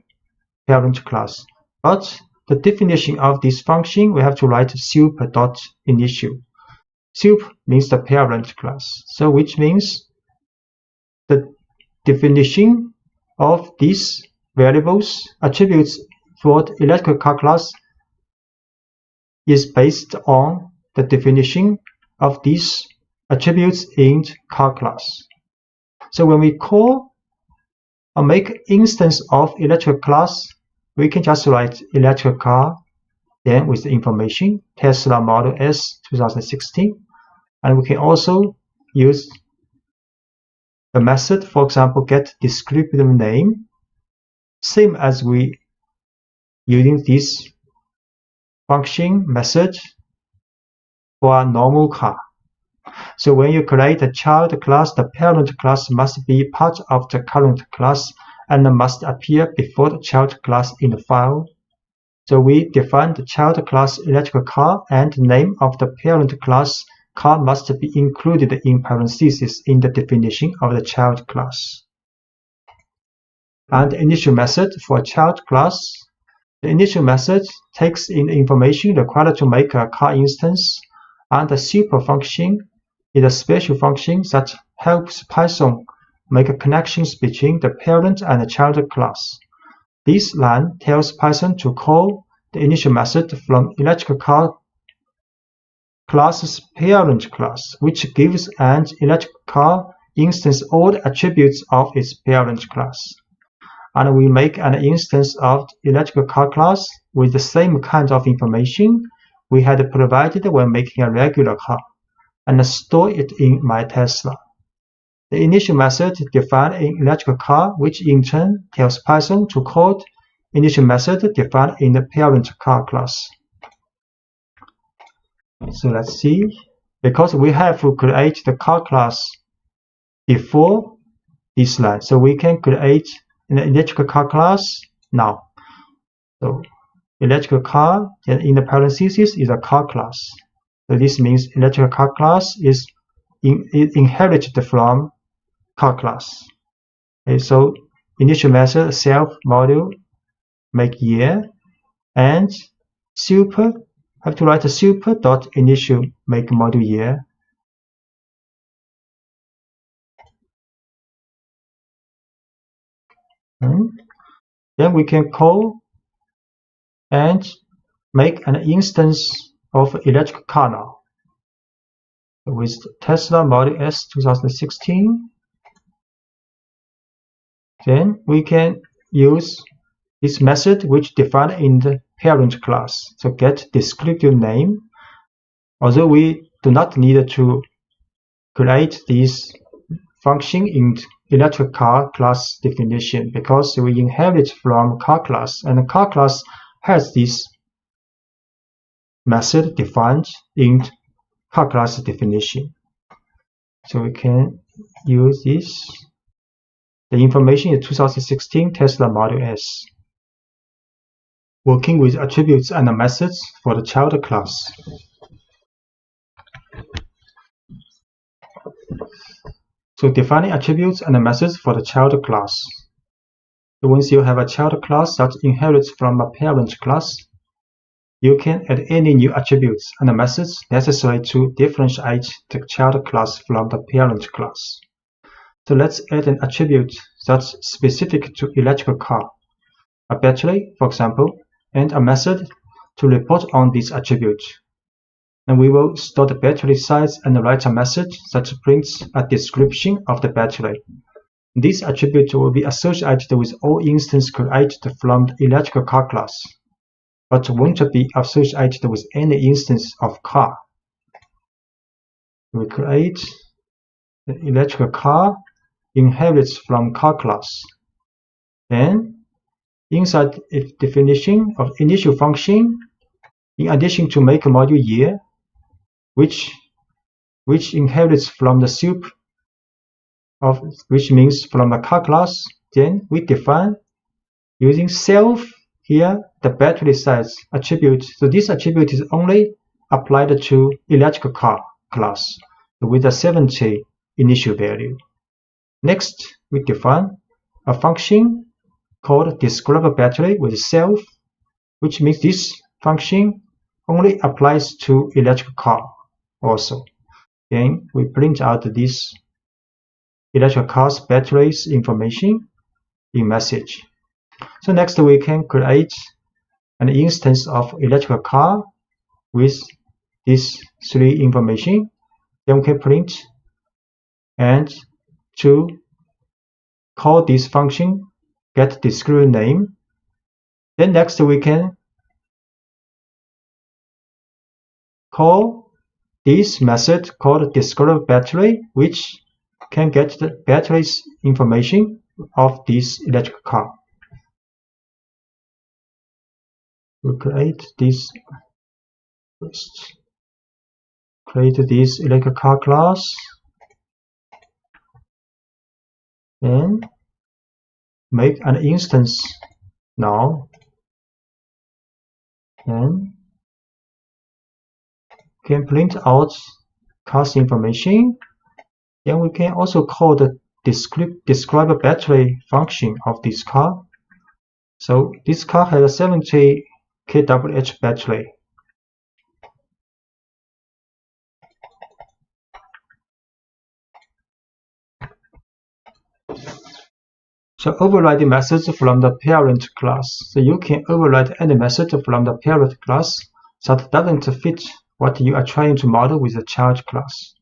parent class. But the definition of this function, we have to write sup.initial. Sup means the parent class, so which means the definition of these variables, attributes for the electric car class is based on the definition of these attributes in car class. So when we call or make instance of electric class, we can just write electric car, then with the information Tesla Model S 2016, and we can also use the method, for example, get descriptive name, same as we using this function method for a normal car. So when you create a child class, the parent class must be part of the current class and must appear before the child class in the file. So we define the child class electric car, and the name of the parent class car must be included in parentheses in the definition of the child class. And the initial method for a child class. The initial method takes in the information required to make a car instance, and the super function is a special function that helps Python make connections between the parent and the child class. This line tells Python to call the initial method from electric car class's parent class, which gives an electric car instance all the attributes of its parent class. And we make an instance of the electric car class with the same kind of information we had provided when making a regular car, and store it in my Tesla. The initial method defines an electric car, which in turn tells Python to call the initial method defined in the parent car class. So let's see. Because we have to create the car class before this line, so we can create an electric car class now. So electrical car, and in the parentheses is a car class. So this means electrical car class is inherited from car class. Okay, so initial method self module make year, and super have to write a super dot initial make module year. Then we can call and make an instance of electric car now with Tesla Model S 2016. Then we can use this method which defined in the parent class. So get descriptive name. Although we do not need to create this function in electric car class definition because we inherit from car class, and the car class has this method defined in car class definition. So we can use this. The information is 2016 Tesla Model S. Working with attributes and methods for the child class. So defining attributes and methods for the child class. So once you have a child class that inherits from a parent class, you can add any new attributes and methods necessary to differentiate the child class from the parent class. So let's add an attribute that's specific to electrical car, a battery, for example, and a method to report on this attribute. And we will store the battery size and write a message that prints a description of the battery. This attribute will be associated with all instances created from the electrical car class, but won't be associated with any instance of car. We create the electrical car inherits from car class. Then inside its definition of initial function, in addition to make module year, which inherits from the sup of which means from the car class, then we define using self here the battery size attribute. So this attribute is only applied to electrical car class with a 70 initial value. Next, we define a function called describe battery with self, which means this function only applies to electrical car also. Then we print out this electrical car's batteries information in message. So next we can create an instance of electrical car with these three information. Then we can print and to call this function get descriptive name. Then next we can call this method called describe battery, which can get the battery's information of this electric car. We create this first. Create this electric car class. Then make an instance now. Then can print out car's information. Then we can also call the describe battery function of this car. So this car has a 70 kWh battery. So overriding methods from the parent class. So you can override any method from the parent class that doesn't fit what you are trying to model with the child class.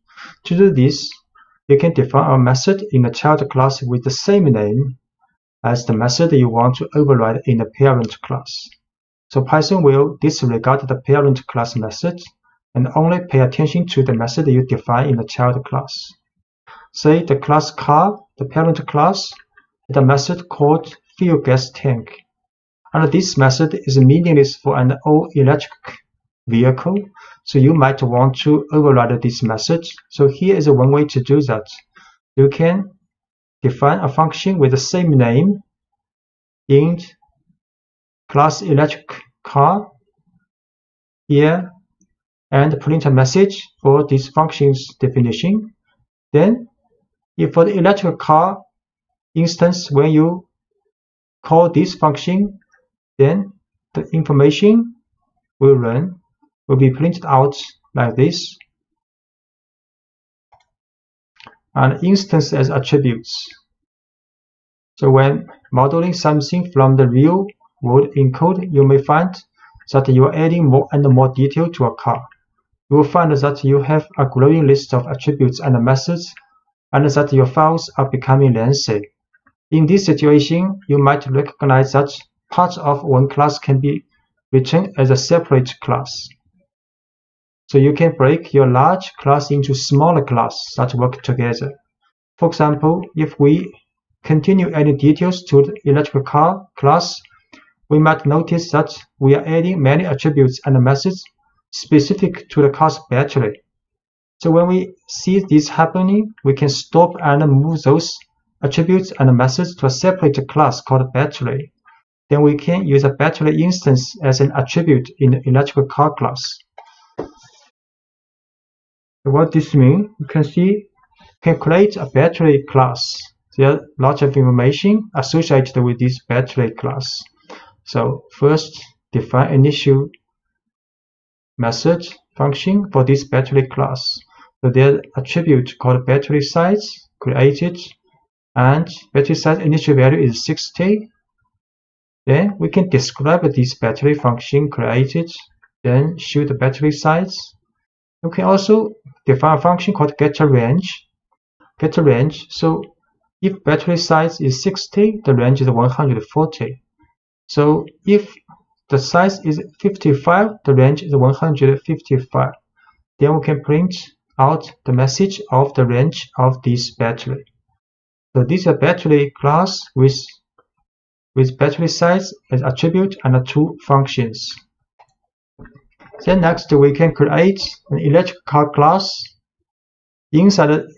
To do this, you can define a method in the child class with the same name as the method you want to override in the parent class. So Python will disregard the parent class method and only pay attention to the method you define in the child class. Say the class car, the parent class, the method called fuel gas tank. And this method is meaningless for an all-electric vehicle, so you might want to override this method. So here is one way to do that. You can define a function with the same name in class electric car here and print a message for this function's definition. Then, if for the electrical car instance, when you call this function, then the information will be printed out like this, and instance as attributes. So when modeling something from the real world in code, you may find that you are adding more and more detail to a car. You will find that you have a growing list of attributes and methods, and that your files are becoming lengthy. In this situation, you might recognize that parts of one class can be written as a separate class. So you can break your large class into smaller classes that work together. For example, if we continue adding details to the electrical car class, we might notice that we are adding many attributes and methods specific to the car's battery. So when we see this happening, we can stop and move those attributes and methods to a separate class called battery. Then we can use a battery instance as an attribute in the electrical car class. What this means, you can see, you can create a battery class. There are lots of information associated with this battery class. So first, define initial method function for this battery class. So there's attribute called battery size created, and battery size initial value is 60. Then we can describe this battery function created, then show the battery size. You can also define a function called getRange. So if battery size is 60, the range is 140. So if the size is 55, the range is 155. Then we can print out the message of the range of this battery. So this is a battery class with battery size as attribute and two functions. Then next we can create an electrical car class inside the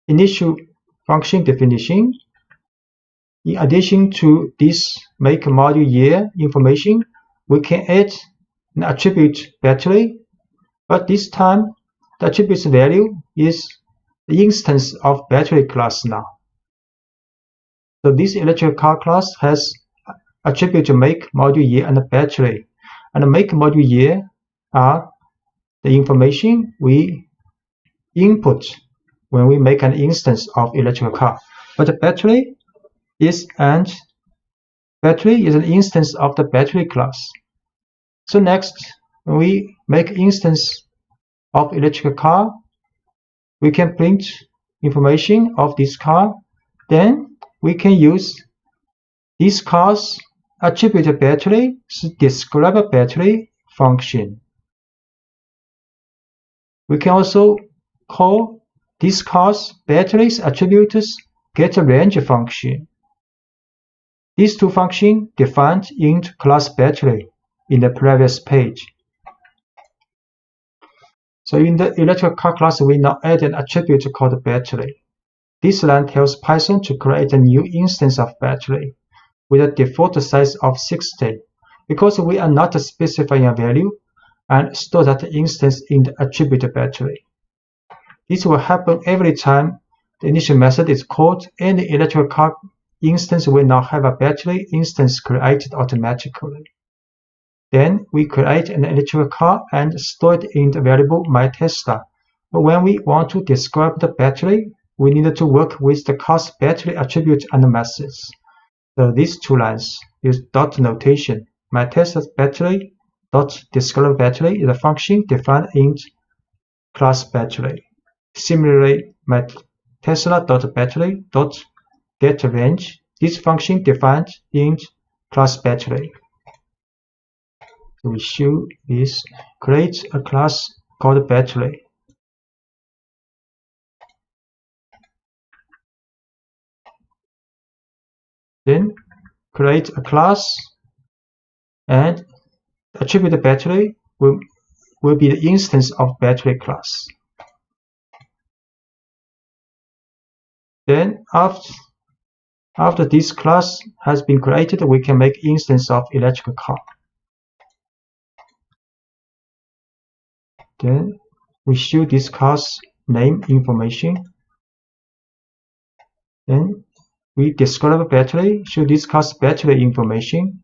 initial function definition. In addition to this make module year information, we can add an attribute battery, but this time the attribute's value is the instance of battery class now. So this electrical car class has attribute make module year and battery. And make module year are the information we input when we make an instance of electrical car. But the battery is an instance of the battery class. So next, when we make instance of electrical car, we can print information of this car. Then we can use this car's attribute battery to describe a battery function. We can also call this car's battery's attributes getRange function. These two functions defined in class battery in the previous page. So in the electrical car class, we now add an attribute called battery. This line tells Python to create a new instance of battery with a default size of 60, because we are not specifying a value, and store that instance in the attribute battery. This will happen every time the initial method is called, and the electrical car instance will now have a battery instance created automatically. Then we create an electrical car and store it in the variable myTesla. But when we want to describe the battery, we need to work with the car's battery attribute and methods. So these two lines use dot notation. myTesla's battery dot describe battery is a function defined in class battery. Similarly, myTesla.battery dot getRange, this function defined in class battery. So we show this, create a class called battery. Then create a class, and attribute battery will be the instance of battery class. Then after this class has been created, we can make instance of electrical car. Then we show this car's name information. Then we describe battery, show this car's battery information.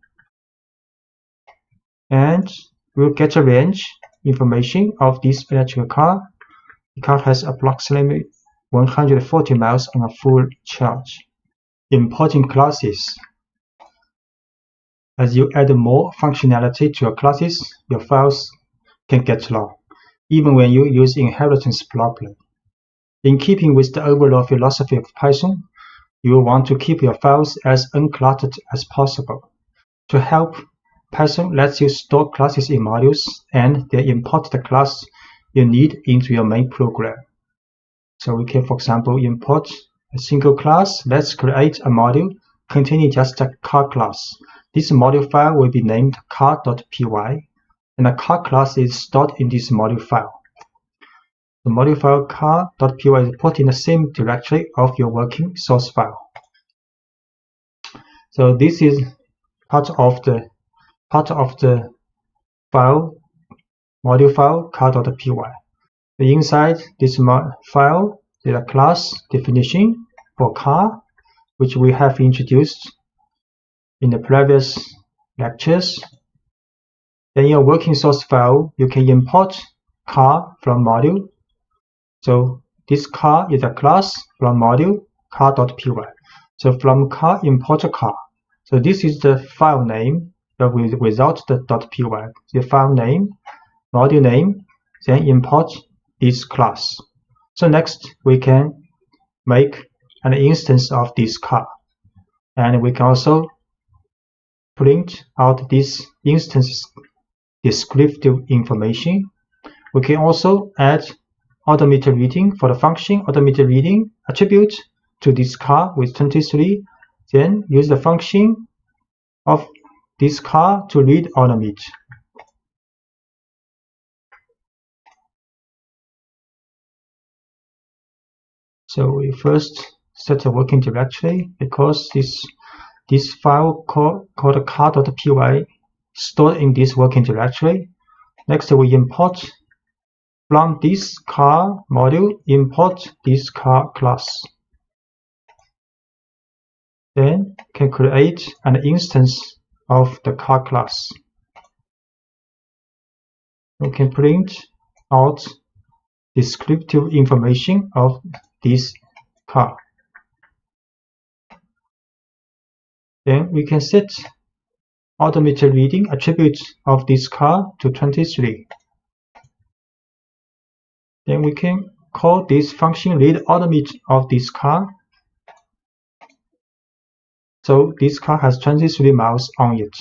And we'll get a range information of this electric car. The car has approximately 140 miles on a full charge. Importing classes. As you add more functionality to your classes, your files can get long, even when you use inheritance properly. In keeping with the overall philosophy of Python, you will want to keep your files as uncluttered as possible. To help, Python lets you store classes in modules and then import the class you need into your main program. So we can, for example, import a single class. Let's create a module containing just a car class. This module file will be named car.py, and the car class is stored in this module file. The module file car.py is put in the same directory of your working source file. So this is part of the file, module file car.py. Inside this file, there is a class definition for car, which we have introduced in the previous lectures. Then in your working source file, you can import car from module. So this car is a class from module car.py. So from car, import car. So this is the file name without the .py. The file name, module name, then import this class. So next we can make an instance of this car, and we can also print out this instance's descriptive information. We can also add automated reading for the function automated reading attribute to this car with 23, then use the function of this car to read automate. So we first set a working directory because this file called car.py stored in this working directory. Next we import from this car module, import this car class. Then can create an instance of the car class. We can print out descriptive information of this car. Then we can set automated reading attribute of this car to 23. Then we can call this function read automate of this car. So this car has 23 miles on it.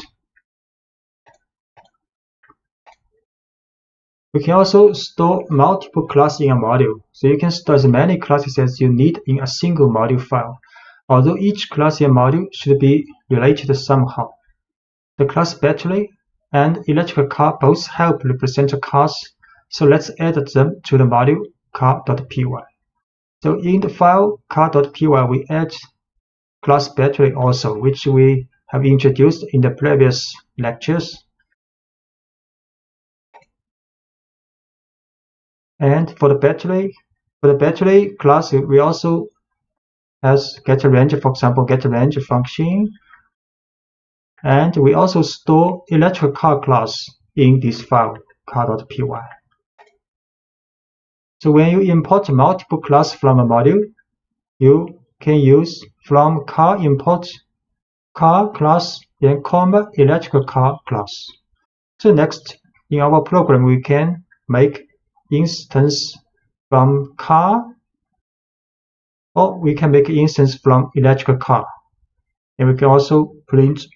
We can also store multiple classes in a module, so you can store as many classes as you need in a single module file, although each class in a module should be related somehow. The class battery and electric car both help represent cars, so let's add them to the module car.py. So in the file car.py we add class battery also, which we have introduced in the previous lectures. And for the battery class, we also has getRange, for example, getRange function. And we also store electric car class in this file, car.py. So when you import multiple classes from a module, you can use from car import car class, then comma electric car class. So next, in our program, we can make instance from car, or we can make instance from electric car. And we can also print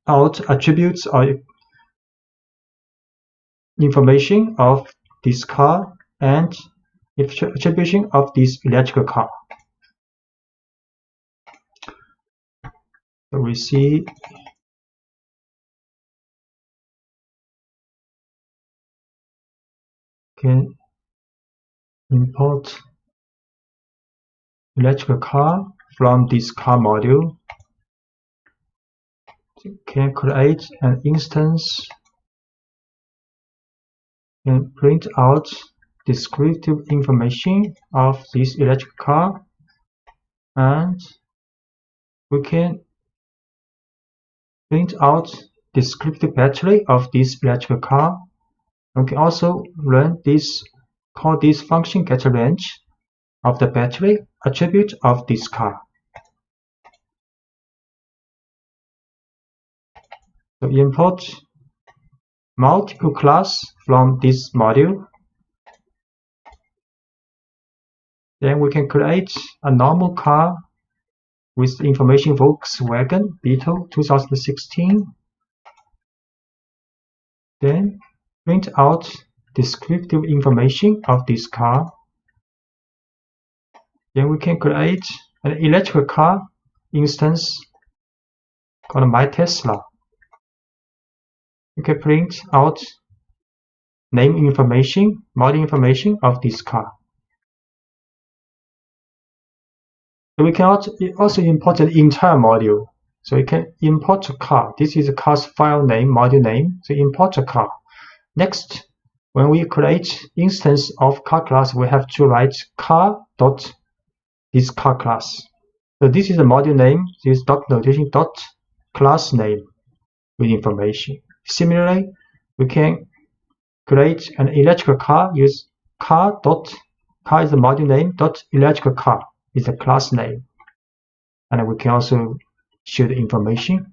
out attributes or information of this car and attribution of this electric car. So we see can import electric car from this car module. Can create an instance and print out descriptive information of this electric car, and we can print out descriptive battery of this electric car. We can also run this, call this function getRange of the battery attribute of this car. So import multiple class from this module. Then we can create a normal car with the information Volkswagen Beetle 2016. Then print out descriptive information of this car. Then we can create an electric car instance called My Tesla. We can print out name information, model information of this car. So we can also import an entire module. So we can import a car. This is a car's file name, module name. So import a car. Next, when we create instance of car class, we have to write car dot this car class. So this is the module name. This dot notation dot class name with information. Similarly, we can create an electrical car. Use car dot car is the module name dot electrical car is the class name, and we can also show the information.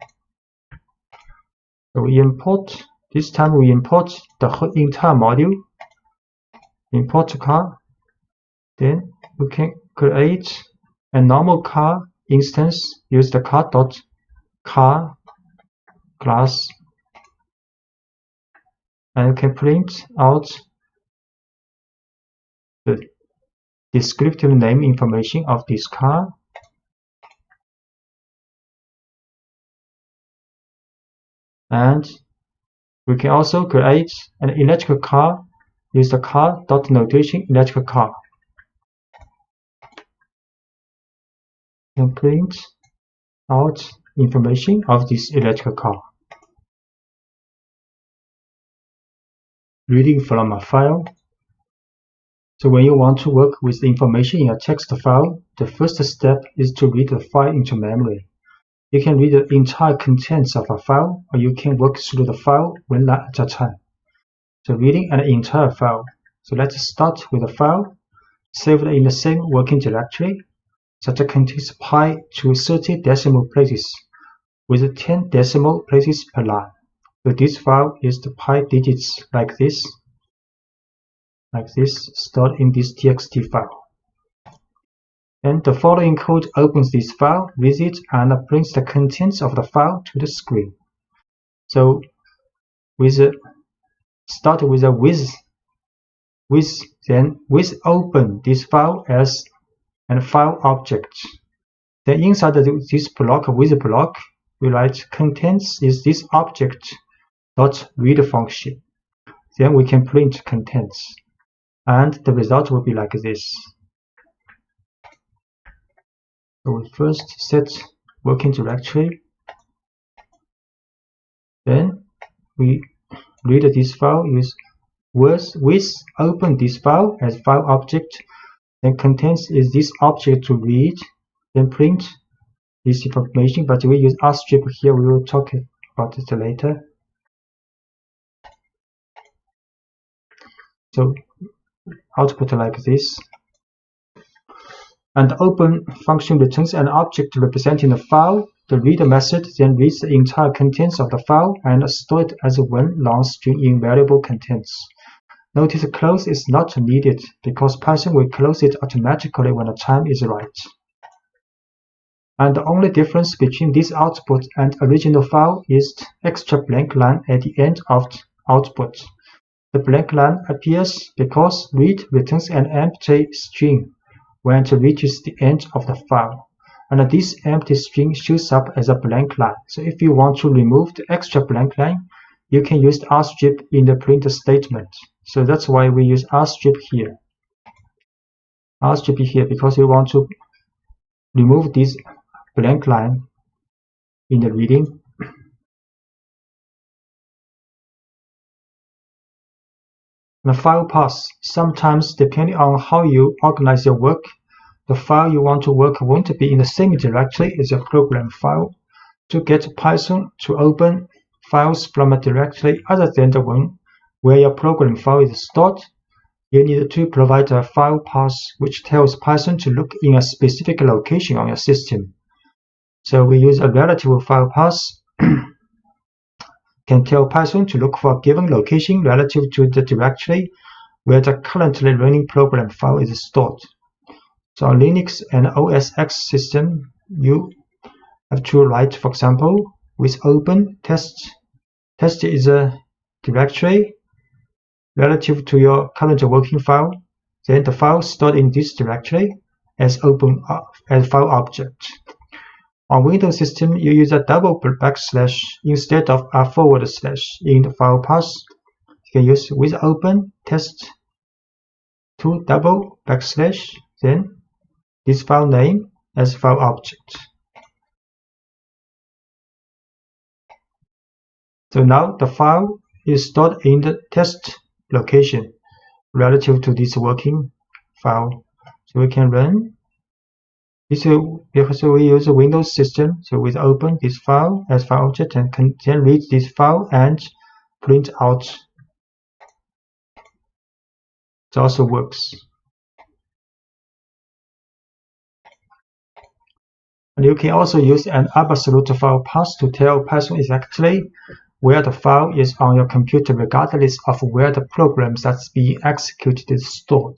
So we import. This time we import the whole entire module. Import car. Then we can create a normal car instance. Use the car dot car class, and we can print out the descriptive name information of this car. And we can also create an electrical car. Use the car dot notation electrical car. And print out information of this electrical car. Reading from a file. So when you want to work with the information in a text file, the first step is to read the file into memory. You can read the entire contents of a file, or you can work through the file one line at a time. So reading an entire file. So let's start with a file saved in the same working directory that contains pi to 30 decimal places with 10 decimal places per line. So this file is the pi digits like this, stored in this txt file. And the following code opens this file, reads it, and brings the contents of the file to the screen. So start with a then with open this file as a file object. Then inside this block with block, we write contents is this object dot read function. Then we can print contents, and the result will be like this. So we first set working directory. Then we read this file. Use with open this file as file object. Then contents is this object to read. Then print this information. But we use rstrip here. We will talk about it later. So output like this. And the open function returns an object representing the file. The read method then reads the entire contents of the file and store it as one long string in variable contents. Notice close is not needed because Python will close it automatically when the time is right. And the only difference between this output and original file is the extra blank line at the end of the output. The blank line appears because read returns an empty string when it reaches the end of the file, and this empty string shows up as a blank line. So if you want to remove the extra blank line, you can use rstrip in the print statement. So that's why we use rstrip here. Rstrip here because we want to remove this blank line in the reading. The file path. Sometimes, depending on how you organize your work, the file you want to work won't be in the same directory as your program file. To get Python to open files from a directory other than the one where your program file is stored, you need to provide a file path which tells Python to look in a specific location on your system. So we use a relative file path can tell Python to look for a given location relative to the directory where the currently running program file is stored. So on Linux and OS X system, you have to write, for example, with open test. Test is a directory relative to your current working file. Then the file stored in this directory as open as file object. On Windows system, you use a double backslash instead of a forward slash in the file path. You can use with open test to double backslash, then this file name as file object. So now the file is stored in the test location relative to this working file. So we can run this. Because we use a Windows system, so we open this file as file object and can then read this file and print out. It also works. And you can also use an absolute file path to tell Python exactly where the file is on your computer regardless of where the program that's being executed is stored.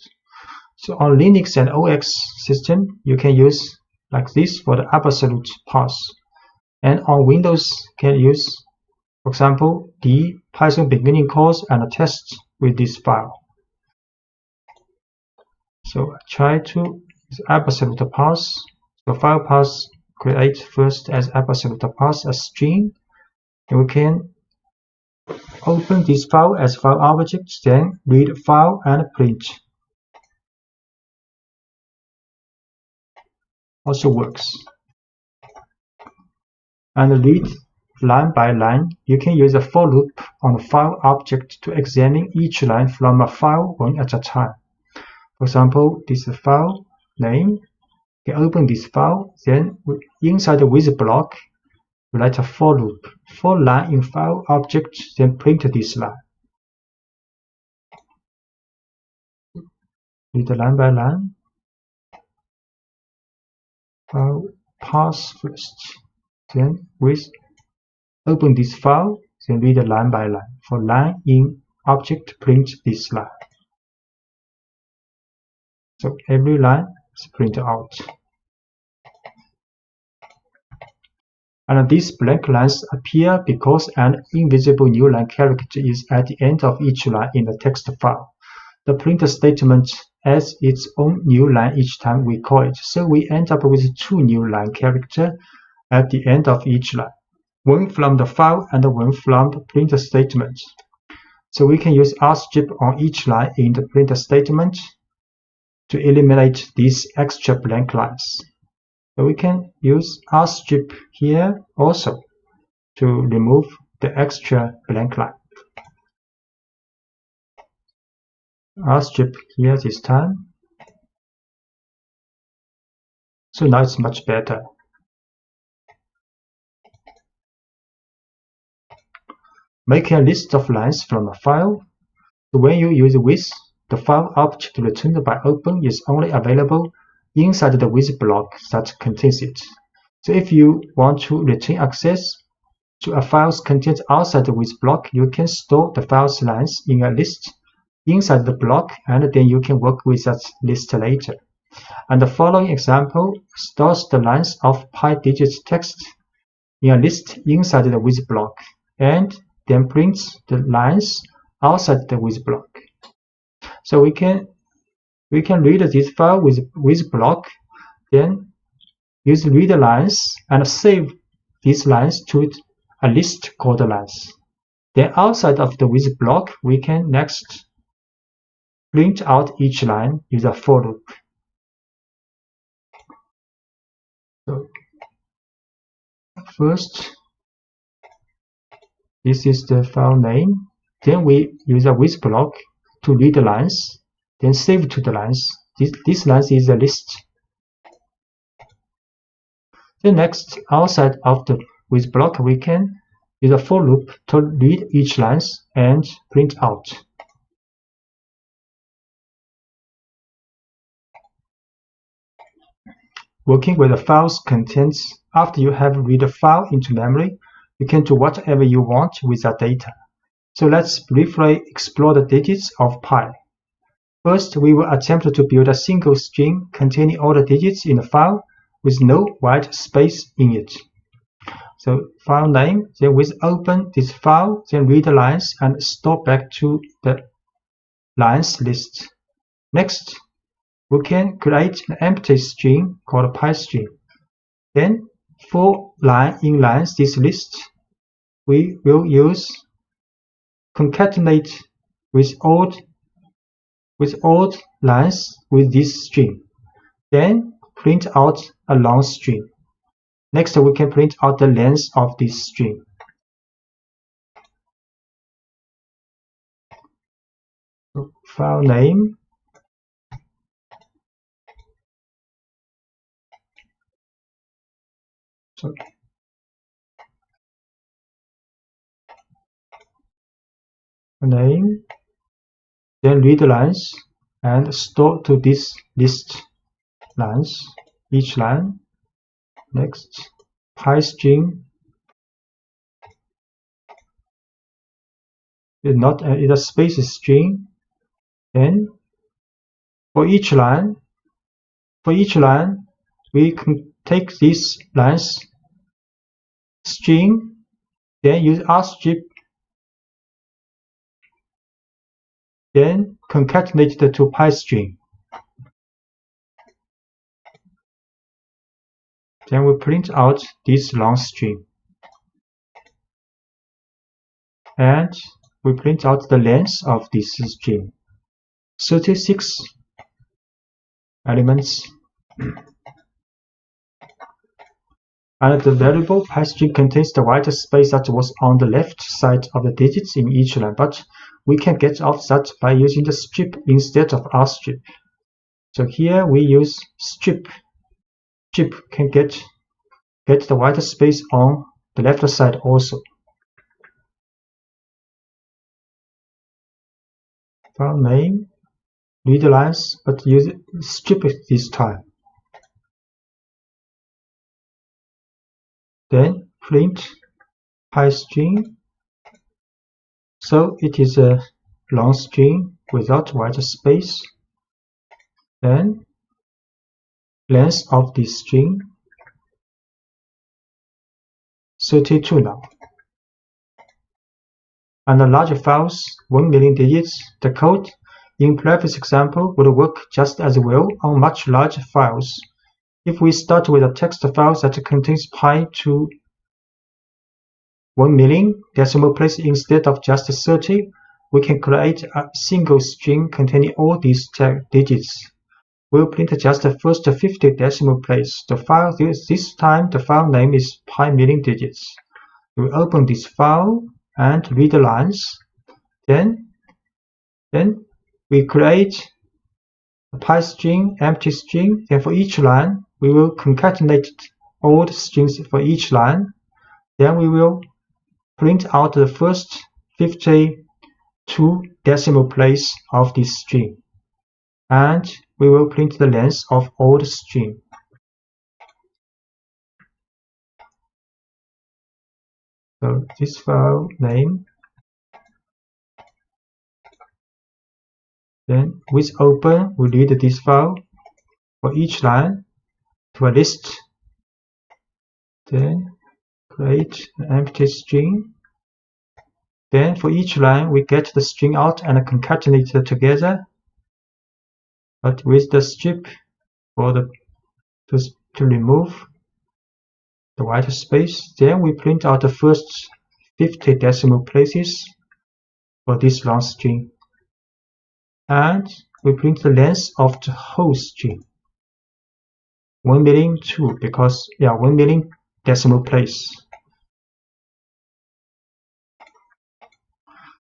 So on Linux and OS system, you can use like this for the absolute path. And on Windows, you can use, for example, the Python beginning course and a test with this file. So I try to use absolute path. So file path create first as absolute path a string. And we can open this file as file object, then read file and print. Also works. And read line by line. You can use a for loop on the file object to examine each line from a file one at a time. For example, this is file name. You can open this file, then inside the with block, write a for loop. For line in file object, then print this line. Read line by line. File path first. Then with open this file, then read line by line. For line in object, print this line. So every line is printed out. And these blank lines appear because an invisible new line character is at the end of each line in the text file. The print statement adds its own new line each time we call it. So we end up with two new line characters at the end of each line, one from the file and one from the print statement. So we can use rstrip on each line in the print statement to eliminate these extra blank lines. So we can use rstrip here also to remove the extra blank line. Rstrip here this time. So now it's much better. Make a list of lines from a file. So when you use with, the file object returned by open is only available inside the with block that contains it. So if you want to retain access to a file's content outside the with block, you can store the file's lines in a list inside the block, and then you can work with that list later. And the following example stores the lines of pi-digit text in a list inside the with block, and then prints the lines outside the with block. So we can read this file with block, then use read lines and save these lines to a list called lines. Then outside of the with block, we can next print out each line with a for loop. So first, this is the file name. Then we use a with block to read the lines, then save to the lines. This lines is a list. Then next, outside of the with block, we can use a for loop to read each lines and print out. Working with the file's contents, after you have read the file into memory, you can do whatever you want with that data. So let's briefly explore the digits of pi. First, we will attempt to build a single string containing all the digits in the file with no white space in it. So file name, then we open this file, then read the lines and store back to the lines list. Next, we can create an empty string called pi string. Then for line in lines this list, we will use concatenate with odd lines with this string. Then print out a long string. Next, we can print out the length of this string. So, file name. So, name. Then read the lines and store to this list lines, each line. Next, pi string. It's a space string. Then for each line, we can take this lines string, then use rstrip, then concatenate the to pi string. Then we print out this long string. And we print out the length of this string. 36 elements. And the variable pi string contains the white space that was on the left side of the digits in each line, but we can get off that by using the strip instead of rstrip. So here we use strip. Strip can get the white space on the left side also. File name, read lines, but use strip this time. Then print pi string. So it is a long string without white space. Then length of this string 32 now. And the larger files, 1 million digits, the code in previous example would work just as well on much larger files. If we start with a text file that contains pi to 1 million decimal place instead of just 30, we can create a single string containing all these digits. We'll print just the first 50 decimal place. The file this time the file name is pi million digits. We open this file and read the lines. Then we create a pi string, empty string. Then for each line, we will concatenate all the strings for each line. Then we will print out the first 52 decimal place of this string. And we will print the length of all the string. So this file name. Then with open, we read this file for each line to a list. Then create an empty string. Then for each line, we get the string out and concatenate it together. But with the strip for to remove the white space. Then we print out the first 50 decimal places for this long string. And we print the length of the whole string. 1 million 2 because 1 million decimal place.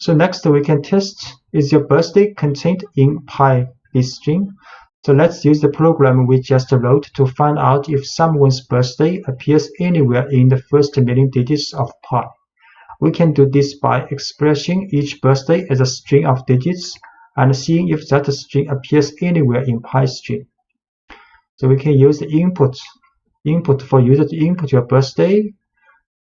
So next we can test, is your birthday contained in pi this string? So let's use the program we just wrote to find out if someone's birthday appears anywhere in the first million digits of pi. We can do this by expressing each birthday as a string of digits and seeing if that string appears anywhere in pi string. So we can use the input for user to input your birthday.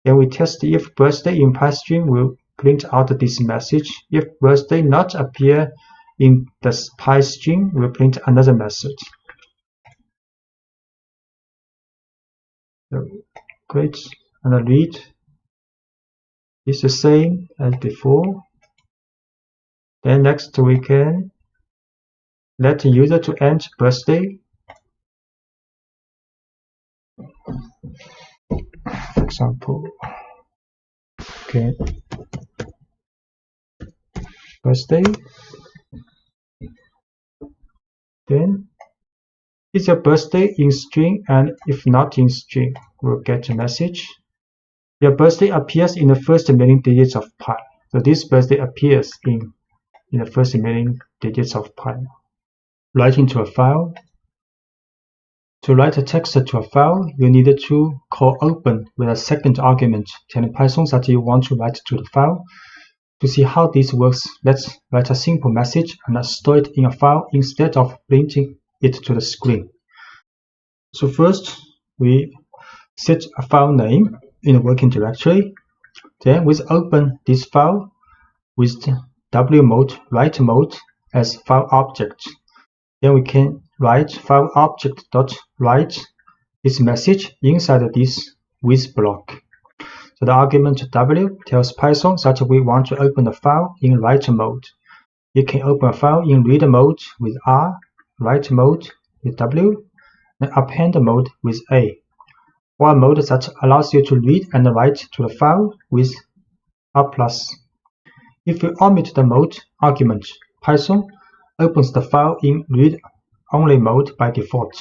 Then we test if birthday in pi string will print out this message. If birthday not appear in the pi string, we'll print another message. So great, and read is the same as before. Then next we can let the user to enter birthday. For example, okay, birthday. Then is your birthday in string, and if not in string, we'll get a message. Your birthday appears in the first million digits of pi. So this birthday appears in the first million digits of pi. Write into a file. To write a text to a file, you need to call open with a second argument, telling Python that you want to write to the file. To see how this works, let's write a simple message and store it in a file instead of printing it to the screen. So first, we set a file name in the working directory. Then we open this file with W mode, write mode as file object. Then we can write file object.write this message inside this with block. So the argument W tells Python that we want to open the file in write mode. You can open a file in read mode with R, write mode with W, and append mode with A. One mode that allows you to read and write to the file with R+. If you omit the mode argument, Python opens the file in read-only mode by default.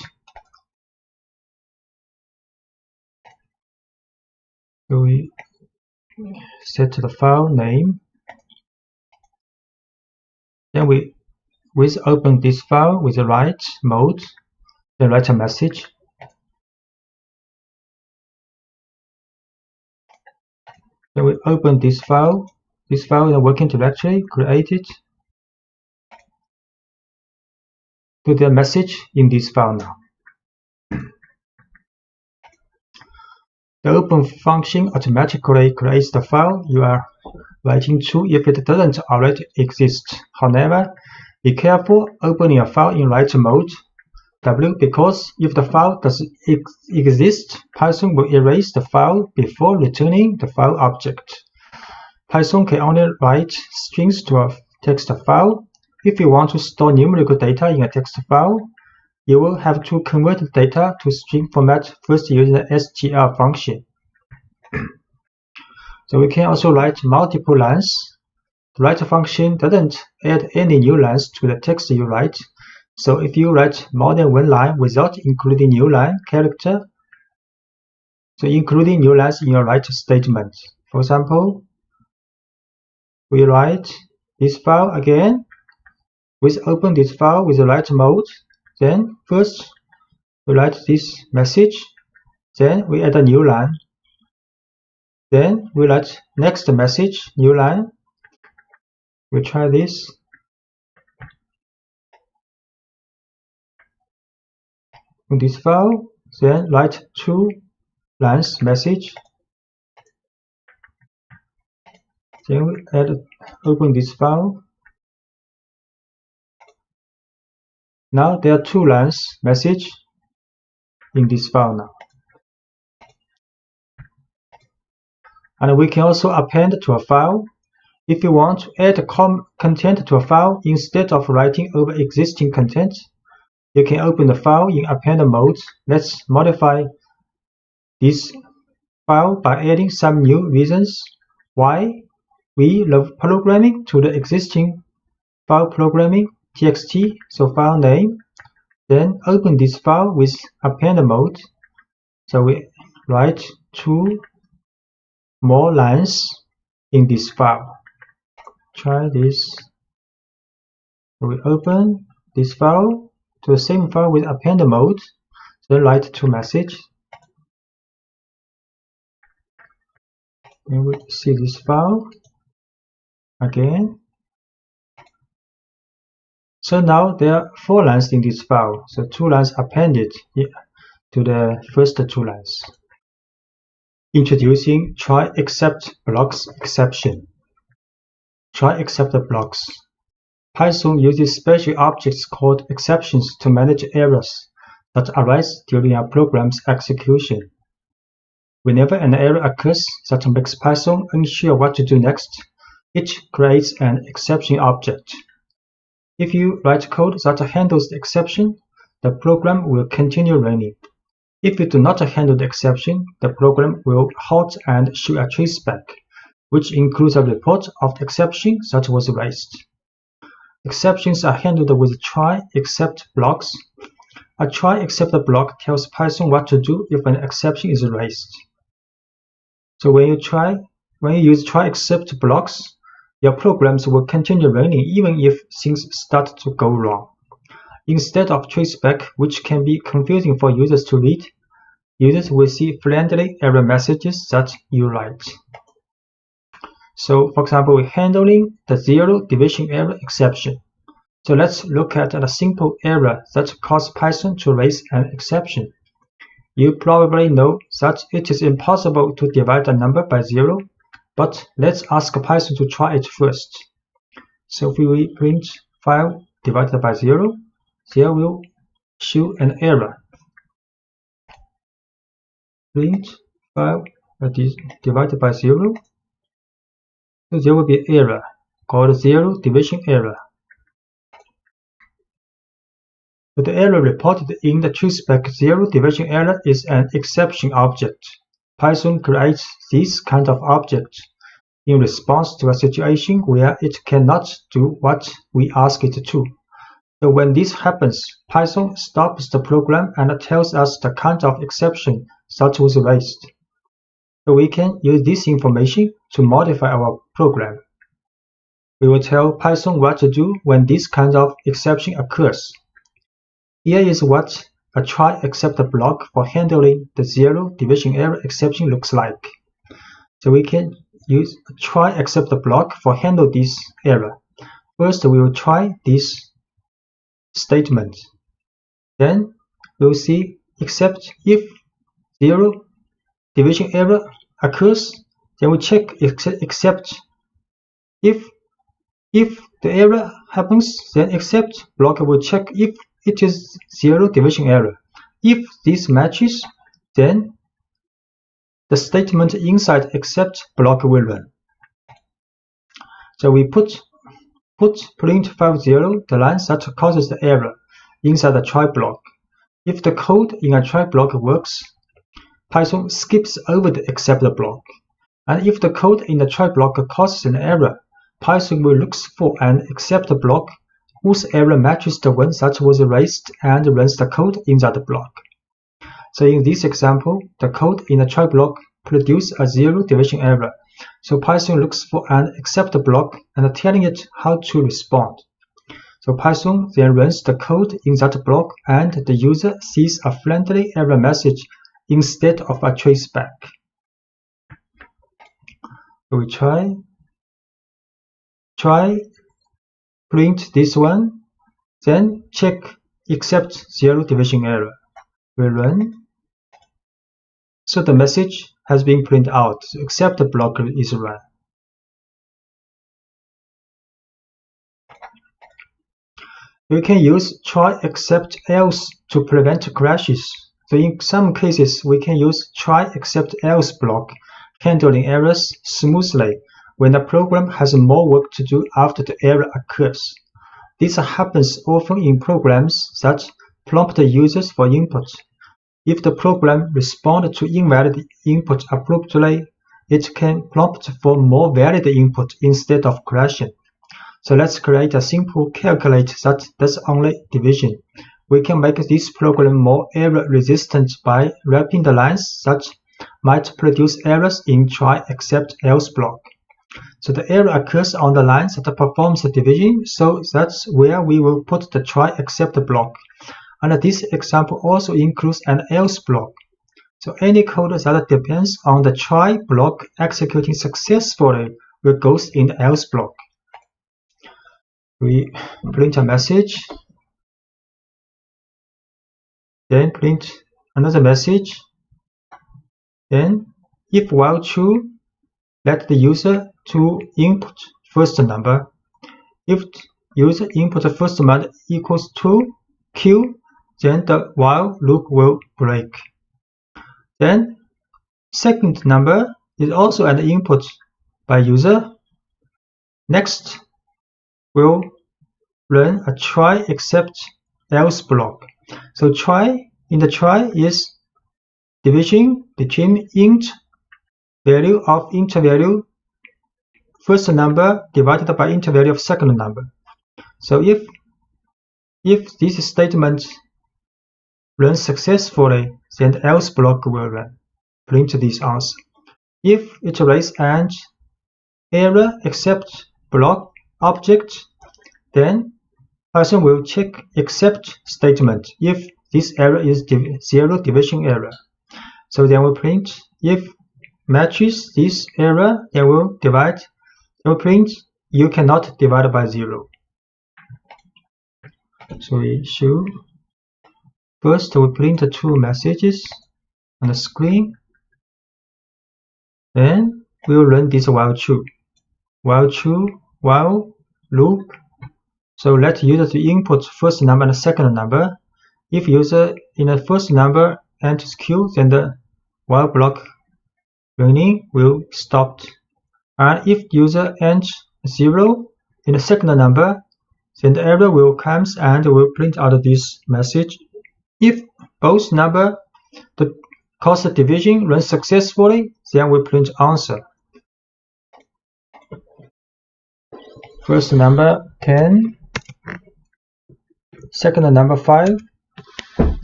So we set the file name. Then we open this file with the write mode, then write a message. Then we open this file in the working directory, create it. Put the message in this file now. The open function automatically creates the file you are writing to if it doesn't already exist. However, be careful opening a file in write mode W, because if the file does exist, Python will erase the file before returning the file object. Python can only write strings to a text file. If you want to store numerical data in a text file, you will have to convert the data to string format first using the str function. So we can also write multiple lines. The write function doesn't add any new lines to the text you write. So if you write more than one line without including new line character, so including new lines in your write statement. For example, we write this file again. We open this file with the write mode. Then first we write this message. Then we add a new line. Then we write next message, new line. We try this. In this file, then write two lines message. Then we open this file. Now there are two lines message in this file now. And we can also append to a file. If you want to add content to a file instead of writing over existing content, you can open the file in append mode. Let's modify this file by adding some new reasons why we love programming to the existing file programming txt, so file name. Then open this file with append mode. So we write two more lines in this file. try this. We open this file to the same file with append mode, then write to message. And we see this file again. So now there are 4 lines in this file. So 2 lines appended to the first 2 lines. Introducing try except blocks exception. Try except blocks. Python uses special objects called exceptions to manage errors that arise during a program's execution. Whenever an error occurs that makes Python unsure what to do next, it creates an exception object. If you write code that handles the exception, the program will continue running. If you do not handle the exception, the program will halt and show a traceback, which includes a report of the exception that was raised. Exceptions are handled with try except blocks. A try except block tells Python what to do if an exception is raised. So when you use try except blocks, your programs will continue running even if things start to go wrong. Instead of traceback, which can be confusing for users to read, users will see friendly error messages that you write. So, for example, we're handling the 0 division error exception. So let's look at a simple error that caused Python to raise an exception. You probably know that it is impossible to divide a number by 0, but let's ask Python to try it first. So if we print 5 divided by 0, there will show an error. Print 5 divided by 0. So there will be an error called 0 division error. But the error reported in the traceback 0 division error is an exception object. Python creates this kind of object in response to a situation where it cannot do what we ask it to. So when this happens, Python stops the program and tells us the kind of exception that was raised. So we can use this information to modify our program. We will tell Python what to do when this kind of exception occurs. Here is what a try except block for handling the 0 division error exception looks like. So we can use a try except block for handle this error. First, we will try this statement. Then we will see except if 0 division error occurs, then we check except if the error happens, then except block will check if it is 0 division error. If this matches, then the statement inside except block will run. So we put print 50, the line that causes the error, inside the try block. If the code in a try block works, Python skips over the except block. And if the code in the try block causes an error, Python will look for an except block whose error matches the one that was raised and runs the code in that block. So in this example, the code in the try block produces a 0 division error. So Python looks for an except block and telling it how to respond. So Python then runs the code in that block and the user sees a friendly error message instead of a traceback. So we try print this one, then check except 0 division error. We run. So the message has been printed out, so except the block is run. We can use try except else to prevent crashes. So in some cases, we can use try except else block, handling errors smoothly when a program has more work to do after the error occurs. This happens often in programs that prompt users for input. If the program responds to invalid input abruptly, it can prompt for more valid input instead of crashing. So let's create a simple calculate that does only division. We can make this program more error resistant by wrapping the lines that might produce errors in try except else block. So the error occurs on the lines that performs the division, so that's where we will put the try except block. And this example also includes an else block. So any code that depends on the try block executing successfully will go in the else block. We print a message, then print another message, then if while true, let the user to input first number. If user input first number equals to Q, then the while loop will break. Then second number is also an input by user. Next, we'll run a try except else block. So in the try is division between int value of int value first number divided by int value of second number. So if this statement runs successfully, then the else block will run. Print this answer. If it raise an error except block object, then Python will check except statement if this error is zero division error. So then we'll print if matches this error, then we'll divide. Then we'll print you cannot divide by 0. So we should first we print the two messages on the screen. Then we'll run this while true, while loop. So let user to input first number and second number. If user in the first number enters Q, then the while block running will stop. And if user enters 0 in the second number, then the error will come and will print out this message. If both numbers cause the division runs successfully, then we print answer. First number 10, second number 5.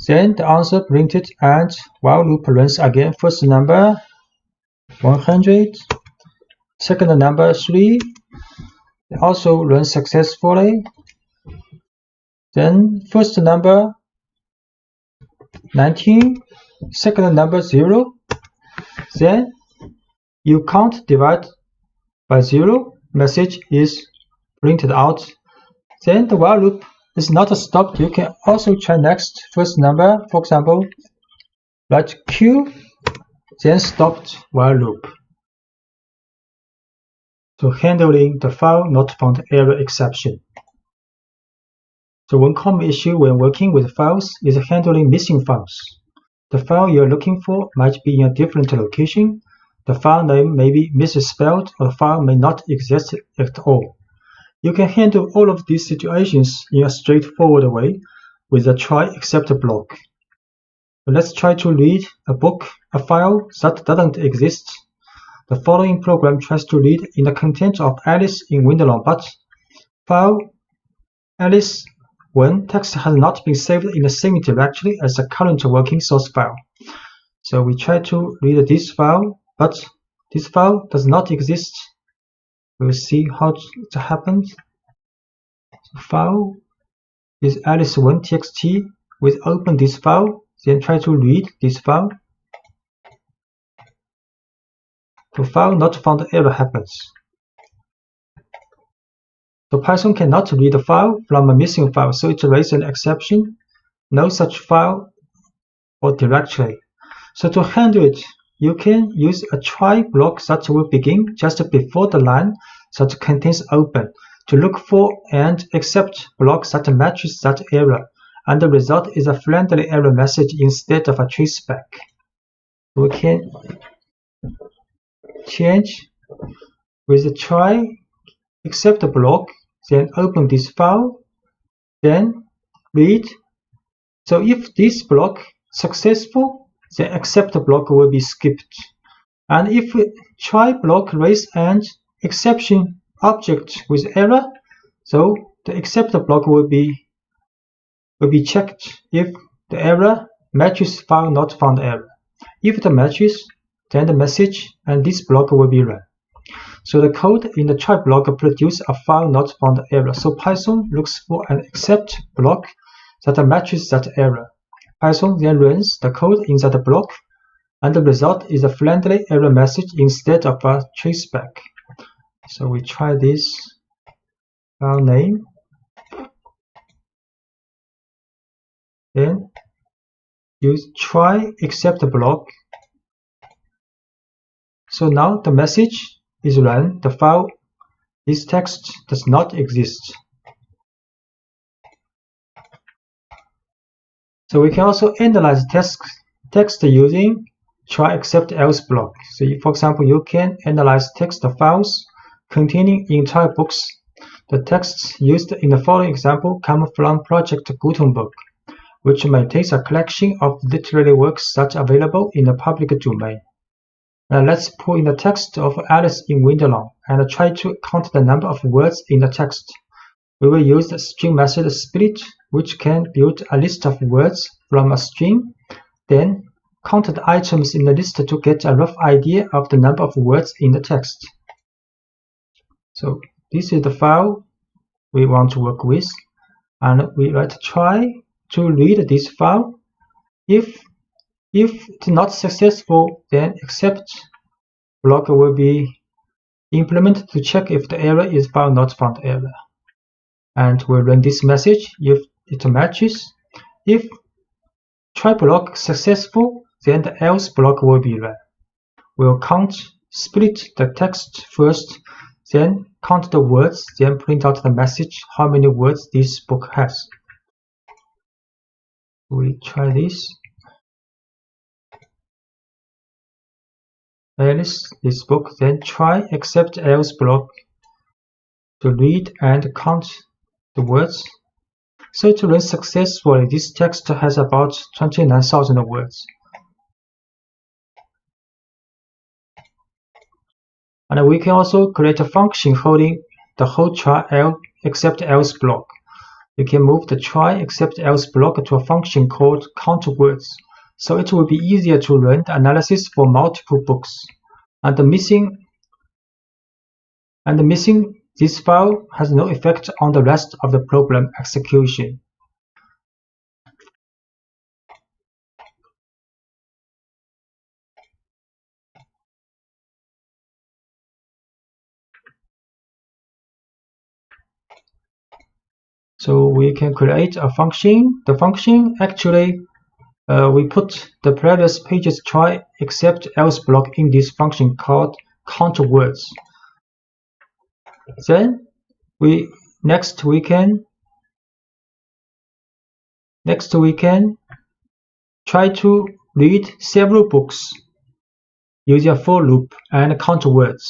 Then the answer printed and while loop runs again. First number 100, second number 3 also runs successfully. Then first number 19, second number 0. Then you can't divide by 0. Message is printed out. Then the while loop is not stopped. You can also try next first number. For example, write Q, then stopped while loop. So handling the file not found error exception. So one common issue when working with files is handling missing files. The file you're looking for might be in a different location. The file name may be misspelled, or the file may not exist at all. You can handle all of these situations in a straightforward way with the try except block. So let's try to read a file that doesn't exist. The following program tries to read in the content of Alice in Wonderland, but file Alice 1 text has not been saved in the same directory as the current working source file. So we try to read this file, but this file does not exist. We'll see how it happens. So file is alice1.txt. We open this file, then try to read this file. The file not found error happens. So Python cannot read a file from a missing file, so it raises an exception. No such file or directory. So to handle it, you can use a try block that will begin just before the line that contains open to look for and accept blocks that matches that error, and the result is a friendly error message instead of a traceback. We can change with the try except block, then open this file, then read. So if this block successful, the accept block will be skipped. And if try block raise an exception object with error, so the accept block will be checked if the error matches file not found error. If it matches, then the message and this block will be run. So the code in the try block produces a file not found error. So Python looks for an except block that matches that error. Python then runs the code in that block, and the result is a friendly error message instead of a traceback. So we try this file name. Then use try except block. So now the message is run. The file, this text does not exist. So we can also analyze text using try except else block. So for example, you can analyze text files containing entire books. The texts used in the following example come from Project Gutenberg, which maintains a collection of literary works that are available in the public domain. Now let's pull in the text of Alice in Wonderland and try to count the number of words in the text. We will use the string method split, which can build a list of words from a string, then count the items in the list to get a rough idea of the number of words in the text. So this is the file we want to work with, and we write try to read this file. If it's not successful, then except block will be implemented to check if the error is file not found error. And we'll run this message if it matches. If try block successful, then the else block will be run. We'll split the text first, then count the words, then print out the message how many words this book has. We try this. Alice, this book, then try except else block to read and count the words. So to run successfully, this text has about 29,000 words. And we can also create a function holding the whole try except else block. We can move the try except else block to a function called count words. So it will be easier to run the analysis for multiple books. And missing this file has no effect on the rest of the program execution. So we can create a function. The function actually we put the previous page's try except else block in this function called count words. Then next we can try to read several books using a for loop and count words.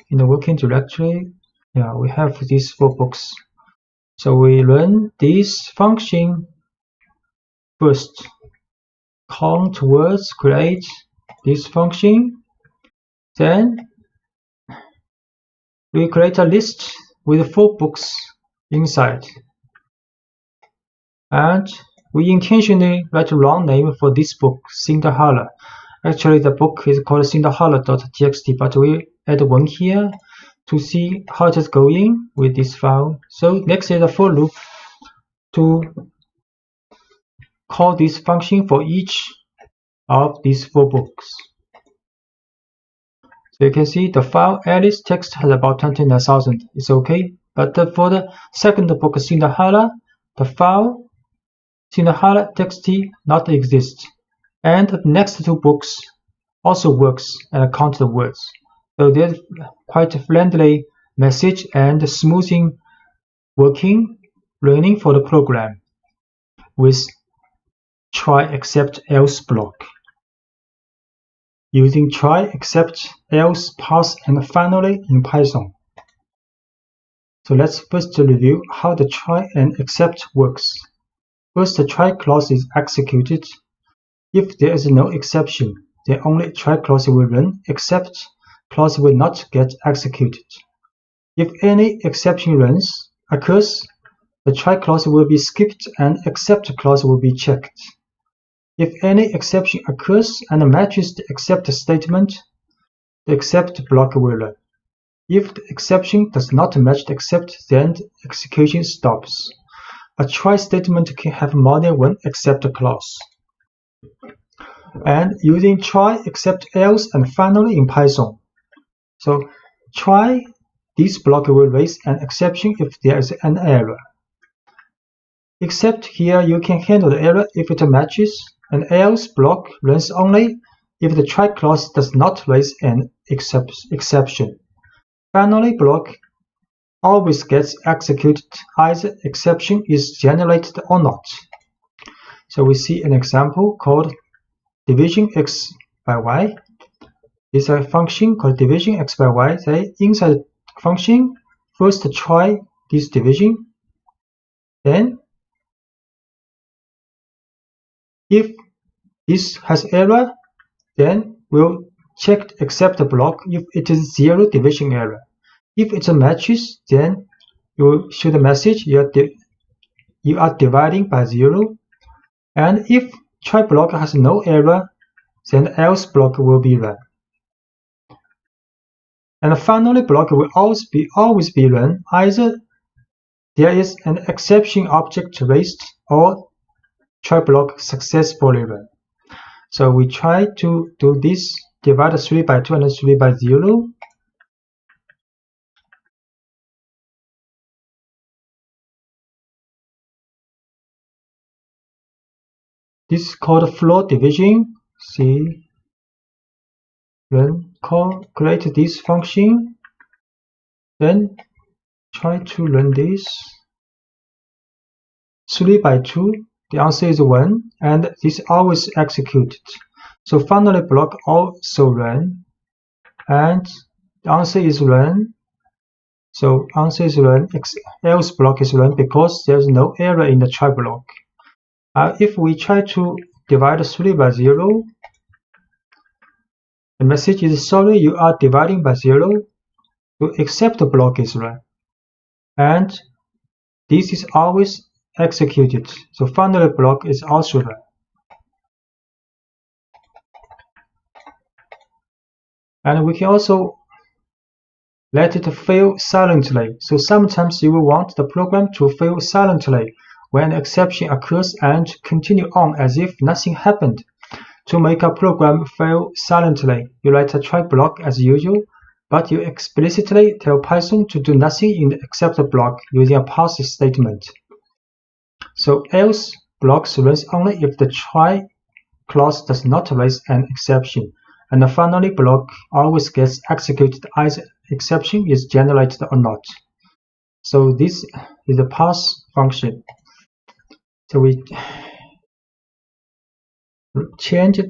In the working directory, we have these 4 books. So we run this function first. Count words, create this function. Then we create a list with 4 books inside. And we intentionally write a wrong name for this book, Cinderella. Actually, the book is called cinderella.txt, but we add 1 here to see how it is going with this file. So next is a for loop to call this function for each of these 4 books. So you can see the file Alice text has about 29,000. It's okay. But for the second book, Cinderella, the file Cinderella.txt not exist. And the next 2 books also works and count the words. So there's quite a friendly message and smoothing working running for the program with try except else block. Using try except else pass and finally in Python. So let's first review how the try and except works. First, the try clause is executed. If there is no exception, then only try clause will run, except clause will not get executed. If any exception occurs, the try clause will be skipped and except clause will be checked. If any exception occurs and matches the except statement, the except block will run. If the exception does not match the except, then the execution stops. A try statement can have more than one except clause. And using try, except, else, and finally in Python. So try, this block will raise an exception if there is an error. Except here you can handle the error if it matches, and else block runs only if the try clause does not raise an exception. Finally block always gets executed either exception is generated or not. So we see an example called division x by y. It's a function called division x by y. Say inside the function, first try this division, then if this has error, then we'll check the except block if it is zero division error. If it matches, then you will show the message you are dividing by 0. And if try block has no error, then else block will be run. And finally block will always be run either there is an exception object raised or try block successfully run. So we try to do this, divide 3 by 2 and 3 by 0. This is called floor division. See, create this function, then try to run this. 3 by 2, the answer is 1, and this always executed. So finally block also run, and the answer is run. So answer is run, else block is run because there's no error in the try block. If we try to divide 3 by 0, the message is sorry you are dividing by 0. So except block is run, and this is always executed. So finally block is also run. And we can also let it fail silently. So sometimes you will want the program to fail silently when an exception occurs and continue on as if nothing happened. To make a program fail silently, you write a try block as usual, but you explicitly tell Python to do nothing in the except block using a pass statement. So else blocks runs only if the try clause does not raise an exception, and the finally block always gets executed either exception is generated or not. So this is the pass function. So we changed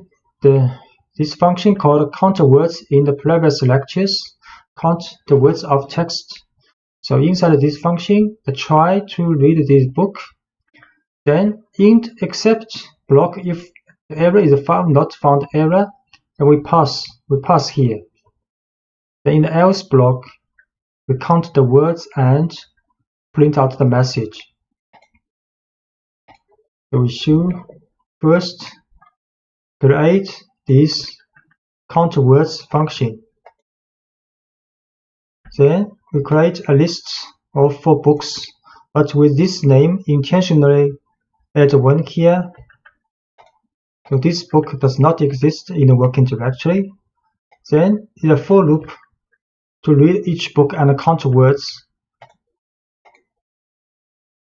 this function called count words in the previous lectures. Count the words of text. So inside this function, the try to read this book. Then int except block if the error is found not found error, and we pass here. Then in the else block, we count the words and print out the message. So we should first create this count words function. Then we create a list of 4 books, but with this name intentionally add 1 here. So this book does not exist in the working directory. Then in a for loop to read each book and count words.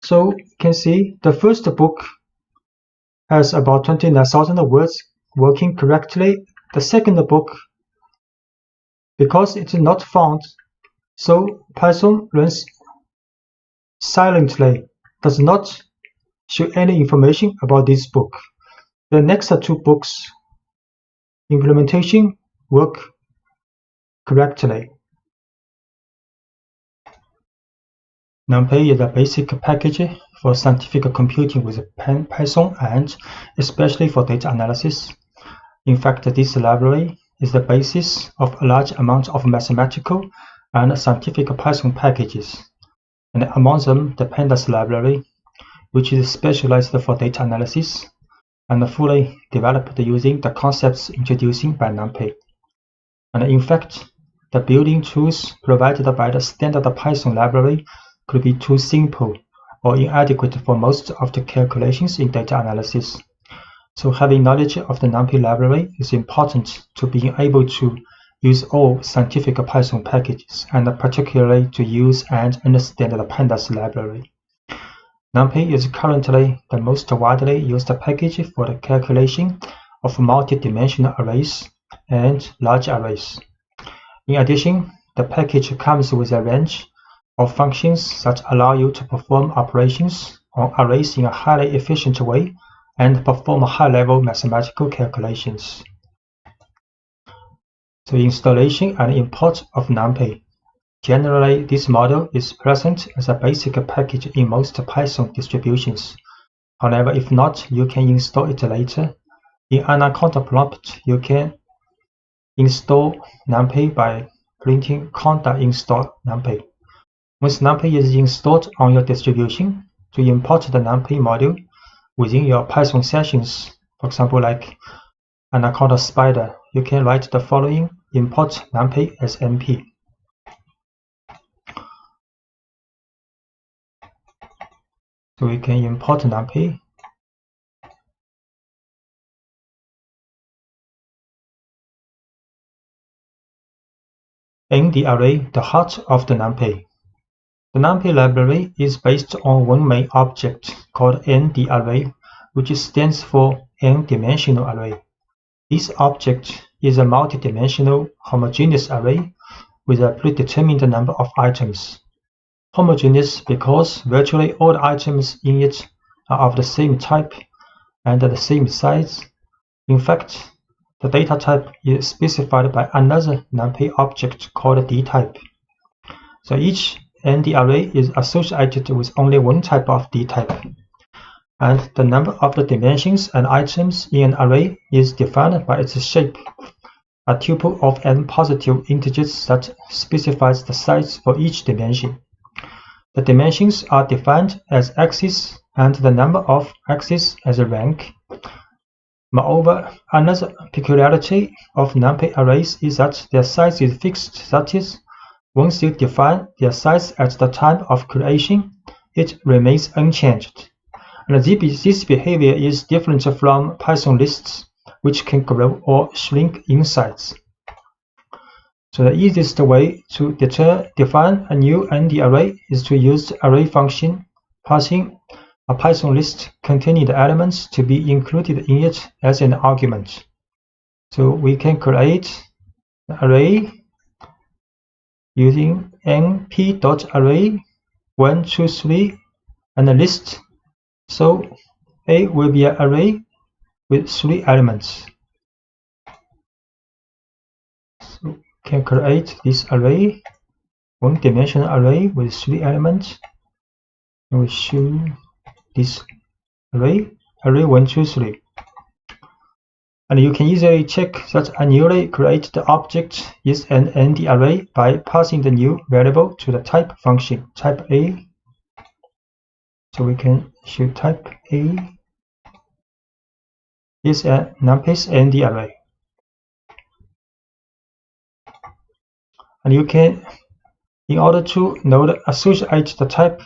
So you can see the first book has about 29,000 words working correctly. The second book, because it's not found, so Python runs silently, does not show any information about this book. The next 2 books implementation work correctly. NumPy is a basic package for scientific computing with Python and especially for data analysis. In fact, this library is the basis of a large amount of mathematical and scientific Python packages, and among them the Pandas library, which is specialized for data analysis and fully developed using the concepts introduced by NumPy. And in fact, the building tools provided by the standard Python library could be too simple or inadequate for most of the calculations in data analysis. So having knowledge of the NumPy library is important to being able to use all scientific Python packages, and particularly to use and understand the Pandas library. NumPy is currently the most widely used package for the calculation of multi-dimensional arrays and large arrays. In addition, the package comes with a range of functions that allow you to perform operations on arrays in a highly efficient way and perform high-level mathematical calculations. So installation and import of NumPy. Generally, this model is present as a basic package in most Python distributions. However, if not, you can install it later. In Anaconda prompt, you can install NumPy by printing conda install NumPy. Once NumPy is installed on your distribution, to import the NumPy module within your Python sessions, for example, like Anaconda Spider, you can write the following: import NumPy as np. So we can import NumPy. In the array, the heart of the NumPy. The NumPy library is based on one main object called n_the_array, which stands for n-dimensional array. This object is a multi-dimensional homogeneous array with a predetermined number of items. Homogeneous because virtually all the items in it are of the same type and the same size. In fact, the data type is specified by another NumPy object called dtype. So each n_the_array is associated with only one type of dtype, and the number of the dimensions and items in an array is defined by its shape, a tuple of n positive integers that specifies the size for each dimension. The dimensions are defined as axes and the number of axes as a rank. Moreover, another peculiarity of NumPy arrays is that their size is fixed, that is, once you define their size at the time of creation, it remains unchanged. And this behavior is different from Python lists, which can grow or shrink in size. So the easiest way to define a new n_the_array is to use the array function, passing a Python list containing the elements to be included in it as an argument. So we can create an array using np.array 1, 2, 3 and a list. So A will be an array with 3 elements. So we can create this array, one-dimensional array with 3 elements. And we show this array 1, 2, 3. And you can easily check that a newly created object is an n_the_array by passing the new variable to the type function, type A. So we can show type A is a NumPy's n_the_array. And you can, in order to associate the type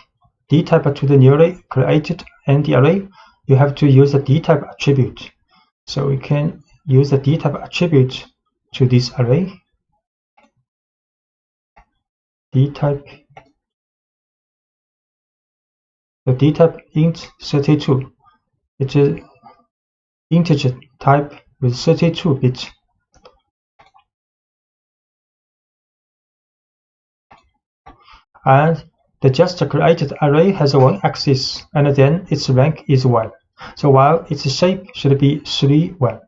dtype to the newly created n_the_array, you have to use the dtype attribute. So we can use the dtype attribute to this array. Dtype. The dtype int 32. It is integer type with 32 bits. And the just created array has one axis, and then its rank is 1. So while its shape should be 3, 1.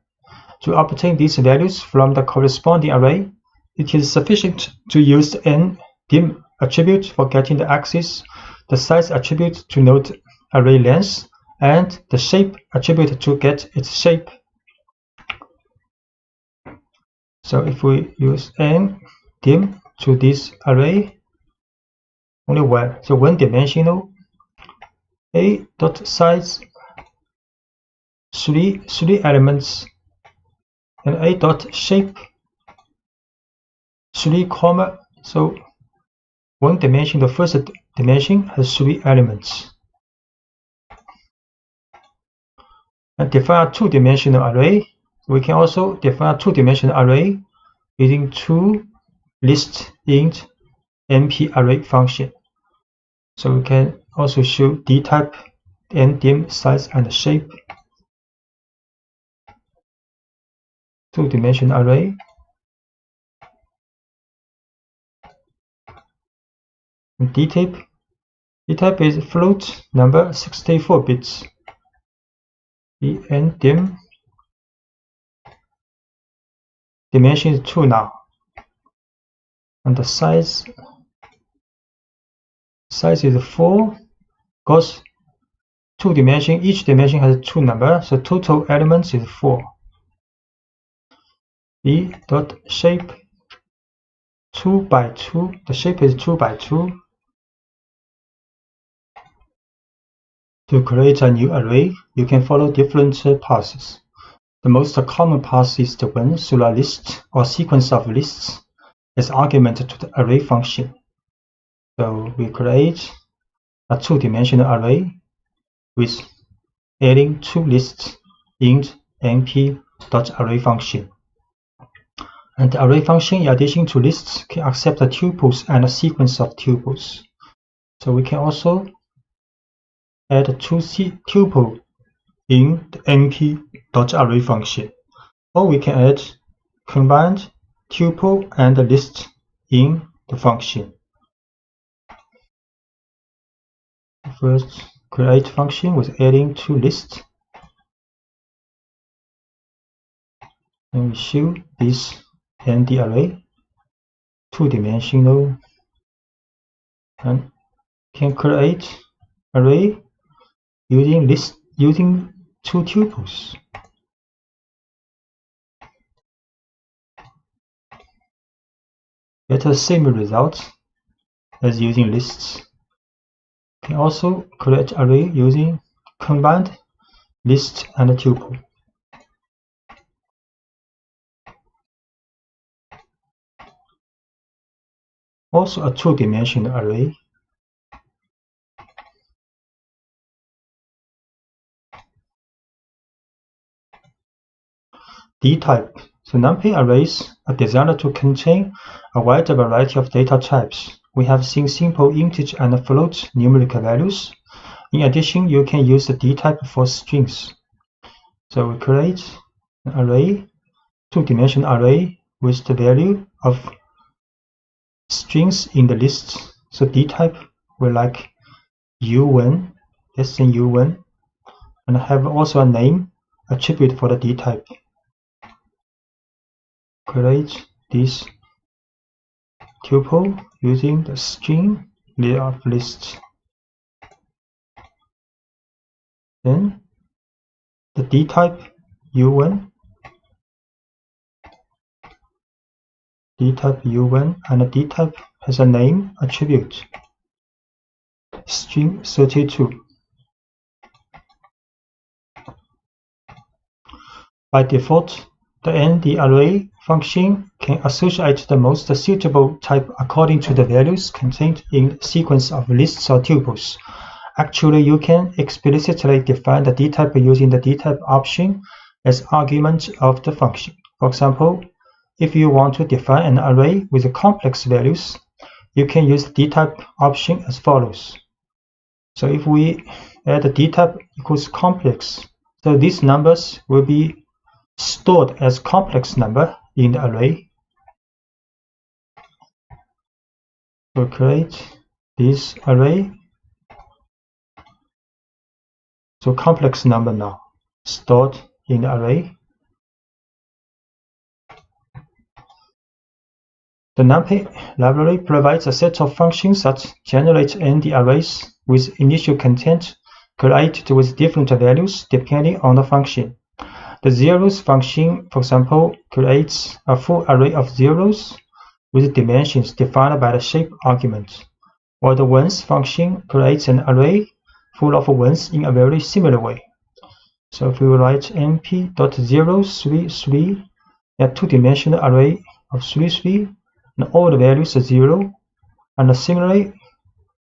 To obtain these values from the corresponding array, it is sufficient to use the n_dim attribute for getting the axis, the size attribute to note array length, and the shape attribute to get its shape. So if we use n_dim to this array, only 1, so one-dimensional, a.size 3 elements, and a.shape 3, so one dimension, the first dimension has 3 elements. And define a 2-dimensional array. We can also define a 2-dimensional array using 2 list int np array function. So we can also show dtype, ndim, size, and shape. 2-dimensional array. And dtype is float number 64 bits. Ndim dimension is 2 now. And the size is 4, because 2 dimension, each dimension has 2 numbers, so total elements is 4. B.shape 2 by 2, the shape is 2 by 2. To create a new array, you can follow different paths. The most common path is the one through a list or sequence of lists as argument to the array function. So we create a 2-dimensional array with adding 2 lists int np.array function. And the array function, in addition to lists, can accept the tuples and a sequence of tuples. So we can also add 2 tuple in the np.array function, or we can add combined tuple and list in the function. First, create function with adding 2 lists, and we show this nd array 2-dimensional, and can create array using 2 tuples. Get the same result as using lists. Can also create array using combined list and tuple. Also a 2-dimensional array. Dtype. So numpy arrays are designed to contain a wide variety of data types. We have seen simple integer and float numerical values. In addition, you can use the dtype for strings. So we create an array, 2-dimensional array with the value of strings in the list. So dtype will like u1, less than u1, and have also a name attribute for the dtype. Create this tuple using the string layer of list. Then the dtype u1, and the dtype has a name attribute, string 32. By default, the nd array function can associate the most suitable type according to the values contained in the sequence of lists or tuples. Actually, you can explicitly define the dtype using the dtype option as argument of the function. For example, if you want to define an array with complex values, you can use the dtype option as follows. So if we add the dtype equals complex, so these numbers will be stored as complex number in the array. So create this array. So complex number now stored in the array. The numpy library provides a set of functions that generate nd arrays with initial content created with different values depending on the function. The zeros function, for example, creates a full array of zeros with dimensions defined by the shape argument, while the ones function creates an array full of ones in a very similar way. So if we write np.033, a 2-dimensional array of 33, and all the values are 0. And similarly,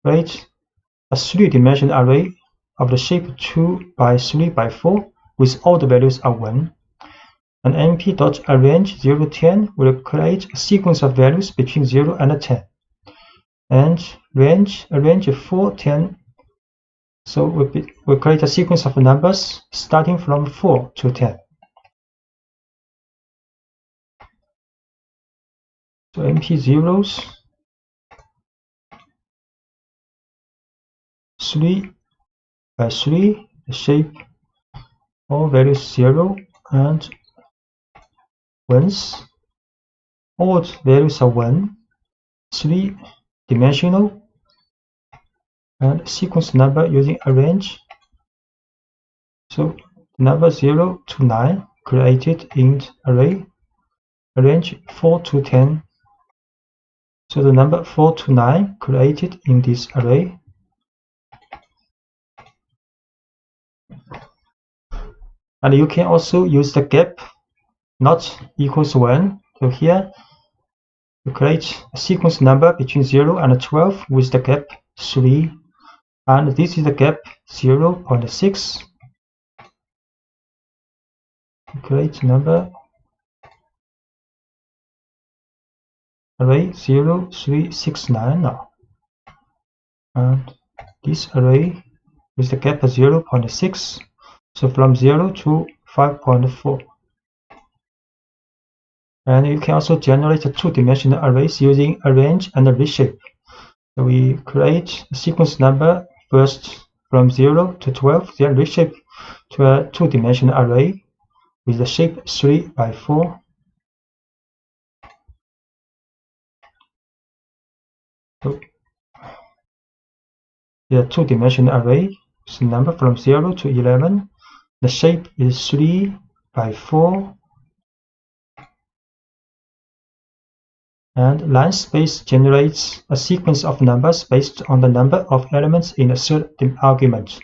create a 3-dimensional array of the shape 2 by 3 by 4 with all the values are 1. And np.arrange 0 to 10 will create a sequence of values between 0 and 10. And arrange 4, 10. So we'll create a sequence of numbers starting from 4 to 10. So np zeros 3 by 3, the shape all values 0 and 1s. All values are 1, 3-dimensional, and sequence number using arrange. So number 0 to 9 created in array, arrange 4 to 10. So the number 4 to 9 created in this array. And you can also use the gap not equals 1. So here you create a sequence number between 0 and 12 with the gap 3. And this is the gap 0.6. Create number array 0, 3, 6, 9 now. And this array with the gap 0.6. So from 0 to 5.4. And you can also generate 2-dimensional arrays using arrange and reshape. So we create a sequence number first from 0 to 12, then reshape to a 2-dimensional array with the shape 3 by 4. So the 2-dimensional array is the number from 0 to 11. The shape is 3 by 4. And line space generates a sequence of numbers based on the number of elements in a third argument.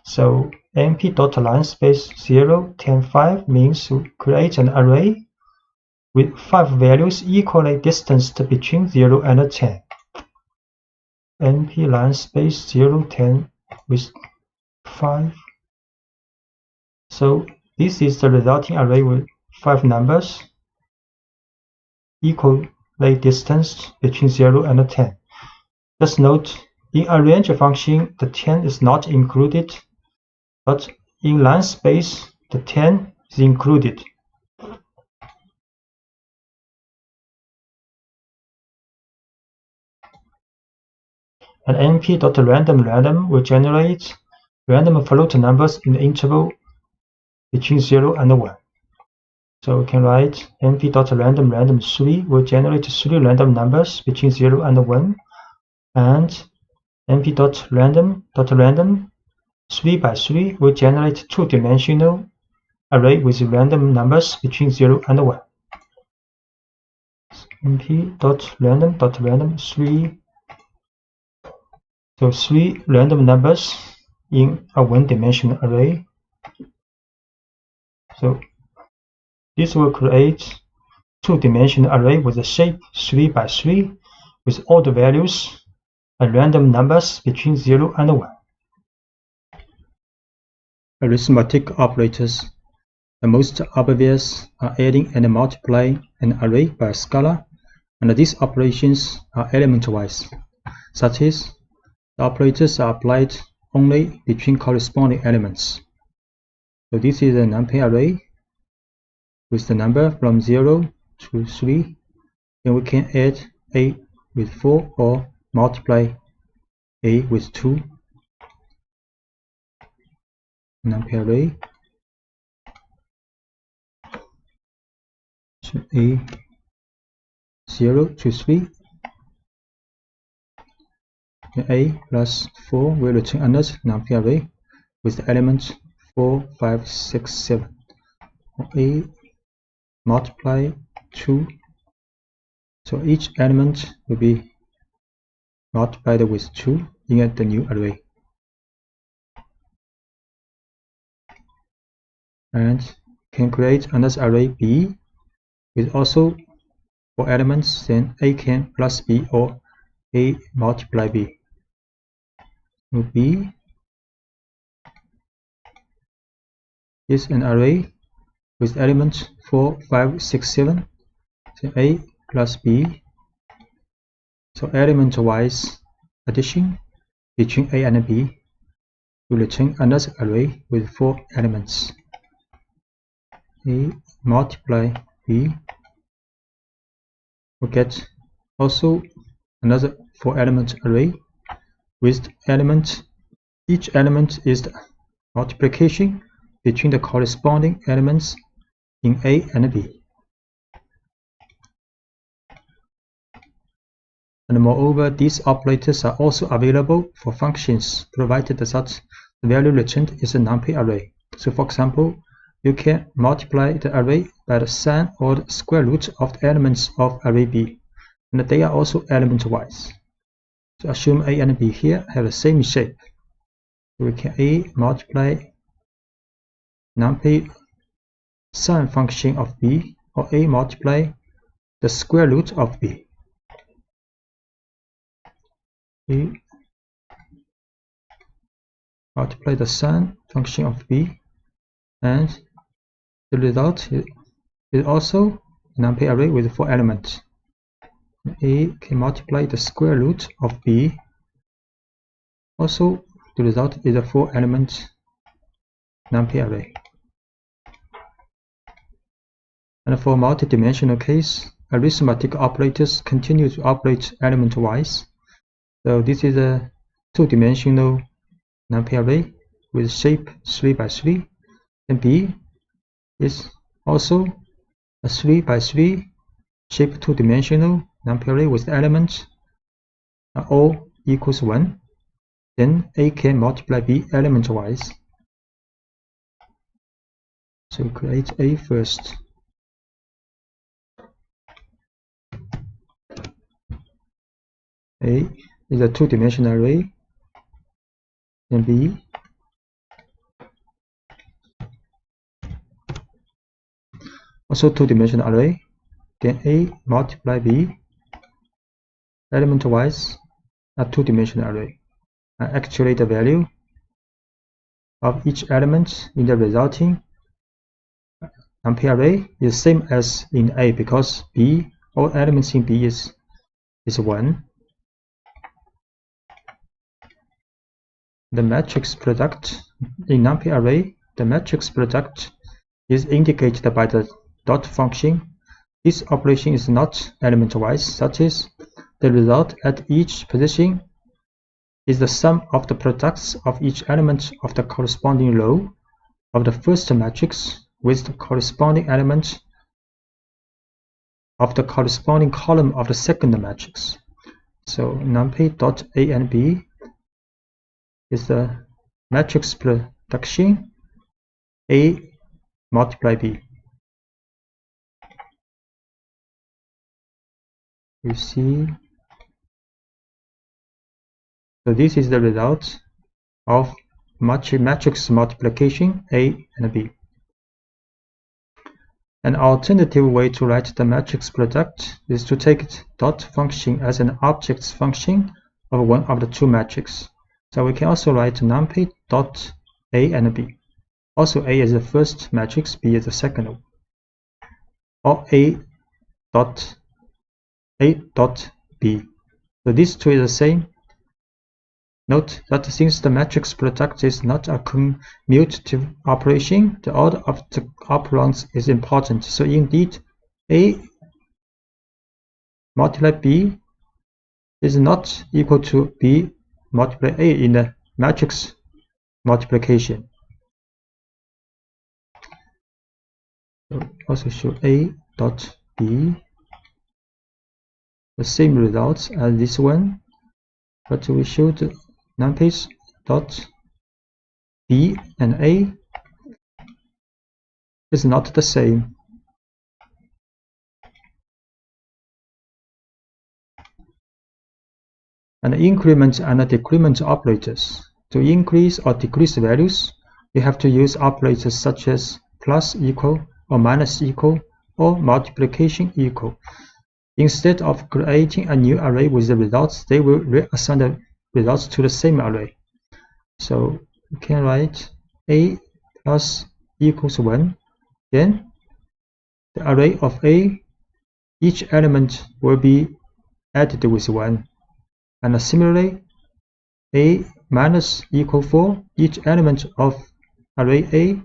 So np.linespace 0, 10, 5 means to create an array with 5 values equally distanced between 0 and 10. np linespace 0, 10 with 5. So this is the resulting array with 5 numbers equally distanced between 0 and 10. Just note, in arrange function, the 10 is not included, but in line space, the 10 is included. And np.random will generate random float numbers in the interval between 0 and 1. So we can write np.random 3 will generate 3 random numbers between 0 and 1, and np.random 3 by 3 will generate 2-dimensional array with random numbers between 0 and 1. np.random 3. So 3 random numbers in a 1-dimensional array. So this will create 2-dimensional array with a shape 3 by 3 with all the values and random numbers between 0 and 1. Arithmetic operators. The most obvious are adding and multiplying an array by a scalar, and these operations are element-wise. Such as, the operators are applied only between corresponding elements. So this is a numpy array with the number from 0 to 3. Then we can add a with 4 or multiply a with 2. Numpy array. So a 0 to 3. A plus 4 will return another numpy array with the elements 4, 5, 6, 7. A multiply 2. So each element will be multiplied with 2 in the new array. And can create another array B with also for elements, then A can plus B or A multiply B. So B is an array with elements 4, 5, 6, 7. So A plus B. So element-wise addition between A and B will return another array with 4 elements. A multiply B will get also another 4 element array with element. Each element is the multiplication between the corresponding elements in A and B. And moreover, these operators are also available for functions provided that the value returned is a numpy array. So for example, you can multiply the array by the sum or the square root of the elements of array B, and they are also element-wise. So assume A and B here have the same shape. So we can A multiply numpy sum function of B, or A multiply the square root of B. A multiply the sum function of B, and the result is also a numpy array with 4 elements. A can multiply the square root of B. Also, the result is a 4 element numpy array. And for multidimensional case, arithmetic operators continue to operate element-wise. So this is a 2-dimensional numpy array with shape 3 by 3, and B is also a 3 by 3 shape 2-dimensional numpy array with elements all equals 1. Then A can multiply B element-wise. So we create A first. A is a 2-dimensional array, and B also 2-dimensional array. Then A multiply B element-wise a 2-dimensional array. And actually the value of each element in the resulting numpy array is same as in A, because B, all elements in B is 1. The matrix product in numpy array, the matrix product is indicated by the dot function. This operation is not element-wise, that is, the result at each position is the sum of the products of each element of the corresponding row of the first matrix with the corresponding element of the corresponding column of the second matrix. So numpy dot A and B is the matrix production A multiply B. You see, so this is the result of matrix multiplication A and B. An alternative way to write the matrix product is to take dot function as an object function of one of the two matrices. So we can also write numpy dot A and B. Also A is the first matrix, B is the second one. Or A dot B. So these two is the same. Note that since the matrix product is not a commutative operation, the order of the operands is important. So indeed, A multiply B is not equal to B multiply A in the matrix multiplication. So also show A dot B the same results as this one, but we showed numpy dot B and A is not the same. And increment and decrement operators. To increase or decrease values, you have to use operators such as plus equal or minus equal or multiplication equal. Instead of creating a new array with the results, they will reassign the results to the same array. So we can write A plus equals 1. Then the array of A, each element will be added with 1. And similarly, A minus equal 4, each element of array A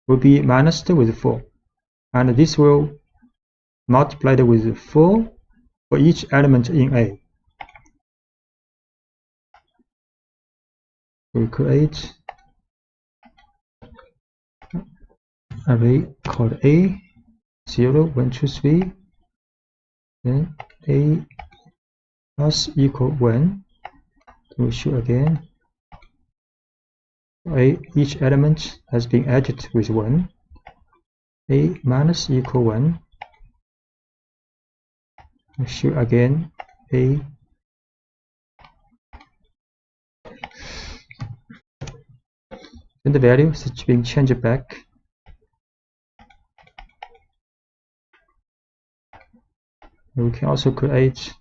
will be minused with 4. And this will multiply with 4 for each element in A. We create array called A 0, 1, 2, 3. Then A plus equal 1. We show again A, each element has been added with 1. A minus equal 1. We show again A. Then the value is being changed back. We can also create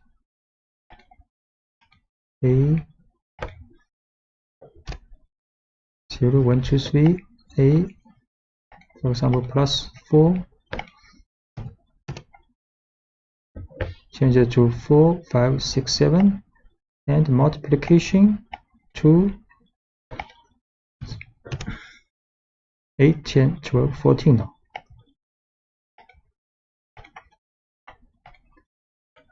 A 0, 1, 2, 3, A, for example, plus 4. Change it to 4, 5, 6, 7, and multiplication to 8, 10, 12, 14 now.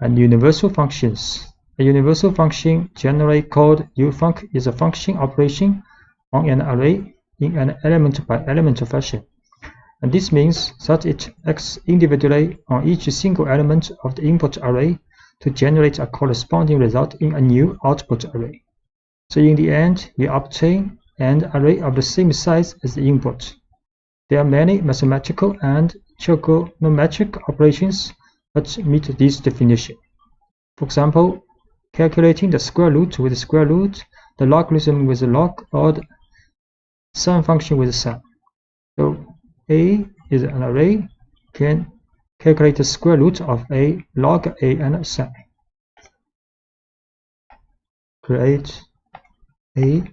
And universal functions. A universal function, generally called ufunc, is a function operation on an array in an element by element fashion. And this means that it acts individually on each single element of the input array to generate a corresponding result in a new output array. So in the end, we obtain an array of the same size as the input. There are many mathematical and trigonometric operations that meet this definition. For example, calculating the square root with the square root, the logarithm with the log, or the sum function with the sum. So A is an array, can calculate the square root of A, log A, and sum. Create A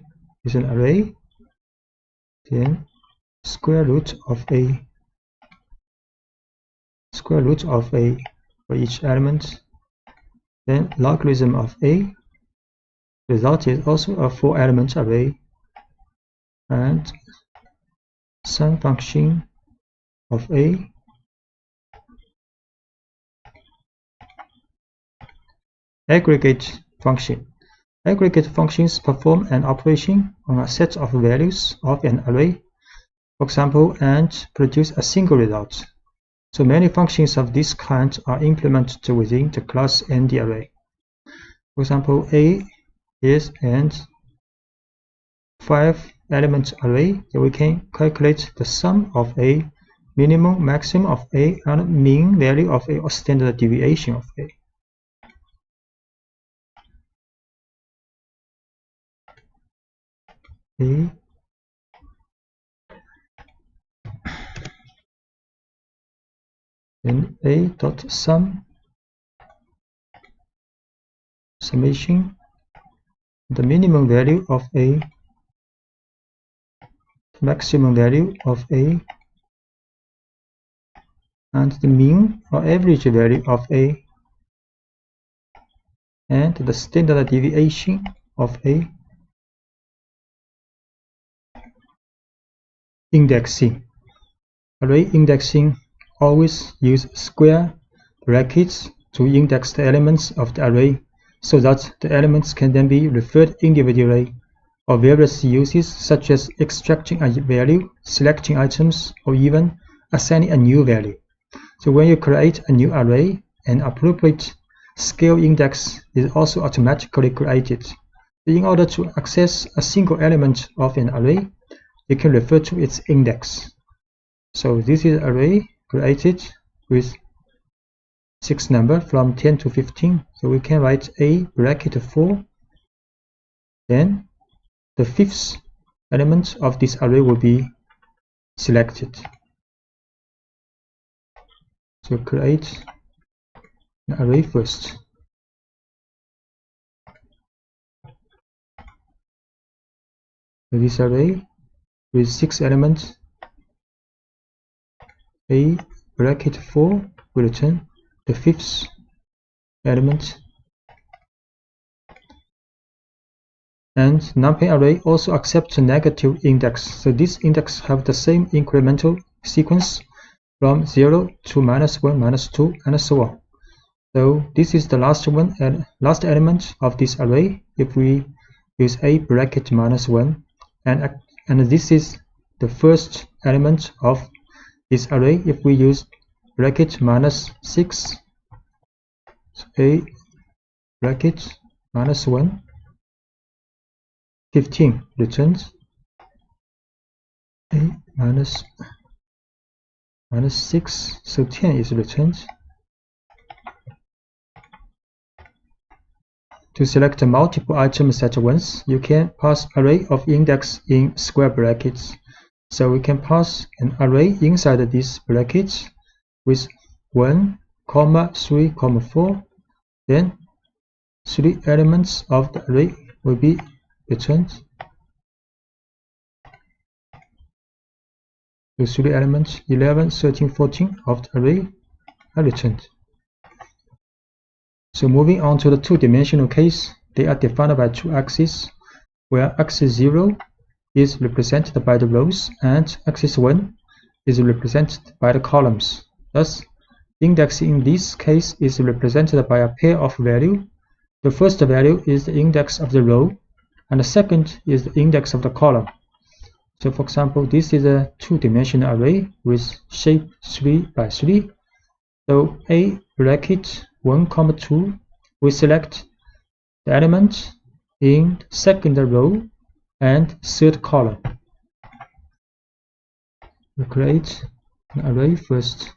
is an array, then square root of A for each element, then logarithm of A. Result is also a 4-element array, and sum function of A. Aggregate function. Aggregate functions perform an operation on a set of values of an array, for example, and produce a single result. So many functions of this kind are implemented within the class and the array. For example, A is an 5-element array, so we can calculate the sum of A, minimum, maximum of A, and mean value of A, or standard deviation of A. A then A dot sum, summation, the minimum value of A, maximum value of A, and the mean or average value of A, and the standard deviation of A. Indexing. Array indexing always use square brackets to index the elements of the array so that the elements can then be referred individually, or various uses such as extracting a value, selecting items, or even assigning a new value. So when you create a new array, an appropriate scale index is also automatically created. In order to access a single element of an array, you can refer to its index. So this is an array created with 6 numbers from 10 to 15. So we can write A bracket 4. Then the 5th element of this array will be selected. So create an array first. So this array with 6 elements, a bracket 4 will return the 5th element. And numpy array also accepts a negative index. So this index have the same incremental sequence from 0 to -1, -2, and so on. So this is the last one and last element of this array if we use a bracket -1, and this is the first element of this array if we use bracket -6. So a bracket -1, 15 returns a -6, so 10 is returned. To select multiple items at once, you can pass array of index in square brackets. So we can pass an array inside these brackets with 1, 3, 4. Then 3 elements of the array will be returned. The 3 elements 11, 13, 14 of the array are returned. So moving on to the two-dimensional case, they are defined by 2 axes, where axis 0 is represented by the rows and axis 1 is represented by the columns. Thus, index in this case is represented by a pair of values. The first value is the index of the row, and the second is the index of the column. So for example, this is a two-dimensional array with shape 3 by 3. So a bracket 1, 2, we select the element in the second row and third column. We create an array first.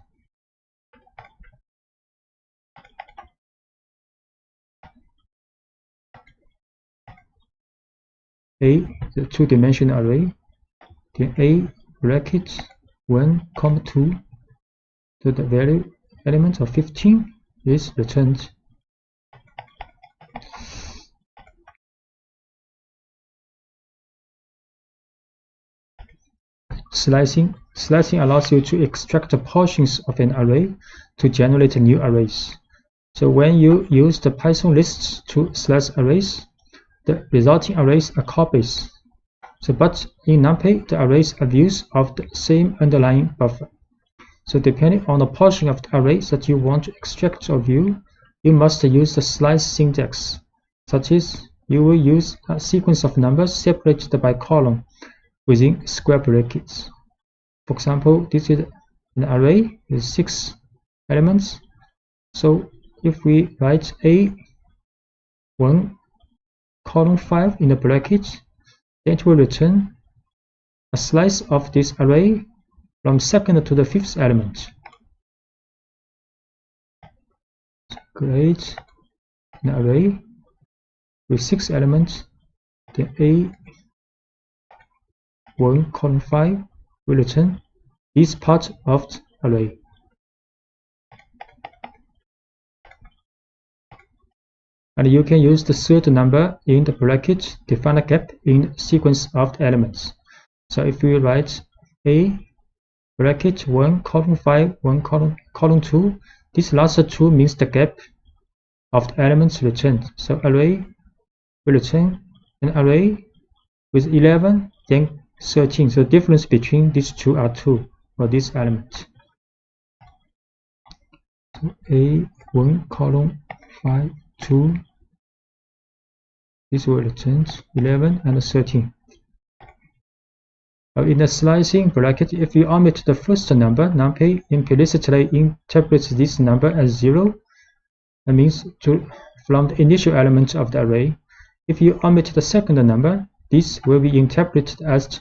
A, the two-dimensional array, then a bracket 1, 2, so the value element of 15 is returned. Slicing allows you to extract the portions of an array to generate new arrays. So when you use the Python lists to slice arrays, the resulting arrays are copies. So but in NumPy, the arrays are views of the same underlying buffer. So depending on the portion of the array that you want to extract or view, you must use the slice syntax, such as you will use a sequence of numbers separated by column within square brackets. For example, this is an array with 6 elements. So if we write A1 column 5 in the bracket, then it will return a slice of this array from 2nd to the 5th element. Create an array with 6 elements. Then A1 column 5 will return this part of the array. And you can use the third number in the bracket, define a gap in the sequence of the elements. So if we write A bracket 1 column 5 1 column 2, this last 2 means the gap of the elements returned. So array will return an array with 11 then 13. So the difference between these two are 2 for this element. So A1 column 5 2, this will return 11 and 13. In the slicing bracket, if you omit the first number, NumPy implicitly interprets this number as 0. That means from the initial element of the array. If you omit the second number, this will be interpreted as the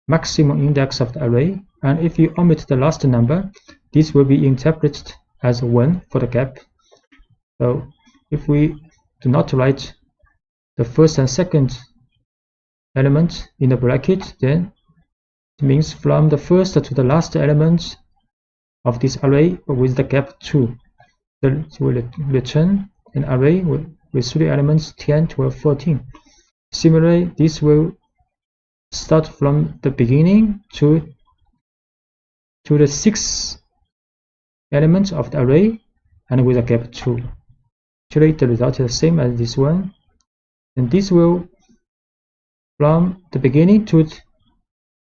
maximum index of the array. And if you omit the last number, this will be interpreted as 1 for the gap. So if we do not write the first and second element in the bracket, then it means from the first to the last element of this array with the gap 2. it will return an array with 3 elements 10, 12, 14. Similarly, this will start from the beginning to the 6th element of the array and with a gap 2. Actually, the result is the same as this one, and this will from the beginning to the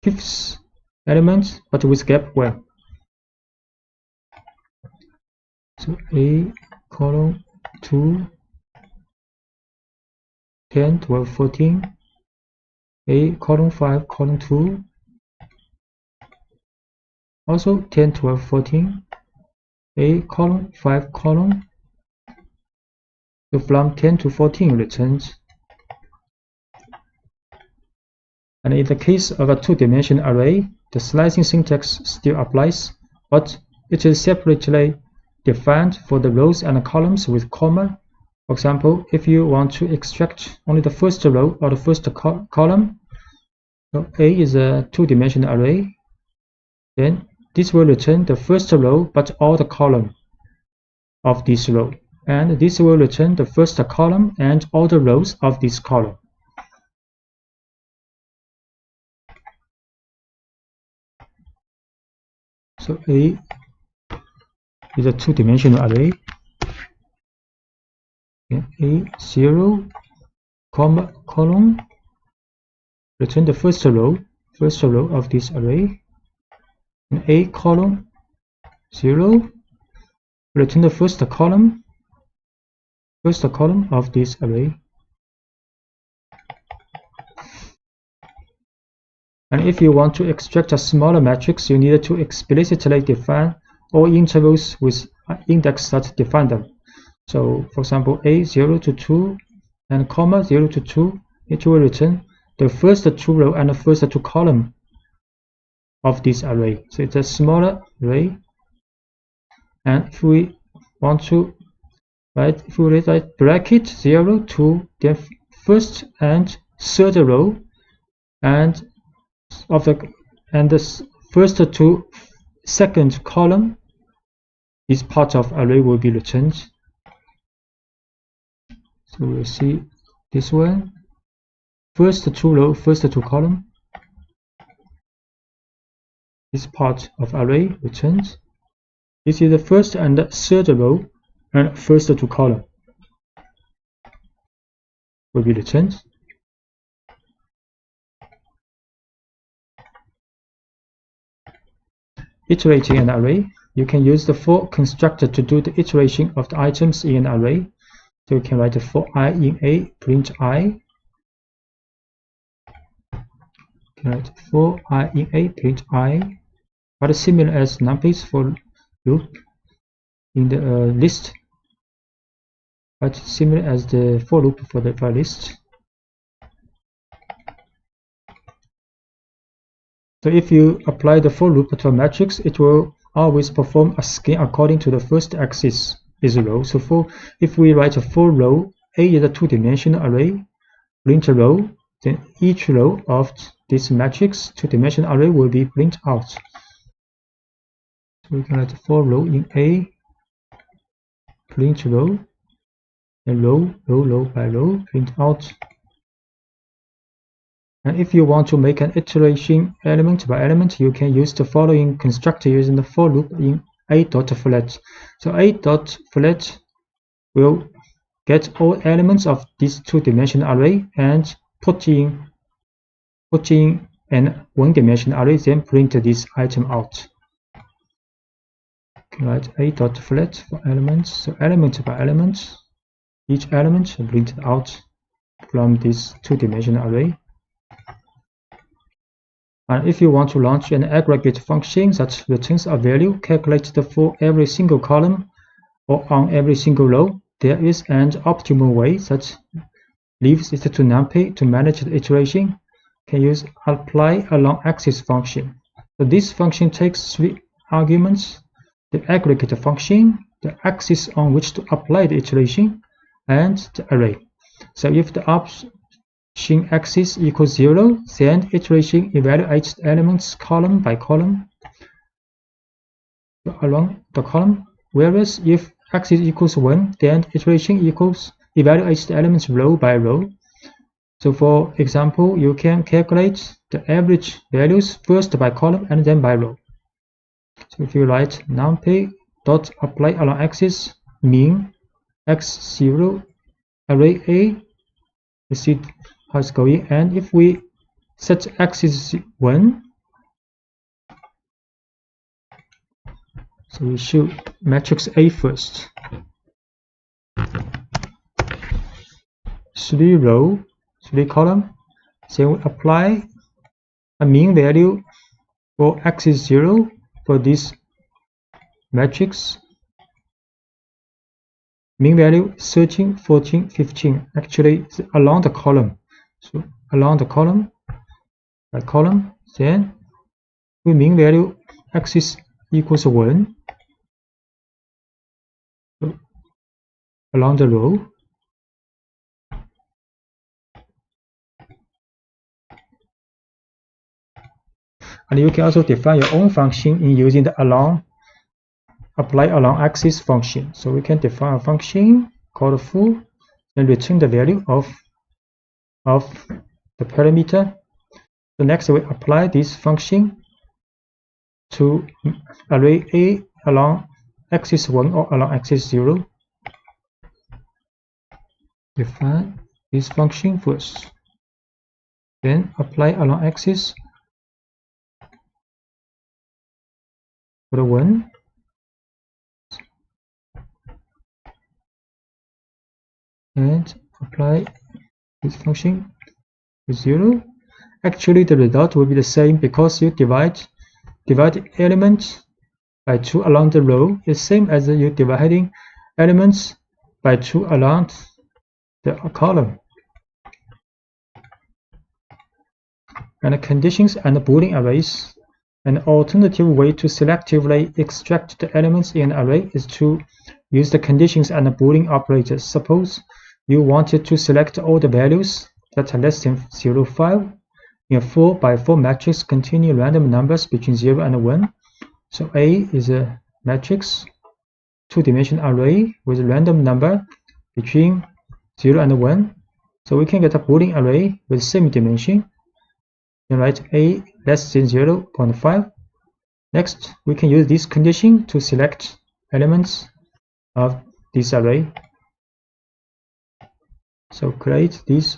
5th element but with gap 1. So A column 2, 10, 12, 14, A column 5, column 2, also 10, 12, 14, A column 5, column. So from 10 to 14 returns. And in the case of a two-dimensional array, the slicing syntax still applies, but it is separately defined for the rows and columns with comma. For example, if you want to extract only the first row or the first column, so A is a two-dimensional array, then this will return the first row but all the column of this row, and this will return the first column and all the rows of this column. So A is a two-dimensional array. A 0, comma, column, return the first row of this array. And A column 0, return the first column of this array. And if you want to extract a smaller matrix, you need to explicitly define all intervals with index that define them. So, for example, A 0 to 2 and comma 0 to 2, it will return the first 2 row and the first 2 column of this array. So it's a smaller array. And if we want to write, if we write bracket 0 to the first and third row and the first 2 second column, this part of array will be returned. So we'll see this one, first 2 row, first 2 column, this part of array returns. This is the first and the third row and first 2 column will be returned. Iterating an array, you can use the for constructor to do the iteration of the items in an array. So you can write for I in A, print I. You can write for I in A, print I. But similar as numpy's for loop in the list, but similar as the for loop for the list. So if you apply the for loop to a matrix, it will always perform a scan according to the first axis is a row. So if we write a for row, A is a two-dimensional array, print a row, then each row of this matrix two-dimensional array will be print out. So we can write a for row in A, print row, and row by row, print out. And if you want to make an iteration element by element, you can use the following constructor using the for loop in A.flat. So A.flat will get all elements of this two-dimensional array and put in an one-dimensional array, then print this item out. Write A.flat for elements. So element by element, each element printed out from this two-dimensional array. And if you want to launch an aggregate function that returns a value calculated for every single column or on every single row, there is an optimal way that leaves it to numpy to manage the iteration. You can use apply along axis function. So this function takes 3 arguments: the aggregate function, the axis on which to apply the iteration, and the array. So if the option axis equals 0, then iteration evaluates the elements column by column along the column, whereas if axis equals 1, then iteration equals evaluates the elements row by row. So for example, you can calculate the average values first by column and then by row. So if you write numpy dot apply along axis mean x0 array A, you see how it's going, and if we set axis 1, so we should matrix A first, 3 row, 3 column, then we apply a mean value for axis 0 for this matrix. Mean value 13, 14, 15. Actually, it's along the column. So along the column by column, then we mean value axis equals 1. So along the row. And you can also define your own function in using the apply along axis function. So we can define a function called foo and return the value of the parameter. So next we apply this function to array A along axis 1 or along axis 0. Define this function first, then apply along axis for the 1. And apply this function to 0. Actually, the result will be the same because you divide elements by 2 along the row. It's same as you dividing elements by 2 along the column. And the conditions and the Boolean arrays. An alternative way to selectively extract the elements in an array is to use the conditions and the Boolean operators. Suppose you wanted to select all the values that are less than 0.5 in a 4x4 matrix containing random numbers between 0 and 1. So A is a matrix, 2-dimensional array with a random number between 0 and 1. So we can get a Boolean array with same dimension. Then write A less than 0.5. Next, we can use this condition to select elements of this array. So create this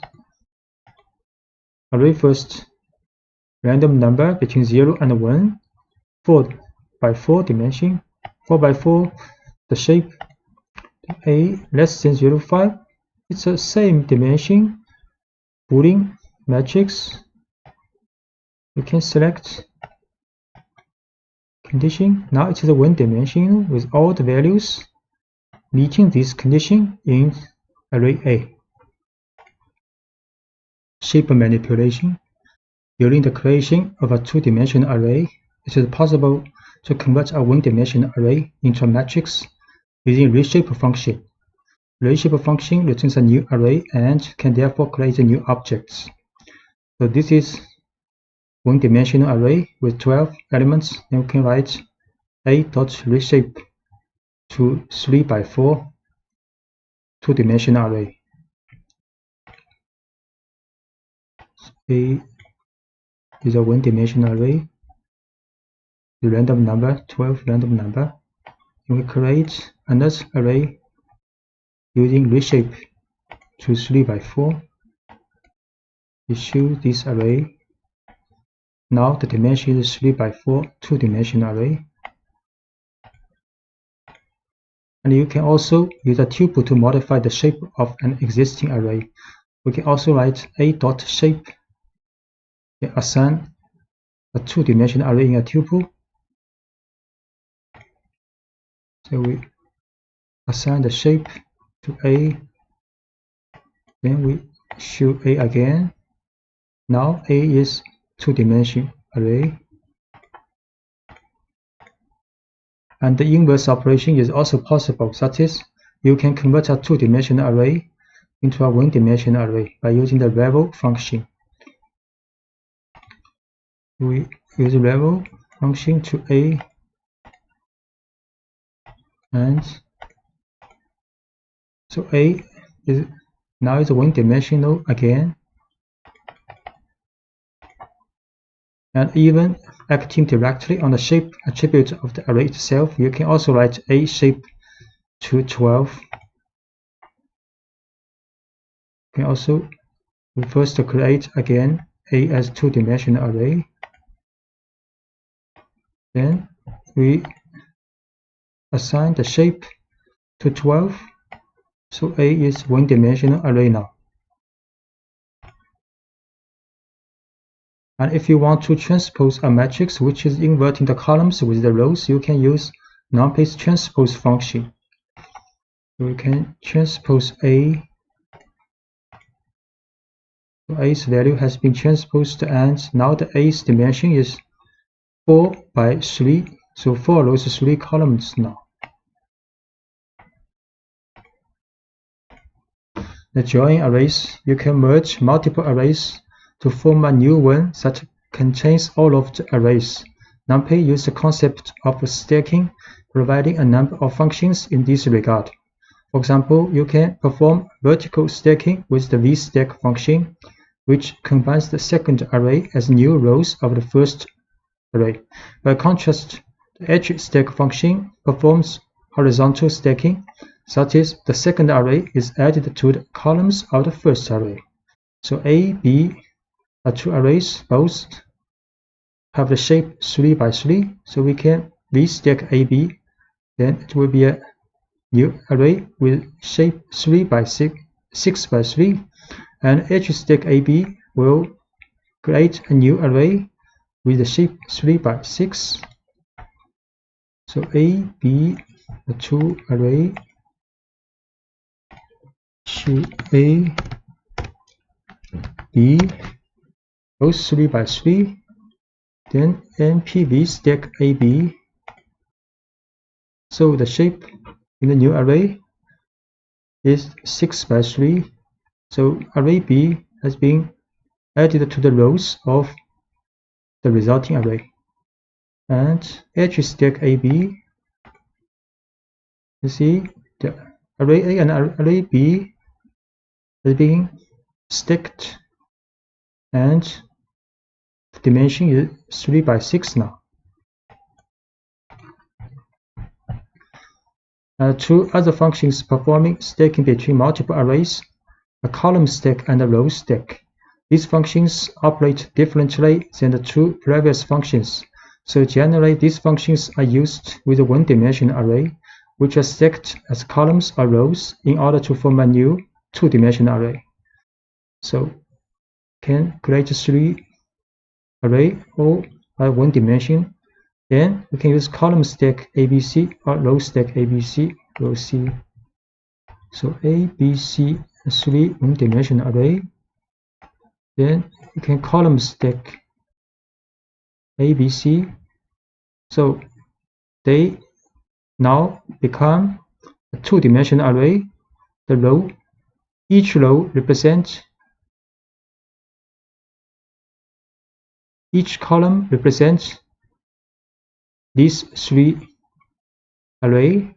array first, random number between 0 and 1, 4x4 dimension, 4x4, the shape A less than 0.5, it's the same dimension, Boolean matrix. We can select condition. Now it is a 1 dimension with all the values meeting this condition in array A. Shape manipulation. During the creation of a 2-dimensional array, it is possible to convert a 1-dimensional array into a matrix using reshape function. Reshape function returns a new array and can therefore create new objects. So this is 1-dimensional array with 12 elements, and we can write A.reshape to 3x4 2-dimensional array. A is a 1-dimensional array, the random number, 12 random number, and we create another array using reshape to 3x4. Issue this array. Now the dimension is 3x4 2-dimensional array. And you can also use a tuple to modify the shape of an existing array. We can also write A.shape, assign a 2-dimensional array in a tuple. So we assign the shape to A, then we issue A again. Now A is 2-dimensional array. And the inverse operation is also possible, such as you can convert a 2-dimensional array into a 1-dimensional array by using the level function. We use level function to A and So A is now is one-dimensional again, and even acting directly on the shape attribute of the array itself, you can also write A shape to 12. You can also first create again A as two-dimensional array. Then we assign the shape to 12. So A is one-dimensional array now. And if you want to transpose a matrix which is inverting the columns with the rows, you can use numpy's transpose function. We can transpose A. So A's value has been transposed, and now the A's dimension is 4 by 3. So 4 rows, 3 columns now. The join arrays, you can merge multiple arrays to form a new one that contains all of the arrays. NumPy uses the concept of stacking, providing a number of functions in this regard. For example, you can perform vertical stacking with the vstack function, which combines the second array as new rows of the first array. By contrast, the edge stack function performs horizontal stacking, that is, the second array is added to the columns of the first array. So A, B are two arrays, both have the shape 3 by 3, so we can vstack AB, then it will be a new array with shape 3 by 6 by 3, and edge stack AB will create a new array with the shape 3 by 6. So A, B, the two array to A, B, both 3 by 3, then NP vstack AB. So the shape in the new array is 6 by 3. So array B has been added to the rows of the resulting array. And edge stack AB, you see the array A and array B is being stacked, and the dimension is 3 by 6 now. Two other functions performing stacking between multiple arrays, a column stack and a row stack. These functions operate differently than the two previous functions. So generally, these functions are used with a one-dimensional array, which are stacked as columns or rows in order to form a new two-dimensional array. So can create 3 array all by one dimension. Then we can use column stack ABC or row stack ABC, row C. So ABC, 3 one-dimensional array. Then we can column stack ABC. So they now become a two-dimensional array. The row, each row represents, each column represents these 3 array,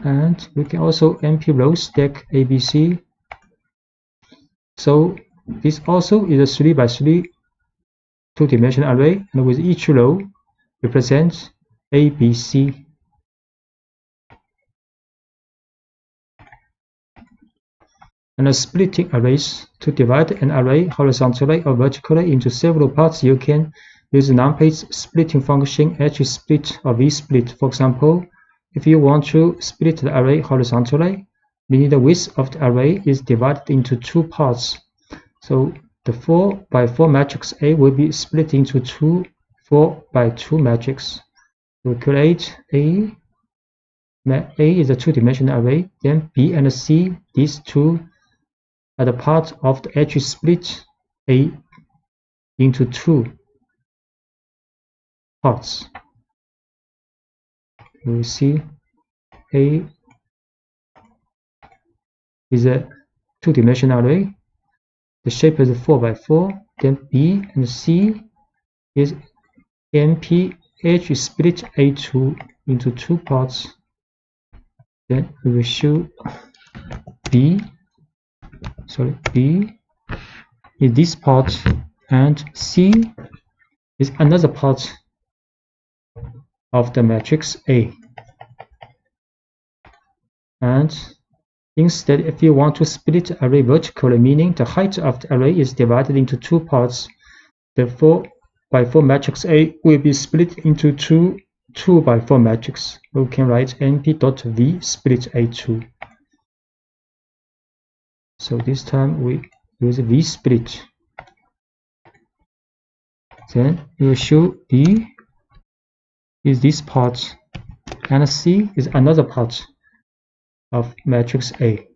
and we can also NP row stack ABC. So this also is a 3 by 3 two-dimensional array, and with each row represents ABC. And splitting arrays. To divide an array horizontally or vertically into several parts, you can use NumPy's splitting function hsplit or vsplit. For example, if you want to split the array horizontally, meaning the width of the array is divided into 2 parts. So the 4 by 4 matrix A will be split into 2 4 by 2 matrix. We create A is a two-dimensional array, then B and C, these two are the part of the edge split A into 2 parts. You will see A is a two-dimensional array. The shape is 4 by 4. Then B and C is NP edge split A2 into 2 parts. Then we will show B is this part, and C is another part of the matrix A. And instead, if you want to split the array vertically, meaning the height of the array is divided into two parts, the 4x4 matrix A will be split into two 2x4 matrix. We can write np.v split A2. So this time we use v split. Then we will show B is this part and C is another part of matrix A.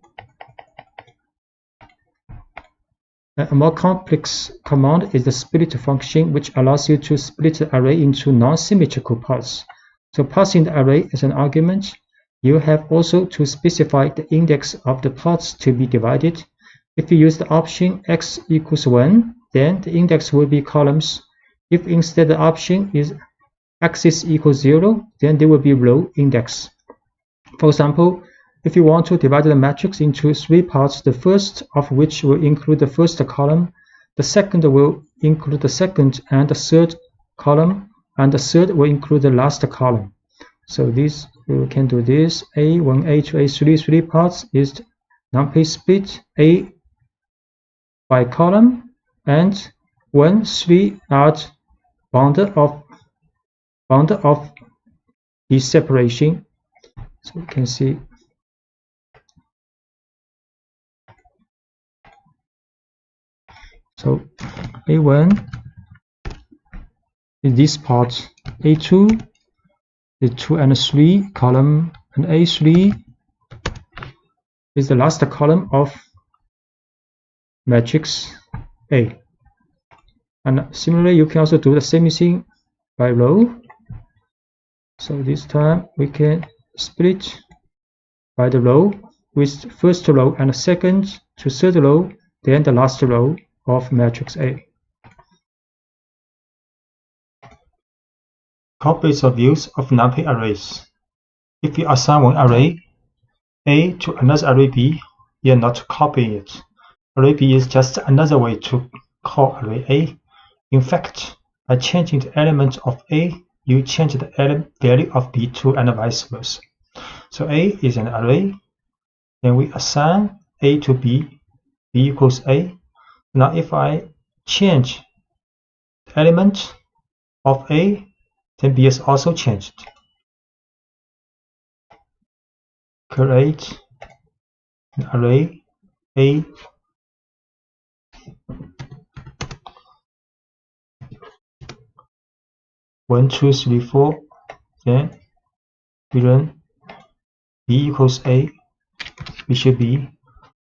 A more complex command is the split function, which allows you to split the array into non-symmetrical parts. So passing the array as an argument, you have also to specify the index of the parts to be divided. If you use the option x equals 1, then the index will be columns. If instead the option is axis equals 0, then there will be row index. For example, if you want to divide the matrix into 3 parts, the first of which will include the first column, the second will include the second and the third column, and the third will include the last column. So this, we can do this. A1, A2, A3, 3 parts is numpy split A by column, and 1, 3 are bounded of this separation. So we can see so A1 is this part, A2 is 2 and 3 column, and A3 is the last column of matrix A. And similarly, you can also do the same thing by row. So this time we can split by the row with first row and second to third row, then the last row of matrix A. Copies or views of numpy arrays. If you assign one array A to another array B, you are not copying it. Array B is just another way to call array A. In fact, by changing the element of A, you change the value of B too, and vice versa. So A is an array, then we assign A to B, B equals A. Now if I change the element of A, then B is also changed. Create an array A one, 2, 3, 4, then we run B equals A, we should be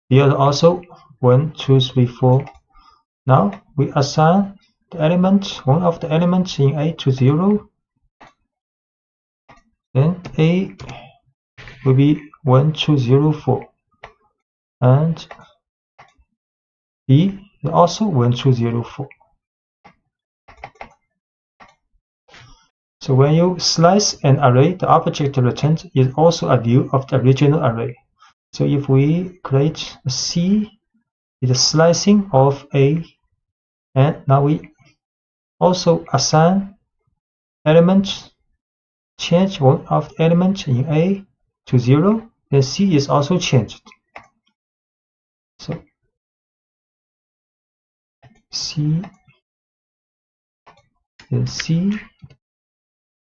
here also 1, 2, 3, 4. Now we assign the element, one of the elements in A to 0, then A will be 1, 2, 0, 4, and B is also 1, 2, 0, 4. So when you slice an array, the object returned is also a view of the original array. So if we create a C, it's a slicing of A, and now we also assign elements, change one of the elements in A to 0, then C is also changed. So C, then C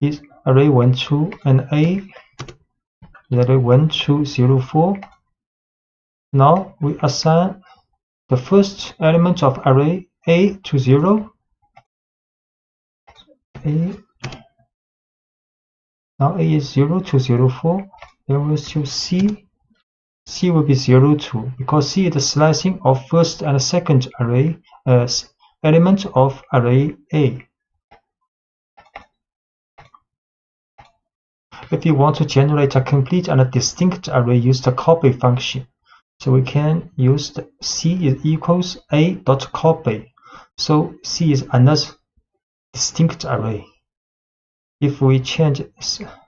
is array 1, 2, and A is array 1, 2, 0, 4. Now we assign the first element of array A to 0. Now A is 0 to 0, 4. Then we'll choose C. C will be 0, 2, because C is the slicing of first and second array element of array A. If you want to generate a complete and a distinct array, use the copy function. So we can use the C is equals A.copy. So C is another distinct array. If we change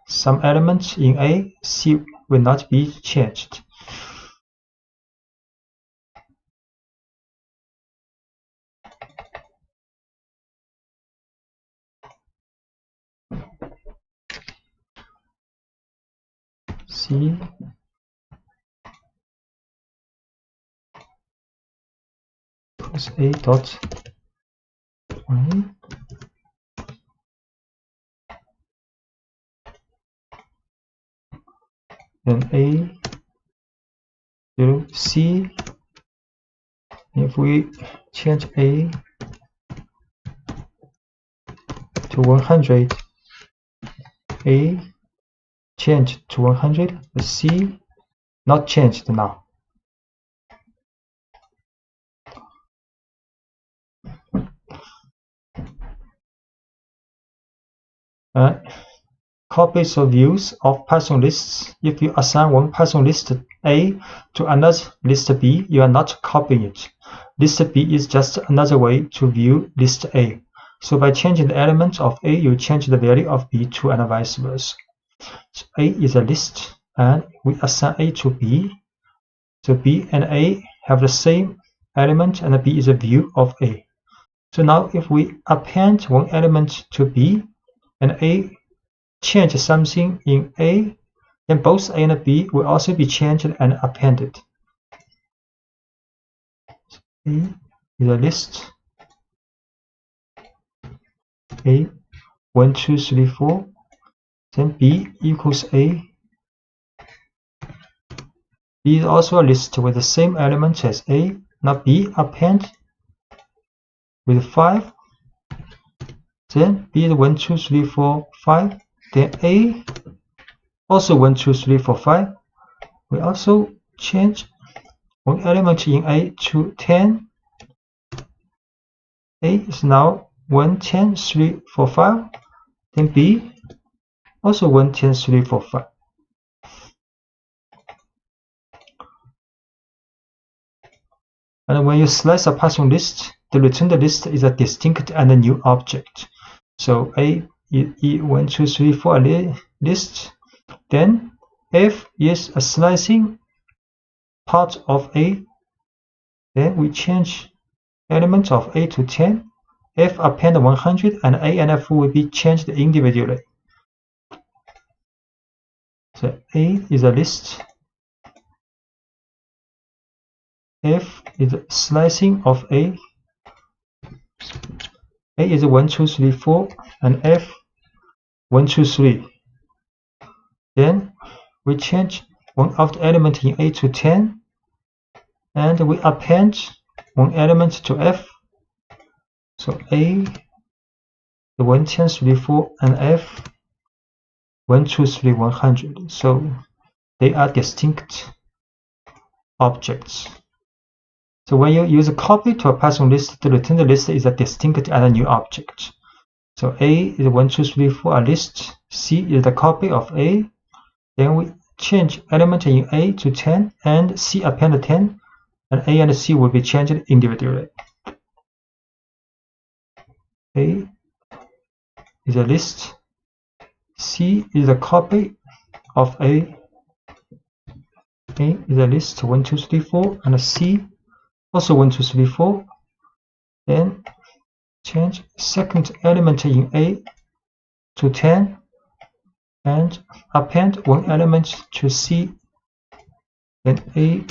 some elements in A, C will not be changed. C equals A dot 20. Then A 0 C. If we change A to 100, A changed to 100, but C not changed now. Copies or views of Python lists. If you assign one Python list A to another list B, you are not copying it. List B is just another way to view list A. So by changing the element of A, you change the value of B too, and vice versa. So A is a list, and we assign A to B. So B and A have the same element, and B is a view of A. So now if we append one element to B, and A change something in A, then both A and B will also be changed and appended. A is a list. A 1, 2, 3, 4. Then B equals A. B is also a list with the same element as A. Now B append with 5. Then B is 1, 2, 3, 4, 5. Then A also 1, 2, 3, 4, 5. We also change one element in A to 10. A is now 1, 10, 3, 4, 5. Then B also 1, 10, 3, 4, 5. And when you slice a Python list, the returned list is a distinct and a new object. So A is 1, 2, 3, 4 list. Then F is a slicing part of A. Then we change element of A to 10. F append 100, and A and F will be changed individually. So A is a list. F is a slicing of A. A is 1, 2, 3, 4, and F 1, 2, 3. Then we change one of the element in A to 10, and we append one element to F. So A the 1, 10, 3, 4, and F 1, 2, 3, 100. So they are distinct objects. So when you use a copy to a Python list, the returned list is a distinct and a new object. So A is 1, 2, 3, 4 a list. C is the copy of A. Then we change element in A to 10, and C append 10, and A and C will be changed individually. A is a list. C is a copy of A. A is a list 1, 2, 3, 4, and C also 1, 2, 3, 4. Then change second element in A to 10, and append one element to C. Then A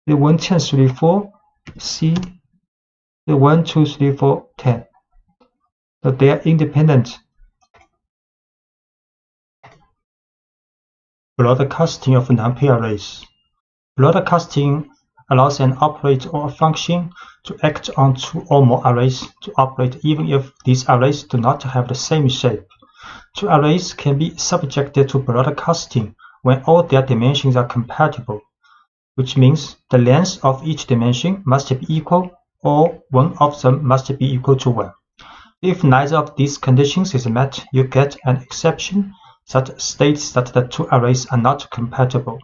the 1, 10, 3, 4, C the 1, 2, 3, 4, 10. So they are independent. Broadcasting of numpy arrays. Broadcasting allows an operator or a function to act on two or more arrays to operate even if these arrays do not have the same shape. Two arrays can be subjected to broadcasting when all their dimensions are compatible, which means the length of each dimension must be equal, or one of them must be equal to 1. If neither of these conditions is met, you get an exception that states that the two arrays are not compatible.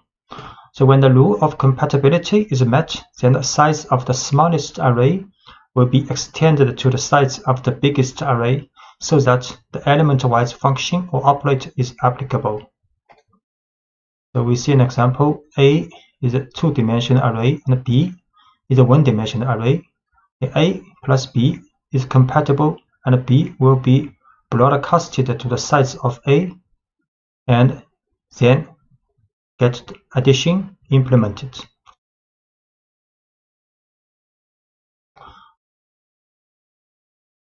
So when the rule of compatibility is met, then the size of the smallest array will be extended to the size of the biggest array, so that the element-wise function or operator is applicable. So we see an example. A is a two-dimensional array, and B is a one-dimensional array. A plus B is compatible, and B will be broadcasted to the size of A, and then get the addition implemented.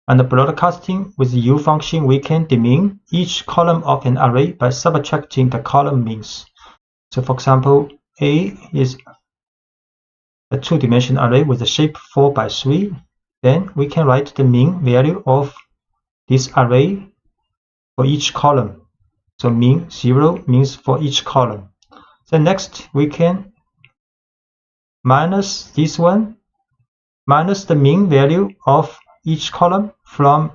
And broadcasting with the U function, we can demean each column of an array by subtracting the column means. So for example, A is a two-dimensional array with a shape 4 by 3. Then we can write the mean value of this array for each column. So mean 0 means for each column. Then next we can minus this one, minus the mean value of each column from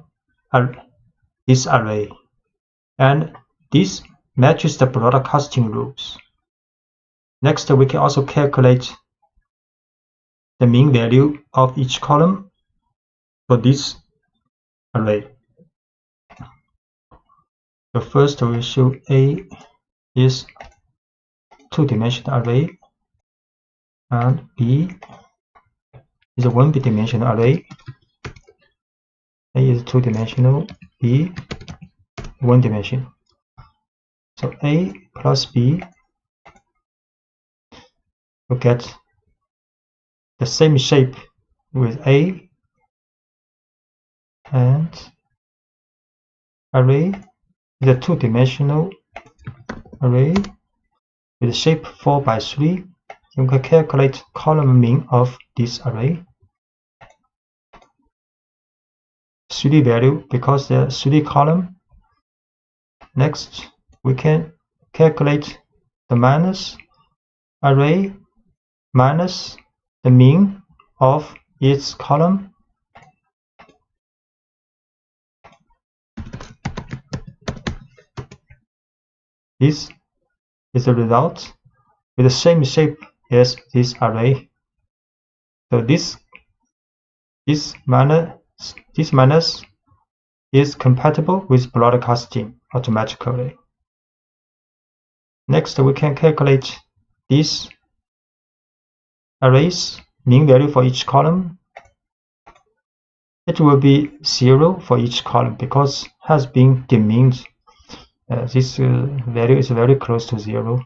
this array, and this matches the broadcasting rules. Next, we can also calculate the mean value of each column for this array. So first we show A is two-dimensional array and B is a one-dimensional array. A is two-dimensional, B one-dimensional. So A plus B will get the same shape with A, and array is a two-dimensional array with shape 4 by 3. You can calculate column mean of this array. 3 value because there are 3 column. Next, we can calculate the minus array minus the mean of its column. This is the result with the same shape as this array. So this minus is compatible with broadcasting automatically. Next, we can calculate this array's mean value for each column. It will be 0 for each column because it has been demeaned. This value is very close to 0.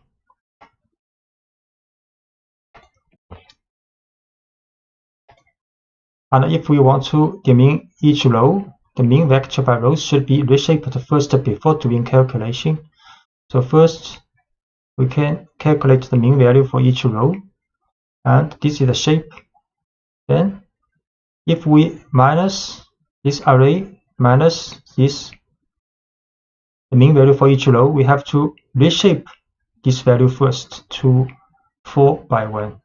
And if we want to demean each row, the mean vector by row should be reshaped first before doing calculation. So first, we can calculate the mean value for each row, and this is the shape. Then, if we minus this array minus this, the mean value for each row, we have to reshape this value first to 4 by 1.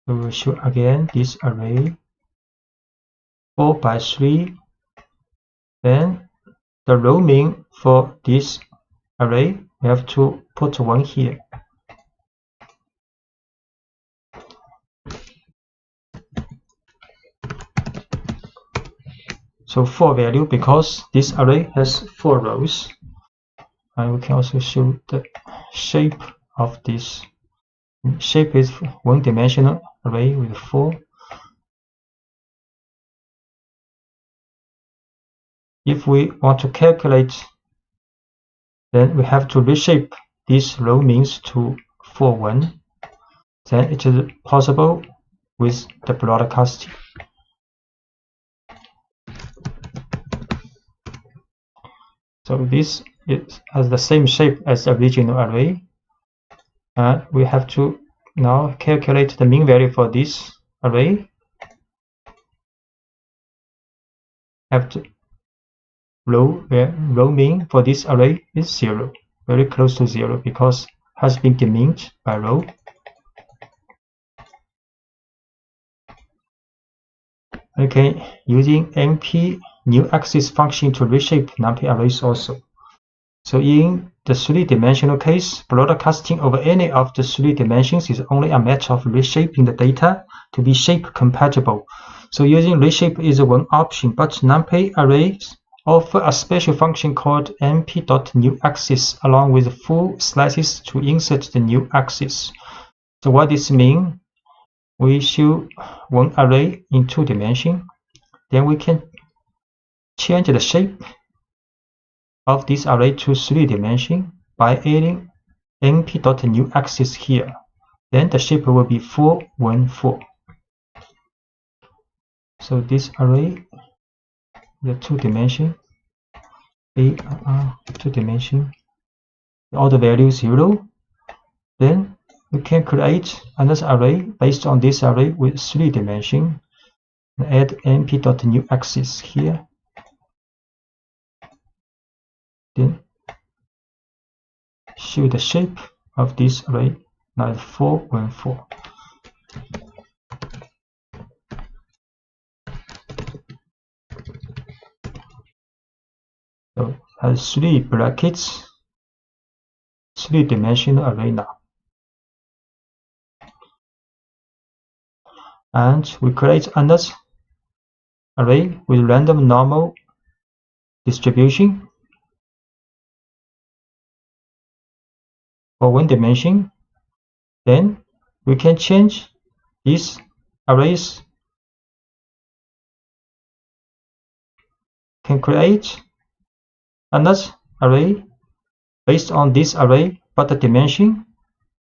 So we will show again this array 4 by 3. Then the row mean for this array, we have to put 1 here. So 4 value because this array has 4 rows. And we can also show the shape of this. Shape is one-dimensional array with 4. If we want to calculate, then we have to reshape this row means to 4, 1. Then it is possible with the broadcasting. So this has the same shape as the original array. And we have to now calculate the mean value for this array. Have to row mean for this array is 0, very close to 0 because it has been demeaned by row. Okay, using NP new axis function to reshape numpy arrays also. So in the 3-dimensional case, broadcasting over any of the 3 dimensions is only a matter of reshaping the data to be shape compatible. So using reshape is one option, but numpy arrays offer a special function called np.newAxis along with full slices to insert the new axis. So what this means? We show one array in 2 dimensions, then we can change the shape of this array to 3 dimensions by adding np.newAxis here. Then the shape will be 4, 1, 4. So this array, the 2 dimension, 2 dimension, all the values 0. Then we can create another array based on this array with 3 dimensions. Add np.newAxis here. Then show the shape of this array, like 4, 1, 4. So it has 3 brackets, 3-dimensional array now. And we create another array with random normal distribution for 1 dimension. Then we can change these arrays, can create another array based on this array, but the dimension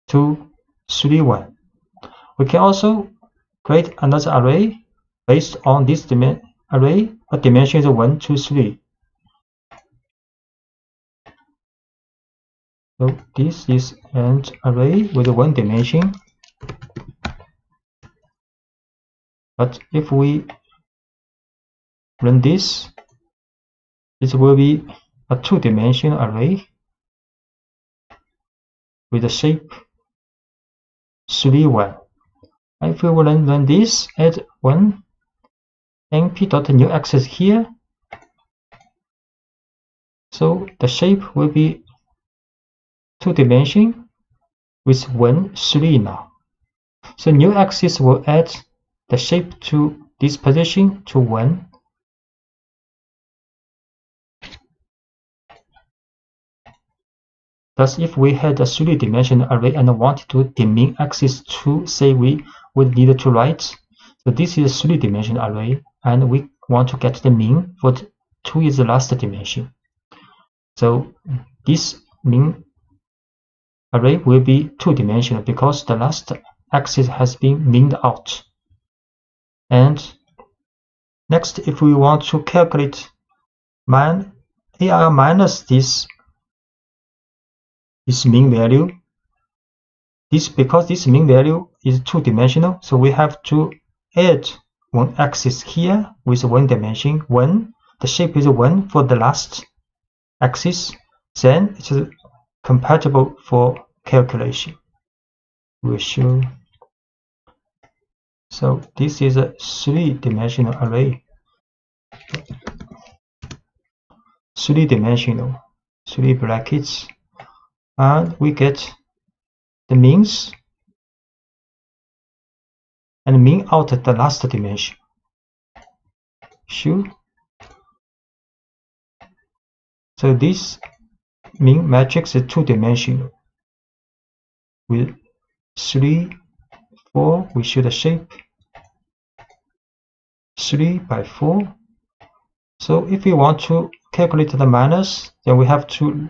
to 3, 1. We can also create another array based on this array, but dimension is 1, 2, 3. So this is an array with 1 dimension. But if we run this, it will be a 2-dimensional array with the shape 3, 1. If we will run this, add 1 np.newAxis here, so the shape will be 2-dimension with 1, 3 now. So newAxis will add the shape to this position to 1. Thus, if we had a 3-dimensional array and wanted to demin axis 2, say we would need to write. So this is a 3-dimensional array, and we want to get the mean for 2 is the last dimension. So this mean array will be 2-dimensional because the last axis has been meaned out. And next, if we want to calculate AR minus this mean value, because this mean value is 2-dimensional, so we have to add 1 axis here with 1 dimension, 1. The shape is 1 for the last axis. Then it is compatible for calculation. We'll show. So this is a 3-dimensional array. 3-dimensional, 3 brackets. And we get the means and mean out at the last dimension. Sure. So this mean matrix is 2-dimensional with 3, 4. We show the shape 3 by 4. So if we want to calculate the minus, then we have to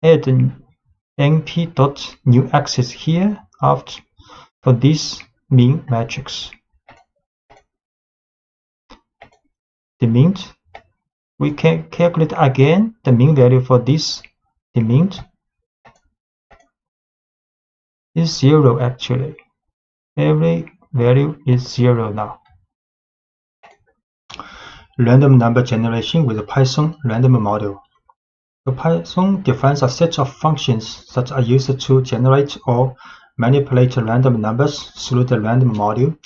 add the np.newAxis here after for this mean matrix. The mean, we can calculate again the mean value for this. The mean is 0 actually. Every value is 0 now. Random number generation with a Python random model. The Python defines a set of functions that are used to generate or manipulate random numbers through the random module.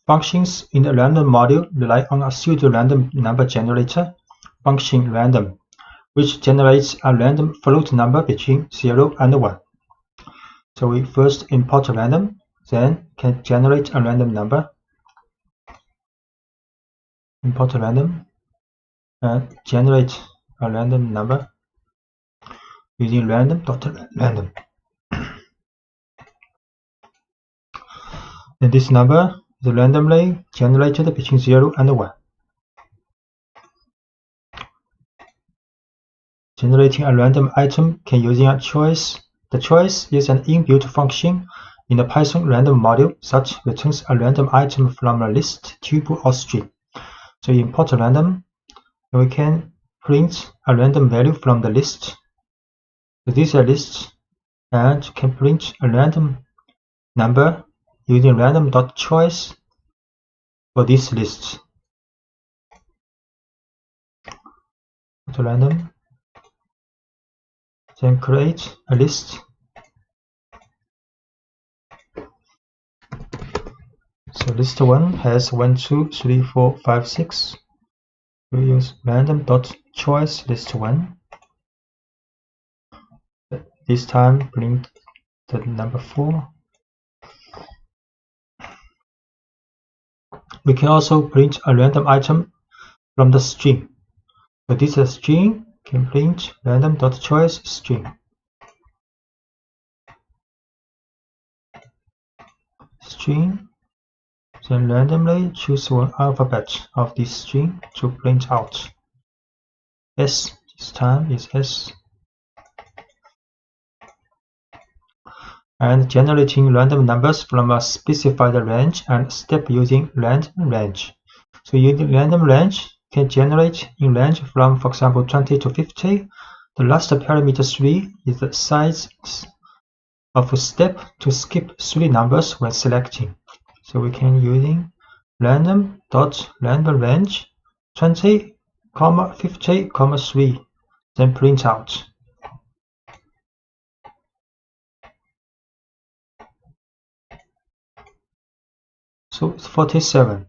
Functions in the random module rely on a pseudo-random number generator, function random, which generates a random float number between 0 and 1. So we first import random, then can generate a random number. Import random and generate a random number using random.random. And this number is randomly generated between 0 and 1. Generating a random item can using a choice. The choice is an inbuilt function in the Python random module that returns a random item from a list, tuple, or string. So you import a random, and we can print a random value from the list. So this is a list, and can print a random number using random.choice for this list. To random, then create a list. So list 1 has 1, 2, 3, 4, 5, 6. We use random.choice list 1. This time print the number 4. We can also print a random item from the string. So this is a string, can print random.choice string. String, then randomly choose one alphabet of this string to print out. S, this time is S. And generating random numbers from a specified range and step using random range. So using random range can generate in range from, for example, 20 to 50. The last parameter 3 is the size of a step to skip 3 numbers when selecting. So we can using random.random range 20, 50, 3, then print out. So it's 47.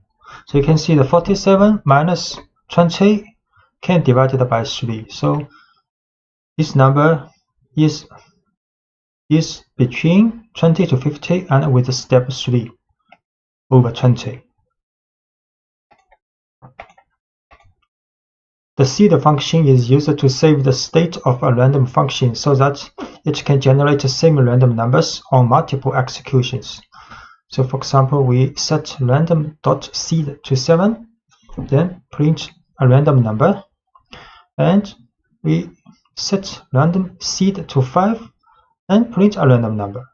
So you can see the 47 minus 20 can divided by 3. So this number is between 20 to 50 and with step 3 over 20. The seed function is used to save the state of a random function so that it can generate the same random numbers on multiple executions. So for example, we set random.seed to 7, then print a random number, and we set random seed to 5 and print a random number.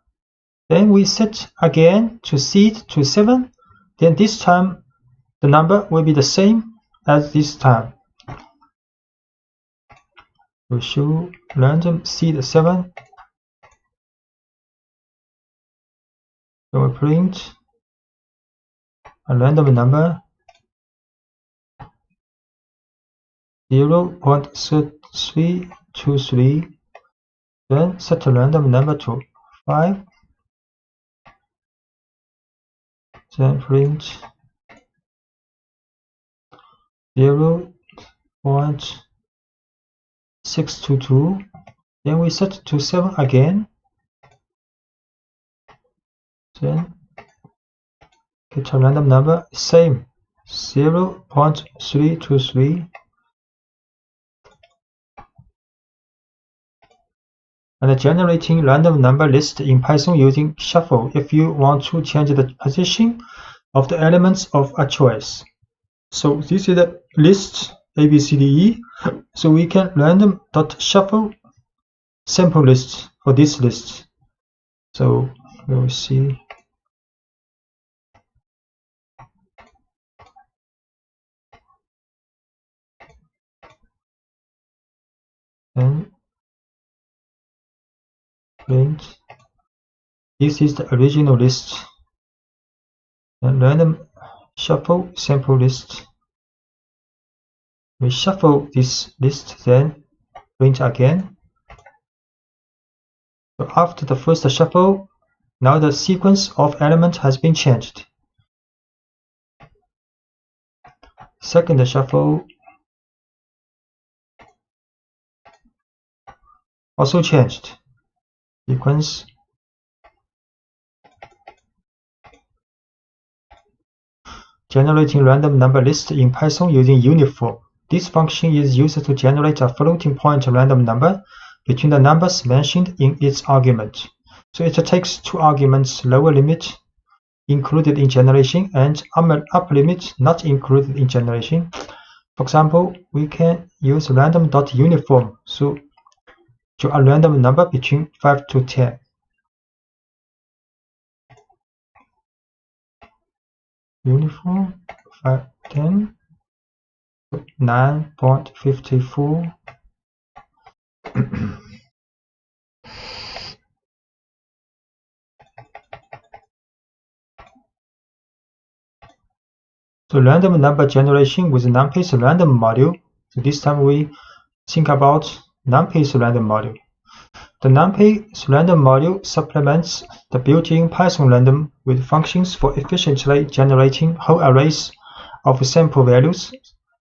Then we set again to seed to 7, then this time the number will be the same as this time. We show random seed 7. So we print a random number 0.3323, then set a random number to 5, then print 0.622, then we set to 7 again, then get a random number, same 0.323, and generating random number list in Python using shuffle if you want to change the position of the elements of a choice. So this is the list A, B, C, D, E. So we can random.shuffle sample list for this list. So we will see. And print. This is the original list. And random shuffle sample list. We shuffle this list, then print again. So after the first shuffle, now the sequence of elements has been changed. Second shuffle also changed. Sequence. Generating random number list in Python using uniform. This function is used to generate a floating point random number between the numbers mentioned in its argument. So it takes 2 arguments, lower limit included in generation and upper limit not included in generation. For example, we can use random.uniform. So to a random number between 5 to 10. Uniform 5, 10, 9.54. So random number generation with NumPy's random module. So this time we think about NumPy's random module. The NumPy's random module supplements the built-in Python random with functions for efficiently generating whole arrays of sample values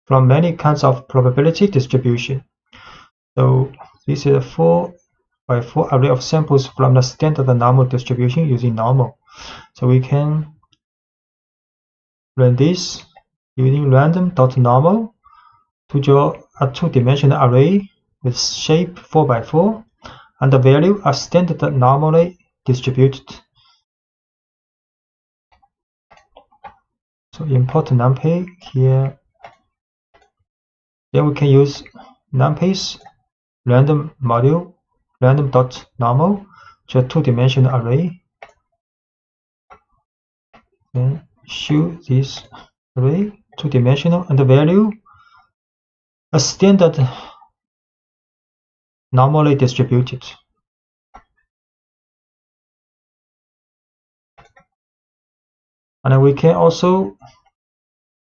from many kinds of probability distribution. So this is a 4x4 array of samples from the standard normal distribution using normal. So we can run this using random.normal to draw a two-dimensional array with shape 4x4 and the value are standard normally distributed. So import NumPy here. Then we can use NumPy's random module random.normal to a two-dimensional array. Then show this array two-dimensional and the value a standard normally distributed. And we can also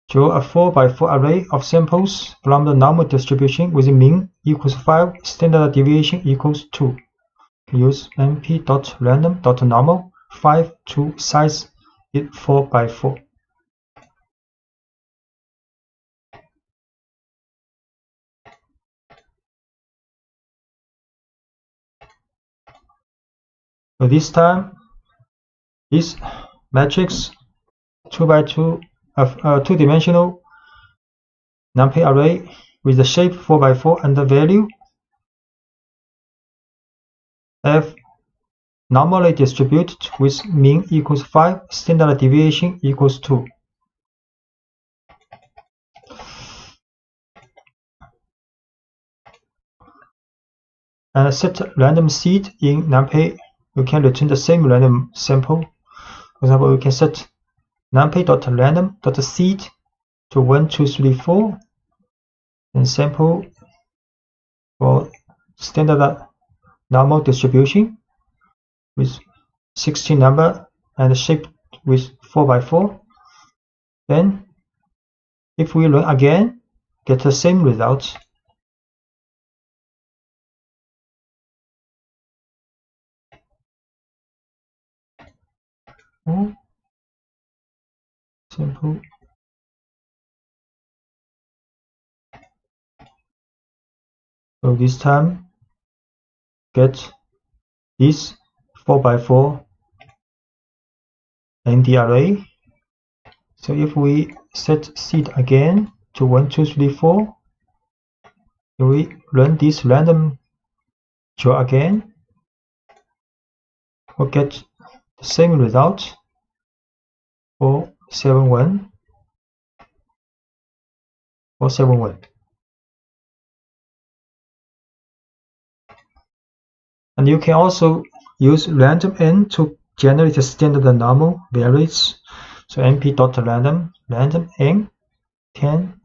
draw a 4x4 array of samples from the normal distribution with mean equals 5, standard deviation equals 2. Use np.random.normal 5 to size it 4x4. So this time, this matrix 2x2 two-dimensional NumPy array with the shape 4x4 and the value f normally distributed with mean equals 5, standard deviation equals 2. And set random seed in NumPy. You can return the same random sample. For example, we can set numpy.random.seed to 1, 2, 3, 4 and sample for standard normal distribution with 16 number and shape with 4x4. Then if we run again, get the same result. Simple. So this time get this 4x4 ND array. So if we set seed again to 1, 2, 3, 4, we run this random draw again, we'll get the same result. 471 471. And you can also use random n to generate a standard normal values. So np.random random n 10.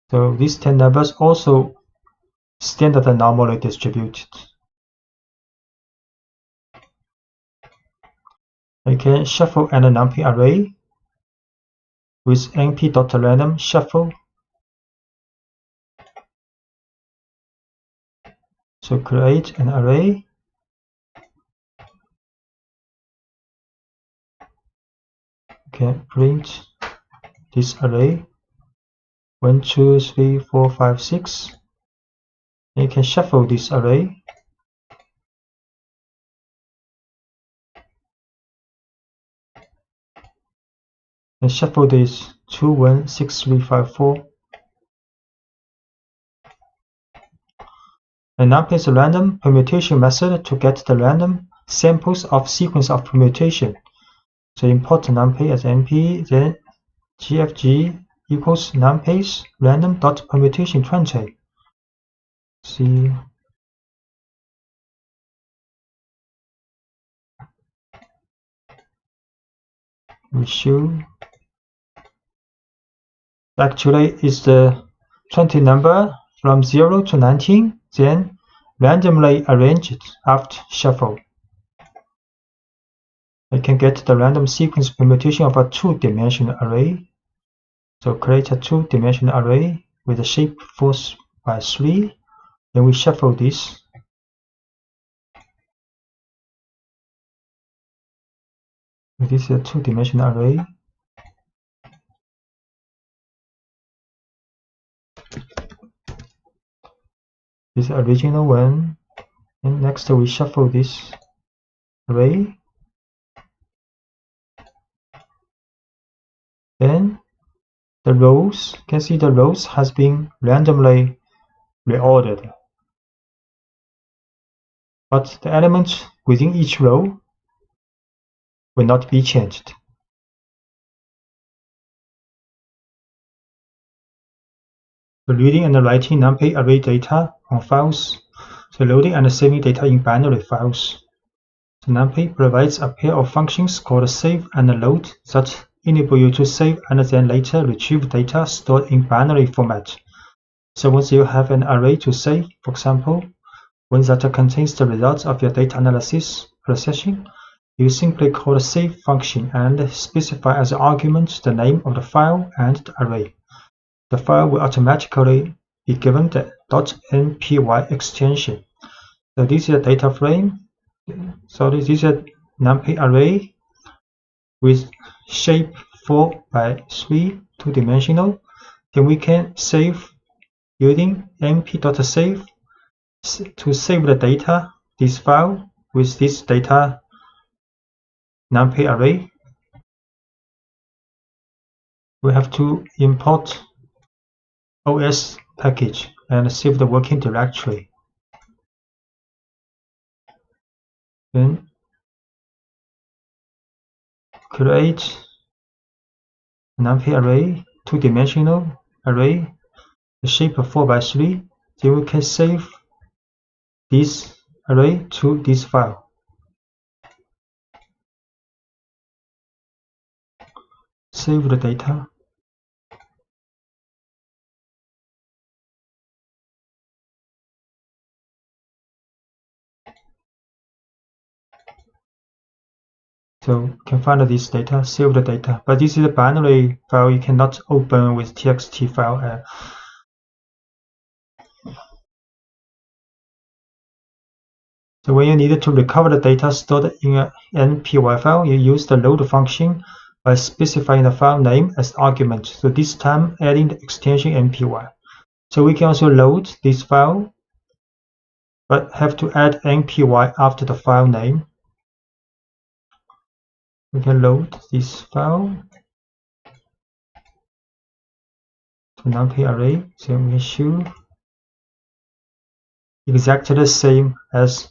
So these 10 numbers also standard normally distributed. You can shuffle an numpy array with np.random shuffle. So create an array. You can print this array 1, 2, 3, 4, 5, 6. And you can shuffle this array. And shuffle this 2, 1, 6, 3, 5, 4. And NumPy's random permutation method to get the random samples of sequence of permutation. So import NumPy as np, then gfg equals numpy random.permutation20. See, we show actually is the 20 number from 0 to 19, then randomly arranged after shuffle. I can get the random sequence permutation of a two-dimensional array. So create a two-dimensional array with a shape 4x3. Then we shuffle this. This is a two-dimensional array. This is the original one. And next we shuffle this array. Then the rows, you can see the rows has been randomly reordered. But the elements within each row will not be changed. So reading and writing numpy array data on files. So loading and saving data in binary files. So numpy provides a pair of functions called save and load that enable you to save and then later retrieve data stored in binary format. So once you have an array to save, for example, one that contains the results of your data analysis processing, you simply call the save function and specify as an argument the name of the file and the array. The file will automatically be given the .npy extension. So this is a data frame. So this is a numpy array with shape 4x3, two-dimensional. Then we can save using np.save to save the data, this file with this data numpy array. We have to import OS package and save the working directory. Then create a numpy array, two-dimensional array, the shape of 4x3. Then we can save this array to this file. Save the data. So you can find this data, save the data, but this is a binary file you cannot open with txt file. So when you need to recover the data stored in an npy file, you use the load function by specifying the file name as argument. So this time adding the extension npy. So we can also load this file, but have to add npy after the file name. We can load this file to numpy array. So we show exactly the same as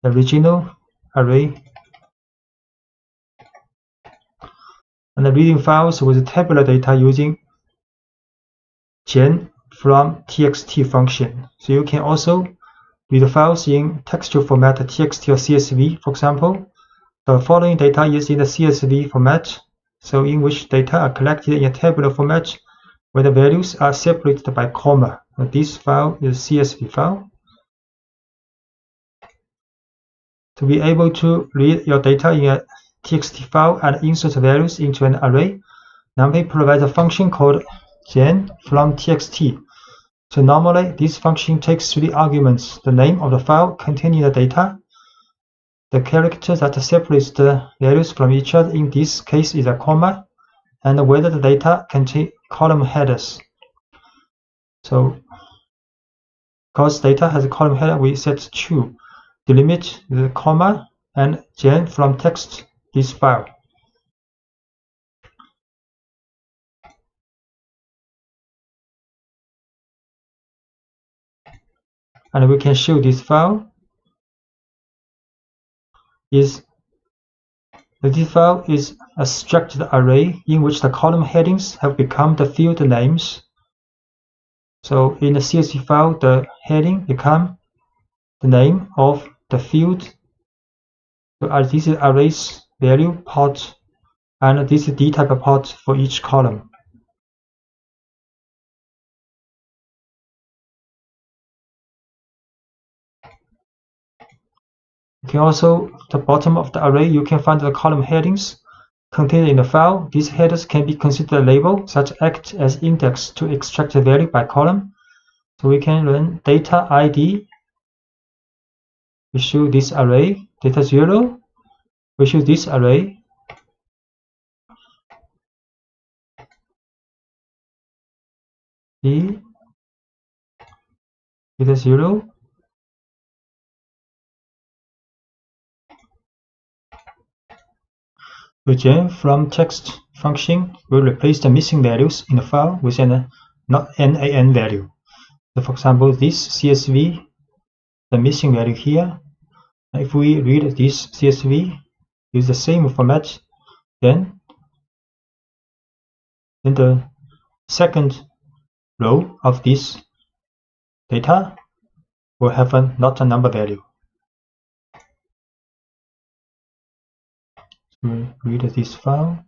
the original array. And the reading files with tabular data using gen from txt function. So you can also read files in textual format txt or csv, for example. The following data is in the CSV format, so in which data are collected in a tabular format where the values are separated by comma. This file is CSV file. To be able to read your data in a txt file and insert values into an array, numpy provides a function called gen from txt. So normally this function takes 3 arguments: the name of the file containing the data, the character that separates the values from each other, in this case is a comma, and whether the data contain column headers. So because data has a column header, we set true. Delimit the comma and gen from text this file. And we can show this file is The data file is a structured array in which the column headings have become the field names. So in the CSV file, the heading become the name of the field. So this is arrays value part, and this is dtype part for each column. You can also, at the bottom of the array, you can find the column headings contained in the file. These headers can be considered a label, such act as index to extract the value by column. So we can run data ID. We show this array, data 0. We show this array. D data 0. The gen from text function will replace the missing values in the file with an NaN value. So for example, this CSV, the missing value here. If we read this CSV, use the same format, then the second row of this data will have not a number value. We read this file.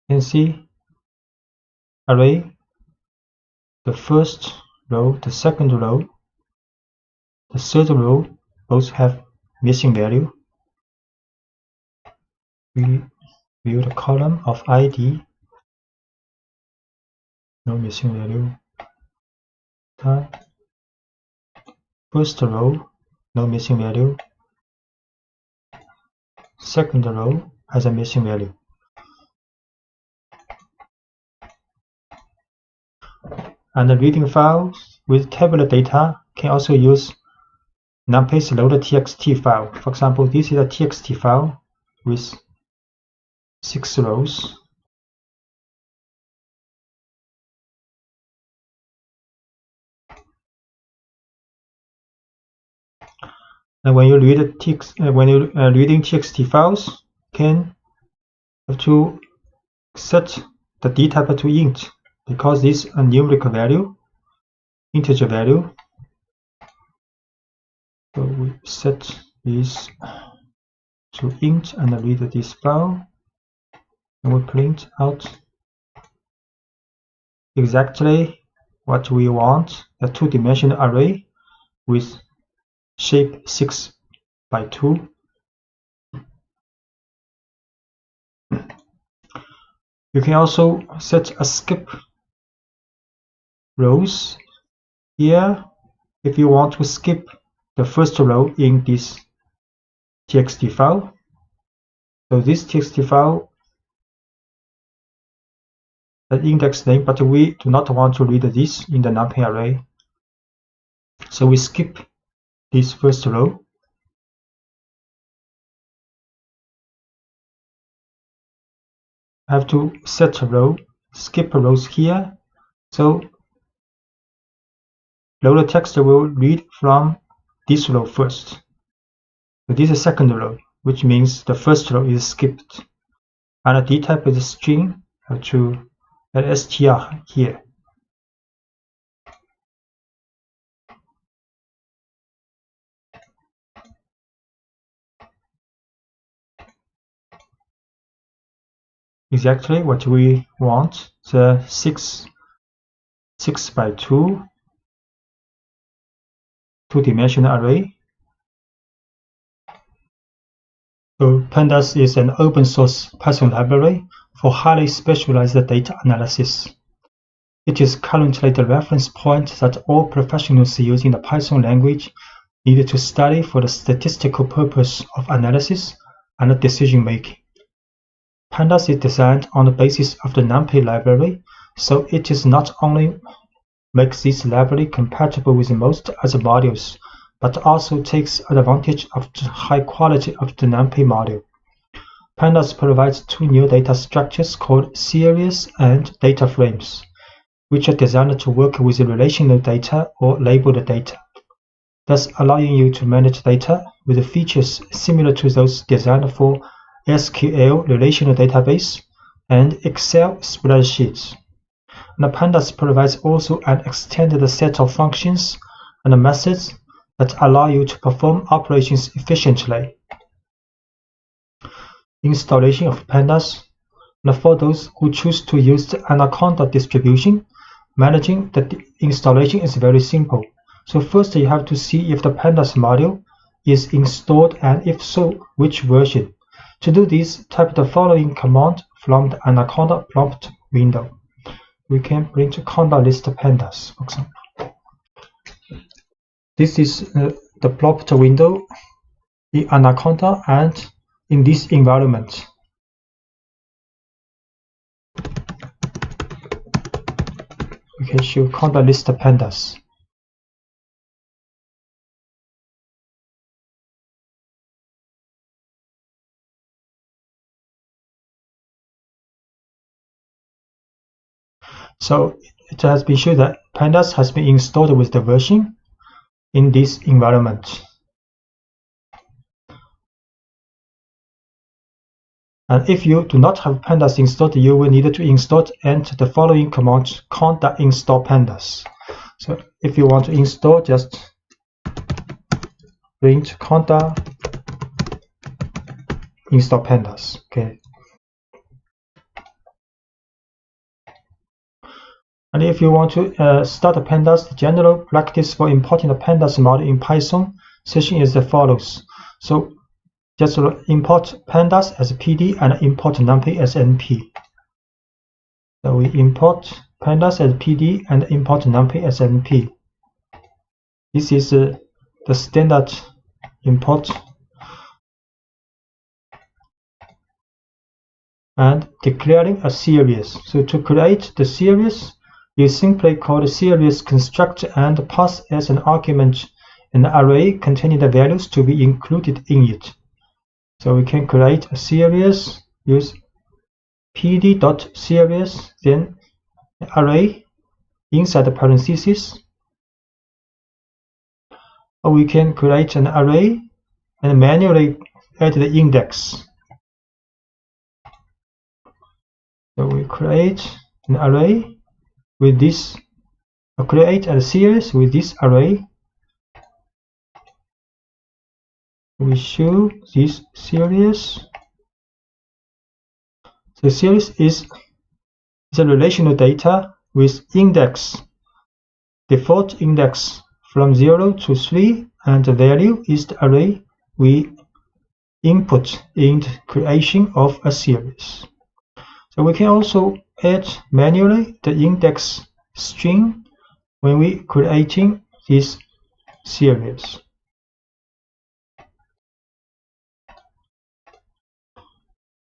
You can see array, the first row, the second row, the third row both have missing value. We view the column of ID, no missing value. The first row, no missing value. Second row has a missing value. And the reading files with tabular data can also use numpy's load.txt file. For example, this is a txt file with 6 rows. And when you read text, reading txt files, can have to set the dtype to int, because this is a numerical value, integer value. So we set this to int and read this file, and we print out exactly what we want: a two-dimensional array with shape 6 by 2. You can also set a skip rows here if you want to skip the first row in this txt file. So this txt file has index name, but we do not want to read this in the numpy array. So we skip this first row. I have to set a row, skip rows here. So loader text will read from this row first. So this is the second row, which means the first row is skipped. And the dtype is a string. I have to add str here. Exactly what we want, the 6 by 2 two-dimensional array. So Pandas is an open source Python library for highly specialized data analysis. It is currently the reference point that all professionals using the Python language need to study for the statistical purpose of analysis and decision making. Pandas is designed on the basis of the NumPy library, so it is not only makes this library compatible with most other modules, but also takes advantage of the high quality of the NumPy module. Pandas provides two new data structures called series and data frames, which are designed to work with relational data or labeled data. thus allowing you to manage data with features similar to those designed for SQL relational database and Excel spreadsheets. And Pandas provides also an extended set of functions and methods that allow you to perform operations efficiently. Installation of Pandas. And for those who choose to use the Anaconda distribution, managing the installation is very simple. So first you have to see if the Pandas module is installed, and if so, which version. To do this, type the following command from the Anaconda prompt window. We can print conda list pandas, for example. This is the prompt window in Anaconda and in this environment. We can show conda list pandas. So it has been shown that Pandas has been installed with the version in this environment. And if you do not have Pandas installed, you will need to install and the following command conda install pandas. So if you want to install, just print conda install pandas. Okay. And if you want to start a Pandas, the general practice for importing the Pandas module in Python session is as follows. So just import Pandas as PD and import numpy as NP. So we import Pandas as PD and import numpy as NP. This is the standard import. And declaring a series. So to create the series, you simply call the series construct and pass as an argument an array containing the values to be included in it. So we can create a series, use pd.series, then array inside the parentheses. Or we can create an array and manually add the index. So we create an array with this, create a series with this array. We show this series. The series is a relational data with index, default index from 0 to 3, and the value is the array we input in the creation of a series. So we can also add manually the index string when we creating this series.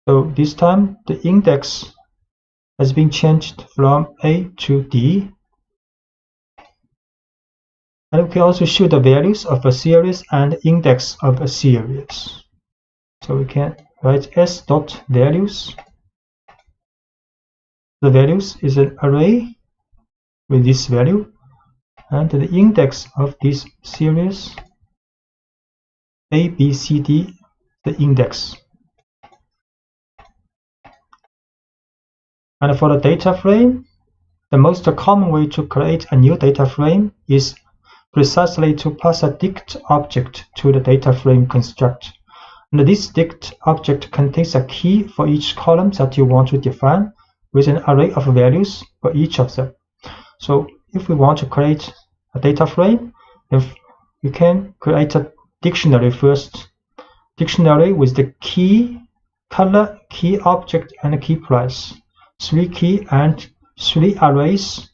So this time the index has been changed from A to D. And we can also show the values of a series and index of a series. So we can write s.values. The values is an array with this value, and the index of this series A, B, C, D, the index. And for the data frame, the most common way to create a new data frame is precisely to pass a dict object to the data frame construct. And this dict object contains a key for each column that you want to define, with an array of values for each of them. So if we want to create a data frame, we can create a dictionary first. Dictionary with the key, color, key object, and key price. 3 key and 3 arrays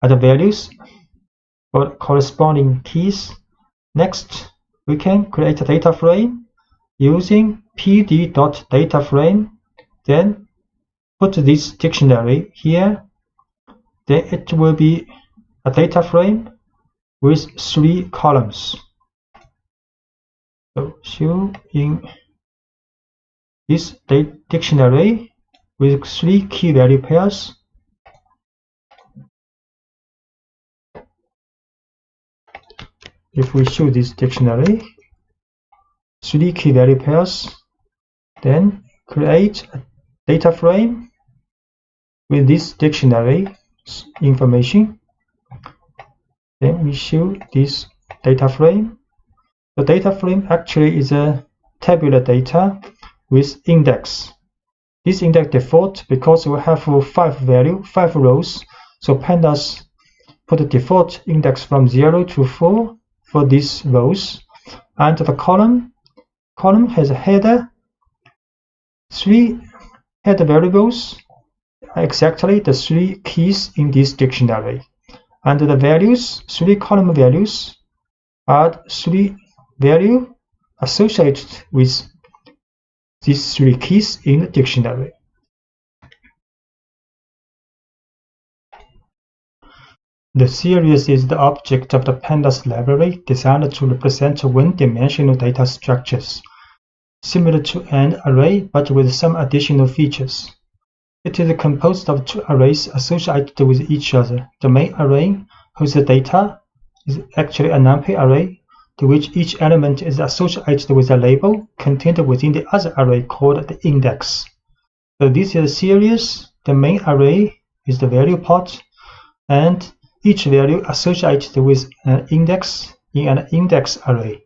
are the values for corresponding keys. Next, we can create a data frame using pd.dataframe, then put this dictionary here. Then it will be a data frame with 3 columns. So show in this dictionary with 3 key value pairs. if we show this dictionary, 3 key value pairs, then create a data frame with this dictionary information. Then we show this data frame. The data frame actually is a tabular data with index. This index default because we have 5 rows. So Pandas put the default index from 0 to 4 for these rows. And the column has a header, 3 header variables, exactly the 3 keys in this dictionary. And the values, 3 column values, are 3 values associated with these 3 keys in the dictionary. The series is the object of the Pandas library designed to represent one-dimensional data structures, similar to an array but with some additional features. It is composed of 2 arrays associated with each other. The main array, whose data is actually a numpy array, to which each element is associated with a label contained within the other array called the index. So this is a series. The main array is the value part, and each value associated with an index in an index array.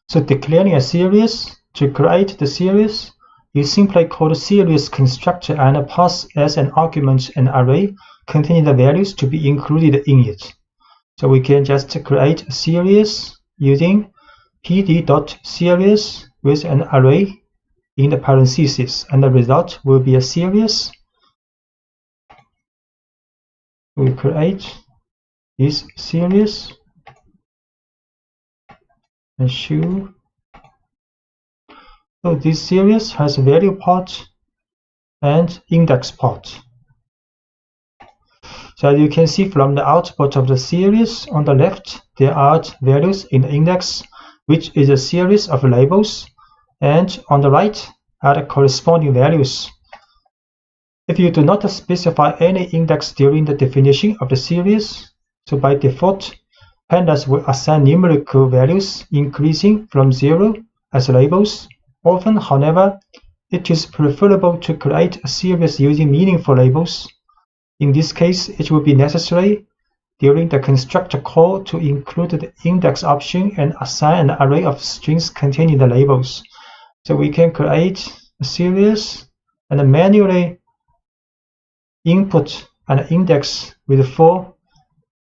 So declaring a series, to create the series, you simply call the series constructor and pass as an argument an array containing the values to be included in it. So we can just create a series using pd.series with an array in the parentheses, and the result will be a series. We create this series and show. So this series has a value part and index part. So as you can see from the output of the series, on the left there are values in the index, which is a series of labels, and on the right are the corresponding values. If you do not specify any index during the definition of the series, so by default, Pandas will assign numerical values increasing from 0 as labels. Often, however, it is preferable to create a series using meaningful labels. In this case, it will be necessary during the constructor call to include the index option and assign an array of strings containing the labels. So we can create a series and manually input an index with 4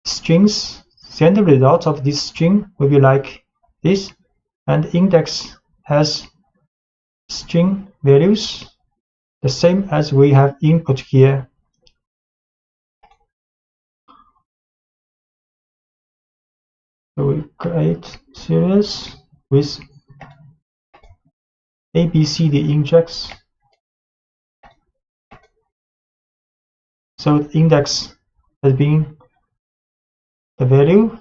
strings. Then the result of this string will be like this, and the index has string values the same as we have input here. So we create series with ABCD index. So the index has been the value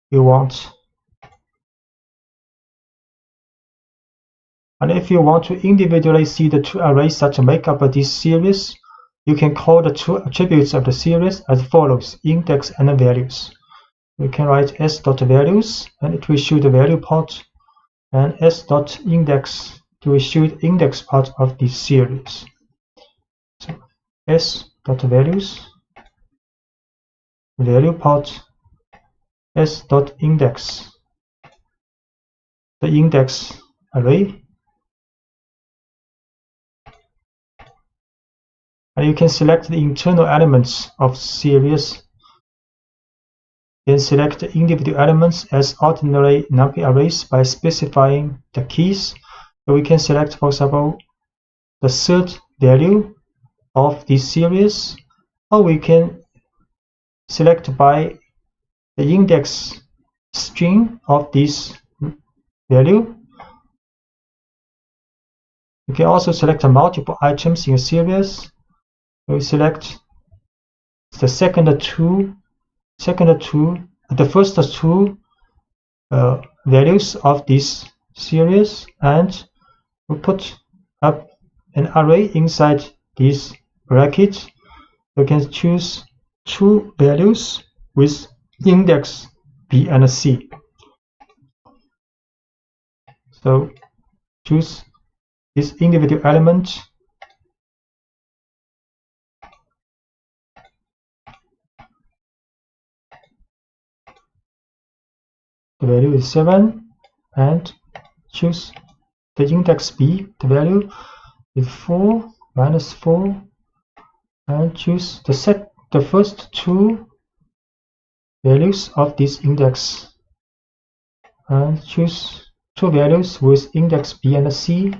you want. And if you want to individually see the 2 arrays that make up this series, you can call the 2 attributes of the series as follows: index and values. We can write s.values, and it will show the value part, and s.index to show the index part of this series. So s.values, value part, s.index, the index array. And you can select the internal elements of series, then select the individual elements as ordinary numpy arrays by specifying the keys. So we can select, for example, the 3rd value of this series, or we can select by the index string of this value. You can also select multiple items in a series. We select the first two values of this series, and we put up an array inside this bracket. You can choose two values with index B and C. So choose this individual element. The value is 7, and choose the index B. The value is 4 minus 4, and choose the first two values of this index, and choose two values with index B and C.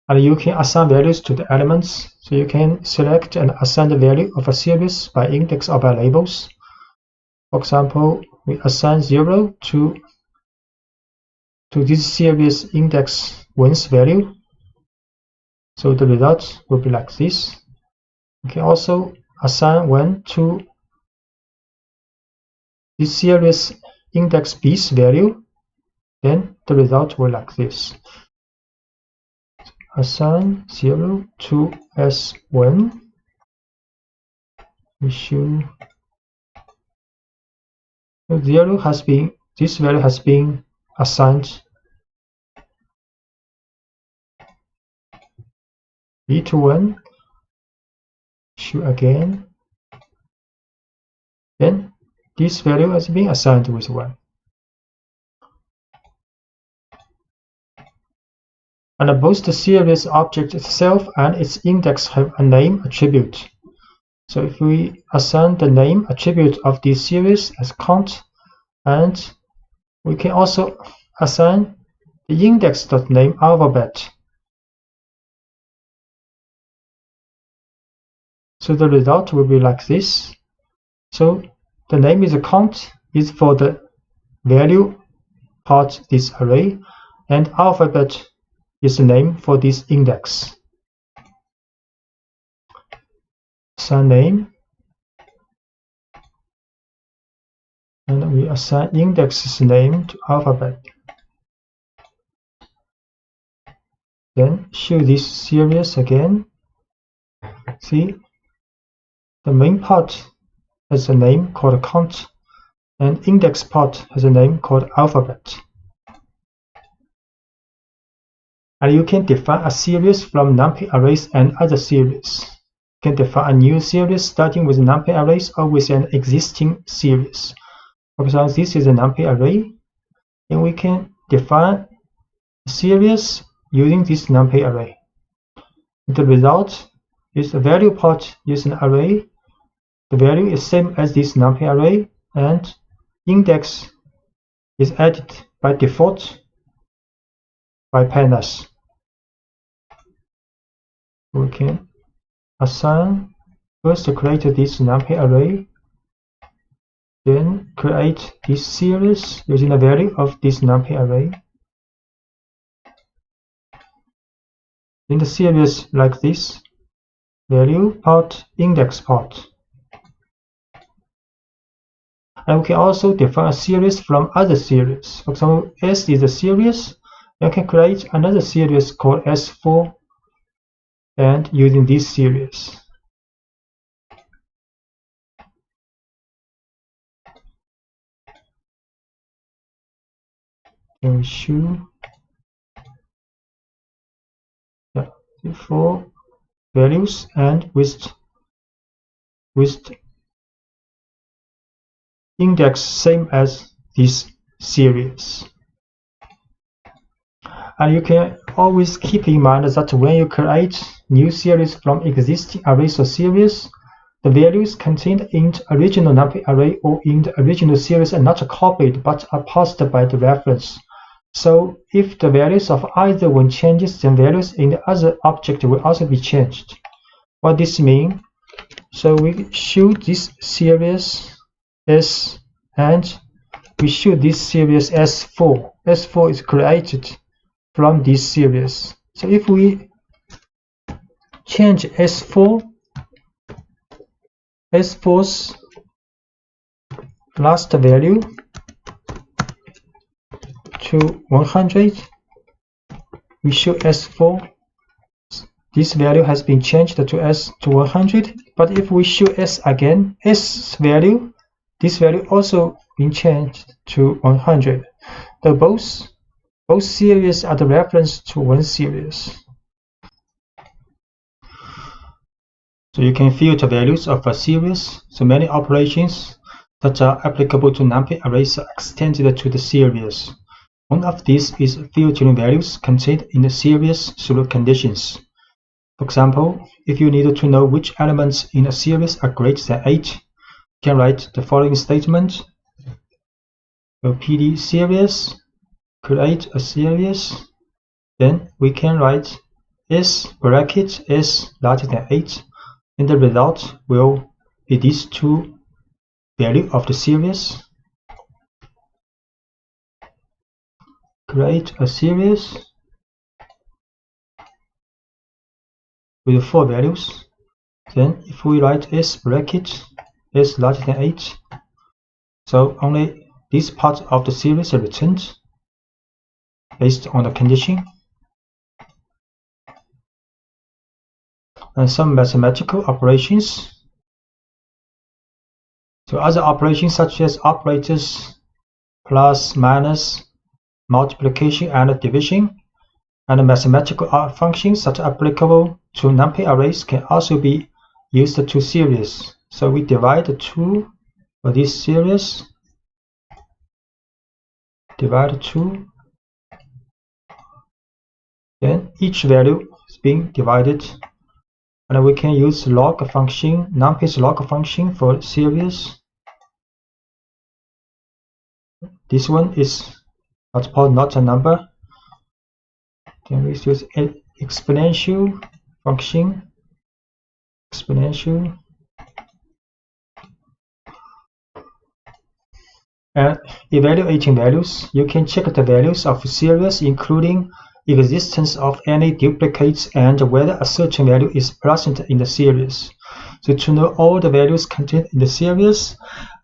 And you can assign values to the elements. So you can select and assign the value of a series by index or by labels. For example, we assign 0 to this series index 1's value. So the result will be like this. You can also assign 1 to this series index B's value. Then the result will like this. Assign 0 to S1. We show this value has been assigned B to 1. Show again. Then this value has been assigned with 1. And both the series object itself and its index have a name attribute. So if we assign the name attribute of this series as count, and we can also assign the index.name alphabet. So the result will be like this. So the name is a count is for the value part this array, and alphabet is the name for this index. Assign name, and we assign index's name to alphabet. Then show this series again. See, the main part has a name called count, and index part has a name called alphabet. And you can define a series from numpy arrays and other series. You can define a new series starting with numpy arrays or with an existing series. For example, this is a numpy array, and we can define a series using this numpy array. The result is the value part is an array. The value is same as this numpy array, and index is added by default by Pandas. We can assign first create this numpy array, then create this series using the value of this numpy array. In the series like this, value part, index part. And we can also define a series from other series. For example, S is a series. You can create another series called S4, and using this series. And we show the 4 values and with index same as this series. And you can always keep in mind that when you create new series from existing arrays or series, the values contained in the original numpy array or in the original series are not copied but are passed by the reference. So if the values of either one changes, then values in the other object will also be changed. What this means? So we show this series S, and we show this series S4. S4 is created from this series. So if we change S4's last value to 100, we show S4. This value has been changed to S to 100, but if we show S again, S value, this value also been changed to 100. So both series are the reference to one series. So you can filter values of a series. So many operations that are applicable to numpy arrays are extended to the series. One of these is filtering values contained in the series through conditions. For example, if you need to know which elements in a series are greater than 8, you can write the following statement. PD series, create a series, then we can write S bracket S larger than 8, and the result will be these two values of the series. Create a series with 4 values. Then if we write S bracket S larger than 8, so only this part of the series is returned based on the condition. And some mathematical operations. So other operations such as operators, plus, minus, multiplication, and division, and mathematical functions that are applicable to numpy arrays can also be used to series. So we divide the 2 for this series, divide 2, then each value is being divided, and we can use log function, numpy's log function for series. This one is not a number. Then we use exponential function, exponential, and evaluating values. You can check the values of series, including existence of any duplicates and whether a certain value is present in the series. So to know all the values contained in the series,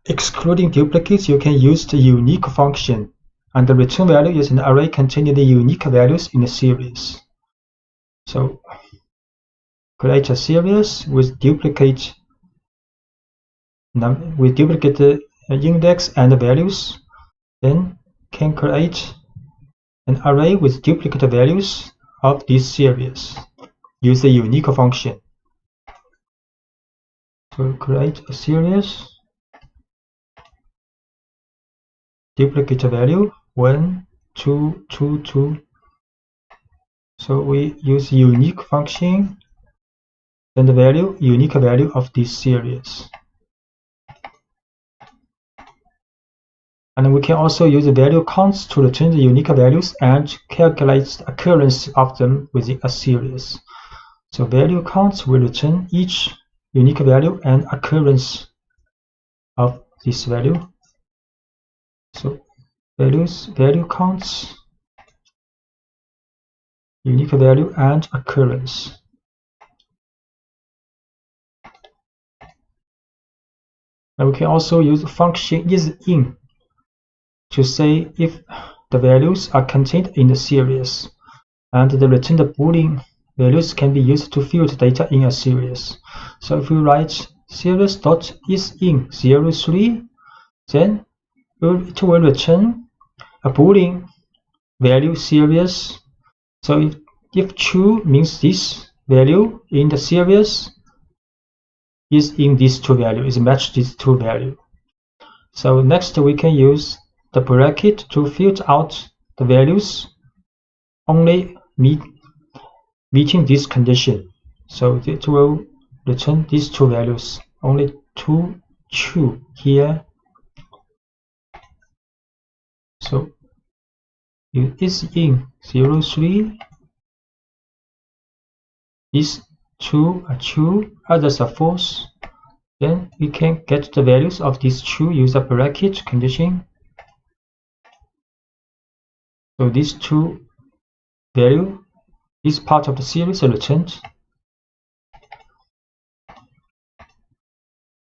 excluding duplicates, you can use the unique function, and the return value is an array containing the unique values in the series. So create a series with duplicate index and values, then can create an array with duplicate values of this series. Use the unique function. So create a series, duplicate value 1, 2, 2, 2. So we use unique function and the value, unique value of this series. And we can also use the value counts to return the unique values and calculate the occurrence of them within a series. So value counts will return each unique value and occurrence of this value. So value counts, unique value and occurrence. And we can also use function isIn to say if the values are contained in the series, and the returned Boolean values can be used to filter data in a series. So if we write series.isIn03, then it will return a Boolean value series. So if true means this value in the series is in these two values, is matched these two values. So next we can use the bracket to filter out the values only meeting this condition. So it will return these two values, only two true here. So if isIn 03, these two are true, others are false, then we can get the values of these true, use a bracket condition. So these two value, this part of the series are returned,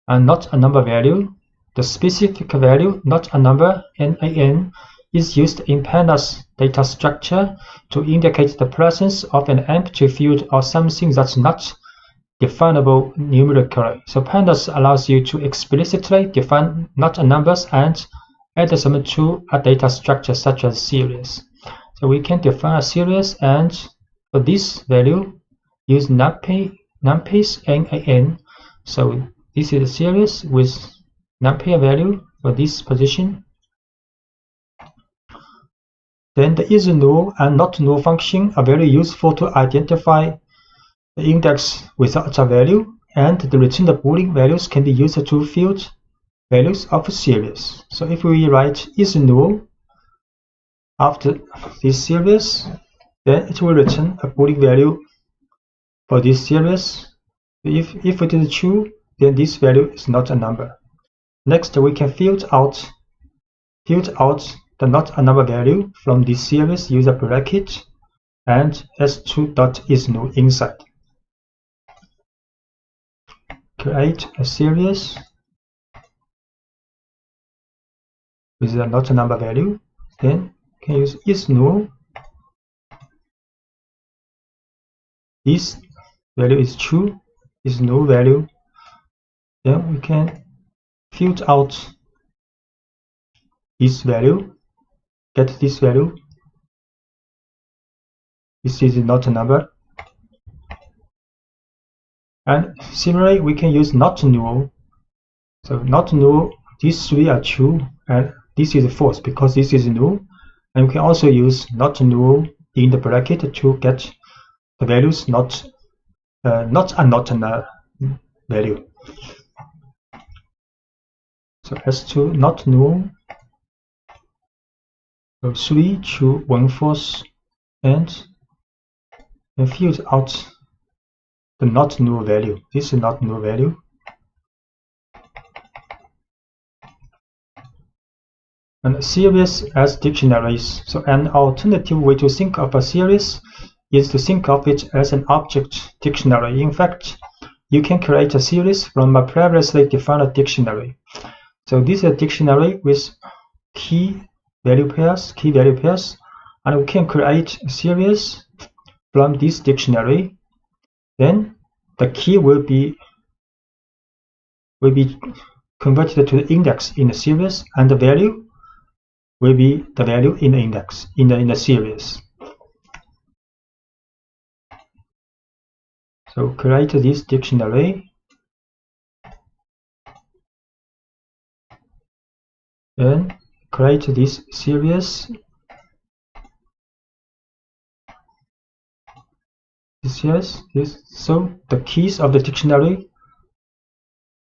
and not a number value. The specific value, not a number, NaN, is used in Pandas data structure to indicate the presence of an empty field or something that's not definable numerically. So Pandas allows you to explicitly define not a numbers and add them to a data structure such as series. So we can define a series, and for this value use numpy's NaN. So this is a series with numpy value for this position. Then the isNull and notNull function are very useful to identify the index without a value, and the returned Boolean values can be used to field values of a series. So if we write isNull after this series, then it will return a Boolean value for this series. If it is true, then this value is not a number. Next, we can field out the not a number value from this series, use a bracket and s2.isNull inside. Create a series with a not a number value. Then we can use isNull. This value is true, isNull value. Then we can field out this value, get this value. This is not a number. And similarly, we can use notNull. So notNull, these three are true, and this is false because this is null. And we can also use notNull in the bracket to get the values not a value. So S2 notNull. So 3 true, 1 false, and field out the not null value. This is not null value. And series as dictionaries. So an alternative way to think of a series is to think of it as an object dictionary. In fact, you can create a series from a previously defined dictionary. So this is a dictionary with key value pairs, and we can create a series from this dictionary. Then the key will be converted to the index in the series, and the value will be the value in the index in the series. So create this dictionary, and create this series. So the keys of the dictionary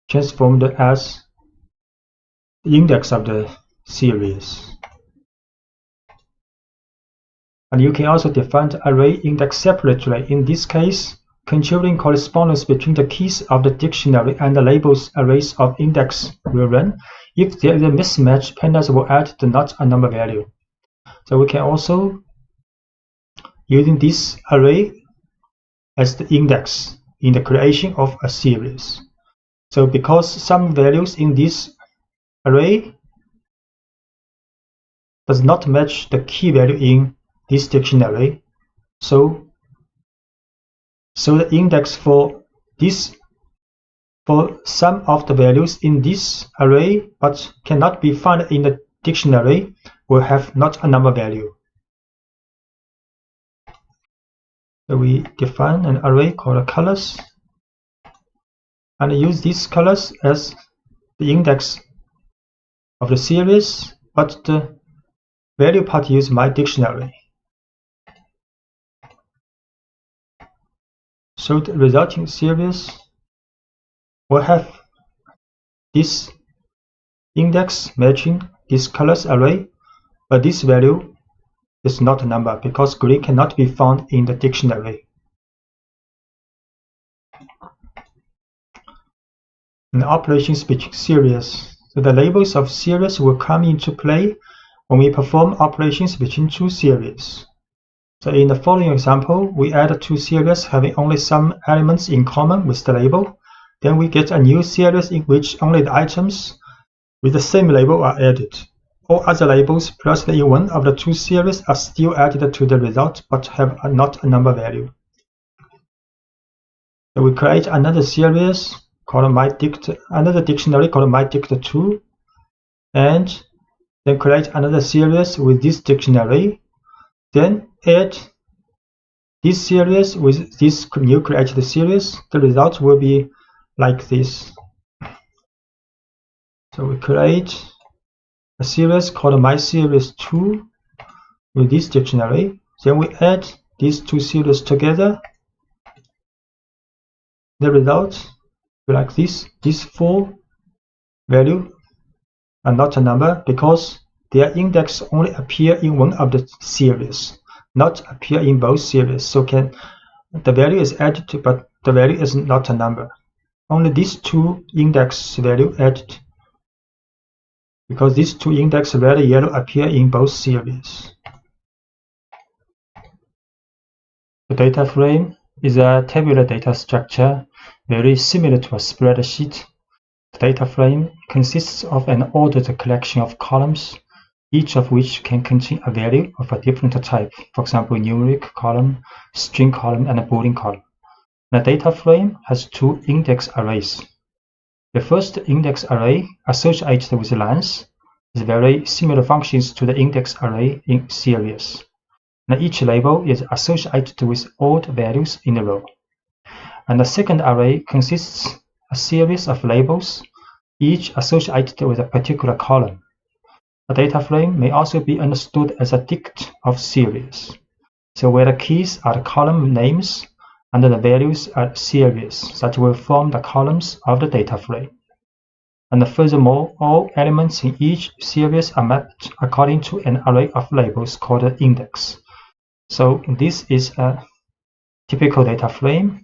transformed as the index of the series. And you can also define the array index separately. In this case, controlling correspondence between the keys of the dictionary and the labels arrays of index will run. If there is a mismatch, Pandas will add the not a number value. So we can also using this array as the index in the creation of a series. So because some values in this array does not match the key value in this dictionary, so the index for some of the values in this array but cannot be found in the dictionary will have not a number value. So we define an array called colors and use these colors as the index of the series, but the value part use my dictionary. So the resulting series will have this index matching this colors array, but this value is not a number because green cannot be found in the dictionary. And operations between series. So the labels of series will come into play when we perform operations between two series. So in the following example, we add two series having only some elements in common with the label. Then we get a new series in which only the items with the same label are added. All other labels present in one of the two series are still added to the result but have not a number value. So we create another series called another dictionary called mydict2, and then create another series with this dictionary. Then add this series with this new created series. The result will be like this. So we create a series called mySeries2 with this dictionary. Then we add these two series together. The result will be like this. These four values are not a number because their index only appear in one of the series, not appear in both series. So the value is added, but the value is not a number. Only these two index value added, because these two index red and yellow appear in both series. The data frame is a tabular data structure very similar to a spreadsheet. The data frame consists of an ordered collection of columns, each of which can contain a value of a different type, for example, numeric column, string column, and a Boolean column. The data frame has two index arrays. The first index array, associated with lines, is very similar functions to the index array in series. Now each label is associated with odd values in a row. And the second array consists of a series of labels, each associated with a particular column. A data frame may also be understood as a dict of series. So where the keys are the column names and the values are series that will form the columns of the data frame. And furthermore, all elements in each series are mapped according to an array of labels called an index. So this is a typical data frame.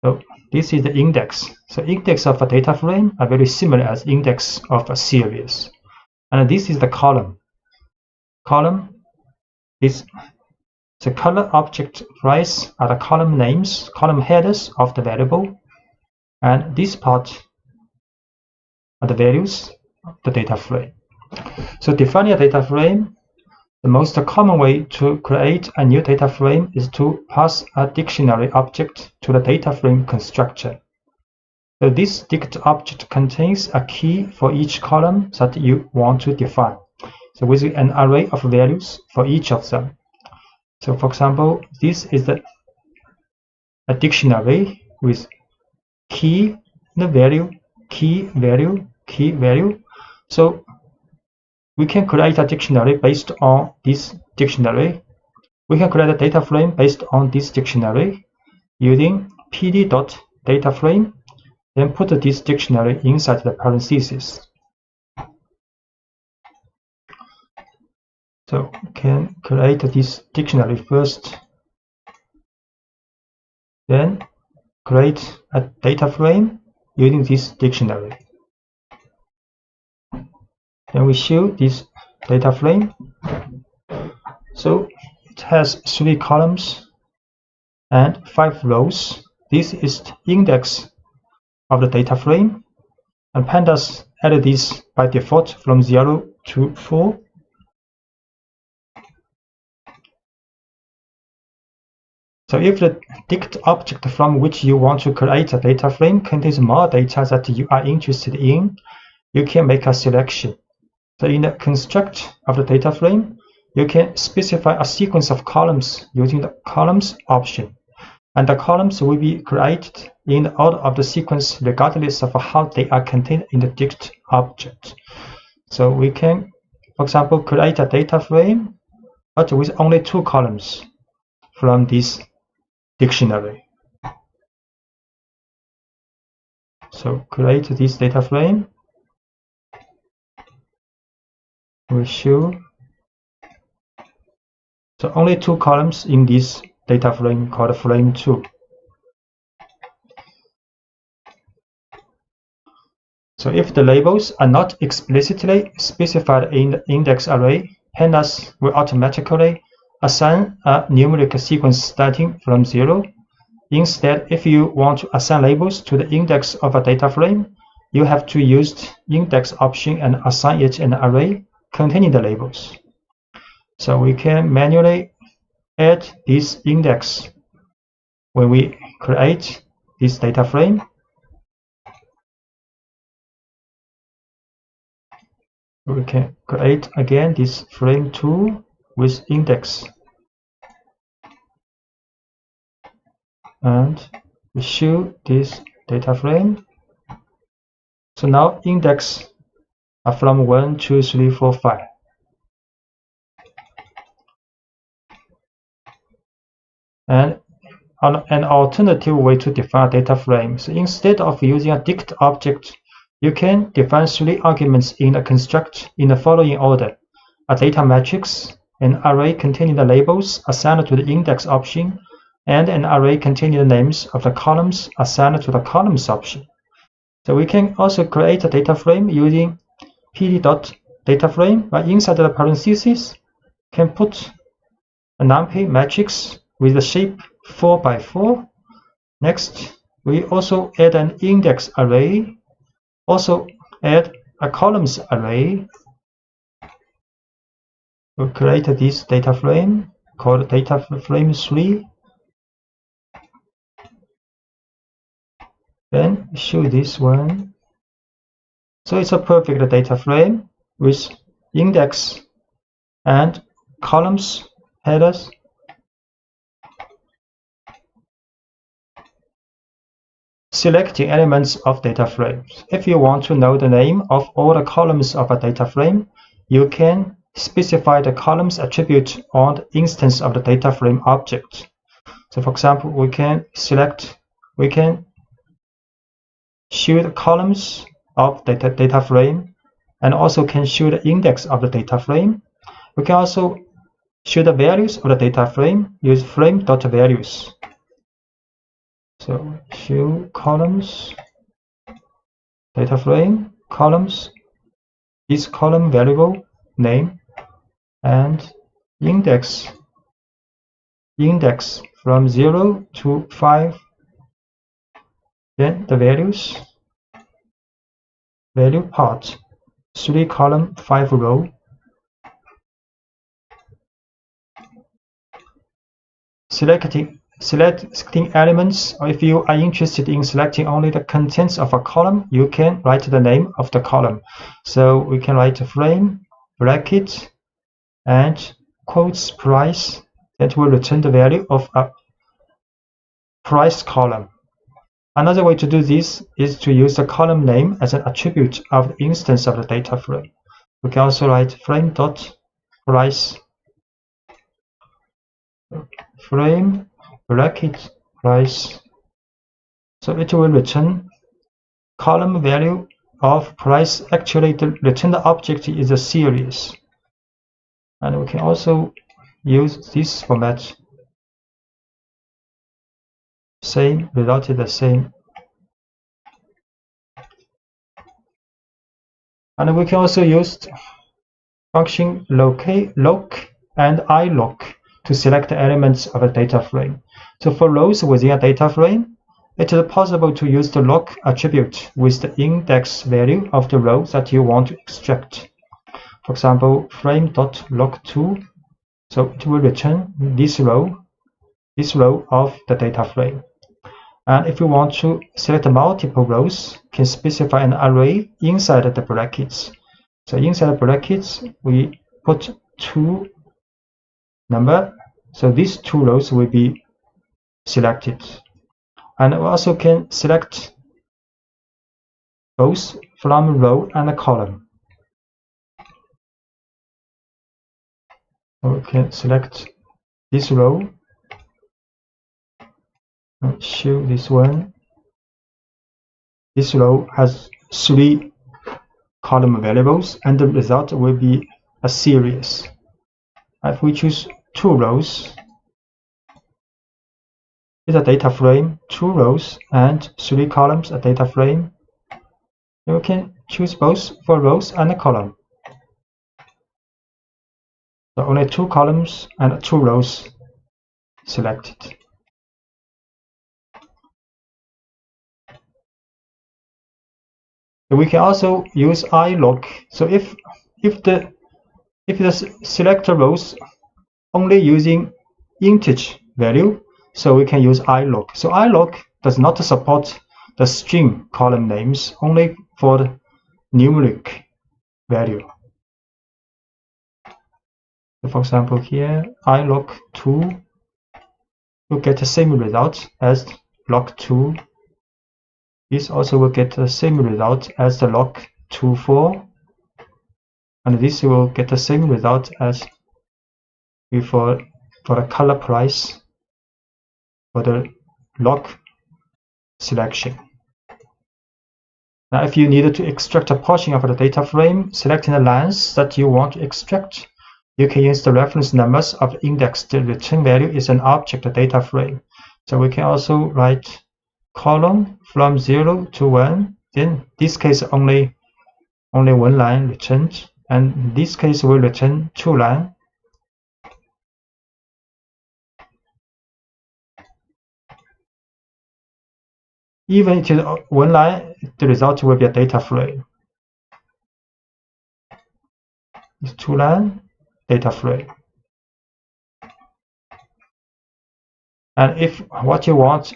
So this is the index. So index of a data frame are very similar as index of a series. And this is the column. Column is the color object price are the column names, column headers of the variable, and this part are the values of the data frame. So defining a data frame, the most common way to create a new data frame is to pass a dictionary object to the data frame constructor. So this dict object contains a key for each column that you want to define. So with an array of values for each of them. So for example, this is a dictionary with key, the value, key, value, key, value. So we can create a dictionary based on this dictionary. We can create a data frame based on this dictionary using pd.dataframe, then put this dictionary inside the parentheses. So we can create this dictionary first, then create a data frame using this dictionary. Then we show this data frame. So it has 3 columns and 5 rows. This is the index of the data frame, and Pandas added this by default from 0 to 4. So if the dict object from which you want to create a data frame contains more data that you are interested in, you can make a selection. So in the construct of the data frame, you can specify a sequence of columns using the columns option. And the columns will be created in the order of the sequence regardless of how they are contained in the dict object. So we can, for example, create a data frame, but with only 2 columns from this dictionary. So create this data frame. We show so only 2 columns in this data frame called frame 2. So if the labels are not explicitly specified in the index array, Pandas will automatically assign a numeric sequence starting from 0. Instead, if you want to assign labels to the index of a data frame, you have to use index option and assign it an array containing the labels. So we can manually add this index when we create this data frame. We can create again this frame 2 with index, and we show this data frame. So now index are from 1, 2, 3, 4, 5. And an alternative way to define a data frame. So instead of using a dict object, you can define 3 arguments in a construct in the following order: a data matrix, an array containing the labels assigned to the index option, and an array containing the names of the columns assigned to the columns option. So we can also create a data frame using pd.dataframe, but inside the parentheses can put a numpy matrix with the shape 4 by 4. Next, we also add an index array, also add a columns array. We'll create this data frame called data frame 3. Then show this one. So it's a perfect data frame with index and columns headers. Selecting elements of data frames. If you want to know the name of all the columns of a data frame, you can specify the columns attribute on the instance of the data frame object. So for example, we can show the columns of the data frame, and also can show the index of the data frame. We can also show the values of the data frame, use frame.values. So show columns, data frame, columns, this column variable name, and index from 0 to 5. Then the values, value part, 3 column, 5 row. Selecting elements, or if you are interested in selecting only the contents of a column, you can write the name of the column. So we can write a frame, bracket, and quotes price, that will return the value of a price column. Another way to do this is to use the column name as an attribute of the instance of the data frame. We can also write frame.price, frame bracket price. So it will return column value of price. Actually, the returned object is a series. And we can also use this format. Same result is the same. And we can also use function loc and iloc to select the elements of a data frame. So for rows within a data frame, it is possible to use the loc attribute with the index value of the row that you want to extract. For example, frame.loc2, so it will return this row of the data frame. And if you want to select multiple rows, can specify an array inside the brackets. So inside the brackets, we put 2 number. So these 2 rows will be selected. And we also can select both from row and a column. We can select this row and show this one. This row has 3 column variables, and the result will be a series. If we choose 2 rows, it's a data frame, 2 rows and 3 columns, a data frame. You can choose both for rows and a column. So only 2 columns and 2 rows selected. So we can also use iLoc. So if the selector rows only using integer value, so we can use iLoc. So iLoc does not support the string column names, only for the numeric value. So for example, here iLoc2 will get the same result as log2. This also will get the same result as the log24, and this will get the same result as before for the color price for the log selection. Now, if you needed to extract a portion of the data frame, selecting the lines that you want to extract, you can use the reference numbers of the index. The return value is an object data frame. So we can also write column from 0 to 1. Then this case only one line returned, and this case will return 2 lines. Even if it is one line, the result will be a data frame. It's 2 line data frame. And if what you want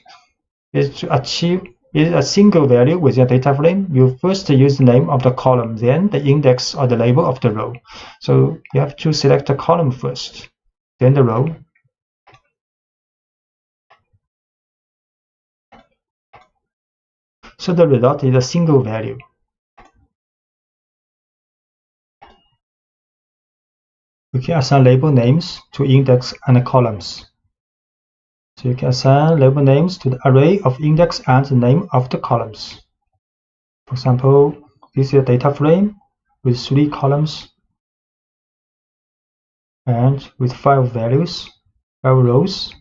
is to achieve is a single value within a data frame, you first use the name of the column, then the index or the label of the row. So you have to select the column first, then the row. So the result is a single value. We can assign label names to index and columns. So you can assign label names to the array of index and the name of the columns. For example, this is a data frame with 3 columns and with 5 values, 5 rows.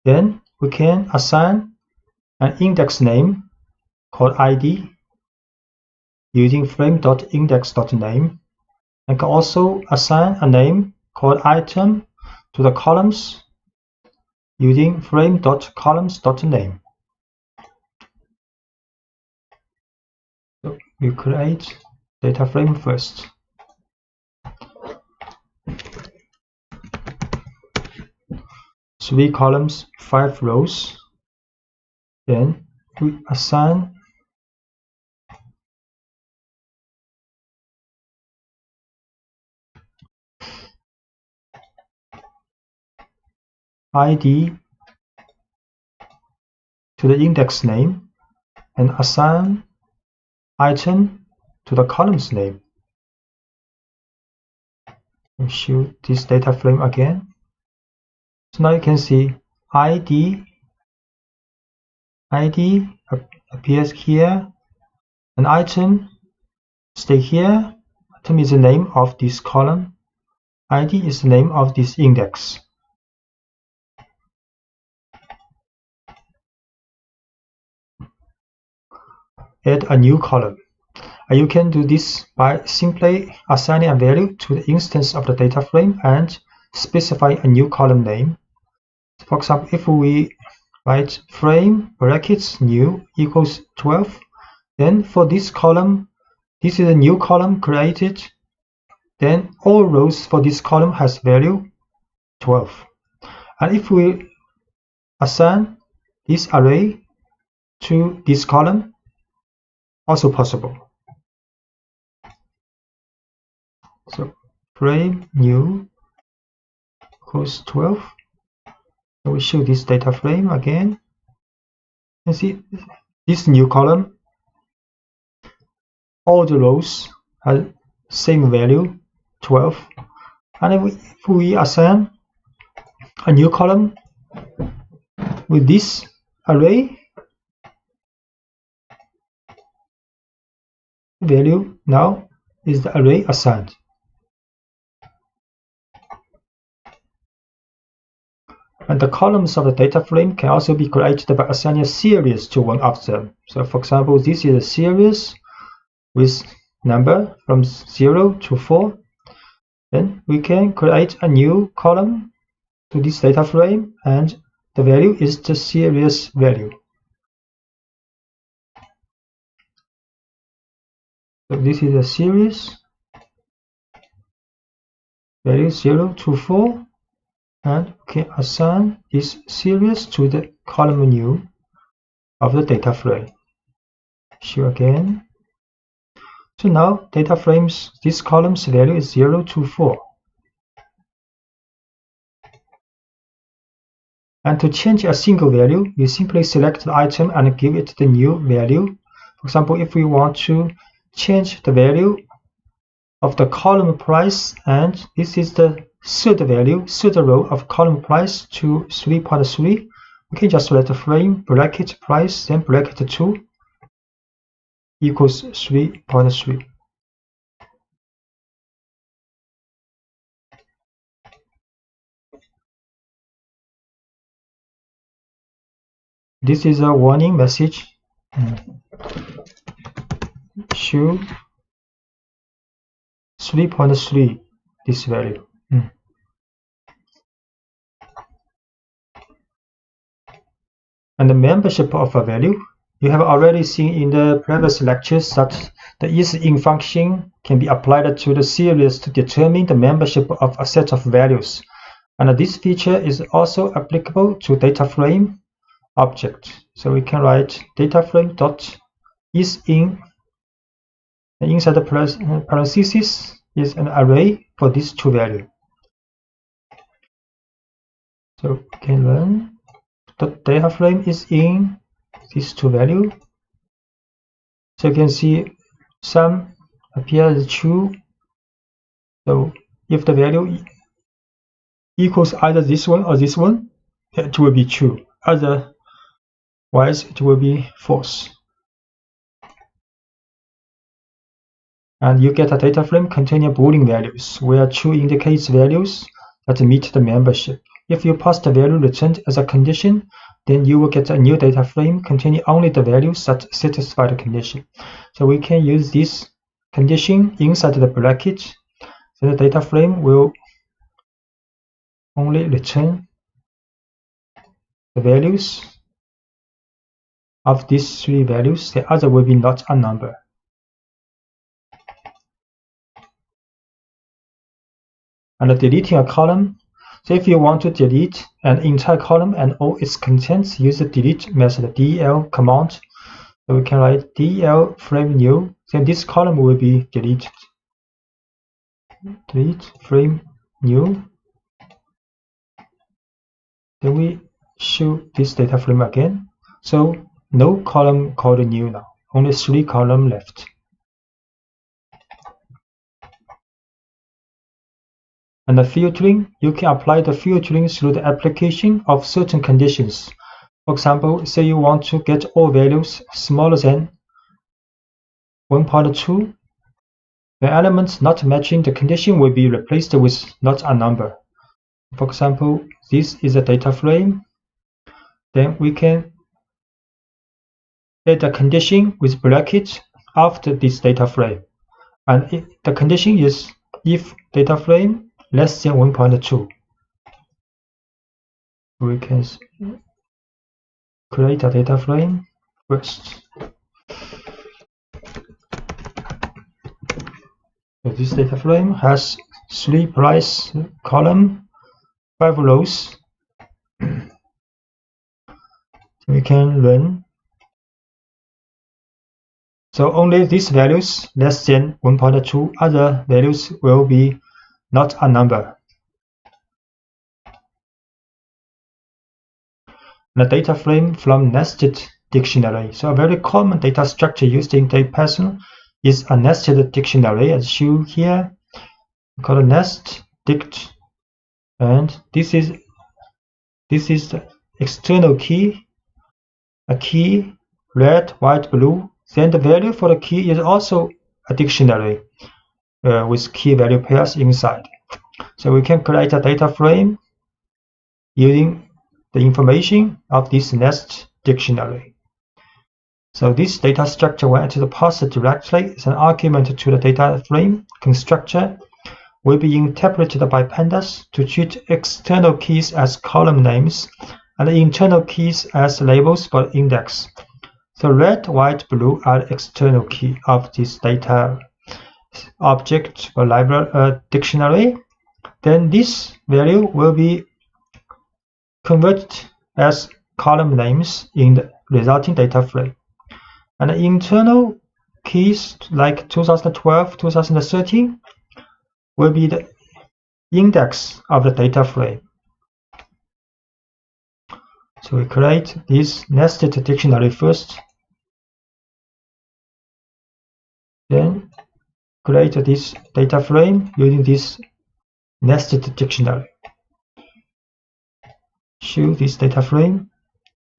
Then we can assign an index name called id using frame.index.name, and can also assign a name called item to the columns using frame.columns.name. So we create data frame first. Three columns, 5 rows. Then we assign id to the index name and assign item to the columns name. We shoot this data frame again. So now you can see id appears here, an item stay here. Item is the name of this column, id is the name of this index. Add a new column. You can do this by simply assigning a value to the instance of the data frame and specify a new column name. For example, if we write frame brackets new equals 12, then for this column, this is a new column created, then all rows for this column has value 12. And if we assign this array to this column, also possible. So frame new equals 12. So we show this data frame again. You see this new column, all the rows have same value 12. And if we assign a new column with this array, value now is the array assigned. And the columns of the data frame can also be created by assigning a series to one of them. So for example, this is a series with number from 0 to 4. Then we can create a new column to this data frame, and the value is the series value. So this is a series, value 0 to 4, and we can assign this series to the column new of the data frame. Show again. So now data frames, this column's value is 0 to 4. And to change a single value, you simply select the item and give it the new value. For example, if we want to change the value of the column price, and this is the third value, third row of column price to 3.3, we can just write the frame bracket price, then bracket 2 equals 3.3. This is a warning message. Show 3.3 this value. And the membership of a value, you have already seen in the previous lectures that the isIn function can be applied to the series to determine the membership of a set of values. And this feature is also applicable to data frame object. So we can write data frame dot isIn, and inside the parentheses is an array for these two values. So we can learn the data frame is in these two values. So you can see some appear as true. So if the value equals either this one or this one, it will be true. Otherwise, it will be false. And you get a data frame containing Boolean values, where true indicates values that meet the membership. If you pass the value returned as a condition, then you will get a new data frame containing only the values that satisfy the condition. So we can use this condition inside the bracket. So the data frame will only return the values of these three values. The other will be not a number. And deleting a column. So if you want to delete an entire column and all its contents, use the delete method, del command. So we can write del frame new, then this column will be deleted. Delete frame new. Then we show this data frame again. So no column called new now, only 3 columns left. And the filtering, you can apply the filtering through the application of certain conditions. For example, say you want to get all values smaller than 1.2. The elements not matching the condition will be replaced with not a number. For example, this is a data frame. Then we can add a condition with bracket after this data frame. And the condition is if data frame less than 1.2. We can create a data frame first. So this data frame has 3 price column, 5 rows. We can run. So only these values less than 1.2, other values will be not a number. The data frame from nested dictionary. So a very common data structure used in Python is a nested dictionary, as shown here, called nest dict. And this is the external key, a key, red, white, blue. Then the value for the key is also a dictionary with key value pairs inside. So we can create a data frame using the information of this nest dictionary. So this data structure, when it is passed directly as an argument to the data frame constructor, will be interpreted by Pandas to treat external keys as column names and internal keys as labels for index. So red, white, blue are external key of this data object or library dictionary. Then this value will be converted as column names in the resulting data frame. And the internal keys like 2012, 2013 will be the index of the data frame. So we create this nested dictionary first, then create this data frame using this nested dictionary. Show this data frame.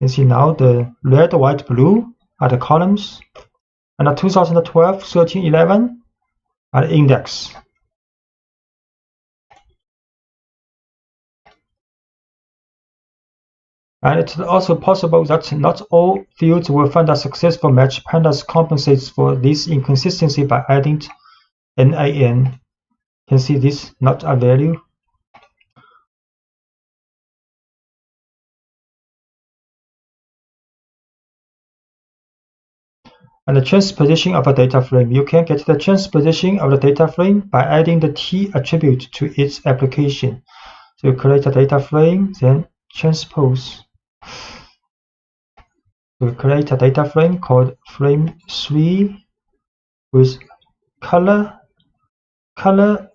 You can see now the red, white, blue are the columns, and the 2012, 13, 11 are the index. And it's also possible that not all fields will find a successful match. Pandas compensates for this inconsistency by adding NaN. You can see this not a value. And the transposition of a data frame. You can get the transposition of the data frame by adding the T attribute to its application. So you create a data frame, then transpose. We create a data frame called frame3 with color. Color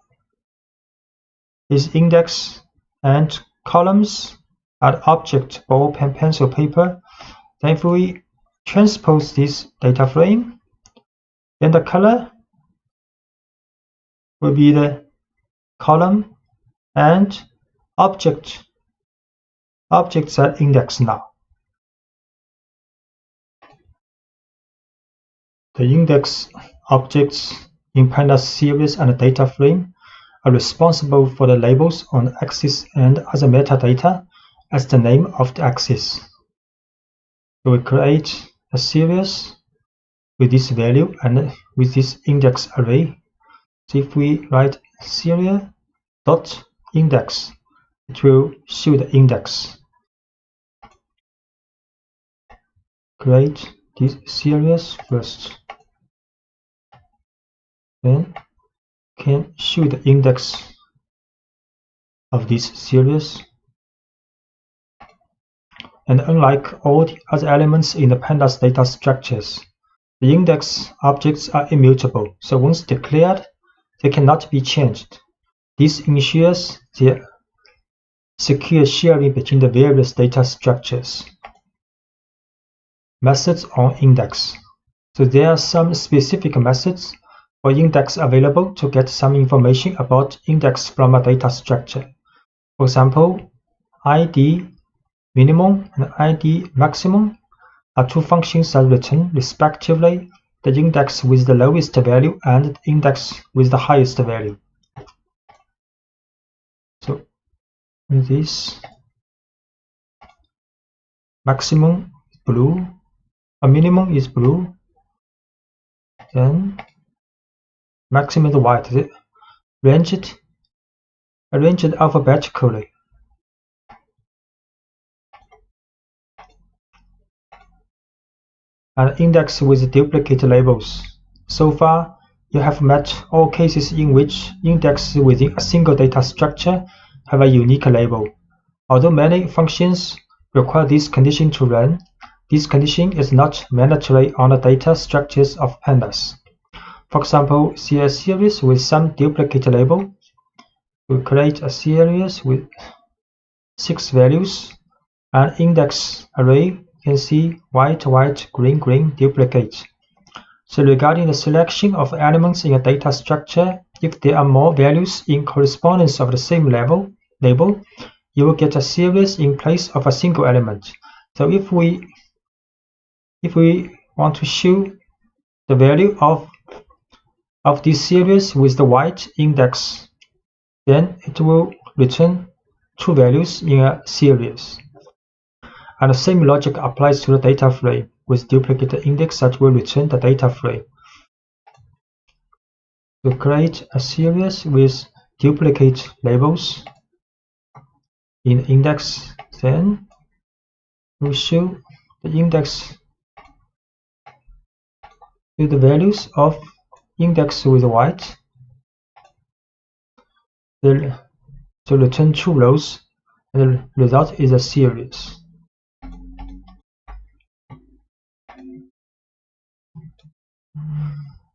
is index and columns are object, ball, pen, pencil, paper. Then if we transpose this data frame, then the color will be the column and objects are indexed now. The index objects in Pandas series and data frame are responsible for the labels on the axis and other metadata as the name of the axis. So we create a series with this value and with this index array. So if we write serial.index, it will show the index. Create this series first. Then can show the index of this series. And unlike all the other elements in the Pandas data structures, the index objects are immutable, so once declared, they cannot be changed. This ensures the secure sharing between the various data structures. Methods on index. So there are some specific methods for index available to get some information about index from a data structure. For example, ID minimum and ID maximum are two functions that return respectively the index with the lowest value and the index with the highest value. So this maximum is blue, a minimum is blue, then maximum is white. Arranged alphabetically. And index with duplicate labels. So far, you have met all cases in which indexes within a single data structure have a unique label. Although many functions require this condition to run, this condition is not mandatory on the data structures of Pandas. For example, see a series with some duplicate label. We create a series with 6 values, and index array. You can see white, white, green, green, duplicate. So regarding the selection of elements in a data structure, if there are more values in correspondence of the same label, you will get a series in place of a single element. So if we want to show the value of this series with the white index, then it will return 2 values in a series. And the same logic applies to the data frame with duplicate index that will return the data frame. To create a series with duplicate labels in index, then we show the index to the values of index with white, to return true rows, and the result is a series.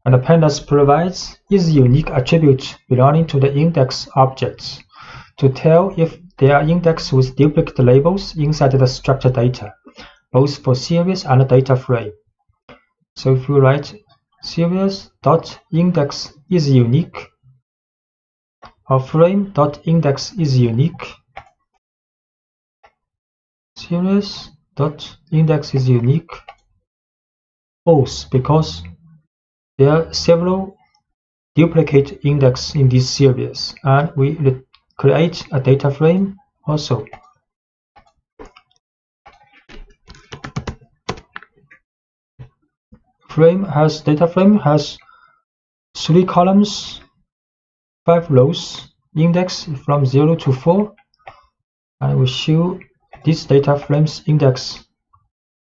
And the Pandas provides is unique attribute belonging to the index objects to tell if they are indexed with duplicate labels inside the structured data, both for series and data frame. So if you write series.index is unique or frame.index is unique, series.index is unique, false, because there are several duplicate index in this series, and we create a data frame also. Data frame has 3 columns, 5 rows, index from 0 to 4, and we show this data frame's index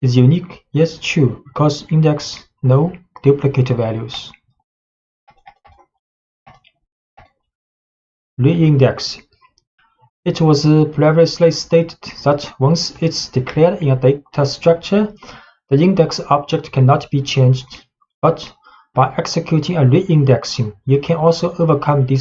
is unique. Yes, true, because index no duplicate values. Reindex. It was previously stated that once it's declared in a data structure, the index object cannot be changed, but by executing a reindexing, you can also overcome this